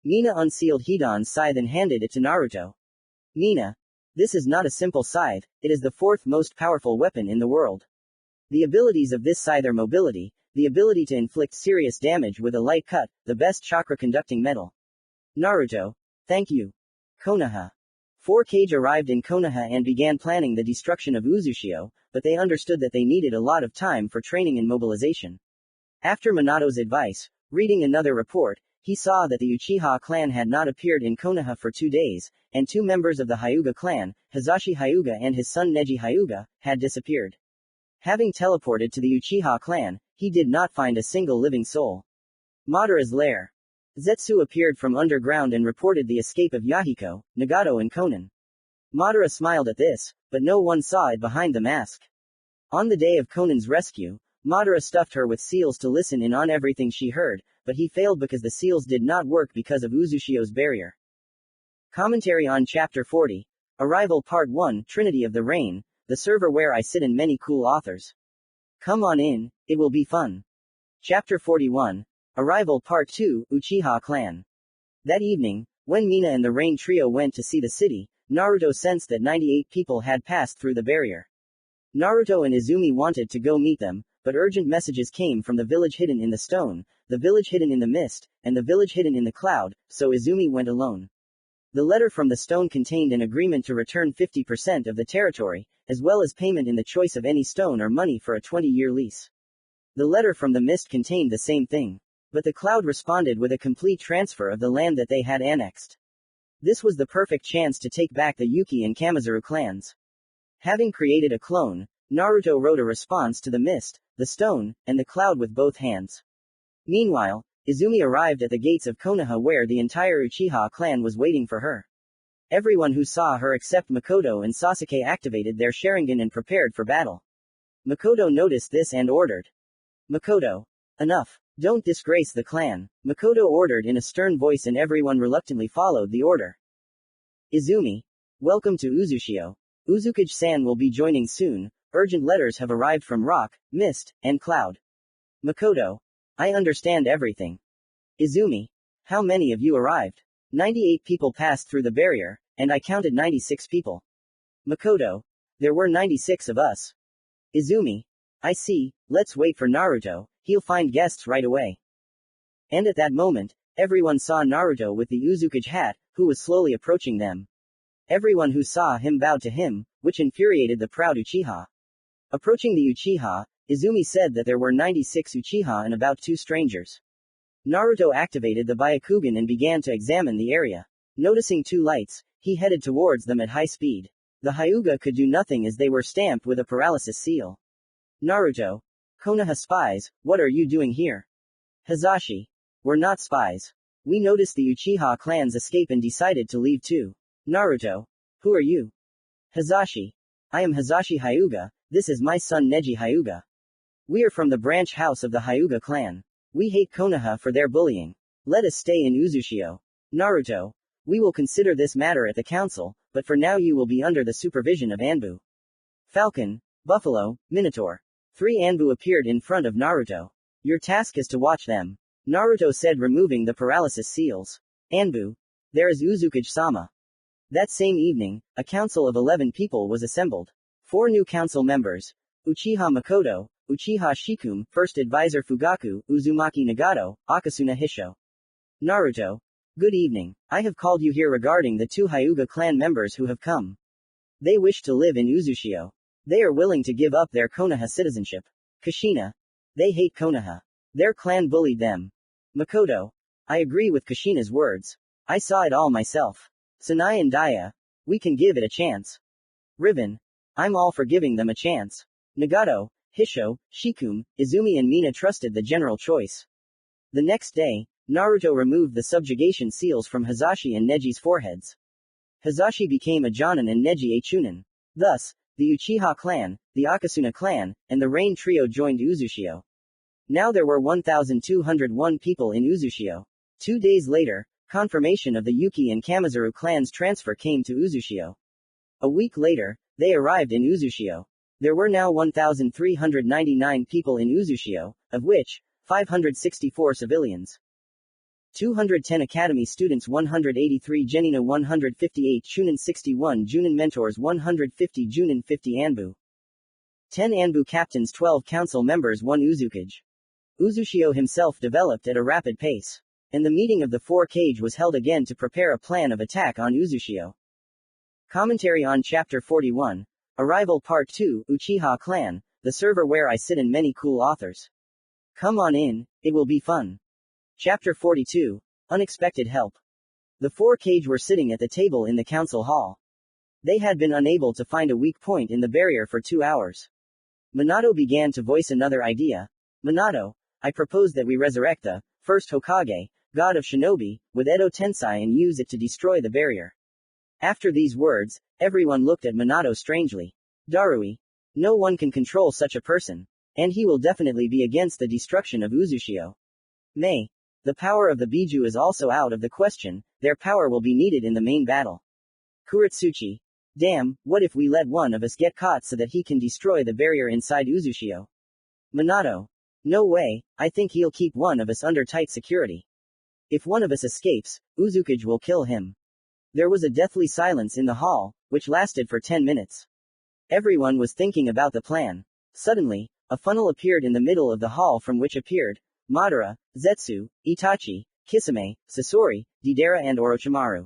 Mina unsealed Hidan's scythe and handed it to Naruto. Mina, this is not a simple scythe, it is the 4th most powerful weapon in the world. The abilities of this scythe are mobility, the ability to inflict serious damage with a light cut, the best chakra-conducting metal. Naruto, thank you. Konoha. 4 Kage arrived in Konoha and began planning the destruction of Uzushio, but they understood that they needed a lot of time for training and mobilization. After Minato's advice, reading another report, he saw that the Uchiha clan had not appeared in Konoha for 2 days, and 2 members of the Hyuga clan, Hizashi Hyuga and his son Neji Hyuga, had disappeared. Having teleported to the Uchiha clan, he did not find a single living soul. Madara's lair. Zetsu appeared from underground and reported the escape of Yahiko, Nagato and Conan. Madara smiled at this, but no one saw it behind the mask. On the day of Conan's rescue, Madara stuffed her with seals to listen in on everything she heard, but he failed because the seals did not work because of Uzushio's barrier. Commentary on Chapter 40. Arrival Part 1, Trinity of the Rain, the server where I sit and many cool authors. Come on in, it will be fun. Chapter 41. Arrival Part 2, Uchiha Clan. That evening, when Mina and the Rain Trio went to see the city, Naruto sensed that 98 people had passed through the barrier. Naruto and Izumi wanted to go meet them, but urgent messages came from the village hidden in the stone, the village hidden in the mist, and the village hidden in the cloud, so Izumi went alone. The letter from the stone contained an agreement to return 50% of the territory, as well as payment in the choice of any stone or money for a 20-year lease. The letter from the mist contained the same thing. But the cloud responded with a complete transfer of the land that they had annexed. This was the perfect chance to take back the Yuki and Kamazaru clans. Having created a clone, Naruto wrote a response to the mist, the stone, and the cloud with both hands. Meanwhile, Izumi arrived at the gates of Konoha where the entire Uchiha clan was waiting for her. Everyone who saw her except Makoto and Sasuke activated their Sharingan and prepared for battle. Makoto noticed this and ordered. Makoto. Enough. Don't disgrace the clan. Makoto ordered in a stern voice and everyone reluctantly followed the order. Izumi. Welcome to Uzushio. Uzukage-san will be joining soon. Urgent letters have arrived from Rock, Mist, and Cloud. Makoto. I understand everything. Izumi. How many of you arrived? 98 people passed through the barrier, and I counted 96 people. Makoto. There were 96 of us. Izumi. I see, let's wait for Naruto, he'll find guests right away. And at that moment, everyone saw Naruto with the Uzukage hat, who was slowly approaching them. Everyone who saw him bowed to him, which infuriated the proud Uchiha. Approaching the Uchiha, Izumi said that there were 96 Uchiha and about 2 strangers. Naruto activated the Byakugan and began to examine the area. Noticing 2 lights, he headed towards them at high speed. The Hyuga could do nothing as they were stamped with a paralysis seal. Naruto. Konoha spies, what are you doing here? Hazashi. We're not spies. We noticed the Uchiha clans escape and decided to leave too. Naruto. Who are you? Hazashi. I am Hazashi Hyuga, this is my son Neji Hyuga. We are from the branch house of the Hyuga clan. We hate Konoha for their bullying. Let us stay in Uzushio. Naruto. We will consider this matter at the council, but for now you will be under the supervision of Anbu. Falcon, Buffalo, Minotaur. 3 Anbu appeared in front of Naruto. Your task is to watch them. Naruto said, removing the paralysis seals. Anbu. There is Uzukage-sama. That same evening, a council of 11 people was assembled. 4 new council members. Uchiha Makoto, Uchiha Shikun, First Advisor Fugaku, Uzumaki Nagato, Akasuna Hisho. Naruto. Good evening. I have called you here regarding the 2 Hyuga clan members who have come. They wish to live in Uzushio. They are willing to give up their Konoha citizenship. Kushina. They hate Konoha. Their clan bullied them. Makoto. I agree with Kushina's words. I saw it all myself. Sanai and Daya. We can give it a chance. Ribbon. I'm all for giving them a chance. Nagato, Hisho, Shikun, Izumi and Mina trusted the general choice. The next day, Naruto removed the subjugation seals from Hazashi and Neji's foreheads. Hazashi became a Jonin and Neji a Chunin. Thus, the Uchiha clan, the Akasuna clan, and the Rain Trio joined Uzushio. Now there were 1,201 people in Uzushio. 2 days later, confirmation of the Yuki and Kamazaru clans' transfer came to Uzushio. A week later, they arrived in Uzushio. There were now 1,399 people in Uzushio, of which, 564 civilians. 210 academy students, 183 Genina, 158 Chunin, 61 Junin mentors, 150 Junin, 50 Anbu. 10 Anbu captains, 12 council members, 1 Uzukage. Uzushio himself developed at a rapid pace. And the meeting of the 4 Kage was held again to prepare a plan of attack on Uzushio. Commentary on Chapter 41. Arrival Part 2, Uchiha Clan, the server where I sit and many cool authors. Come on in, it will be fun. Chapter 42. Unexpected help. The 4 Kage were sitting at the table in the council hall. They had been unable to find a weak point in the barrier for 2 hours. Minato began to voice another idea. Minato, I propose that we resurrect the first Hokage, god of shinobi, with Edo Tensei and use it to destroy the barrier. After these words, everyone looked at Minato strangely. Darui. No one can control such a person. And he will definitely be against the destruction of Uzushio. May. The power of the Biju is also out of the question, their power will be needed in the main battle. Kuretsuchi. Damn, what if we let one of us get caught so that he can destroy the barrier inside Uzushio? Minato. No way, I think he'll keep one of us under tight security. If one of us escapes, Uzukage will kill him. There was a deathly silence in the hall, which lasted for 10 minutes. Everyone was thinking about the plan. Suddenly, a funnel appeared in the middle of the hall from which appeared Madara, Zetsu, Itachi, Kisame, Sasori, Deidara and Orochimaru.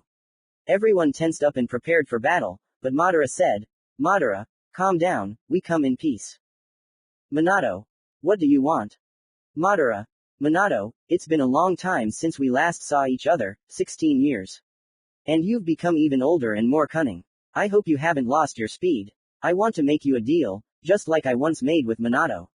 Everyone tensed up and prepared for battle, but Madara said, Madara, calm down, we come in peace. Minato. What do you want? Madara. Minato, it's been a long time since we last saw each other, 16 years. And you've become even older and more cunning. I hope you haven't lost your speed. I want to make you a deal, just like I once made with Minato.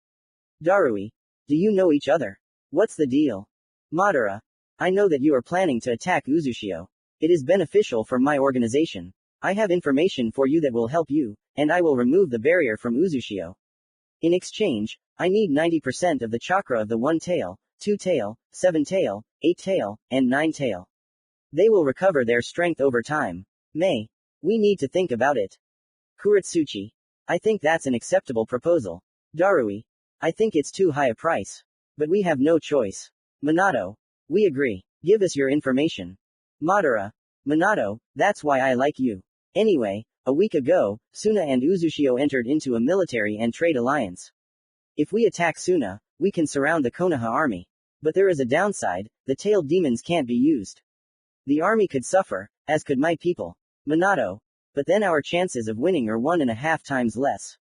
Darui. Do you know each other? What's the deal? Madara. I know that you are planning to attack Uzushio. It is beneficial for my organization. I have information for you that will help you, and I will remove the barrier from Uzushio. In exchange, I need 90% of the chakra of the 1-tail, 2-tail, 7-tail, 8-tail, and 9-tail. They will recover their strength over time. We need to think about it. Kuretsuchi. I think that's an acceptable proposal. Darui. I think it's too high a price. But we have no choice. Minato. We agree. Give us your information. Madara. Minato, that's why I like you. Anyway, a week ago, Suna and Uzushio entered into a military and trade alliance. If we attack Suna, we can surround the Konoha army. But there is a downside, the tailed demons can't be used. The army could suffer, as could my people. Minato. But then our chances of winning are 1.5 times less.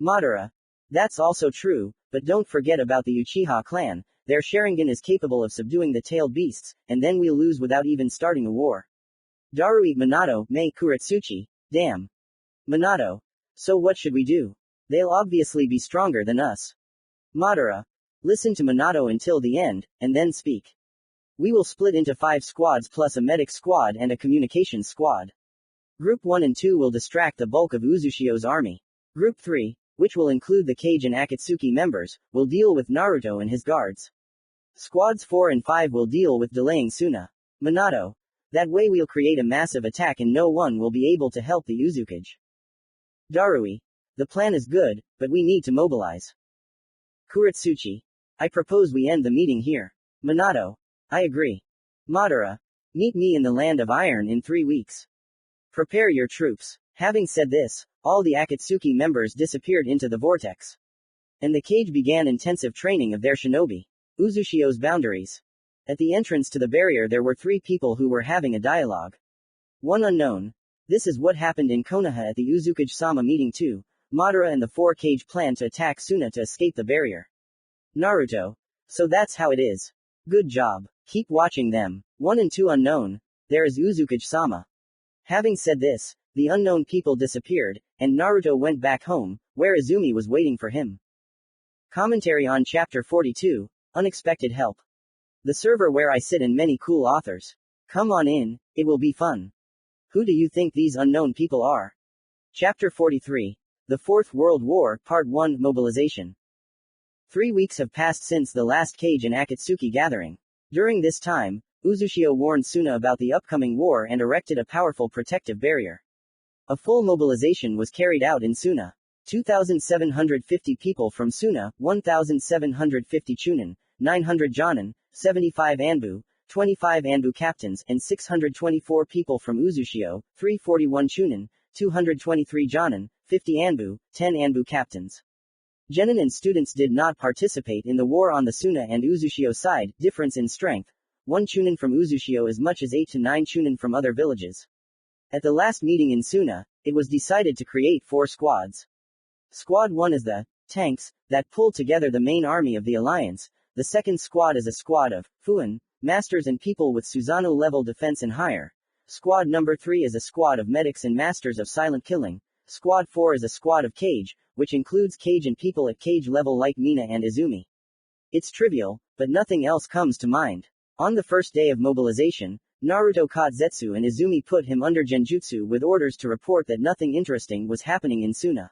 Madara. That's also true, but don't forget about the Uchiha clan, their Sharingan is capable of subduing the tailed beasts, and then we'll lose without even starting a war. Darui. Minato, Kuretsuchi. Damn. Minato. So what should we do? They'll obviously be stronger than us. Madara. Listen to Minato until the end, and then speak. We will split into 5 squads plus a medic squad and a communications squad. Group 1 and 2 will distract the bulk of Uzushio's army. Group 3, which will include the Kage and Akatsuki members, will deal with Naruto and his guards. Squads 4 and 5 will deal with delaying Suna. Minato. That way we'll create a massive attack and no one will be able to help the Uzukage. Darui. The plan is good, but we need to mobilize. Kuretsuchi. I propose we end the meeting here. Minato. I agree. Madara. Meet me in the land of iron in 3 weeks. Prepare your troops. Having said this, all the Akatsuki members disappeared into the vortex. And the Kage began intensive training of their shinobi. Uzushio's boundaries. At the entrance to the barrier there were 3 people who were having a dialogue. One unknown. This is what happened in Konoha at the Uzukage-sama meeting too. Madara and the 4 Kage planned to attack Suna to escape the barrier. Naruto. So that's how it is. Good job. Keep watching them. 1 and 2 unknown. There is Uzukage-sama. Having said this, the unknown people disappeared, and Naruto went back home, where Izumi was waiting for him. Commentary on Chapter 42, Unexpected Help. The server where I sit and many cool authors. Come on in, it will be fun. Who do you think these unknown people are? Chapter 43, The Fourth World War, Part 1, Mobilization. 3 weeks have passed since the last Kage and Akatsuki gathering. During this time, Uzushio warned Suna about the upcoming war and erected a powerful protective barrier. A full mobilization was carried out in Suna. 2,750 people from Suna, 1,750 Chunin, 900 Jonin, 75 Anbu, 25 Anbu captains, and 624 people from Uzushio, 341 Chunin, 223 Jonin, 50 Anbu, 10 Anbu captains. Genin and students did not participate in the war on the Suna and Uzushio side, difference in strength. 1 Chunin from Uzushio as much as 8 to 9 Chunin from other villages. At the last meeting in Suna, it was decided to create 4 squads. Squad 1 is the tanks that pull together the main army of the alliance. The second squad is a squad of FUNN, masters and people with Susanoo level defense and higher. Squad number 3 is a squad of medics and masters of silent killing. Squad 4 is a squad of Kage, which includes Kage and people at Kage level like Mina and Izumi. It's trivial, but nothing else comes to mind. On the first day of mobilization, Naruto caught Zetsu and Izumi put him under genjutsu with orders to report that nothing interesting was happening in Suna.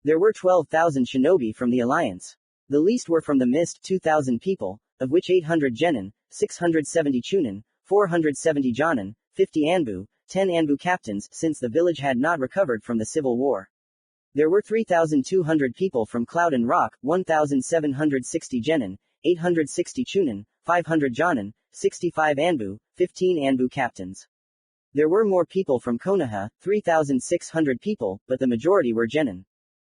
There were 12,000 shinobi from the alliance. The least were from the Mist, 2,000 people, of which 800 genin, 670 chunin, 470 jonin, 50 anbu, 10 anbu captains, since the village had not recovered from the civil war. There were 3,200 people from Cloud and Rock, 1,760 genin, 860 chunin, 500 jonin, 65 anbu, 15 anbu captains. There were more people from Konoha, 3,600 people, but the majority were genin.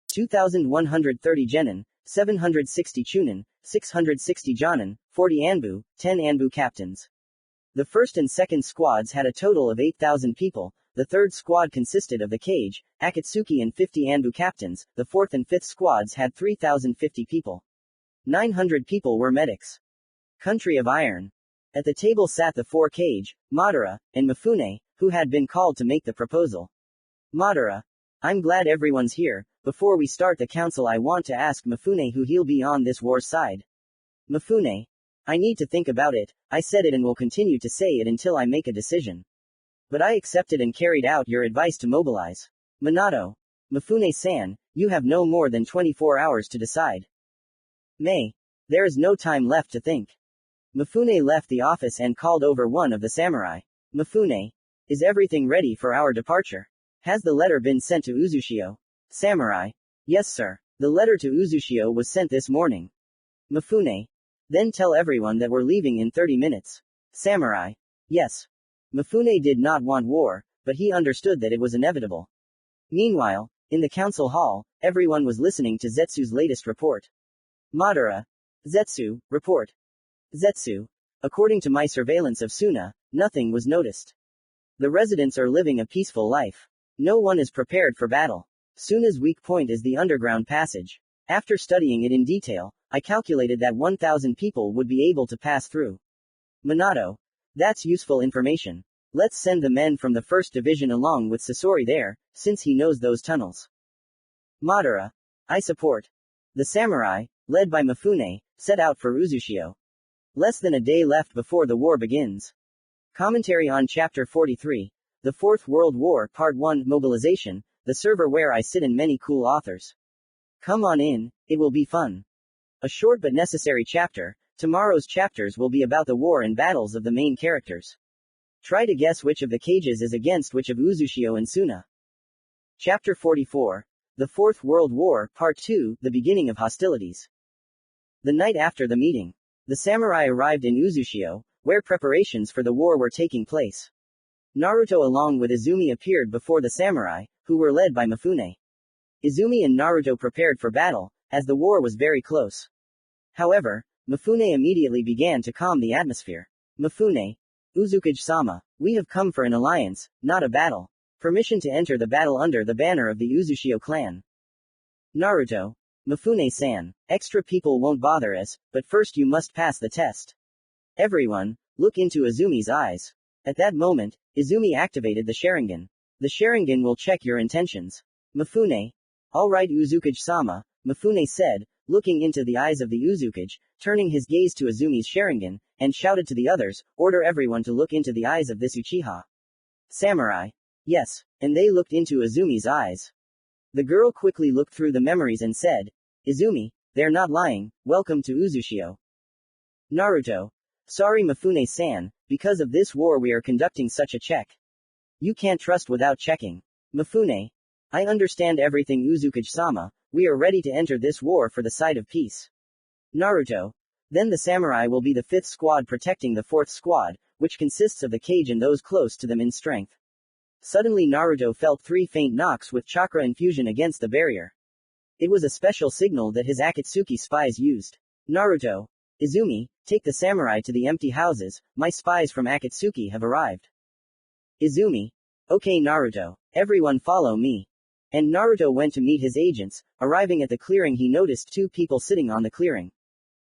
2,130 genin, 760 chunin, 660 jonin, 40 anbu, 10 anbu captains. The first and second squads had a total of 8,000 people. The third squad consisted of the Kage, Akatsuki and 50 anbu captains. The fourth and fifth squads had 3,050 people. 900 people were medics. Country of Iron. At the table sat the four Kage, Madara, and Mifune, who had been called to make the proposal. Madara. I'm glad everyone's here. Before we start the council, I want to ask Mifune who he'll be on this war side. Mifune. I need to think about it. I said it and will continue to say it until I make a decision. But I accepted and carried out your advice to mobilize. Minato. Mifune-san, you have no more than 24 hours to decide. There is no time left to think. Mifune left the office and called over one of the samurai. Mifune. Is everything ready for our departure? Has the letter been sent to Uzushio? Samurai. Yes, sir. The letter to Uzushio was sent this morning. Mifune. Then tell everyone that we're leaving in 30 minutes. Samurai. Yes. Mifune did not want war, but he understood that it was inevitable. Meanwhile, in the council hall, everyone was listening to Zetsu's latest report. Madara. Zetsu, report. Zetsu. According to my surveillance of Suna, nothing was noticed. The residents are living a peaceful life. No one is prepared for battle. Suna's weak point is the underground passage. After studying it in detail, I calculated that 1,000 people would be able to pass through. Minato. That's useful information. Let's send the men from the 1st Division along with Sasori there, since he knows those tunnels. Madara. I support. The samurai, led by Mifune, set out for Uzushio. Less than a day left before the war begins. Commentary on Chapter 43. The Fourth World War Part 1 Mobilization, the server where I sit and many cool authors. Come on in, it will be fun. A short but necessary chapter. Tomorrow's chapters will be about the war and battles of the main characters. Try to guess which of the Kages is against which of Uzushio and Suna. Chapter 44. The Fourth World War Part 2, the beginning of hostilities. The night after the meeting, the samurai arrived in Uzushio, where preparations for the war were taking place. Naruto along with Izumi appeared before the samurai, who were led by Mifune. Izumi and Naruto prepared for battle, as the war was very close. However, Mifune immediately began to calm the atmosphere. Mifune. Uzukage-sama. We have come for an alliance, not a battle. Permission to enter the battle under the banner of the Uzushio clan. Naruto. Mifune-san. Extra people won't bother us, but first you must pass the test. Everyone, look into Izumi's eyes. At that moment, Izumi activated the Sharingan. The Sharingan will check your intentions. Mifune. Alright Uzukage-sama, Mifune said, looking into the eyes of the Uzukage, turning his gaze to Izumi's Sharingan, and shouted to the others, order everyone to look into the eyes of this Uchiha. Samurai. Yes, and they looked into Izumi's eyes. The girl quickly looked through the memories and said, Izumi, they're not lying, welcome to Uzushio. Naruto. Sorry Mifune-san, because of this war we are conducting such a check. You can't trust without checking. Mifune. I understand everything Uzukage-sama, we are ready to enter this war for the side of peace. Naruto. Then the samurai will be the 5th squad protecting the 4th squad, which consists of the Kage and those close to them in strength. Suddenly Naruto felt 3 faint knocks with chakra infusion against the barrier. It was a special signal that his Akatsuki spies used. Naruto. Izumi, take the samurai to the empty houses, my spies from Akatsuki have arrived. Izumi. Okay Naruto, everyone follow me. And Naruto went to meet his agents. Arriving at the clearing he noticed 2 people sitting on the clearing.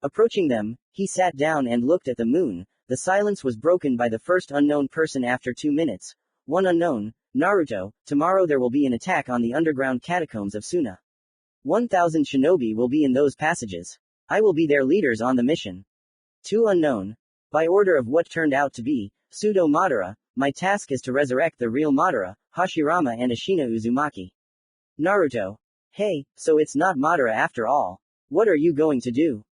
Approaching them, he sat down and looked at the moon. The silence was broken by the first unknown person after 2 minutes. One unknown. Naruto, tomorrow there will be an attack on the underground catacombs of Suna. 1,000 shinobi will be in those passages. I will be their leaders on the mission. 2 unknown. By order of what turned out to be pseudo Madara, my task is to resurrect the real Madara, Hashirama and Ashina Uzumaki. Naruto. Hey, so it's not Madara after all. What are you going to do?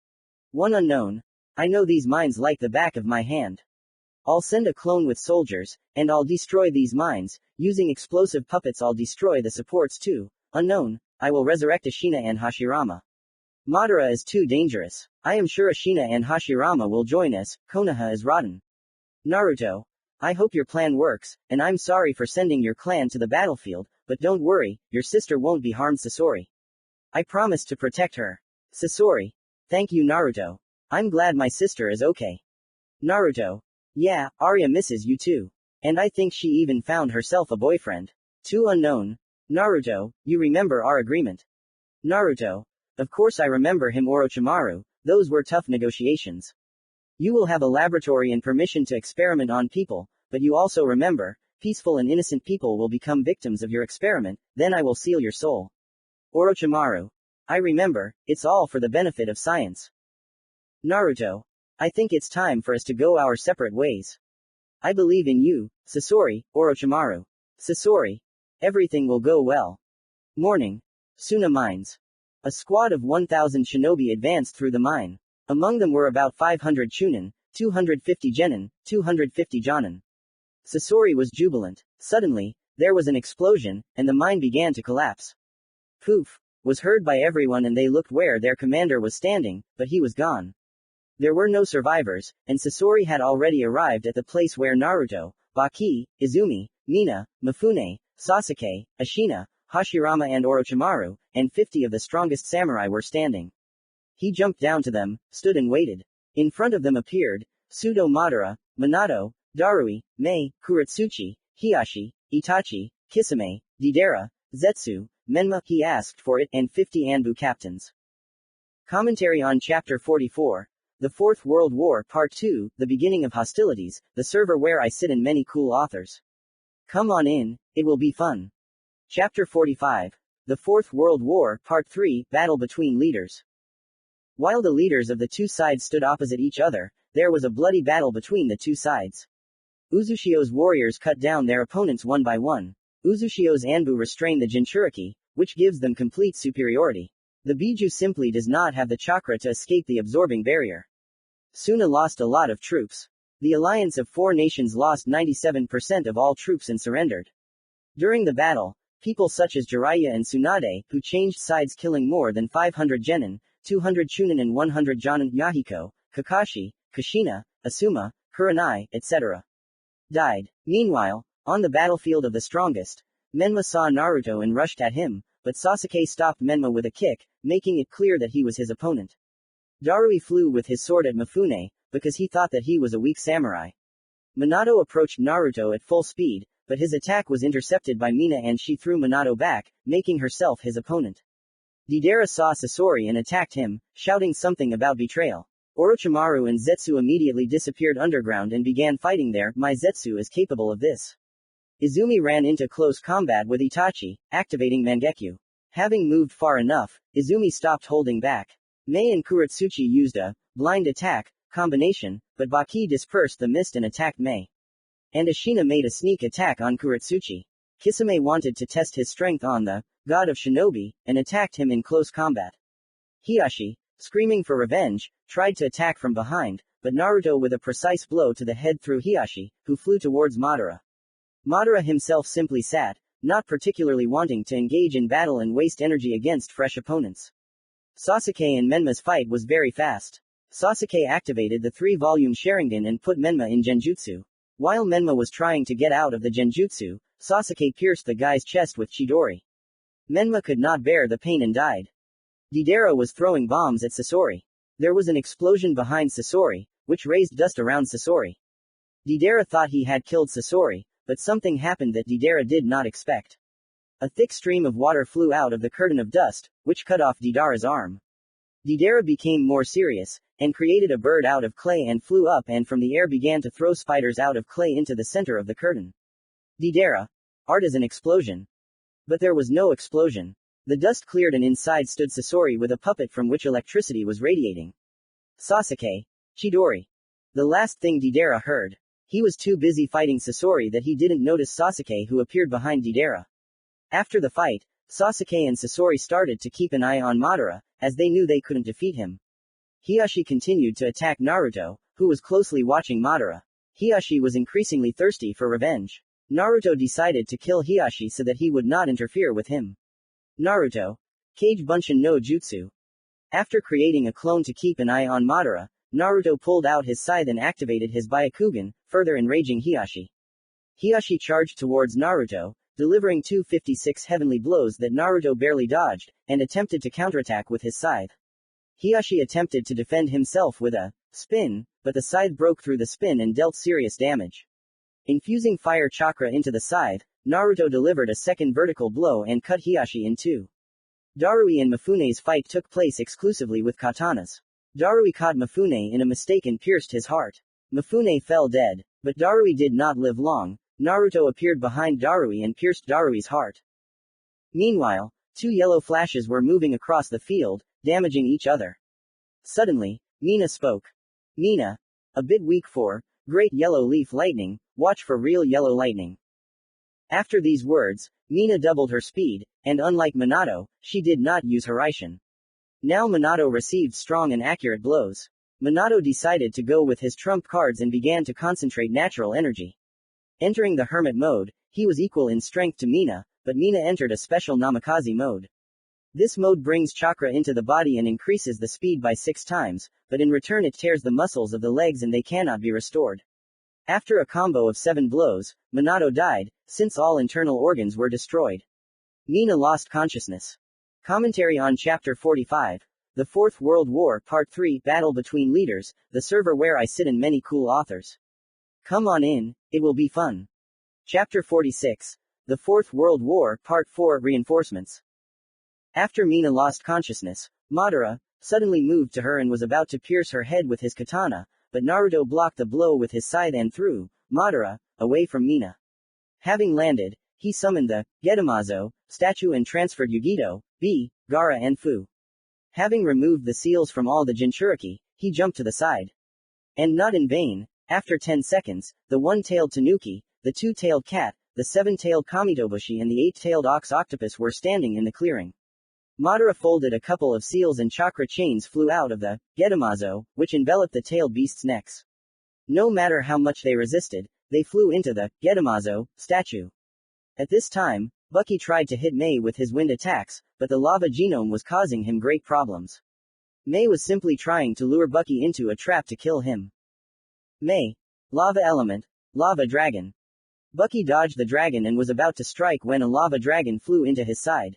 1 unknown. I know these mines like the back of my hand. I'll send a clone with soldiers, and I'll destroy these mines. Using explosive puppets I'll destroy the supports too. Unknown, I will resurrect Ashina and Hashirama. Madara is too dangerous. I am sure Ashina and Hashirama will join us. Konoha is rotten. Naruto. I hope your plan works, and I'm sorry for sending your clan to the battlefield, but don't worry, your sister won't be harmed. Sasori. I promise to protect her. Sasori. Thank you Naruto. I'm glad my sister is okay. Naruto. Yeah, Arya misses you too. And I think she even found herself a boyfriend. Too unknown. Naruto, you remember our agreement? Naruto. Of course I remember him. Orochimaru, those were tough negotiations. You will have a laboratory and permission to experiment on people, but you also remember, peaceful and innocent people will become victims of your experiment, then I will seal your soul. Orochimaru. I remember, it's all for the benefit of science. Naruto. I think it's time for us to go our separate ways. I believe in you, Sasori. Orochimaru. Sasori. Everything will go well. Morning. Suna Mines. A squad of 1,000 shinobi advanced through the mine. Among them were about 500 chunin, 250 genin, 250 jonin. Sasori was jubilant. Suddenly, there was an explosion, and the mine began to collapse. Poof! Was heard by everyone and they looked where their commander was standing, but he was gone. There were no survivors, and Sasori had already arrived at the place where Naruto, Baki, Izumi, Mina, Mifune, Sasuke, Ashina, Hashirama and Orochimaru, and 50 of the strongest samurai were standing. He jumped down to them, stood and waited. In front of them appeared, Sudo Madara, Minato, Darui, Mei, Kuretsuchi, Hiashi, Itachi, Kisame, Deidara, Zetsu, Menma, he asked for it, and 50 Anbu captains. Commentary on Chapter 44. The Fourth World War Part 2, The Beginning of Hostilities, the server where I sit and many cool authors. Come on in, it will be fun. Chapter 45. The Fourth World War Part 3, Battle Between Leaders. While the leaders of the two sides stood opposite each other, there was a bloody battle between the two sides. Uzushio's warriors cut down their opponents one by one. Uzushio's Anbu restrain the Jinchuriki, which gives them complete superiority. The Biju simply does not have the chakra to escape the absorbing barrier. Suna lost a lot of troops. The alliance of four nations lost 97% of all troops and surrendered. During the battle, people such as Jiraiya and Tsunade, who changed sides killing more than 500 genin, 200 chunin and 100 jonin, Yahiko, Kakashi, Kushina, Asuma, Kurenai, etc. died. Meanwhile, on the battlefield of the strongest, Menma saw Naruto and rushed at him, but Sasuke stopped Menma with a kick, making it clear that he was his opponent. Darui flew with his sword at Mifune, because he thought that he was a weak samurai. Minato approached Naruto at full speed, but his attack was intercepted by Mina and she threw Minato back, making herself his opponent. Deidara saw Sasori and attacked him, shouting something about betrayal. Orochimaru and Zetsu immediately disappeared underground and began fighting there. My Zetsu is capable of this. Izumi ran into close combat with Itachi, activating Mangekyo. Having moved far enough, Izumi stopped holding back. Mei and Kuretsuchi used a blind attack combination, but Baki dispersed the mist and attacked Mei. And Ashina made a sneak attack on Kuretsuchi. Kisame wanted to test his strength on the god of shinobi, and attacked him in close combat. Hiashi, screaming for revenge, tried to attack from behind, but Naruto with a precise blow to the head threw Hiashi, who flew towards Madara. Madara himself simply sat, not particularly wanting to engage in battle and waste energy against fresh opponents. Sasuke and Menma's fight was very fast. Sasuke activated the 3-volume Sharingan and put Menma in Genjutsu. While Menma was trying to get out of the Genjutsu, Sasuke pierced the guy's chest with Chidori. Menma could not bear the pain and died. Deidara was throwing bombs at Sasori. There was an explosion behind Sasori, which raised dust around Sasori. Deidara thought he had killed Sasori, but something happened that Deidara did not expect. A thick stream of water flew out of the curtain of dust, which cut off Deidara's arm. Deidara became more serious, and created a bird out of clay and flew up and from the air began to throw spiders out of clay into the center of the curtain. Deidara. Art is an explosion. But there was no explosion. The dust cleared and inside stood Sasori with a puppet from which electricity was radiating. Sasuke. Chidori. The last thing Deidara heard. He was too busy fighting Sasori that he didn't notice Sasuke who appeared behind Deidara. After the fight, Sasuke and Sasori started to keep an eye on Madara, as they knew they couldn't defeat him. Hiashi continued to attack Naruto, who was closely watching Madara. Hiashi was increasingly thirsty for revenge. Naruto decided to kill Hiashi so that he would not interfere with him. Naruto. Kage Bunshin no Jutsu. After creating a clone to keep an eye on Madara, Naruto pulled out his scythe and activated his Byakugan, further enraging Hiashi. Hiashi charged towards Naruto, delivering 256 heavenly blows that Naruto barely dodged, and attempted to counterattack with his scythe. Hiashi attempted to defend himself with a spin, but the scythe broke through the spin and dealt serious damage. Infusing fire chakra into the scythe, Naruto delivered a second vertical blow and cut Hiashi in two. Darui and Mifune's fight took place exclusively with katanas. Darui caught Mifune in a mistake and pierced his heart. Mifune fell dead, but Darui did not live long. Naruto appeared behind Darui and pierced Darui's heart. Meanwhile, two yellow flashes were moving across the field, damaging each other. Suddenly, Mina spoke. Mina. A bit weak for great yellow leaf lightning, watch for real yellow lightning. After these words, Mina doubled her speed, and unlike Minato, she did not use Hiraishin. Now Minato received strong and accurate blows. Minato decided to go with his trump cards and began to concentrate natural energy. Entering the hermit mode, he was equal in strength to Mina, but Mina entered a special Namikaze mode. This mode brings chakra into the body and increases the speed by 6 times, but in return it tears the muscles of the legs and they cannot be restored. After a combo of 7 blows, Minato died, since all internal organs were destroyed. Mina lost consciousness. Commentary on Chapter 45. The Fourth World War Part 3 Battle Between Leaders, the server where I sit and many cool authors. Come on in, it will be fun. Chapter 46. The Fourth World War Part 4 Reinforcements. After Mina lost consciousness, Madara suddenly moved to her and was about to pierce her head with his katana, but Naruto blocked the blow with his scythe and threw Madara away from Mina. Having landed, he summoned the Gedamazo statue and transferred Yugito, B, Gaara and Fu. Having removed the seals from all the Jinchuriki, he jumped to the side. And not in vain. After 10 seconds, the one-tailed tanuki, the two-tailed cat, the seven-tailed kamitobushi and the eight-tailed ox octopus were standing in the clearing. Madara folded a couple of seals and chakra chains flew out of the Gedamazo, which enveloped the tailed beasts' necks. No matter how much they resisted, they flew into the Gedamazo statue. At this time, Bucky tried to hit Mei with his wind attacks, but the lava genome was causing him great problems. Mei was simply trying to lure Bucky into a trap to kill him. Mei. Lava element. Lava dragon. Bucky dodged the dragon and was about to strike when a lava dragon flew into his side.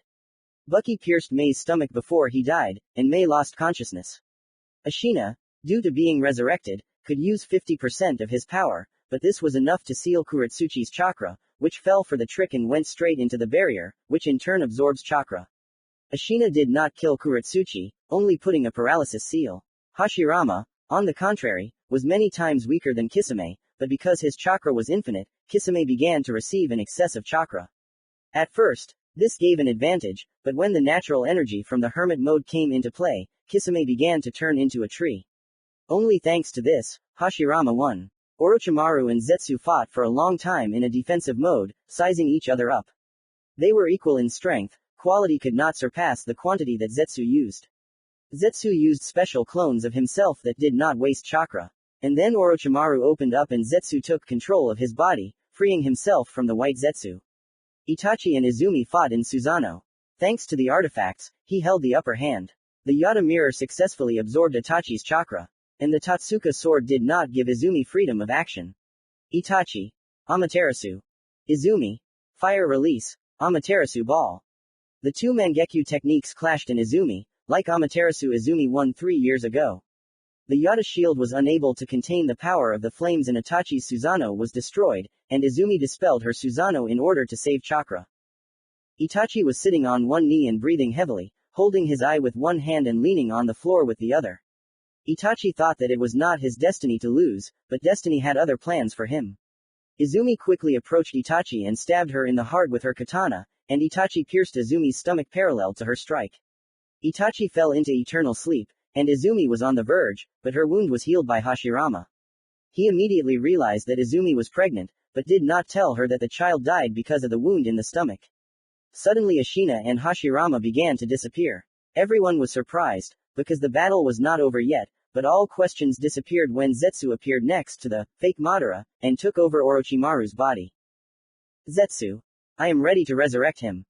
Bucky pierced Mei's stomach before he died, and Mei lost consciousness. Ashina, due to being resurrected, could use 50% of his power, but this was enough to seal Kuretsuchi's chakra, which fell for the trick and went straight into the barrier, which in turn absorbs chakra. Ashina did not kill Kuretsuchi, only putting a paralysis seal. Hashirama, on the contrary, was many times weaker than Kisame, but because his chakra was infinite, Kisame began to receive an excess of chakra. At first, this gave an advantage, but when the natural energy from the hermit mode came into play, Kisame began to turn into a tree. Only thanks to this, Hashirama won. Orochimaru and Zetsu fought for a long time in a defensive mode, sizing each other up. They were equal in strength, quality could not surpass the quantity that Zetsu used. Zetsu used special clones of himself that did not waste chakra. And then Orochimaru opened up and Zetsu took control of his body, freeing himself from the white Zetsu. Itachi and Izumi fought in Susanoo. Thanks to the artifacts, he held the upper hand. The Yata mirror successfully absorbed Itachi's chakra. And the Totsuka sword did not give Izumi freedom of action. Itachi. Amaterasu. Izumi. Fire release. Amaterasu ball. The two Mangekyu techniques clashed in Izumi, like Amaterasu Izumi won 3 years ago. The Yata shield was unable to contain the power of the flames and Itachi's Susanoo was destroyed, and Izumi dispelled her Susanoo in order to save chakra. Itachi was sitting on one knee and breathing heavily, holding his eye with one hand and leaning on the floor with the other. Itachi thought that it was not his destiny to lose, but destiny had other plans for him. Izumi quickly approached Itachi and stabbed her in the heart with her katana, and Itachi pierced Izumi's stomach parallel to her strike. Itachi fell into eternal sleep, and Izumi was on the verge, but her wound was healed by Hashirama. He immediately realized that Izumi was pregnant, but did not tell her that the child died because of the wound in the stomach. Suddenly Ashina and Hashirama began to disappear. Everyone was surprised, because the battle was not over yet, but all questions disappeared when Zetsu appeared next to the fake Madara and took over Orochimaru's body. Zetsu. I am ready to resurrect him.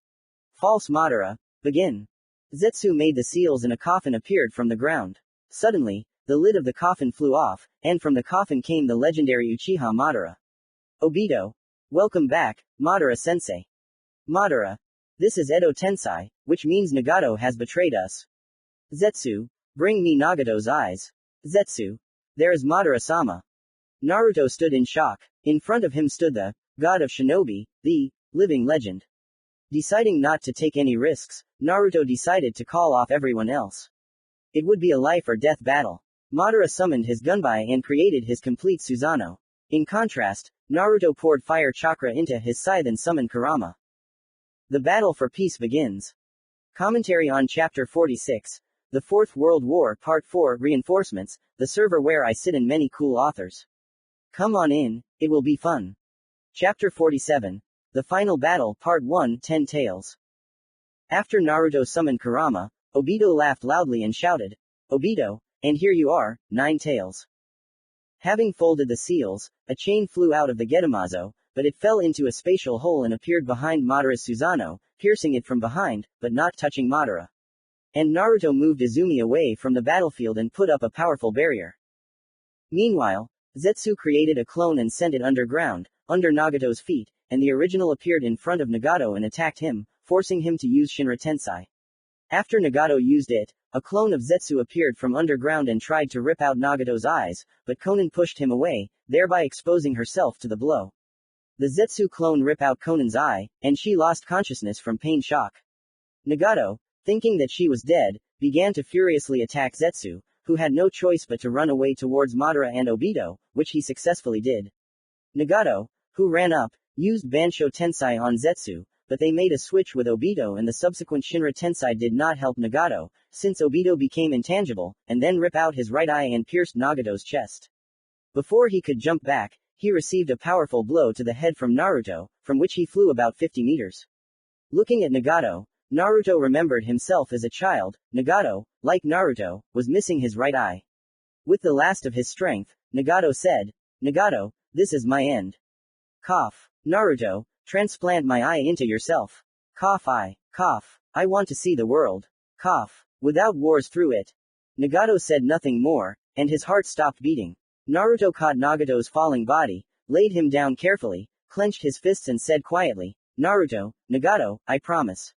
False Madara. Begin. Zetsu made the seals and a coffin appeared from the ground. Suddenly, the lid of the coffin flew off, and from the coffin came the legendary Uchiha Madara. Obito. Welcome back, Madara-sensei. Madara. This is Edo Tensei, which means Nagato has betrayed us. Zetsu. Bring me Nagato's eyes. Zetsu. There is Madara-sama. Naruto stood in shock. In front of him stood the god of shinobi, the living legend. Deciding not to take any risks, Naruto decided to call off everyone else. It would be a life or death battle. Madara summoned his gunbai and created his complete Susanoo. In contrast, Naruto poured fire chakra into his scythe and summoned Kurama. The battle for peace begins. Commentary on Chapter 46. The Fourth World War Part 4 Reinforcements, the server where I sit and many cool authors. Come on in, it will be fun. Chapter 47. The Final Battle Part 1 10 Tails. After Naruto summoned Kurama, Obito laughed loudly and shouted, Obito, and here you are, 9 Tails. Having folded the seals, a chain flew out of the Getamazo, but it fell into a spatial hole and appeared behind Madara's Susanoo, piercing it from behind, but not touching Madara. And Naruto moved Izumi away from the battlefield and put up a powerful barrier. Meanwhile, Zetsu created a clone and sent it underground, under Nagato's feet, and the original appeared in front of Nagato and attacked him, forcing him to use Shinra Tensei. After Nagato used it, a clone of Zetsu appeared from underground and tried to rip out Nagato's eyes, but Konan pushed him away, thereby exposing herself to the blow. The Zetsu clone ripped out Konan's eye, and she lost consciousness from pain shock. Nagato, thinking that she was dead, began to furiously attack Zetsu, who had no choice but to run away towards Madara and Obito, which he successfully did. Nagato, who ran up, used Bansho Tensei on Zetsu, but they made a switch with Obito and the subsequent Shinra Tensei did not help Nagato, since Obito became intangible, and then ripped out his right eye and pierced Nagato's chest. Before he could jump back, he received a powerful blow to the head from Naruto, from which he flew about 50 meters. Looking at Nagato, Naruto remembered himself as a child. Nagato, like Naruto, was missing his right eye. With the last of his strength, Nagato said, Nagato, this is my end. Cough. Naruto, transplant my eye into yourself. Cough I want to see the world. Cough. Without wars through it. Nagato said nothing more, and his heart stopped beating. Naruto caught Nagato's falling body, laid him down carefully, clenched his fists and said quietly, Naruto, Nagato, I promise.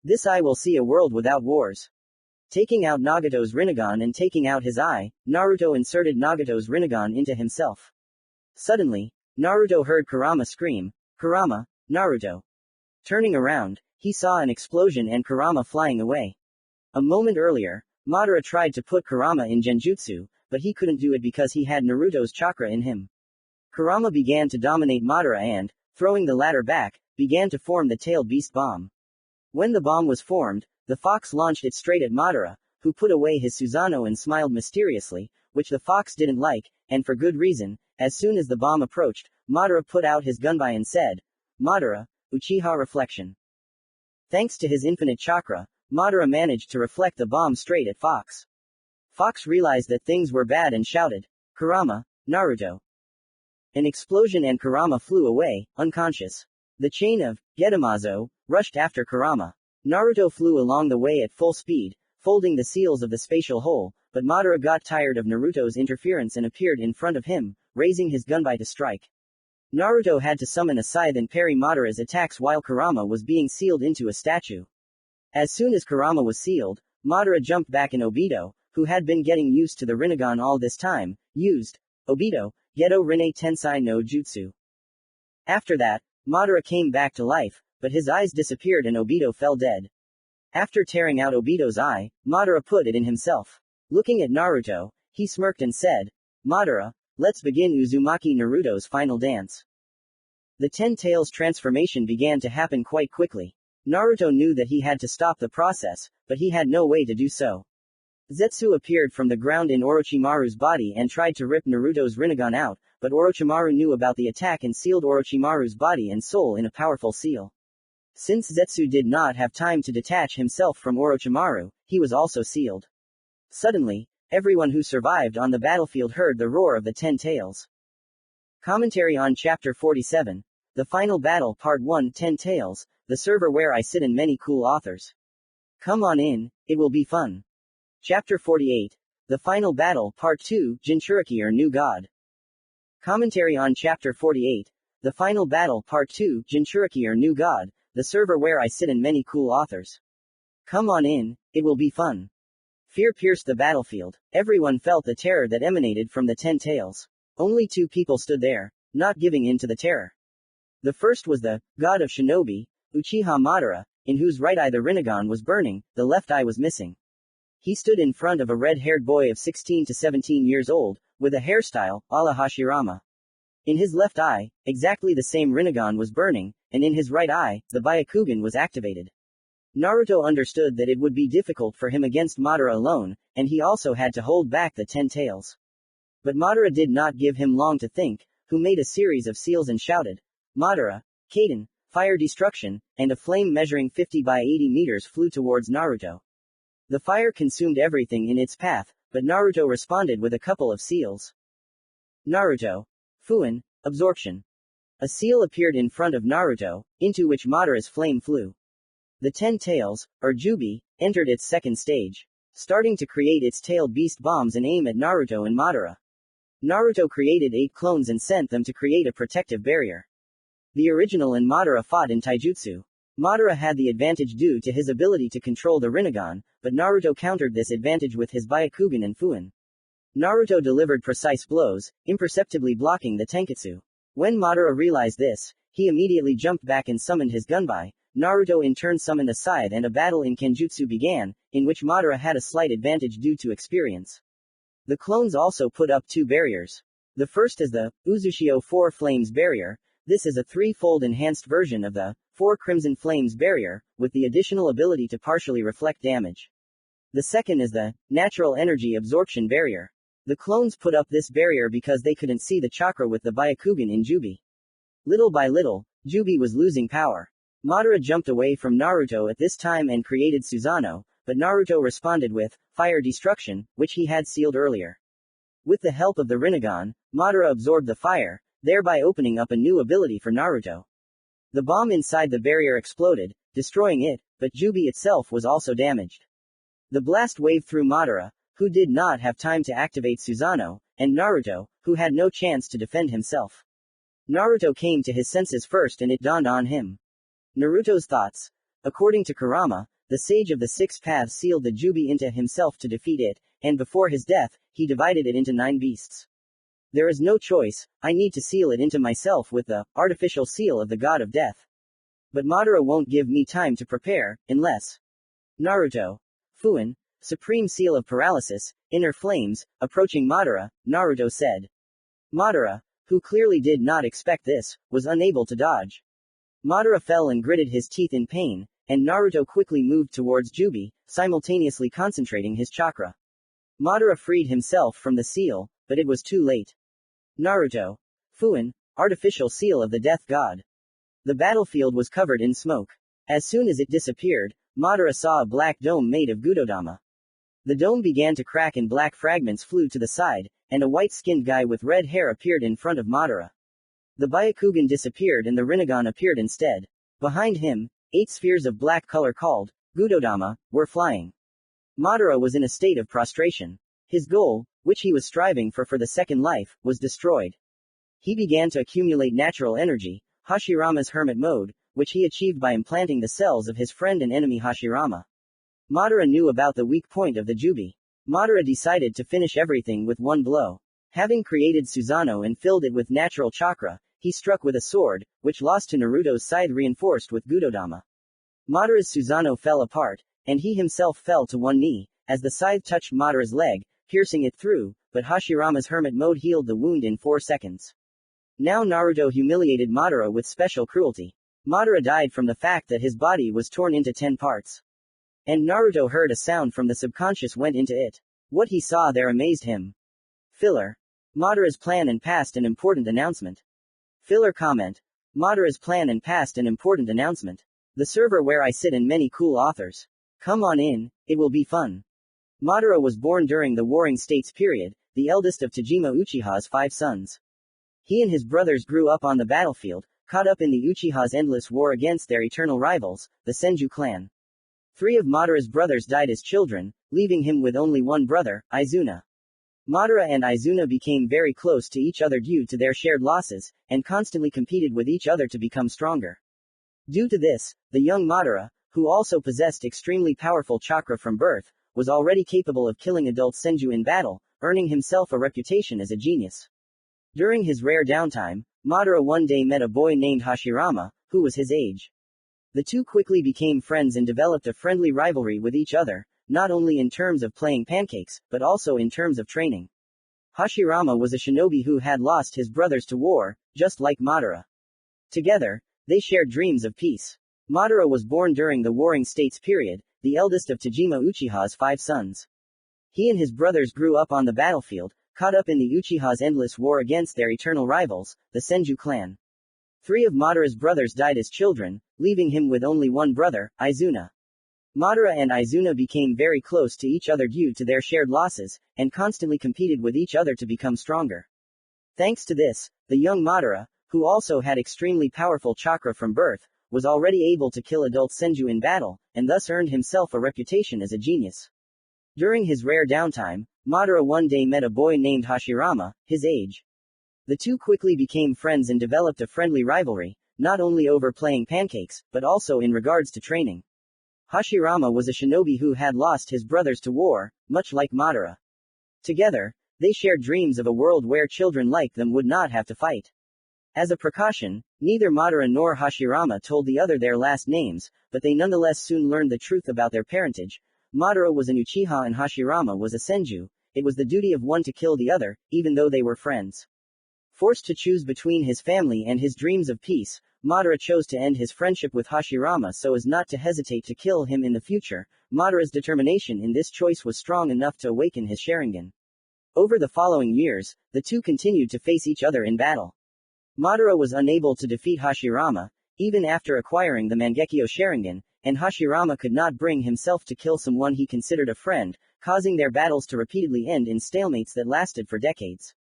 This eye will see a world without wars. Taking out Nagato's Rinnegan and taking out his eye, Naruto inserted Nagato's Rinnegan into himself. Suddenly, Naruto heard Kurama scream, Kurama, Naruto. Turning around, he saw an explosion and Kurama flying away. A moment earlier, Madara tried to put Kurama in Genjutsu, but he couldn't do it because he had Naruto's chakra in him. Kurama began to dominate Madara and, throwing the latter back, began to form the tailed beast bomb. When the bomb was formed, the fox launched it straight at Madara, who put away his Susanoo and smiled mysteriously, which the fox didn't like, and for good reason. As soon as the bomb approached, Madara put out his gunbai and said, Madara, Uchiha Reflection. Thanks to his infinite chakra, Madara managed to reflect the bomb straight at Fox. Fox realized that things were bad and shouted, Kurama, Naruto. An explosion and Kurama flew away, unconscious. The chain of Getamazo rushed after Kurama. Naruto flew along the way at full speed, folding the seals of the spatial hole, but Madara got tired of Naruto's interference and appeared in front of him, raising his gunbai to strike. Naruto had to summon a scythe and parry Madara's attacks while Kurama was being sealed into a statue. As soon as Kurama was sealed, Madara jumped back and Obito, who had been getting used to the Rinnegan all this time, used Obito, Geto Rinne Tensei no Jutsu. After that, Madara came back to life, but his eyes disappeared and Obito fell dead. After tearing out Obito's eye, Madara put it in himself. Looking at Naruto, he smirked and said, Madara, let's begin Uzumaki-Naruto's final dance. The 10 Tails transformation began to happen quite quickly. Naruto knew that he had to stop the process, but he had no way to do so. Zetsu appeared from the ground in Orochimaru's body and tried to rip Naruto's Rinnegan out, but Orochimaru knew about the attack and sealed Orochimaru's body and soul in a powerful seal. Since Zetsu did not have time to detach himself from Orochimaru, he was also sealed. Suddenly, everyone who survived on the battlefield heard the roar of the 10 tails. Commentary on Chapter 47. The Final Battle Part 1 10 Tails, the server where I sit and many cool authors. Come on in, it will be fun. Chapter 48. The Final Battle Part 2 Jinchuriki or New God. Commentary on Chapter 48. The Final Battle Part 2 Jinchuriki or New God, the server where I sit and many cool authors. Come on in, it will be fun. Fear pierced the battlefield. Everyone felt the terror that emanated from the 10 tails. Only 2 people stood there, not giving in to the terror. The first was the god of shinobi, Uchiha Madara, in whose right eye the rinnegan was burning, the left eye was missing. He stood in front of a red-haired boy of 16 to 17 years old, with a hairstyle, a la Hashirama. In his left eye, exactly the same rinnegan was burning, and in his right eye, the Byakugan was activated. Naruto understood that it would be difficult for him against Madara alone, and he also had to hold back the 10 tails. But Madara did not give him long to think, who made a series of seals and shouted, Madara, Kaden, fire destruction, and a flame measuring 50 by 80 meters flew towards Naruto. The fire consumed everything in its path, but Naruto responded with a couple of seals. Naruto. FUNN, absorption. A seal appeared in front of Naruto, into which Madara's flame flew. The 10 tails, or Jubi, entered its second stage, starting to create its tailed beast bombs and aim at Naruto and Madara. Naruto created 8 clones and sent them to create a protective barrier. The original and Madara fought in taijutsu. Madara had the advantage due to his ability to control the rinnegan, but Naruto countered this advantage with his Byakugan and FUNN. Naruto delivered precise blows, imperceptibly blocking the tenketsu. When Madara realized this, he immediately jumped back and summoned his gunbai. Naruto in turn summoned a scythe and a battle in kenjutsu began, in which Madara had a slight advantage due to experience. The clones also put up 2 barriers. The first is the Uzushio 4 Flames barrier. This is a 3-fold enhanced version of the 4 Crimson Flames barrier, with the additional ability to partially reflect damage. The second is the Natural Energy Absorption barrier. The clones put up this barrier because they couldn't see the chakra with the Byakugan in Jubi. Little by little, Jubi was losing power. Madara jumped away from Naruto at this time and created Susanoo, but Naruto responded with fire destruction, which he had sealed earlier. With the help of the rinnegan, Madara absorbed the fire, thereby opening up a new ability for Naruto. The bomb inside the barrier exploded, destroying it, but Jubi itself was also damaged. The blast waved through Madara, who did not have time to activate Susanoo, and Naruto, who had no chance to defend himself. Naruto came to his senses first and it dawned on him. Naruto's thoughts. According to Kurama, the sage of the 6 paths sealed the Jubi into himself to defeat it, and before his death, he divided it into 9 beasts. There is no choice, I need to seal it into myself with the artificial seal of the god of death. But Madara won't give me time to prepare, unless. Naruto. FUNN, Supreme Seal of Paralysis, Inner Flames, approaching Madara, Naruto said. Madara, who clearly did not expect this, was unable to dodge. Madara fell and gritted his teeth in pain, and Naruto quickly moved towards Jubi, simultaneously concentrating his chakra. Madara freed himself from the seal, but it was too late. Naruto. FUNN, Artificial Seal of the Death God. The battlefield was covered in smoke. As soon as it disappeared, Madara saw a black dome made of Gudodama. The dome began to crack and black fragments flew to the side, and a white-skinned guy with red hair appeared in front of Madara. The Byakugan disappeared and the rinnegan appeared instead. Behind him, 8 spheres of black color called Gudodama were flying. Madara was in a state of prostration. His goal, which he was striving for the second life, was destroyed. He began to accumulate natural energy, Hashirama's hermit mode, which he achieved by implanting the cells of his friend and enemy Hashirama. Madara knew about the weak point of the Jubi. Madara decided to finish everything with one blow. Having created Susanoo and filled it with natural chakra, he struck with a sword, which lost to Naruto's scythe reinforced with Gudodama. Madara's Susanoo fell apart, and he himself fell to one knee, as the scythe touched Madara's leg, piercing it through, but Hashirama's hermit mode healed the wound in 4 seconds. Now Naruto humiliated Madara with special cruelty. Madara died from the fact that his body was torn into 10 parts. And Naruto heard a sound from the subconscious went into it. What he saw there amazed him. Filler. Madara's plan and past an important announcement. Filler comment. Madara's plan and past an important announcement. The server where I sit and many cool authors. Come on in, it will be fun. Madara was born during the Warring States period, the eldest of Tajima Uchiha's 5 sons. He and his brothers grew up on the battlefield, caught up in the Uchiha's endless war against their eternal rivals, the Senju clan. 3 of Madara's brothers died as children, leaving him with only one brother, Izuna. Madara and Izuna became very close to each other due to their shared losses, and constantly competed with each other to become stronger. Due to this, the young Madara, who also possessed extremely powerful chakra from birth, was already capable of killing adult Senju in battle, earning himself a reputation as a genius. During his rare downtime, Madara one day met a boy named Hashirama, who was his age. The two quickly became friends and developed a friendly rivalry with each other, not only in terms of playing pancakes, but also in terms of training. Hashirama was a shinobi who had lost his brothers to war, just like Madara. Together, they shared dreams of peace. Madara was born during the Warring States period, the eldest of Tajima Uchiha's 5 sons. He and his brothers grew up on the battlefield, caught up in the Uchiha's endless war against their eternal rivals, the Senju clan. 3 of Madara's brothers died as children, leaving him with only one brother, Izuna. Madara and Izuna became very close to each other due to their shared losses, and constantly competed with each other to become stronger. Thanks to this, the young Madara, who also had extremely powerful chakra from birth, was already able to kill adult Senju in battle, and thus earned himself a reputation as a genius. During his rare downtime, Madara one day met a boy named Hashirama, his age. The two quickly became friends and developed a friendly rivalry, not only over playing pancakes, but also in regards to training. Hashirama was a shinobi who had lost his brothers to war, much like Madara. Together, they shared dreams of a world where children like them would not have to fight. As a precaution, neither Madara nor Hashirama told the other their last names, but they nonetheless soon learned the truth about their parentage. Madara was an Uchiha and Hashirama was a Senju. It was the duty of one to kill the other, even though they were friends. Forced to choose between his family and his dreams of peace, Madara chose to end his friendship with Hashirama so as not to hesitate to kill him in the future. Madara's determination in this choice was strong enough to awaken his Sharingan. Over the following years, the two continued to face each other in battle. Madara was unable to defeat Hashirama, even after acquiring the Mangekyo Sharingan, and Hashirama could not bring himself to kill someone he considered a friend, causing their battles to repeatedly end in stalemates that lasted for decades.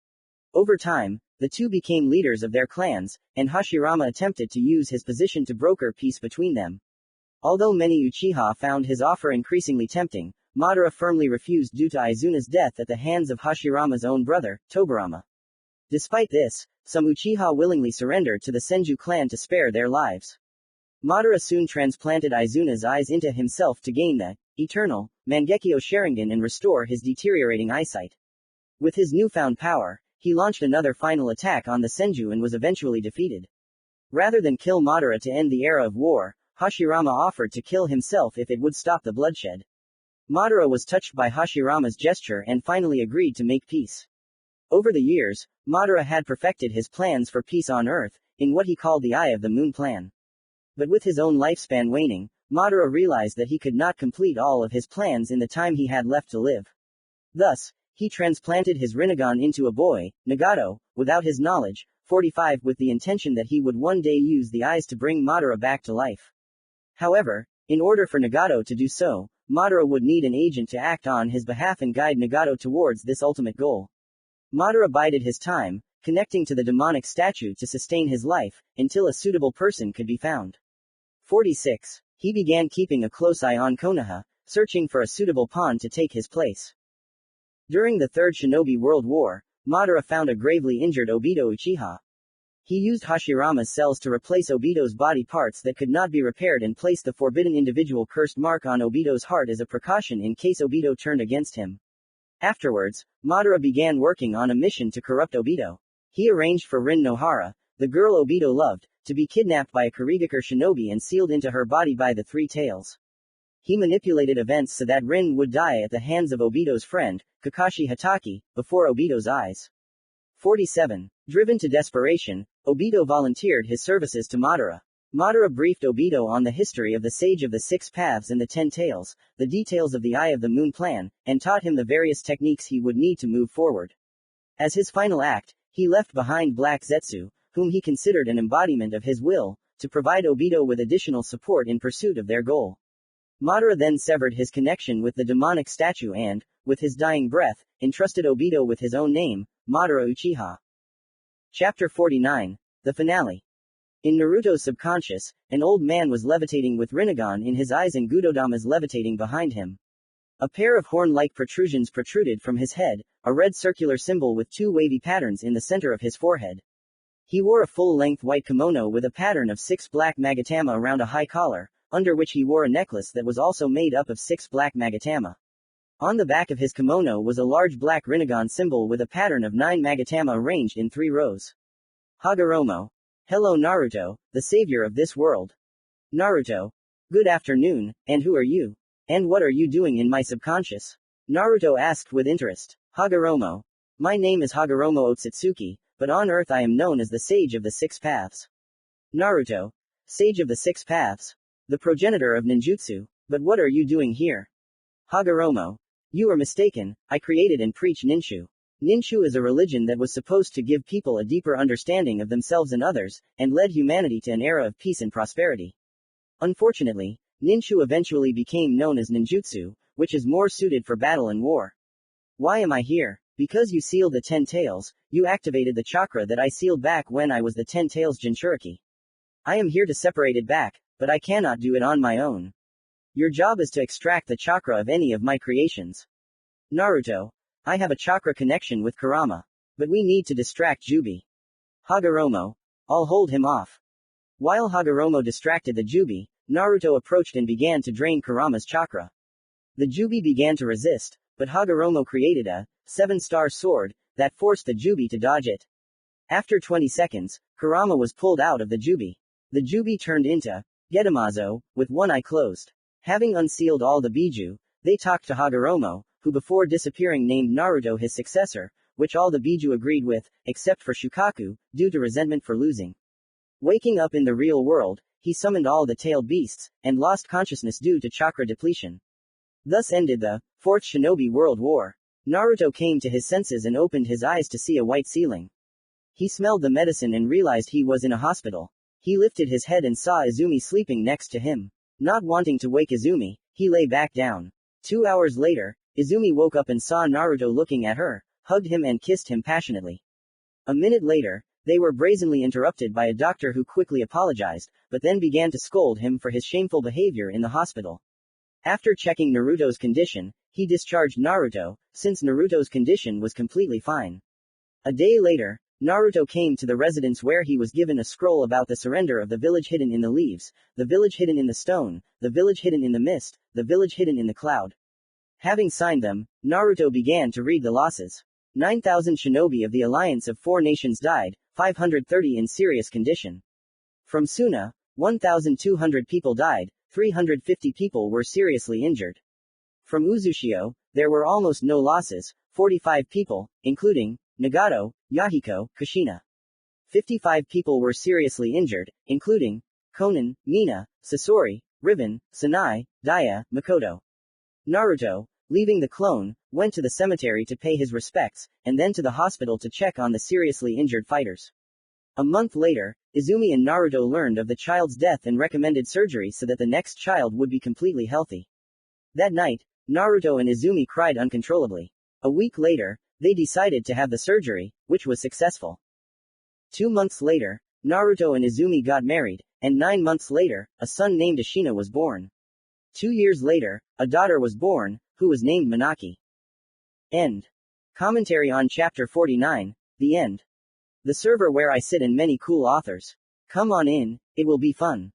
Over time, the two became leaders of their clans, and Hashirama attempted to use his position to broker peace between them. Although many Uchiha found his offer increasingly tempting, Madara firmly refused due to Izuna's death at the hands of Hashirama's own brother, Tobirama. Despite this, some Uchiha willingly surrendered to the Senju clan to spare their lives. Madara soon transplanted Izuna's eyes into himself to gain the eternal Mangekyo Sharingan and restore his deteriorating eyesight. With his newfound power, he launched another final attack on the Senju and was eventually defeated. Rather than kill Madara to end the era of war, Hashirama offered to kill himself if it would stop the bloodshed. Madara was touched by Hashirama's gesture and finally agreed to make peace. Over the years, Madara had perfected his plans for peace on Earth, in what he called the Eye of the Moon plan. But with his own lifespan waning, Madara realized that he could not complete all of his plans in the time he had left to live. Thus, he transplanted his Rinnegan into a boy, Nagato, without his knowledge, 45, with the intention that he would one day use the eyes to bring Madara back to life. However, in order for Nagato to do so, Madara would need an agent to act on his behalf and guide Nagato towards this ultimate goal. Madara bided his time, connecting to the demonic statue to sustain his life, until a suitable person could be found. 46. He began keeping a close eye on Konoha, searching for a suitable pawn to take his place. During the Third Shinobi World War, Madara found a gravely injured Obito Uchiha. He used Hashirama's cells to replace Obito's body parts that could not be repaired and placed the forbidden individual cursed mark on Obito's heart as a precaution in case Obito turned against him. Afterwards, Madara began working on a mission to corrupt Obito. He arranged for Rin Nohara, the girl Obito loved, to be kidnapped by a Kurigakure shinobi and sealed into her body by the Three Tails. He manipulated events so that Rin would die at the hands of Obito's friend, Kakashi Hatake, before Obito's eyes. 47. Driven to desperation, Obito volunteered his services to Madara. Madara briefed Obito on the history of the Sage of the Six Paths and the 10 Tails, the details of the Eye of the Moon plan, and taught him the various techniques he would need to move forward. As his final act, he left behind Black Zetsu, whom he considered an embodiment of his will, to provide Obito with additional support in pursuit of their goal. Madara then severed his connection with the demonic statue and, with his dying breath, entrusted Obito with his own name, Madara Uchiha. Chapter 49. The Finale. In Naruto's subconscious, an old man was levitating with Rinnegan in his eyes and Gudodama's levitating behind him. A pair of horn-like protrusions protruded from his head, a red circular symbol with two wavy patterns in the center of his forehead. He wore a full-length white kimono with a pattern of 6 black magatama around a high collar, under which he wore a necklace that was also made up of 6 black magatama. On the back of his kimono was a large black Rinnegan symbol with a pattern of 9 magatama arranged in 3 rows. Hagoromo. Hello Naruto, the savior of this world. Naruto. Good afternoon, and who are you? And what are you doing in my subconscious? Naruto asked with interest. Hagoromo. My name is Hagoromo Otsutsuki, but on Earth I am known as the Sage of the 6 Paths. Naruto. Sage of the 6 Paths. The progenitor of ninjutsu, but what are you doing here? Hagoromo. You are mistaken, I created and preach ninshu. Ninshu is a religion that was supposed to give people a deeper understanding of themselves and others, and led humanity to an era of peace and prosperity. Unfortunately, ninshu eventually became known as ninjutsu, which is more suited for battle and war. Why am I here? Because you sealed the 10 tails, you activated the chakra that I sealed back when I was the 10 tails Jinchuriki. I am here to separate it back, but I cannot do it on my own. Your job is to extract the chakra of any of my creations. Naruto. I have a chakra connection with Kurama. But we need to distract Jubi. Hagoromo. I'll hold him off. While Hagoromo distracted the Jubi, Naruto approached and began to drain Kurama's chakra. The Jubi began to resist, but Hagoromo created a 7-star sword that forced the Jubi to dodge it. After 20 seconds, Kurama was pulled out of the Jubi. The Jubi turned into Gedamazo, with one eye closed. Having unsealed all the Biju, they talked to Hagoromo, who before disappearing named Naruto his successor, which all the Biju agreed with, except for Shukaku, due to resentment for losing. Waking up in the real world, he summoned all the tailed beasts, and lost consciousness due to chakra depletion. Thus ended the 4th Shinobi World War. Naruto came to his senses and opened his eyes to see a white ceiling. He smelled the medicine and realized he was in a hospital. He lifted his head and saw Izumi sleeping next to him. Not wanting to wake Izumi, he lay back down. 2 hours later, Izumi woke up and saw Naruto looking at her, hugged him and kissed him passionately. A minute later, they were brazenly interrupted by a doctor who quickly apologized, but then began to scold him for his shameful behavior in the hospital. After checking Naruto's condition, he discharged Naruto, since Naruto's condition was completely fine. A day later, Naruto came to the residence where he was given a scroll about the surrender of the village hidden in the leaves, the village hidden in the stone, the village hidden in the mist, the village hidden in the cloud. Having signed them, Naruto began to read the losses. 9,000 shinobi of the Alliance of 4 Nations died, 530 in serious condition. From Suna, 1,200 people died, 350 people were seriously injured. From Uzushio, there were almost no losses, 45 people, including Nagato, Yahiko, Kushina. 55 people were seriously injured, including Konan, Mina, Sasori, Ribbon, Sanai, Daya, Makoto. Naruto, leaving the clone, went to the cemetery to pay his respects, and then to the hospital to check on the seriously injured fighters. A month later, Izumi and Naruto learned of the child's death and recommended surgery so that the next child would be completely healthy. That night, Naruto and Izumi cried uncontrollably. A week later, they decided to have the surgery, which was successful. 2 months later, Naruto and Izumi got married, and 9 months later, a son named Ashina was born. 2 years later, a daughter was born, who was named Manaki. End. Commentary on Chapter 49, The End. The server where I sit and many cool authors. Come on in, it will be fun.